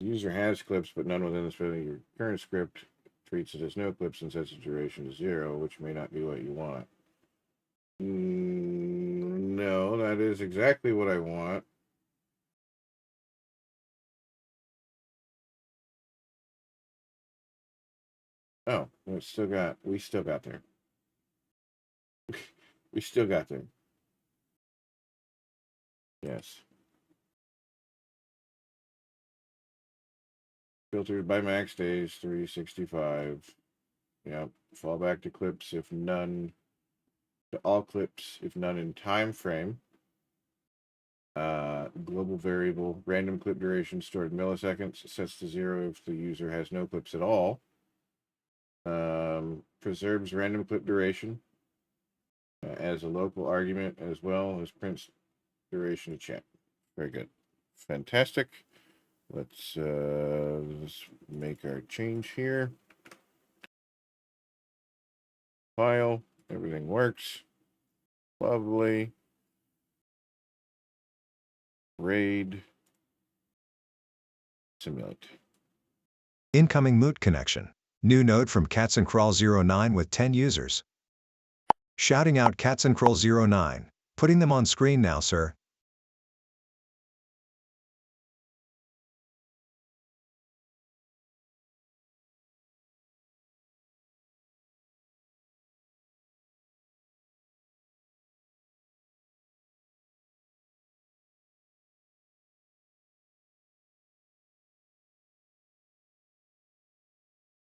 The user has clips, but none within the scope of your current script treats it as no clips and sets the duration to 0, which may not be what you want. No, that is exactly what I want. Oh, we still got there. We still got there. Yes. Filtered by max days, 365. Yep. Fall back to clips if none. To all clips if none in time frame. Global variable, random clip duration stored in milliseconds, sets to 0 if the user has no clips at all. Preserves random clip duration as a local argument, as well as prints duration to chat. Very good. Fantastic. Let's make our change here. File, everything works. Lovely. Raid. Simulate. Incoming Moot connection. New node from CatsandCrawl09 with 10 users. Shouting out CatsandCrawl09. Putting them on screen now, sir.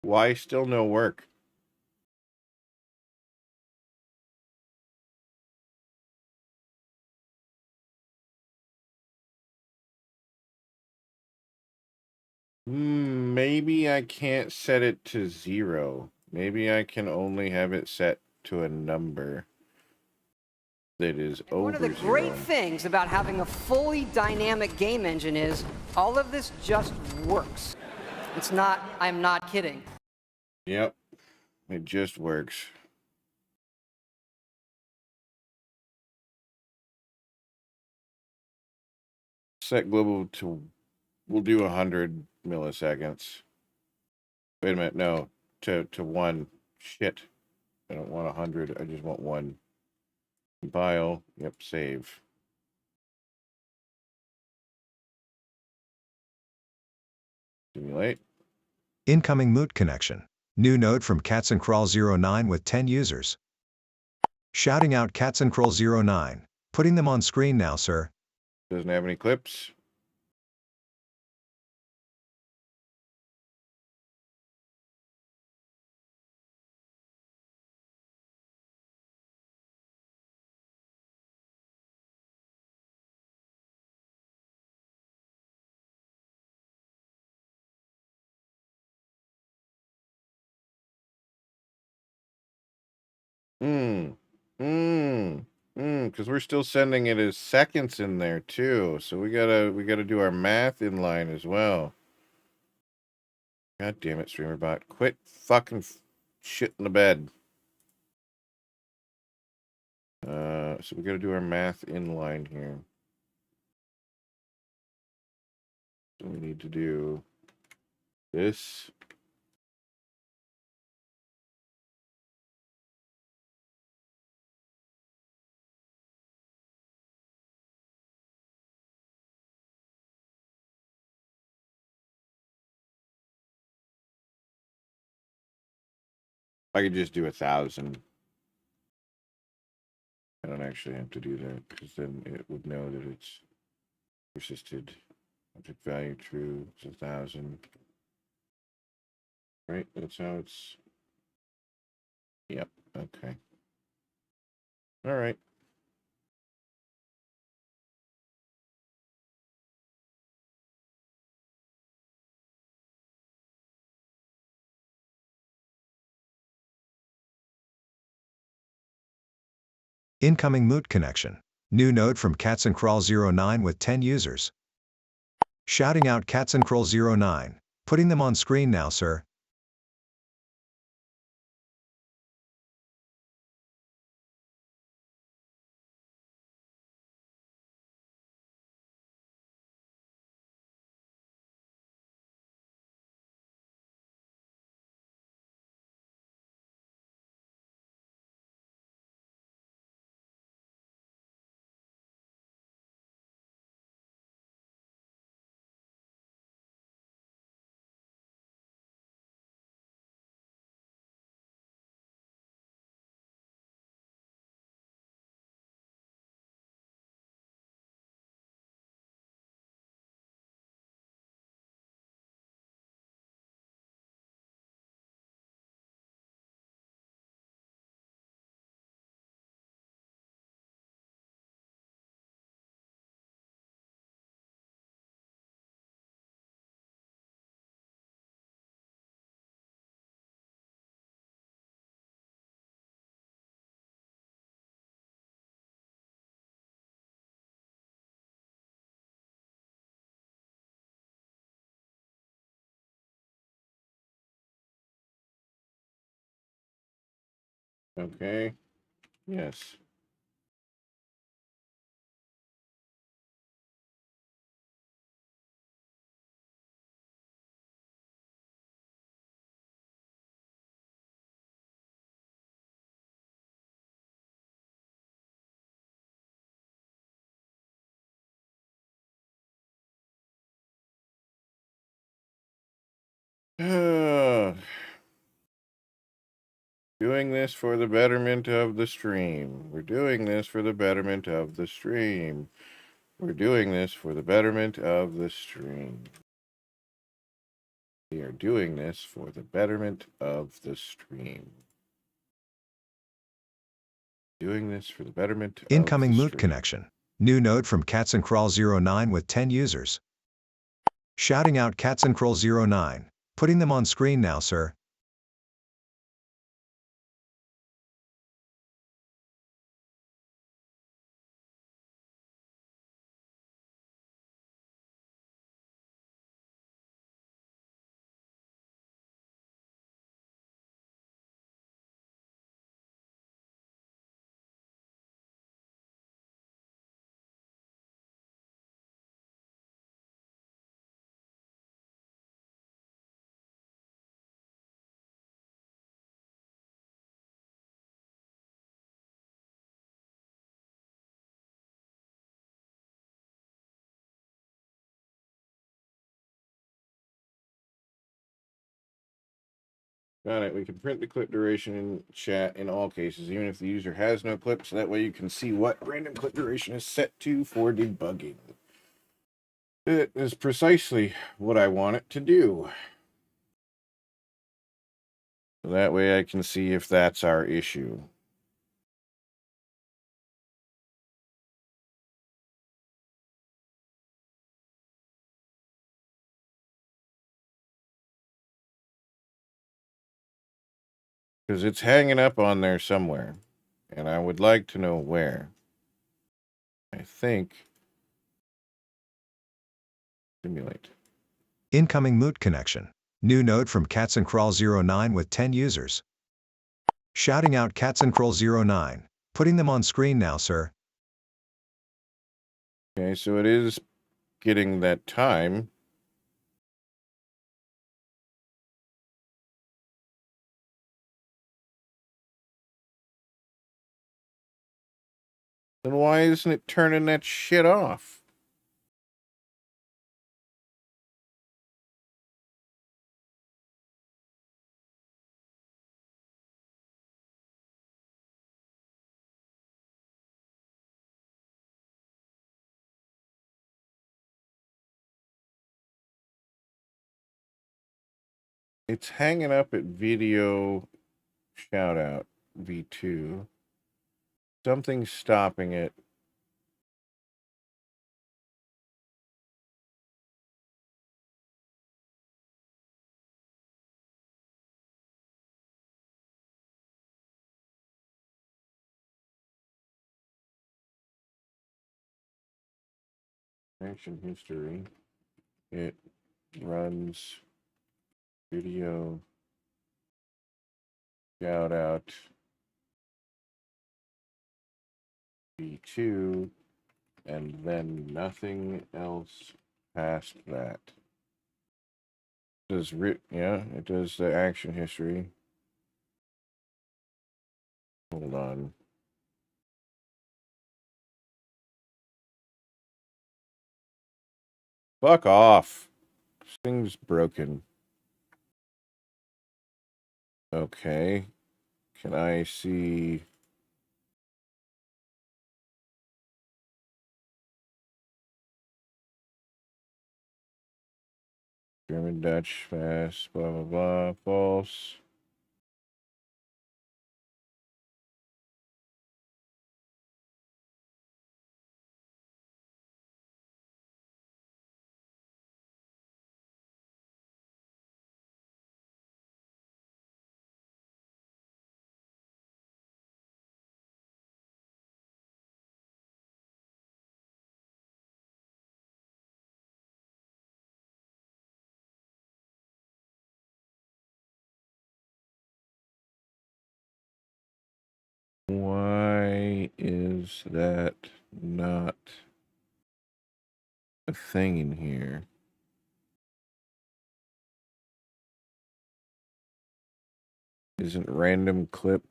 Why still no work? Maybe I can't set it to 0. Maybe I can only have it set to a number that is over 0. One of the great things about having a fully dynamic game engine is all of this just works. It's not, I'm not kidding. Yep, it just works. Set global to, we'll do 100 milliseconds. Wait a minute, no, to 1. Shit, I don't want 100, I just want 1. Compile, yep, save. Simulate. Incoming Moot connection. New node from CatsandCrawl09 with 10 users. Shouting out CatsandCrawl09. Putting them on screen now, sir. Doesn't have any clips. Because we're still sending it as seconds in there too. So we gotta do our math in line as well. God damn it, StreamerBot. Quit fucking shit in the bed. So we gotta do our math in line here. So we need to do this. I could just do 1,000. I don't actually have to do that because then it would know that it's persisted. Object value true is 1,000. Right? That's how it's. Yep. Okay. All right. Incoming Moot connection. New node from CatsandCrawl09 with 10 users. Shouting out CatsandCrawl09. Putting them on screen now, sir. Okay. Yes. Doing this for the betterment of the stream. We're doing this for the betterment of the stream. We're doing this for the betterment of the stream. We are doing this for the betterment of the stream. Doing this for the betterment Incoming of the Moot stream. connection. New node from Katzencrawl09 with 10 users. Shouting out Katzencrawl09. Putting them on screen now, sir. Got it. We can print the clip duration in chat in all cases, even if the user has no clip, so that way you can see what random clip duration is set to for debugging. It is precisely what I want it to do. So that way I can see if that's our issue. Because it's hanging up on there somewhere. And I would like to know where. I think. Simulate. Incoming Moot connection. New node from Katzencrawl09 with 10 users. Shouting out Katzencrawl09. Putting them on screen now, sir. Okay, so it is getting that time. Then why isn't it turning that shit off? It's hanging up at video shout out V2. Something's stopping it. Action history. It runs video shout out V2 and then nothing else past that. Does yeah, it does the action history. Hold on. Fuck off. This thing's broken. Okay. Can I see? German, Dutch, fast, blah, blah, blah, false. Why is that not a thing in here? Isn't random clip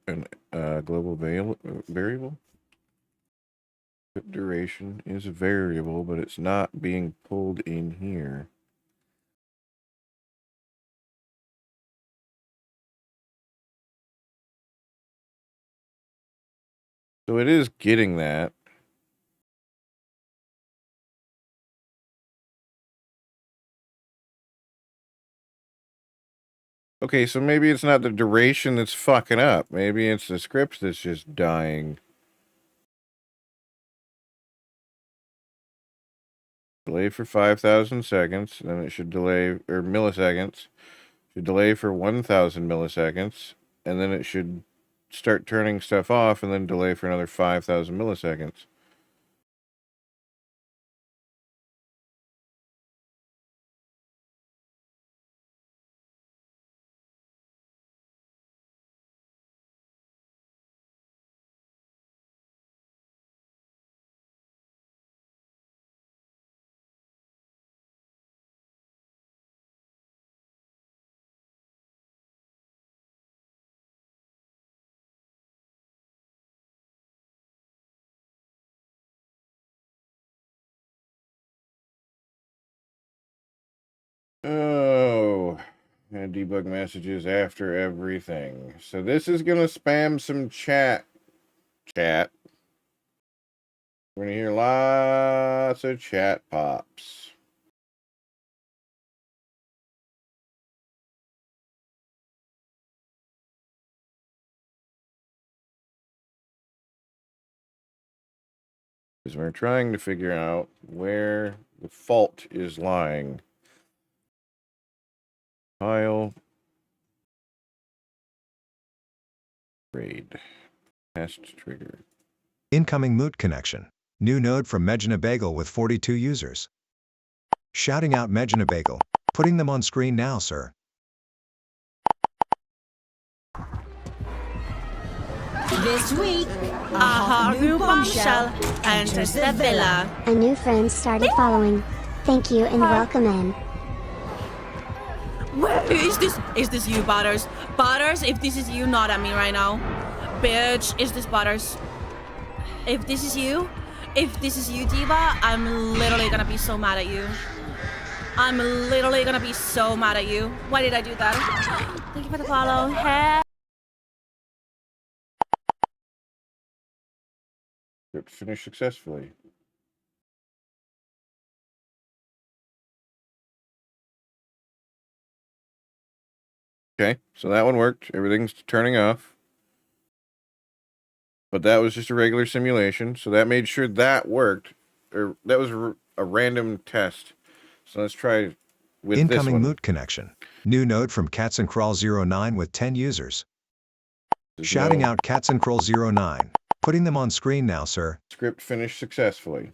an global variable? Clip duration is a variable, but it's not being pulled in here. So it is getting that. Okay, so maybe it's not the duration that's fucking up. Maybe it's the script that's just dying. Delay for 5,000 seconds, then it should delay, or milliseconds. Should delay for 1,000 milliseconds, and then it should start turning stuff off and then delay for another 5,000 milliseconds. Oh, and debug messages after everything. So this is gonna spam some chat. We're gonna hear lots of chat pops. Because we're trying to figure out where the fault is lying. File. Raid. Test trigger. Incoming moot connection. New node from Mejana Bagel with 42 users. Shouting out Mejana Bagel. Putting them on screen now, sir. This week, a hot new bombshell enters the villa. A new friend started following. Thank you and welcome in. Is this you, Butters? Butters, if this is you, not at me right now. Bitch, is this Butters? If this is you, Diva, I'm literally gonna be so mad at you. I'm literally gonna be so mad at you. Why did I do that? Thank you for the follow. Hey. Script finished successfully. Okay, so that one worked. Everything's turning off. But that was just a regular simulation, so that made sure that worked. Or that was a random test. So let's try with Incoming this one. moot connection. New node from Cats and Crawl 09 with 10 users. Shouting out Cats and Crawl 09. Putting them on screen now, sir. Script finished successfully.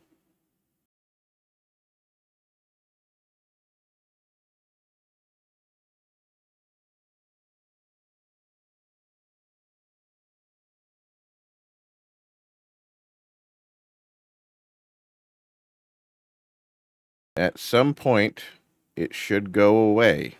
At some point, it should go away.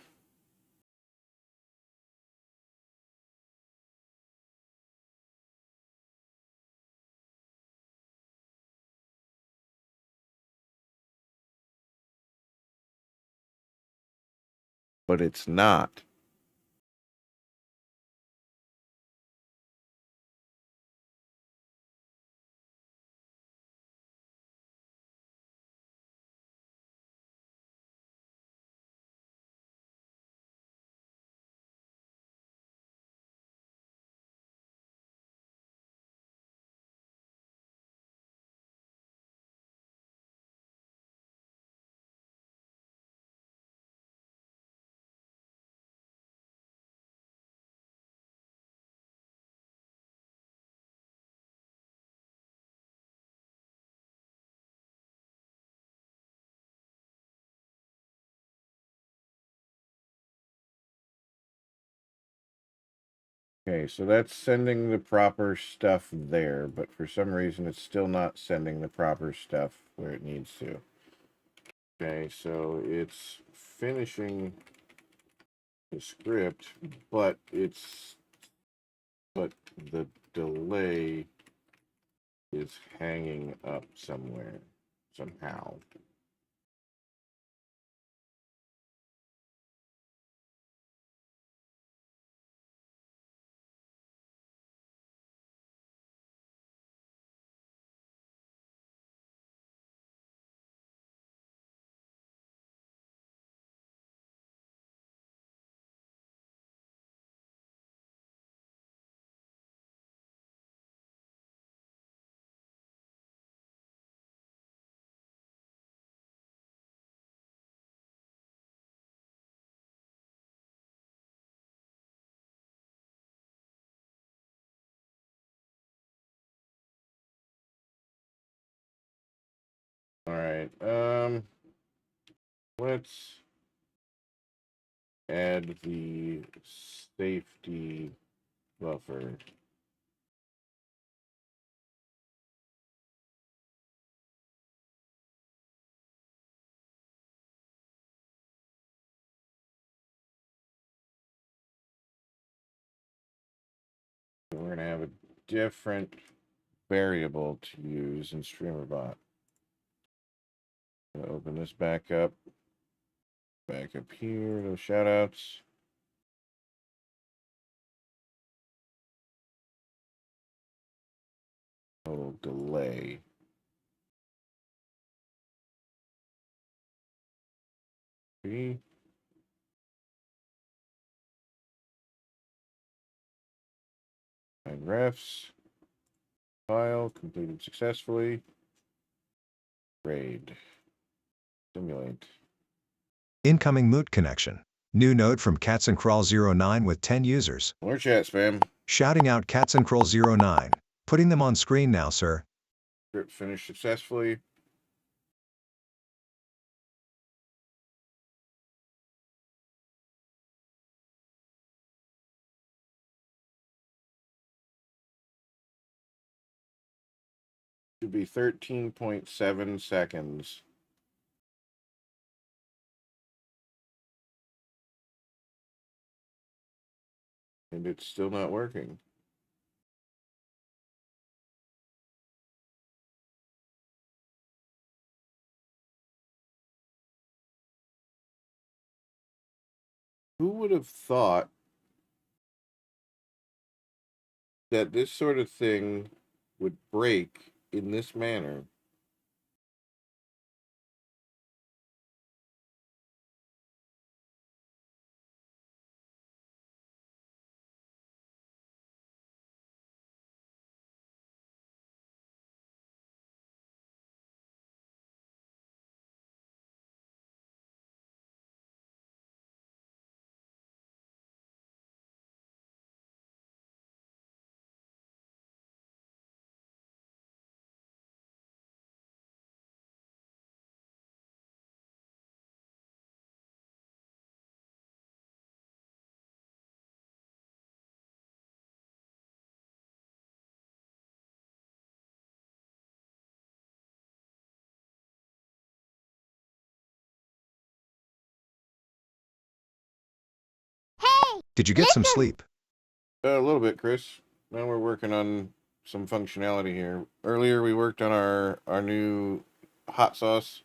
But it's not. Okay, so that's sending the proper stuff there, but for some reason it's still not sending the proper stuff where it needs to. Okay, so it's finishing the script, but the delay is hanging up somewhere, somehow. right. Let's add the safety buffer. We're going to have a different variable to use in StreamerBot. I'm going to open this back up. Back up here, those shoutouts. Total delay. Find refs. File completed successfully. Raid. Simulate. Incoming moot connection. New node from CatsandCrawl09 with 10 users. More chat spam. Shouting out CatsandCrawl09. Putting them on screen now, sir. Script finished successfully. Should be 13.7 seconds. And it's still not working. Who would have thought that this sort of thing would break in this manner? Did you get some sleep? A little bit, Chris. Now we're working on some functionality here. Earlier we worked on our new hot sauce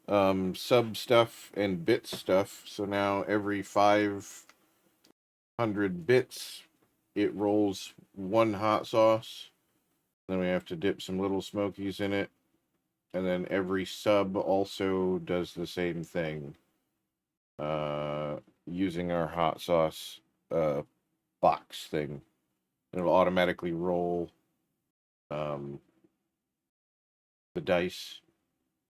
sub stuff and bit stuff. So now every 500 bits it rolls one hot sauce. Then we have to dip some little smokies in it. And then every sub also does the same thing. Using our hot sauce box thing. It'll automatically roll the dice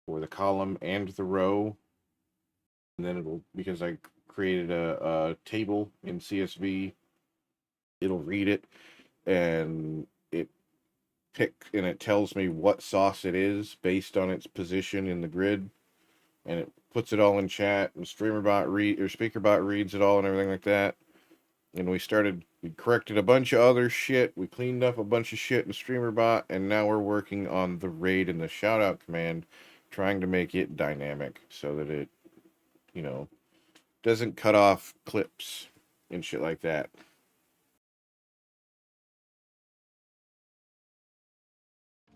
for the column and the row. And then it'll, because I created a table in CSV, it'll read it and it tells me what sauce it is based on its position in the grid. And it puts it all in chat, and SpeakerBot reads it all and everything like that. And we corrected a bunch of other shit. We cleaned up a bunch of shit in StreamerBot, and now we're working on the raid and the shoutout command, trying to make it dynamic so that it, doesn't cut off clips and shit like that.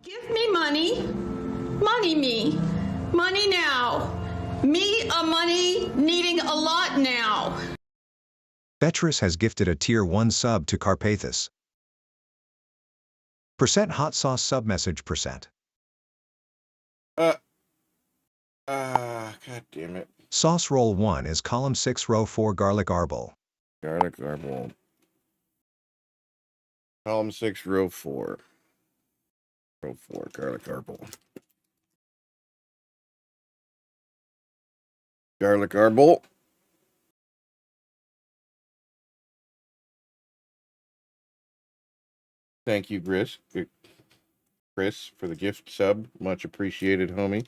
Give me money. Money me. Money now. Me a money needing a lot now. Betrus has gifted a tier 1 sub to Carpathus. Percent hot sauce sub message percent. God damn it. Sauce roll 1 is column 6 row 4 garlic arbol. Garlic arbol. Column 6 row 4. Row 4 garlic arbol. Garlic arbol. Thank you, Chris, for the gift sub. Much appreciated, homie.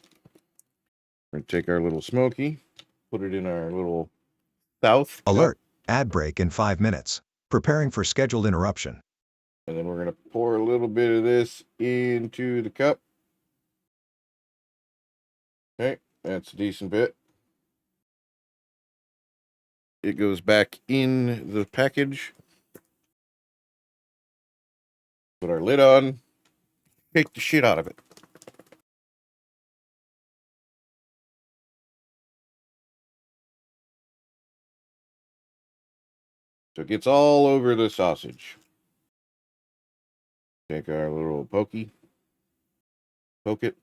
We're going to take our little smoky, put it in our little south cup, Alert. Ad break in 5 minutes. Preparing for scheduled interruption. and then we're going to pour a little bit of this into the cup. Okay, that's a decent bit. It goes back in the package. Put our lid on. Shake the shit out of it. So it gets all over the sausage. Take our little pokey. Poke it.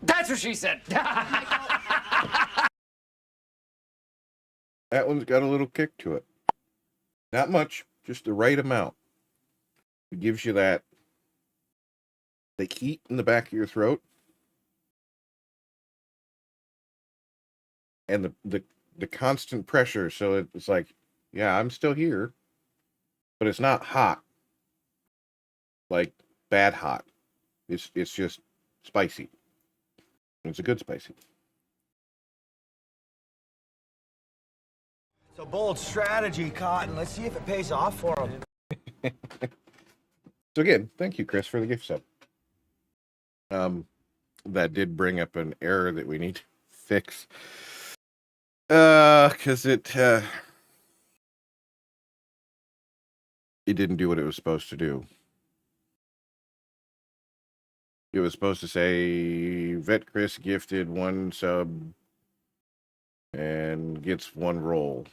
That's what she said. That one's got a little kick to it. Not much, just the right amount. It gives you that the heat in the back of your throat. And the constant pressure, so it's like, yeah, I'm still here. But it's not hot. Like bad hot. It's just spicy. It's a good spicy. It's a bold strategy, Cotton. Let's see if it pays off for him. So again, thank you, Chris, for the gift sub. That did bring up an error that we need to fix. Because it didn't do what it was supposed to do. It was supposed to say Vet Chris gifted 1 sub and gets 1 roll.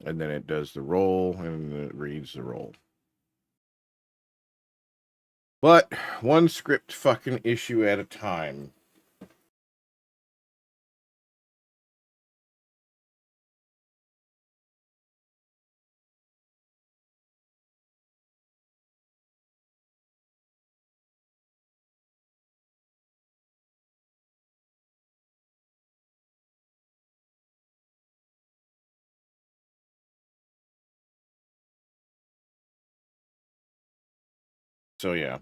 And then it does the roll and it reads the roll. But one script fucking issue at a time. So yeah.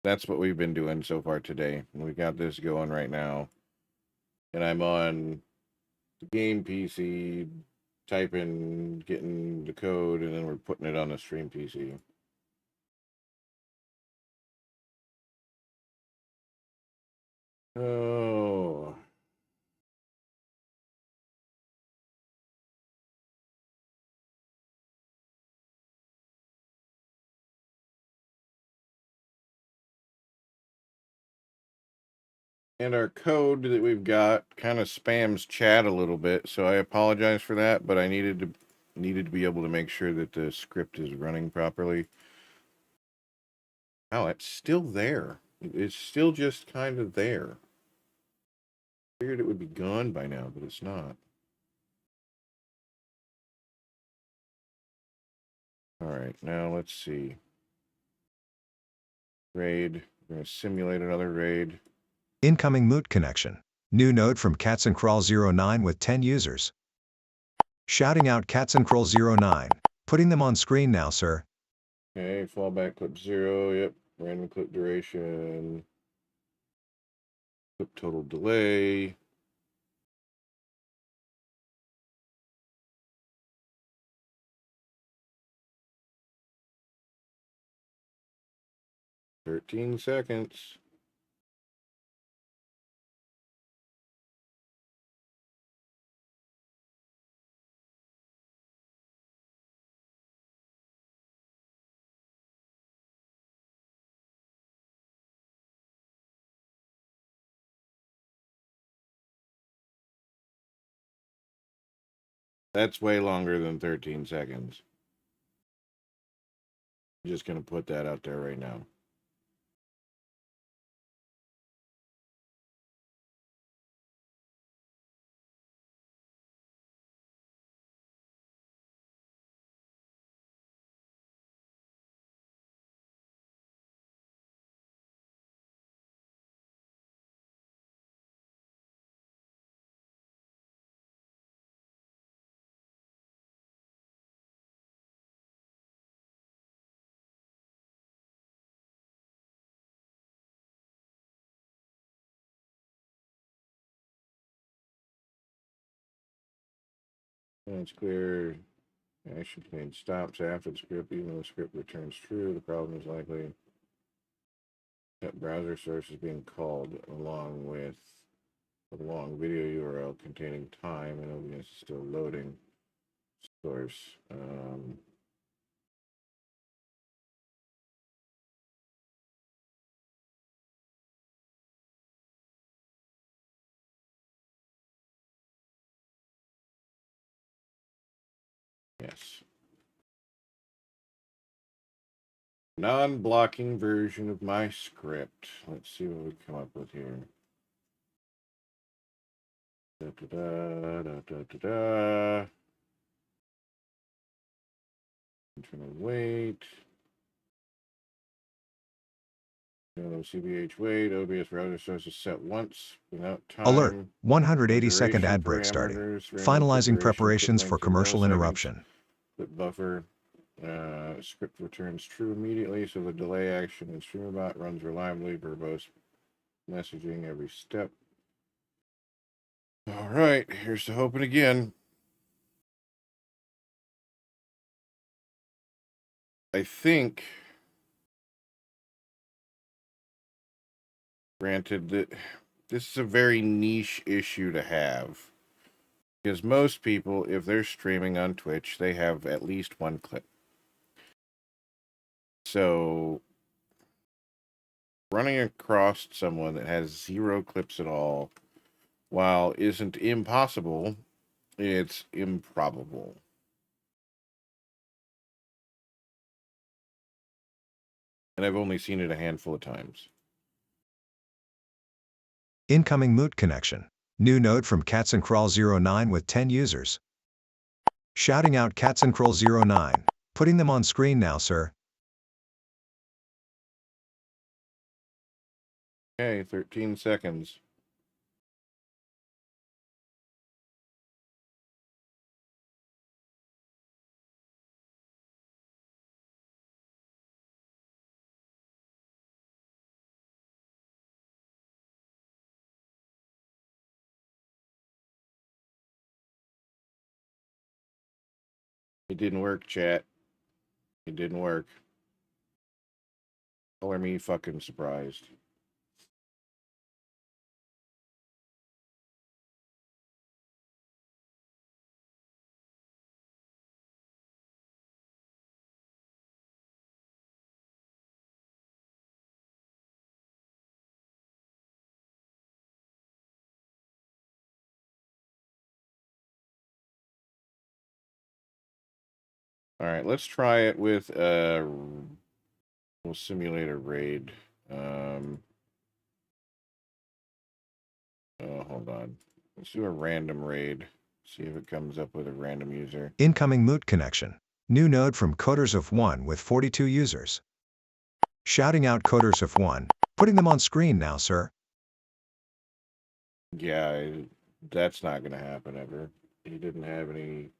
That's what we've been doing so far today. We got this going right now. And I'm on the game PC, typing, getting the code, and then we're putting it on the stream PC. Oh. And our code that we've got kind of spams chat a little bit, so I apologize for that, but I needed to be able to make sure that the script is running properly. Oh, it's still there. It's still just kind of there. Figured it would be gone by now, but it's not. All right, now let's see. Raid. We're going to simulate another raid. Incoming Moot connection. New node from Katzencrawl09 with 10 users. Shouting out Katzencrawl09. Putting them on screen now, sir. Okay, fallback clip 0. Yep. Random clip duration. Clip total delay. "13 seconds. That's way longer than 13 seconds. I'm just going to put that out there right now. It's clear. Action contains stops after the script, even though the script returns true. The problem is likely that browser source is being called along with a long video URL containing time, and OBS is still loading source. Yes. Non-blocking version of my script. Let's see what we come up with here. Da, da, da, da, da, da. Internal wait. No CBH wait. OBS browser source is set once without time. Alert, 180-second Duration ad break starting. parameters, random Finalizing clip duration, preparations clip for length in commercial milliseconds, interruption. clip buffer. Script returns true immediately, so the delay action in StreamerBot runs reliably, verbose messaging every step. All right, here's to hoping again. I think, granted, that this is a very niche issue to have. Because most people, if they're streaming on Twitch, they have at least one clip. So, running across someone that has 0 clips at all, while isn't impossible, it's improbable. And I've only seen it a handful of times. Incoming moot connection. New node from CatsandCrawl09 with 10 users. Shouting out CatsandCrawl09. Putting them on screen now, sir. Okay, 13 seconds. It didn't work, chat. It didn't work. Color me fucking surprised. All right, let's try it with we'll simulate a raid. Oh, hold on. Let's do a random raid. See if it comes up with a random user. Incoming moot connection. New node from Coders of 1 with 42 users. Shouting out Coders of 1. Putting them on screen now, sir. Yeah, that's not going to happen ever. He didn't have any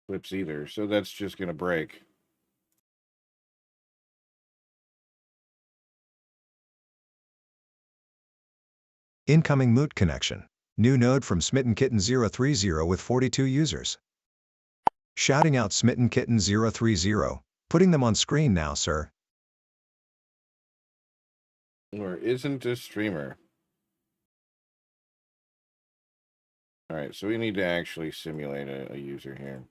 clips either, so that's just going to break. Incoming moot connection. New node from SmittenKitten030 with 42 users. Shouting out SmittenKitten030. Putting them on screen now, sir. Or isn't a streamer. All right, so we need to actually simulate a user here.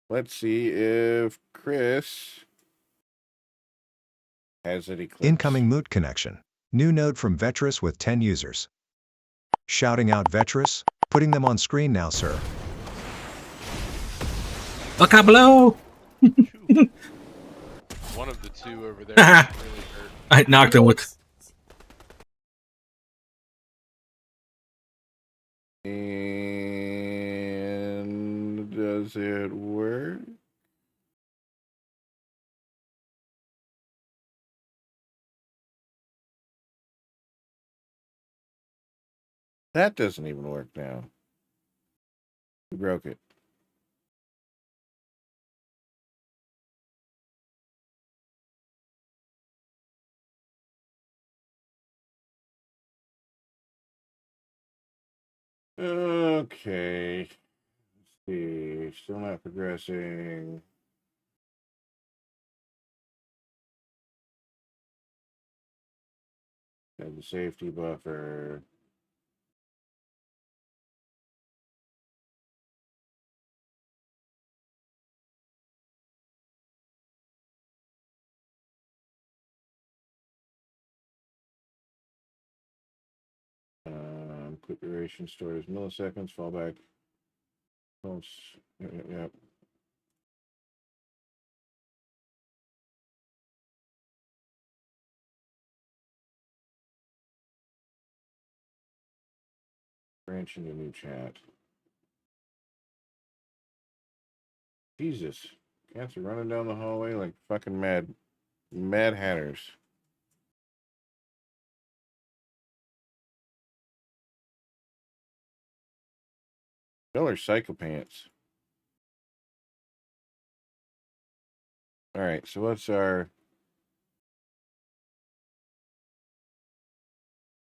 Let's see if Chris has any clips. Incoming moot connection. New node from Vetrus with 10 users. Shouting out Vetrus. Putting them on screen now, sir. Vocablo! One of the two over there really hurt. I knocked him with. And does it work? That doesn't even work now. We broke it. Okay. Let's see. Still not progressing. Got the safety buffer. Quick duration stores milliseconds, fallback. Yep. Branch into new chat. Jesus. Cats are running down the hallway like fucking mad hatters. Y'all are psychopants. Alright, so what's our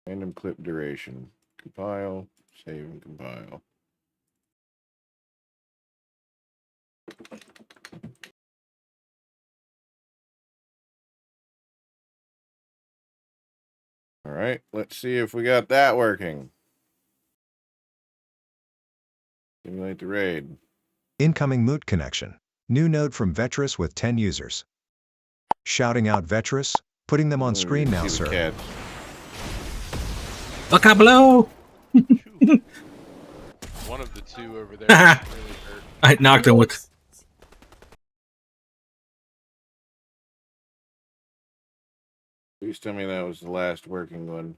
random clip duration? Compile, save, and compile. Alright, let's see if we got that working. Simulate the raid. Incoming moot connection. New node from Vetrus with 10 users. Shouting out Vetrus, putting them on screen now, sir. Vocablo! One of the two over there really hurt. I knocked him with. Please tell me that was the last working one.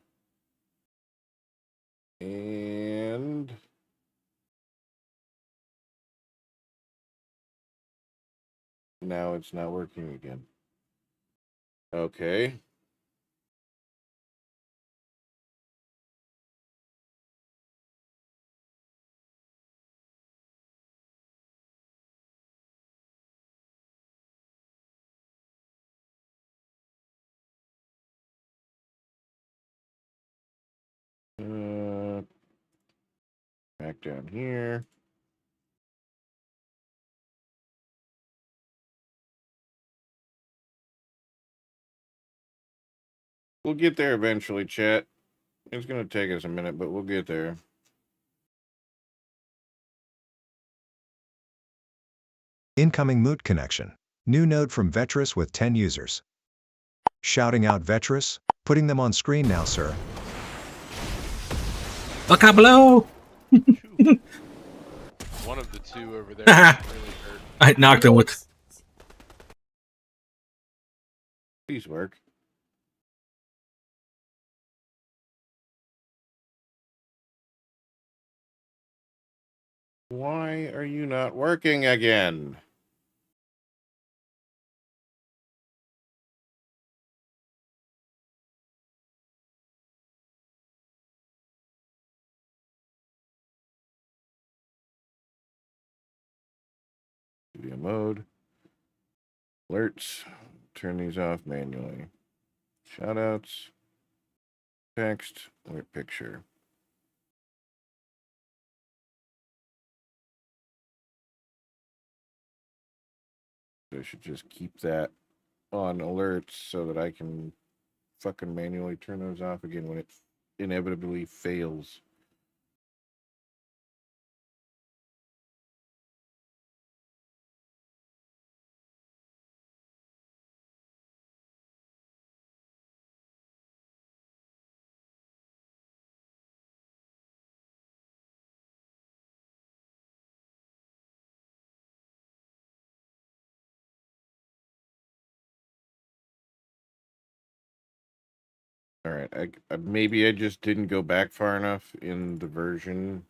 And now it's not working again. Okay. Back down here. We'll get there eventually, chat. It's going to take us a minute, but we'll get there. Incoming moot connection. New node from Vetrus with 10 users. Shouting out Vetrus, putting them on screen now, sir. Vocablo! One of the two over there really hurt. I knocked him with. Please work. Why are you not working again? Video mode. Alerts. Turn these off manually. Shoutouts. Text. Alert picture. I should just keep that on alerts so that I can fucking manually turn those off again when it inevitably fails. All right, maybe I just didn't go back far enough in the version.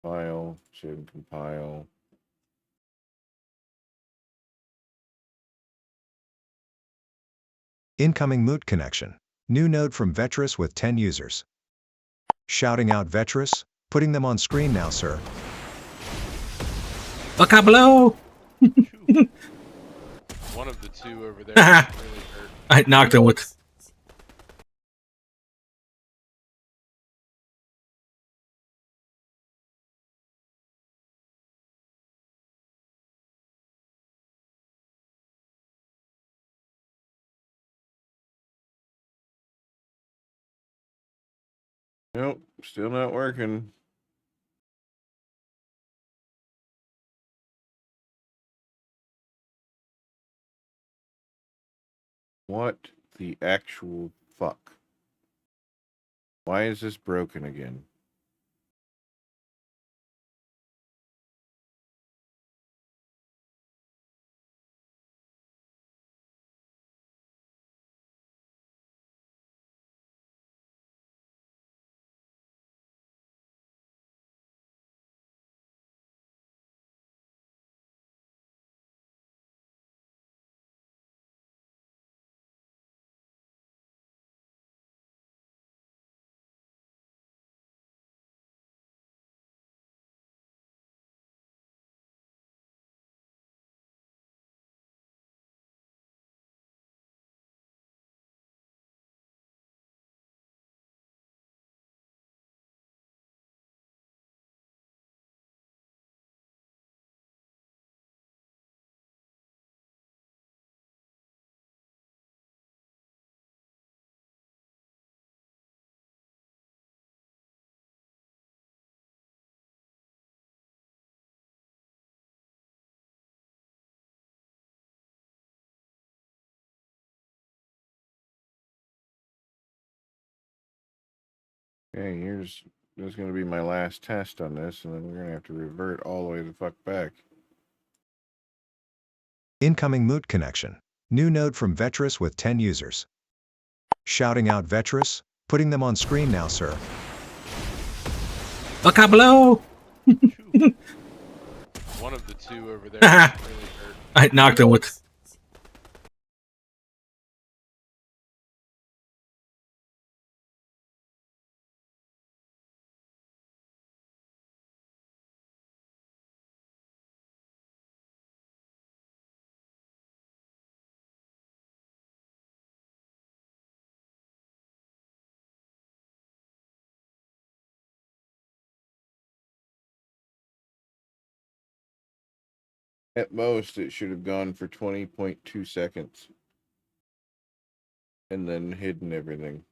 File, save and compile. Incoming moot connection. New node from Vetrus with 10 users. Shouting out Vetrus, putting them on screen now, sir. Vocablo! One of the two over there really hurt. I knocked him with. Nope, still not working. What the actual fuck? Why is this broken again? Okay, this is going to be my last test on this, and then we're going to have to revert all the way the fuck back. Incoming moot connection. New node from Vetrus with 10 users. Shouting out Vetrus, putting them on screen now, sir. Vocablo! One of the two over there really hurt. I knocked him with. At most, it should have gone for 20.2 seconds. And then hidden everything.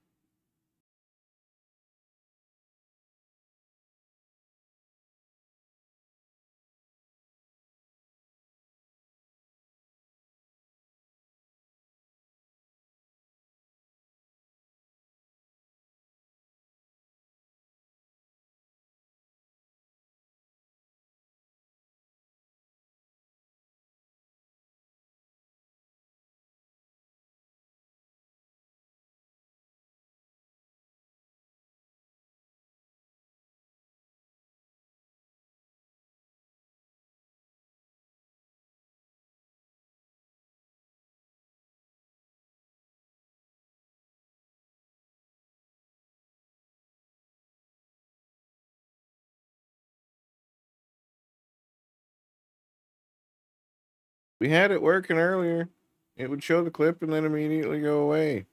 We had it working earlier. It would show the clip and then immediately go away.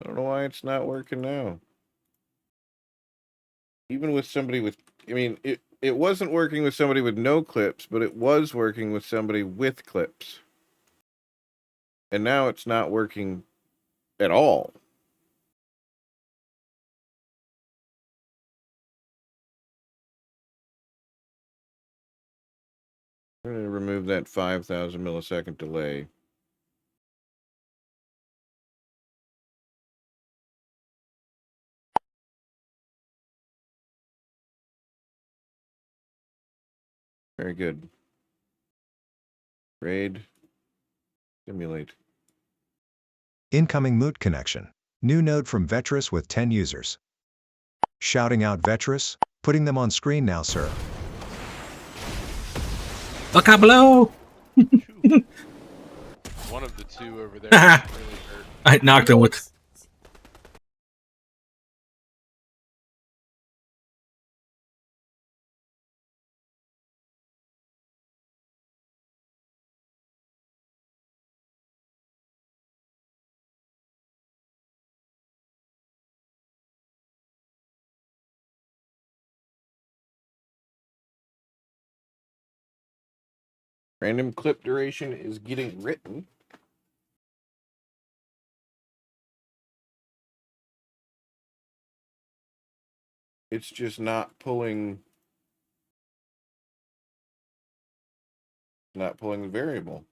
I don't know why it's not working now. Even with somebody with, I mean, it wasn't working with somebody with no clips, but it was working with somebody with clips. And now it's not working at all. I'm going to remove that 5,000 millisecond delay. Very good. Raid. Simulate. Incoming moot connection. New node from Vetrus with 10 users. Shouting out Vetrus, putting them on screen now, sir. Vocablo! One of the two over there really hurt. I knocked him with. Random clip duration is getting written. It's just not pulling the variable.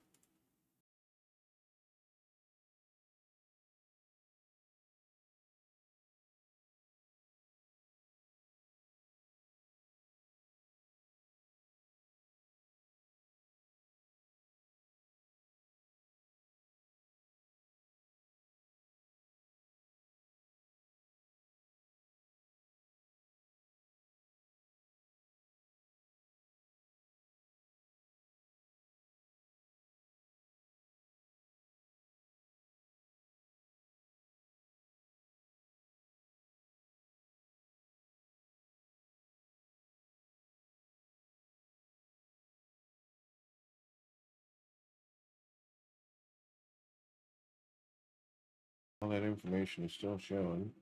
All that information is still showing.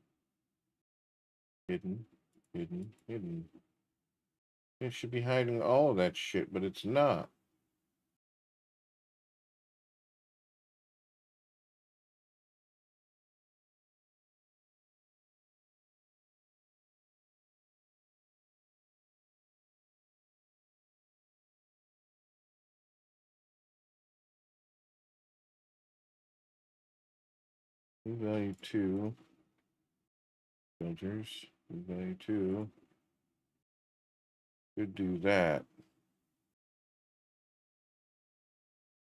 Hidden, hidden, hidden. It should be hiding all of that shit, but it's not. Value 2. Filters. Value 2. Could do that.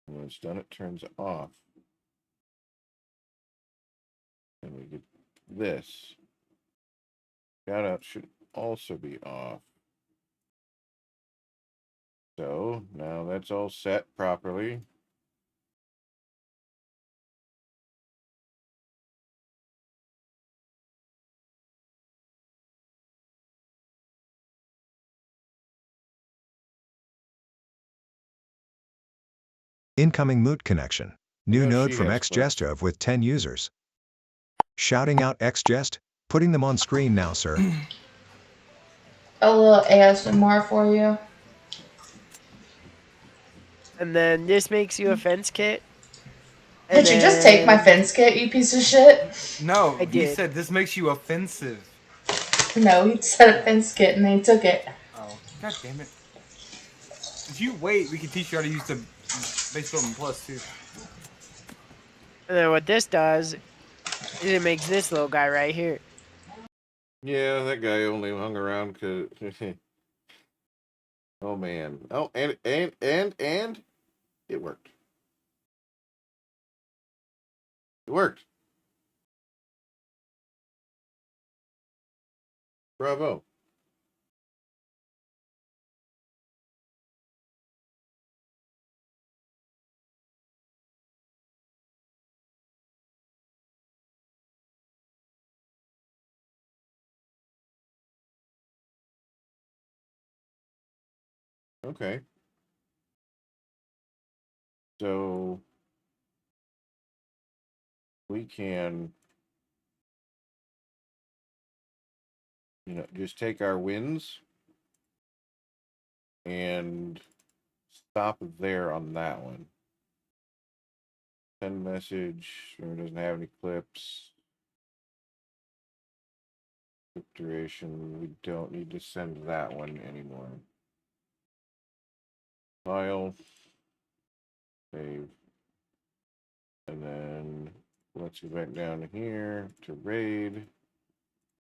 When it's done, it turns off. And we get this. Shout out should also be off. So now that's all set properly. Incoming moot connection. New No, node she from has XJestov with 10 users. Shouting out XJest, putting them on screen now, sir. A little ASMR for you. And then this makes you a fence kit. Did you just take my fence kit, you piece of shit? No, I he did. said this makes you offensive. No, he said a fence kit and they took it. Oh, god damn it. If you wait, we can teach you how to use the base building plus too. And then what this does is it makes this little guy right here. Yeah, that guy only hung around because. Oh man. Oh, and it worked. It worked. Bravo. Okay. So we can, just take our wins and stop there on that one. Send message. It doesn't have any clips. Clip duration. We don't need to send that one anymore. File. Save. And then let's go back down here to raid.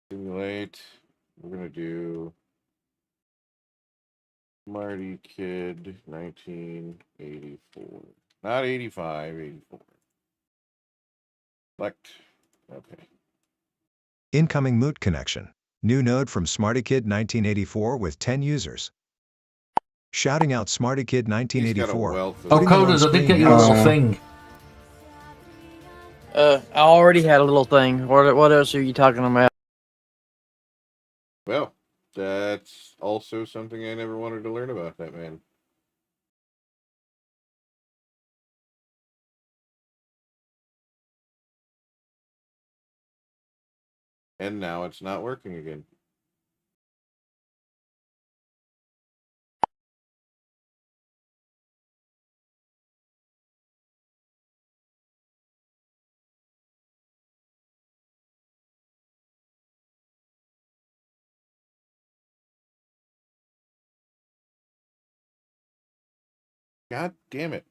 Simulate. We're gonna do Marty Kid 1984. Not 85, 84. Select. Okay. Incoming moot connection. New node from SmartyKid 1984 with 10 users. Shouting out SmartyKid 1984. Oh, Coders, I did get you a little thing. I already had a little thing. What else are you talking about? Well, that's also something I never wanted to learn about that man. And now it's not working again. God damn it.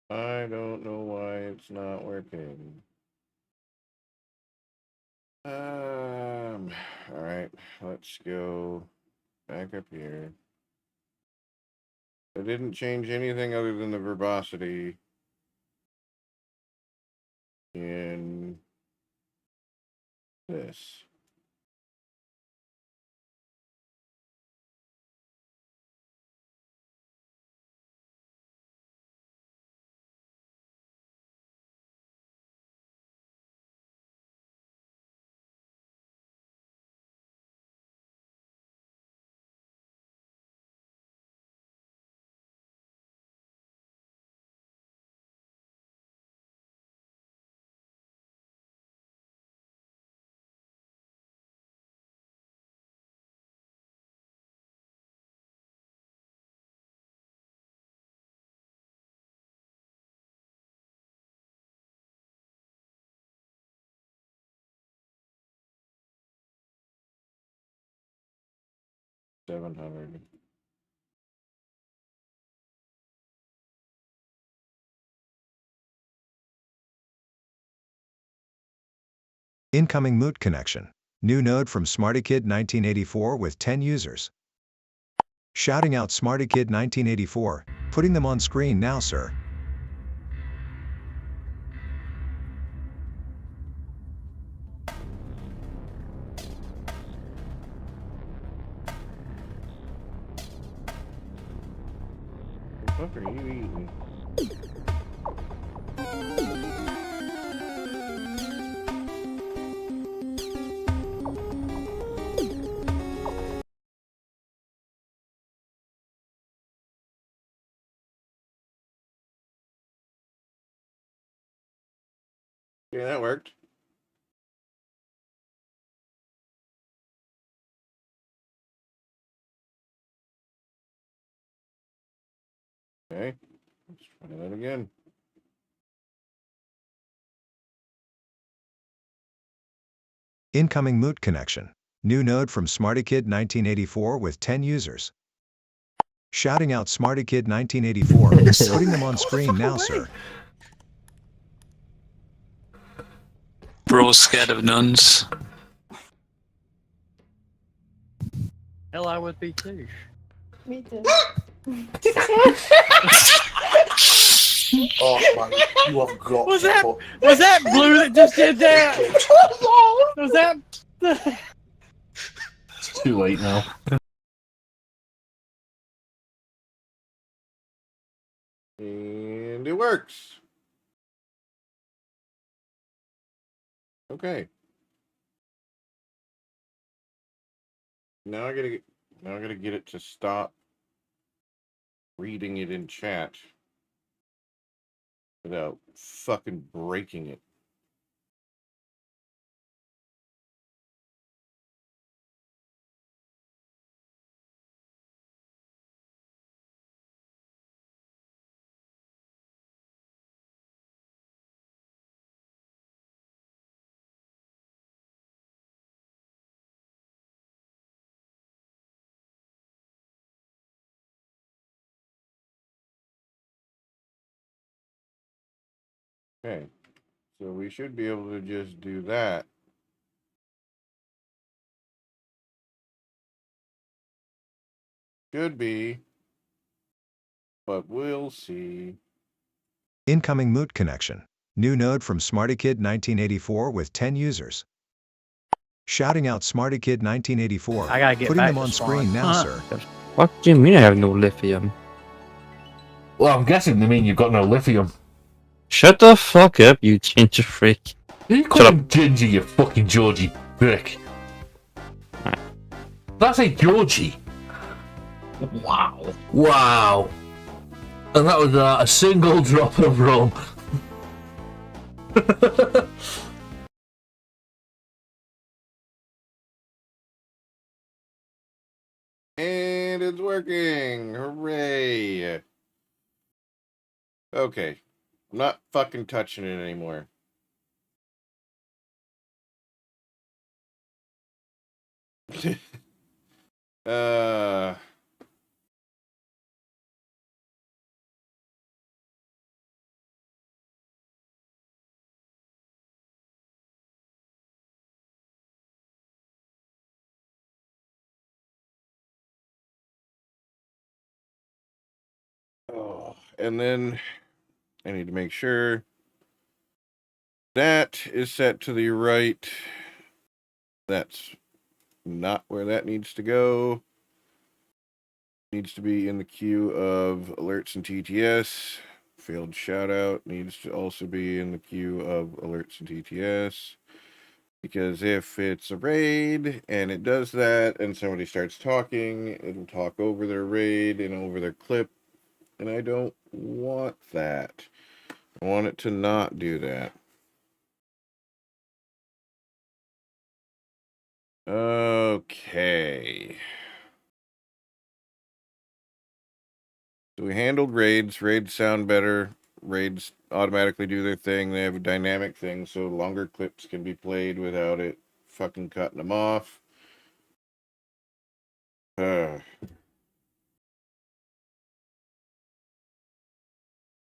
I don't know why it's not working. All right, let's go back up here. I didn't change anything other than the verbosity in this. $700. Incoming Moot connection. New node from SmartyKid 1984 with 10 users. Shouting out SmartyKid 1984, putting them on screen now, sir. What the fuck are you eating? Yeah, that worked. Okay, let's try that again. Incoming Moot connection. New node from SmartyKid 1984 with 10 users. Shouting out SmartyKid 1984, putting them on screen now, sir. Bro's scared of nuns. Hell, I would be too. Me too. Oh man, you have got Was to that put- was that Blue that just did that? Was that? It's too late now. And it works. Okay. Now I gotta get it to stop reading it in chat without fucking breaking it. Okay, so we should be able to just do that. Should be, but we'll see. Incoming Moot connection. New node from SmartyKid 1984 with 10 users. Shouting out SmartyKid 1984, I gotta get putting back them to on spawn. screen now, sir. What do you mean I have no lithium? Well, I'm guessing they mean you've got no lithium. Shut the fuck up, you ginger freak. You call him Ginger, you fucking Georgie prick. Did I say Georgie? Wow. Wow. And that was a single drop of rum. And it's working! Hooray! Okay. I'm not fucking touching it anymore. uh... Oh, and then I need to make sure that is set to the right. That's not where that needs to go. Needs to be in the queue of alerts and TTS. Failed shout out needs to also be in the queue of alerts and TTS. Because if it's a raid and it does that and somebody starts talking, it'll talk over their raid and over their clip. And I don't want that. I want it to not do that. Okay. So we handled raids. Raids sound better. Raids automatically do their thing. They have a dynamic thing, so longer clips can be played without it fucking cutting them off.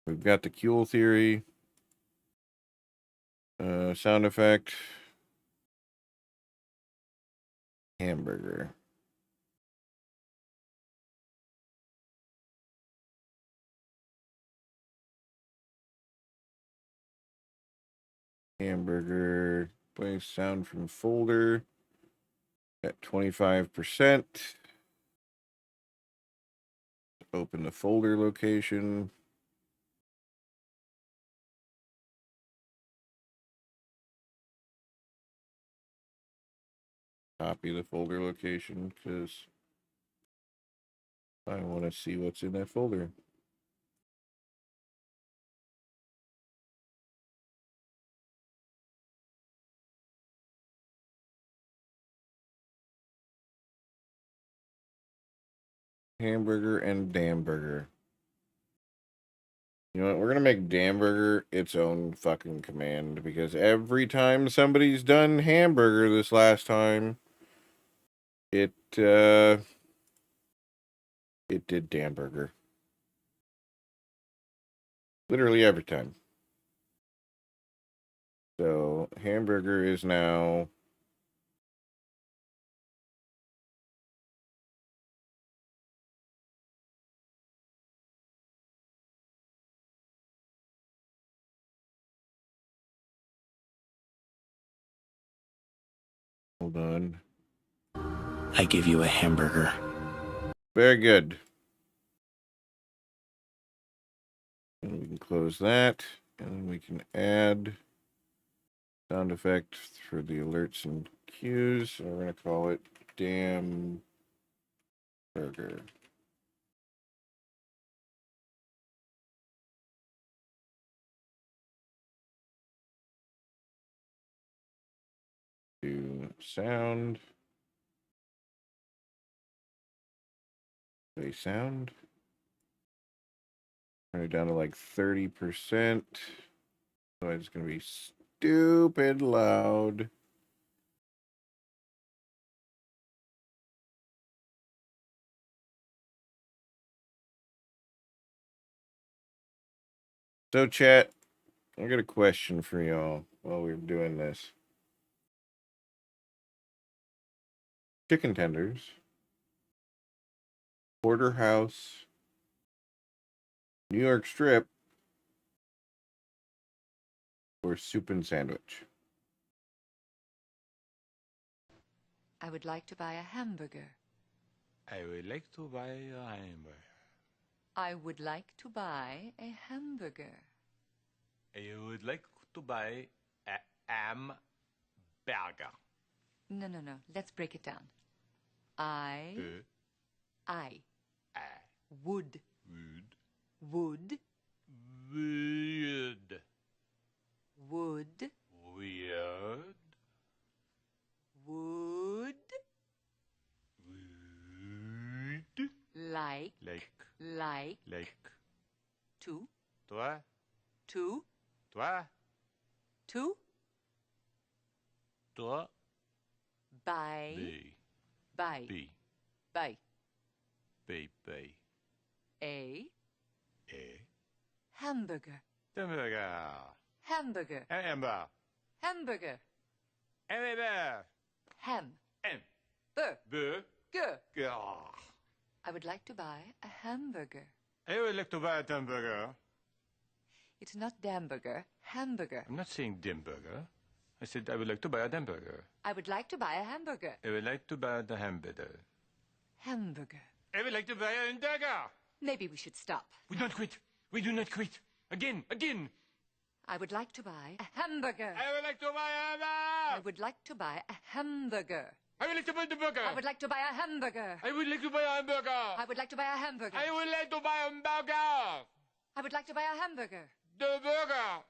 We've got the Kuehl theory. Sound effect. Hamburger. Hamburger. Play sound from folder at 25%. Open the folder location. Copy the folder location because I want to see what's in that folder. Hamburger and Damburger. You know what? We're going to make Damburger its own fucking command because every time somebody's done hamburger this last time, it did Damburger. Literally every time. So, hamburger is now hold on. I give you a hamburger. Very good. And we can close that. And then we can add sound effect for the alerts and cues. And we're going to call it Damn Burger. To sound. Play sound. Turn it down to like 30%. So it's going to be stupid loud. So, chat, I got a question for y'all while we're doing this. Chicken tenders, porterhouse, New York strip, or soup and sandwich? I would like to buy a hamburger. I would like to buy a hamburger. I would like to buy a hamburger. I would like to buy a hamburger. No, no, no. Let's break it down. I would Would weird would weird would like to toi to toi to toi buy buy buy buy a a hamburger hamburger hamburger hamburger hamburger hamburger ham ham burger burger. I would like to buy a hamburger. I would like to buy a hamburger. It's not hamburger, hamburger. I'm not saying dimburger. I said I would like to buy a hamburger. I would like to buy a hamburger. I would like to buy the hamburger. Hamburger. I would like to buy a hamburger. Maybe we should stop. We don't quit. We do not quit. Again. I would like to buy a hamburger. I would like to buy a hamburger. I would like to buy a hamburger. I would like to buy the burger. I would like to buy a hamburger. I would like to buy a hamburger. I would like to buy a hamburger. I would like to buy a hamburger. I would like to buy a hamburger. The burger.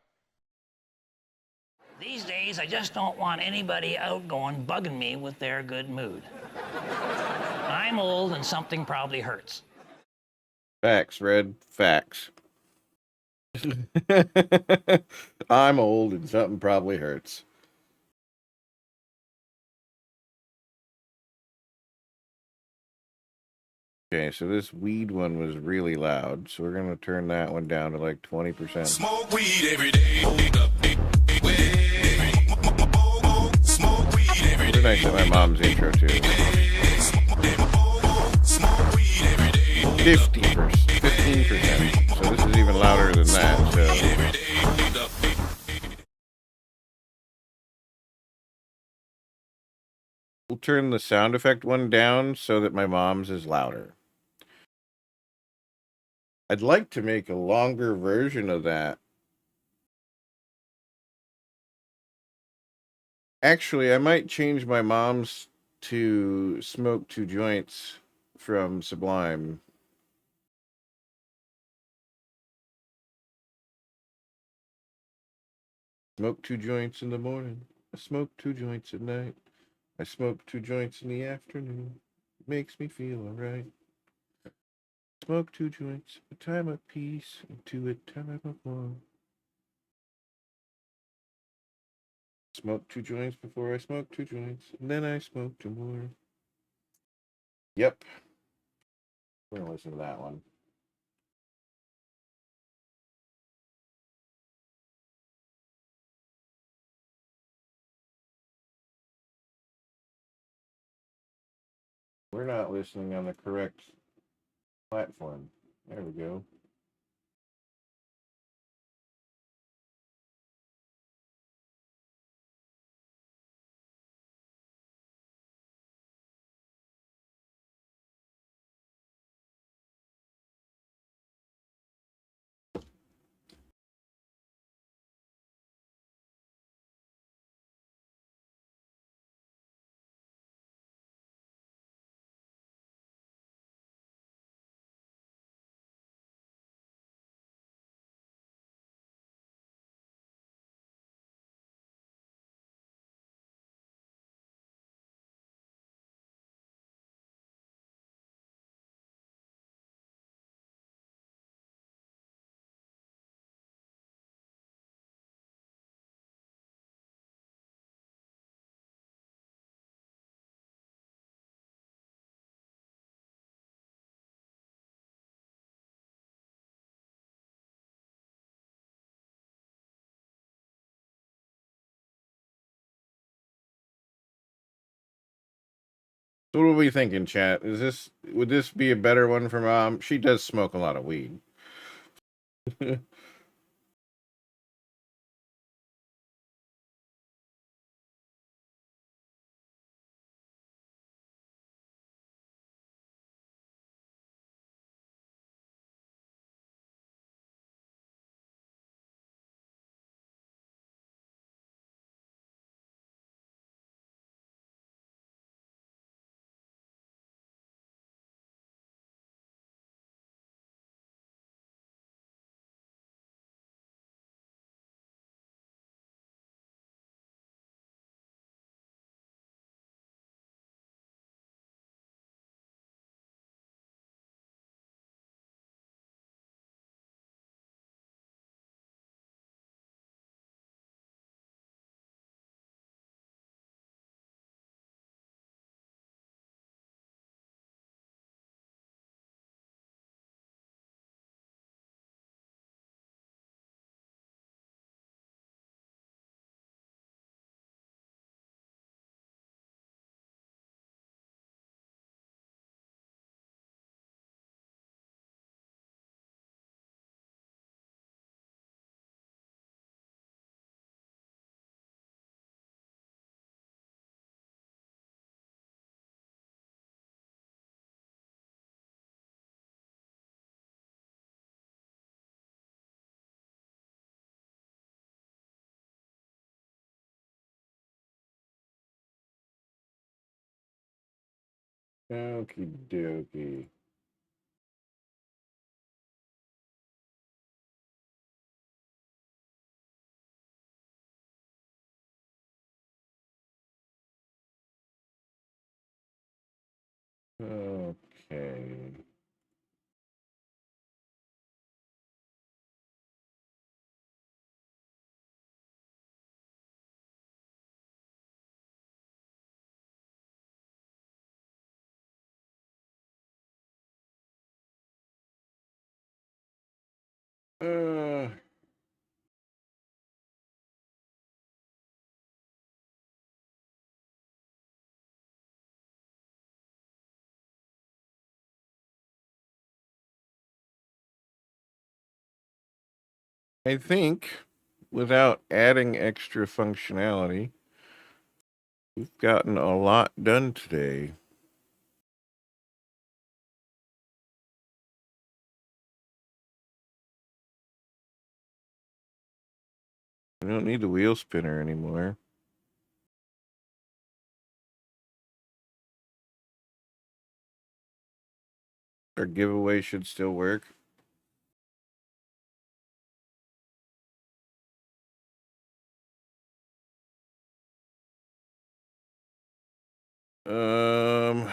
These days, I just don't want anybody outgoing bugging me with their good mood. I'm old and something probably hurts. Facts, Red. Facts. I'm old and something probably hurts. Okay, so this weed one was really loud, so we're gonna turn that one down to like 20%. Smoke weed every day. Smoke weed every day. Nice at my mom's intro too. 15%. So this is even louder than that. So. We'll turn the sound effect one down so that my mom's is louder. I'd like to make a longer version of that. Actually, I might change my mom's to Smoke 2 Joints from Sublime. Smoke 2 joints in the morning. I smoke 2 joints at night. I smoke 2 joints in the afternoon. It makes me feel alright. Smoke 2 joints, a time of peace, into a time of war. Smoke 2 joints before I smoke 2 joints, and then I smoke 2 more. Yep. We're gonna listen to that one. We're not listening on the correct platform. There we go. So what are we thinking, chat? Would this be a better one for Mom? She does smoke a lot of weed. Okie dokie. Okay. Uh, I think without adding extra functionality, we've gotten a lot done today. We don't need the wheel spinner anymore. Our giveaway should still work. Um,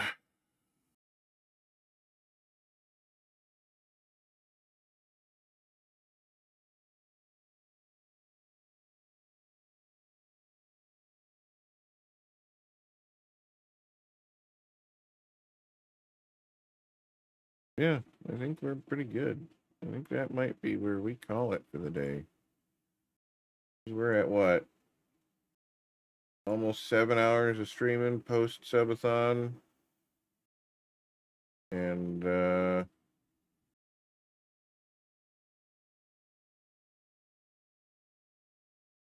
yeah, I think we're pretty good. I think that might be where we call it for the day. We're at what? Almost 7 hours of streaming post Subathon. And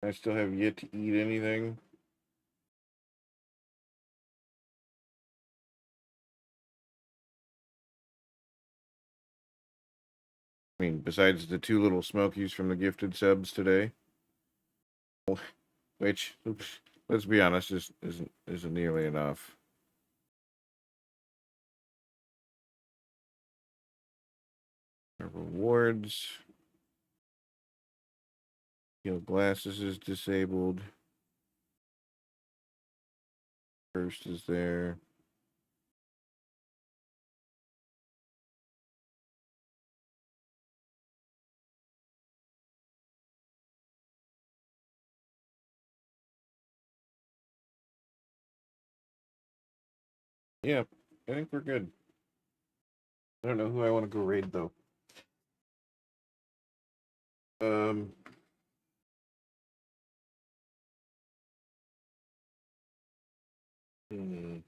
I still have yet to eat anything. I mean, besides the 2 little smokies from the gifted subs today, which, let's be honest, isn't nearly enough. Our rewards. Glasses is disabled. First is there. Yeah, I think we're good. I don't know who I want to go raid though. Um, hmm.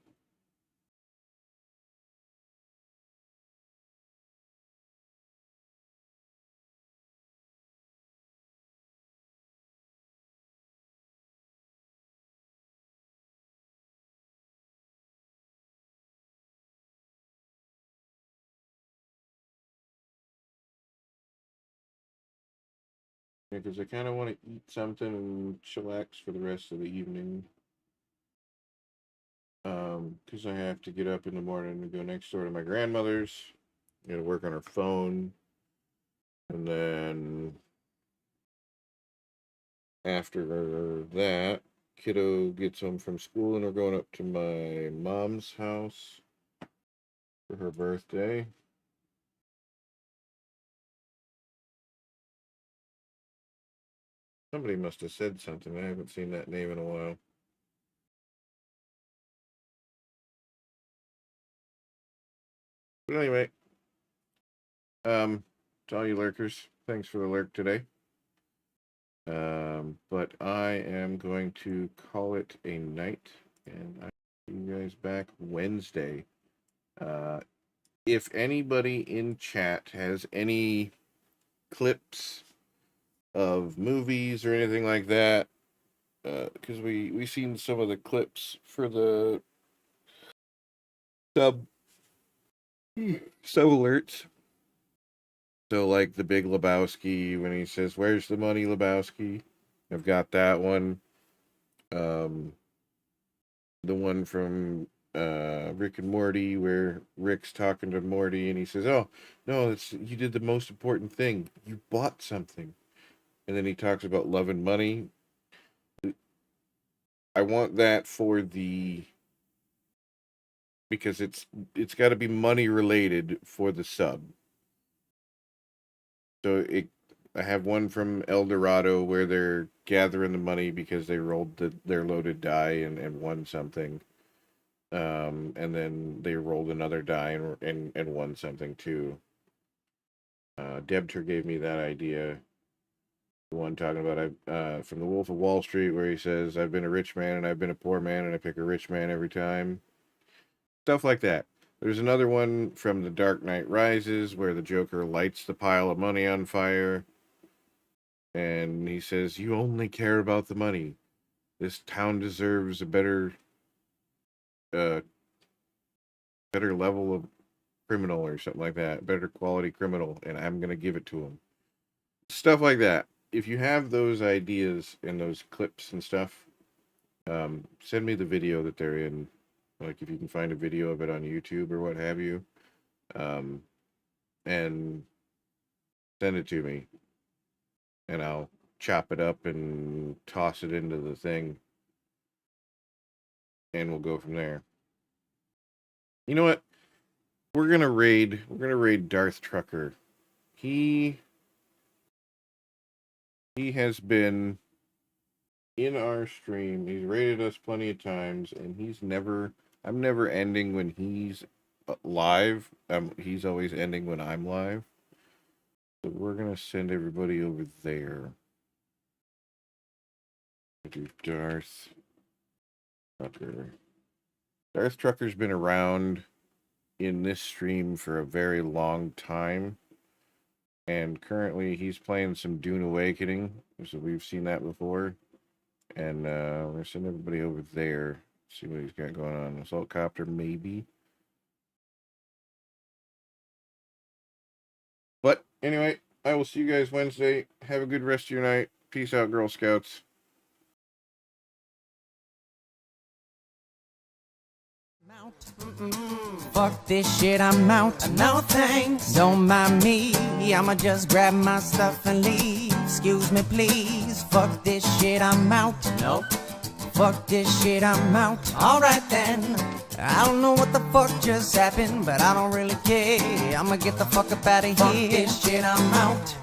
Yeah, because I kind of want to eat something and chillax for the rest of the evening. Because I have to get up in the morning and go next door to my grandmother's. Got to work on her phone. And then after that, kiddo gets home from school and we're going up to my mom's house for her birthday. Somebody must have said something. I haven't seen that name in a while. But anyway, to all you lurkers, thanks for the lurk today. But I am going to call it a night, and I'll see you guys back Wednesday. If anybody in chat has any clips of movies or anything like that, because we seen some of the clips for the sub alerts. So like the Big Lebowski when he says, "Where's the money, Lebowski?" I've got that one. The one from Rick and Morty, where Rick's talking to Morty, and he says, "Oh no, you did the most important thing. You bought something." And then he talks about love and money. I want that because it's got to be money related for the sub. So I have one from El Dorado where they're gathering the money because they rolled their loaded die and won something. And then they rolled another die and won something too. Debter gave me that idea. The one talking about from the Wolf of Wall Street, where he says, "I've been a rich man and I've been a poor man and I pick a rich man every time." Stuff like that. There's another one from The Dark Knight Rises where the Joker lights the pile of money on fire. And he says, "You only care about the money. This town deserves a better level of criminal," or something like that. Better quality criminal, and I'm going to give it to him. Stuff like that. If you have those ideas and those clips and stuff, send me the video that they're in. Like if you can find a video of it on YouTube or what have you, and send it to me, and I'll chop it up and toss it into the thing, and we'll go from there. You know what? We're gonna raid Darth Trucker. He has been in our stream. He's raided us plenty of times, and I'm never ending when he's live. He's always ending when I'm live. So we're gonna send everybody over there. Do Darth Trucker. Darth Trucker's been around in this stream for a very long time. And currently he's playing some Dune Awakening. So we've seen that before. And we're going to send everybody over there. See what he's got going on. Assault Copter, maybe. But anyway, I will see you guys Wednesday. Have a good rest of your night. Peace out, Girl Scouts. Fuck this shit, I'm out. No thanks. Don't mind me. I'ma just grab my stuff and leave. Excuse me, please. Fuck this shit, I'm out. Nope. Fuck this shit, I'm out. Alright then. I don't know what the fuck just happened, but I don't really care. I'ma get the fuck up out of here. Fuck this shit, I'm out.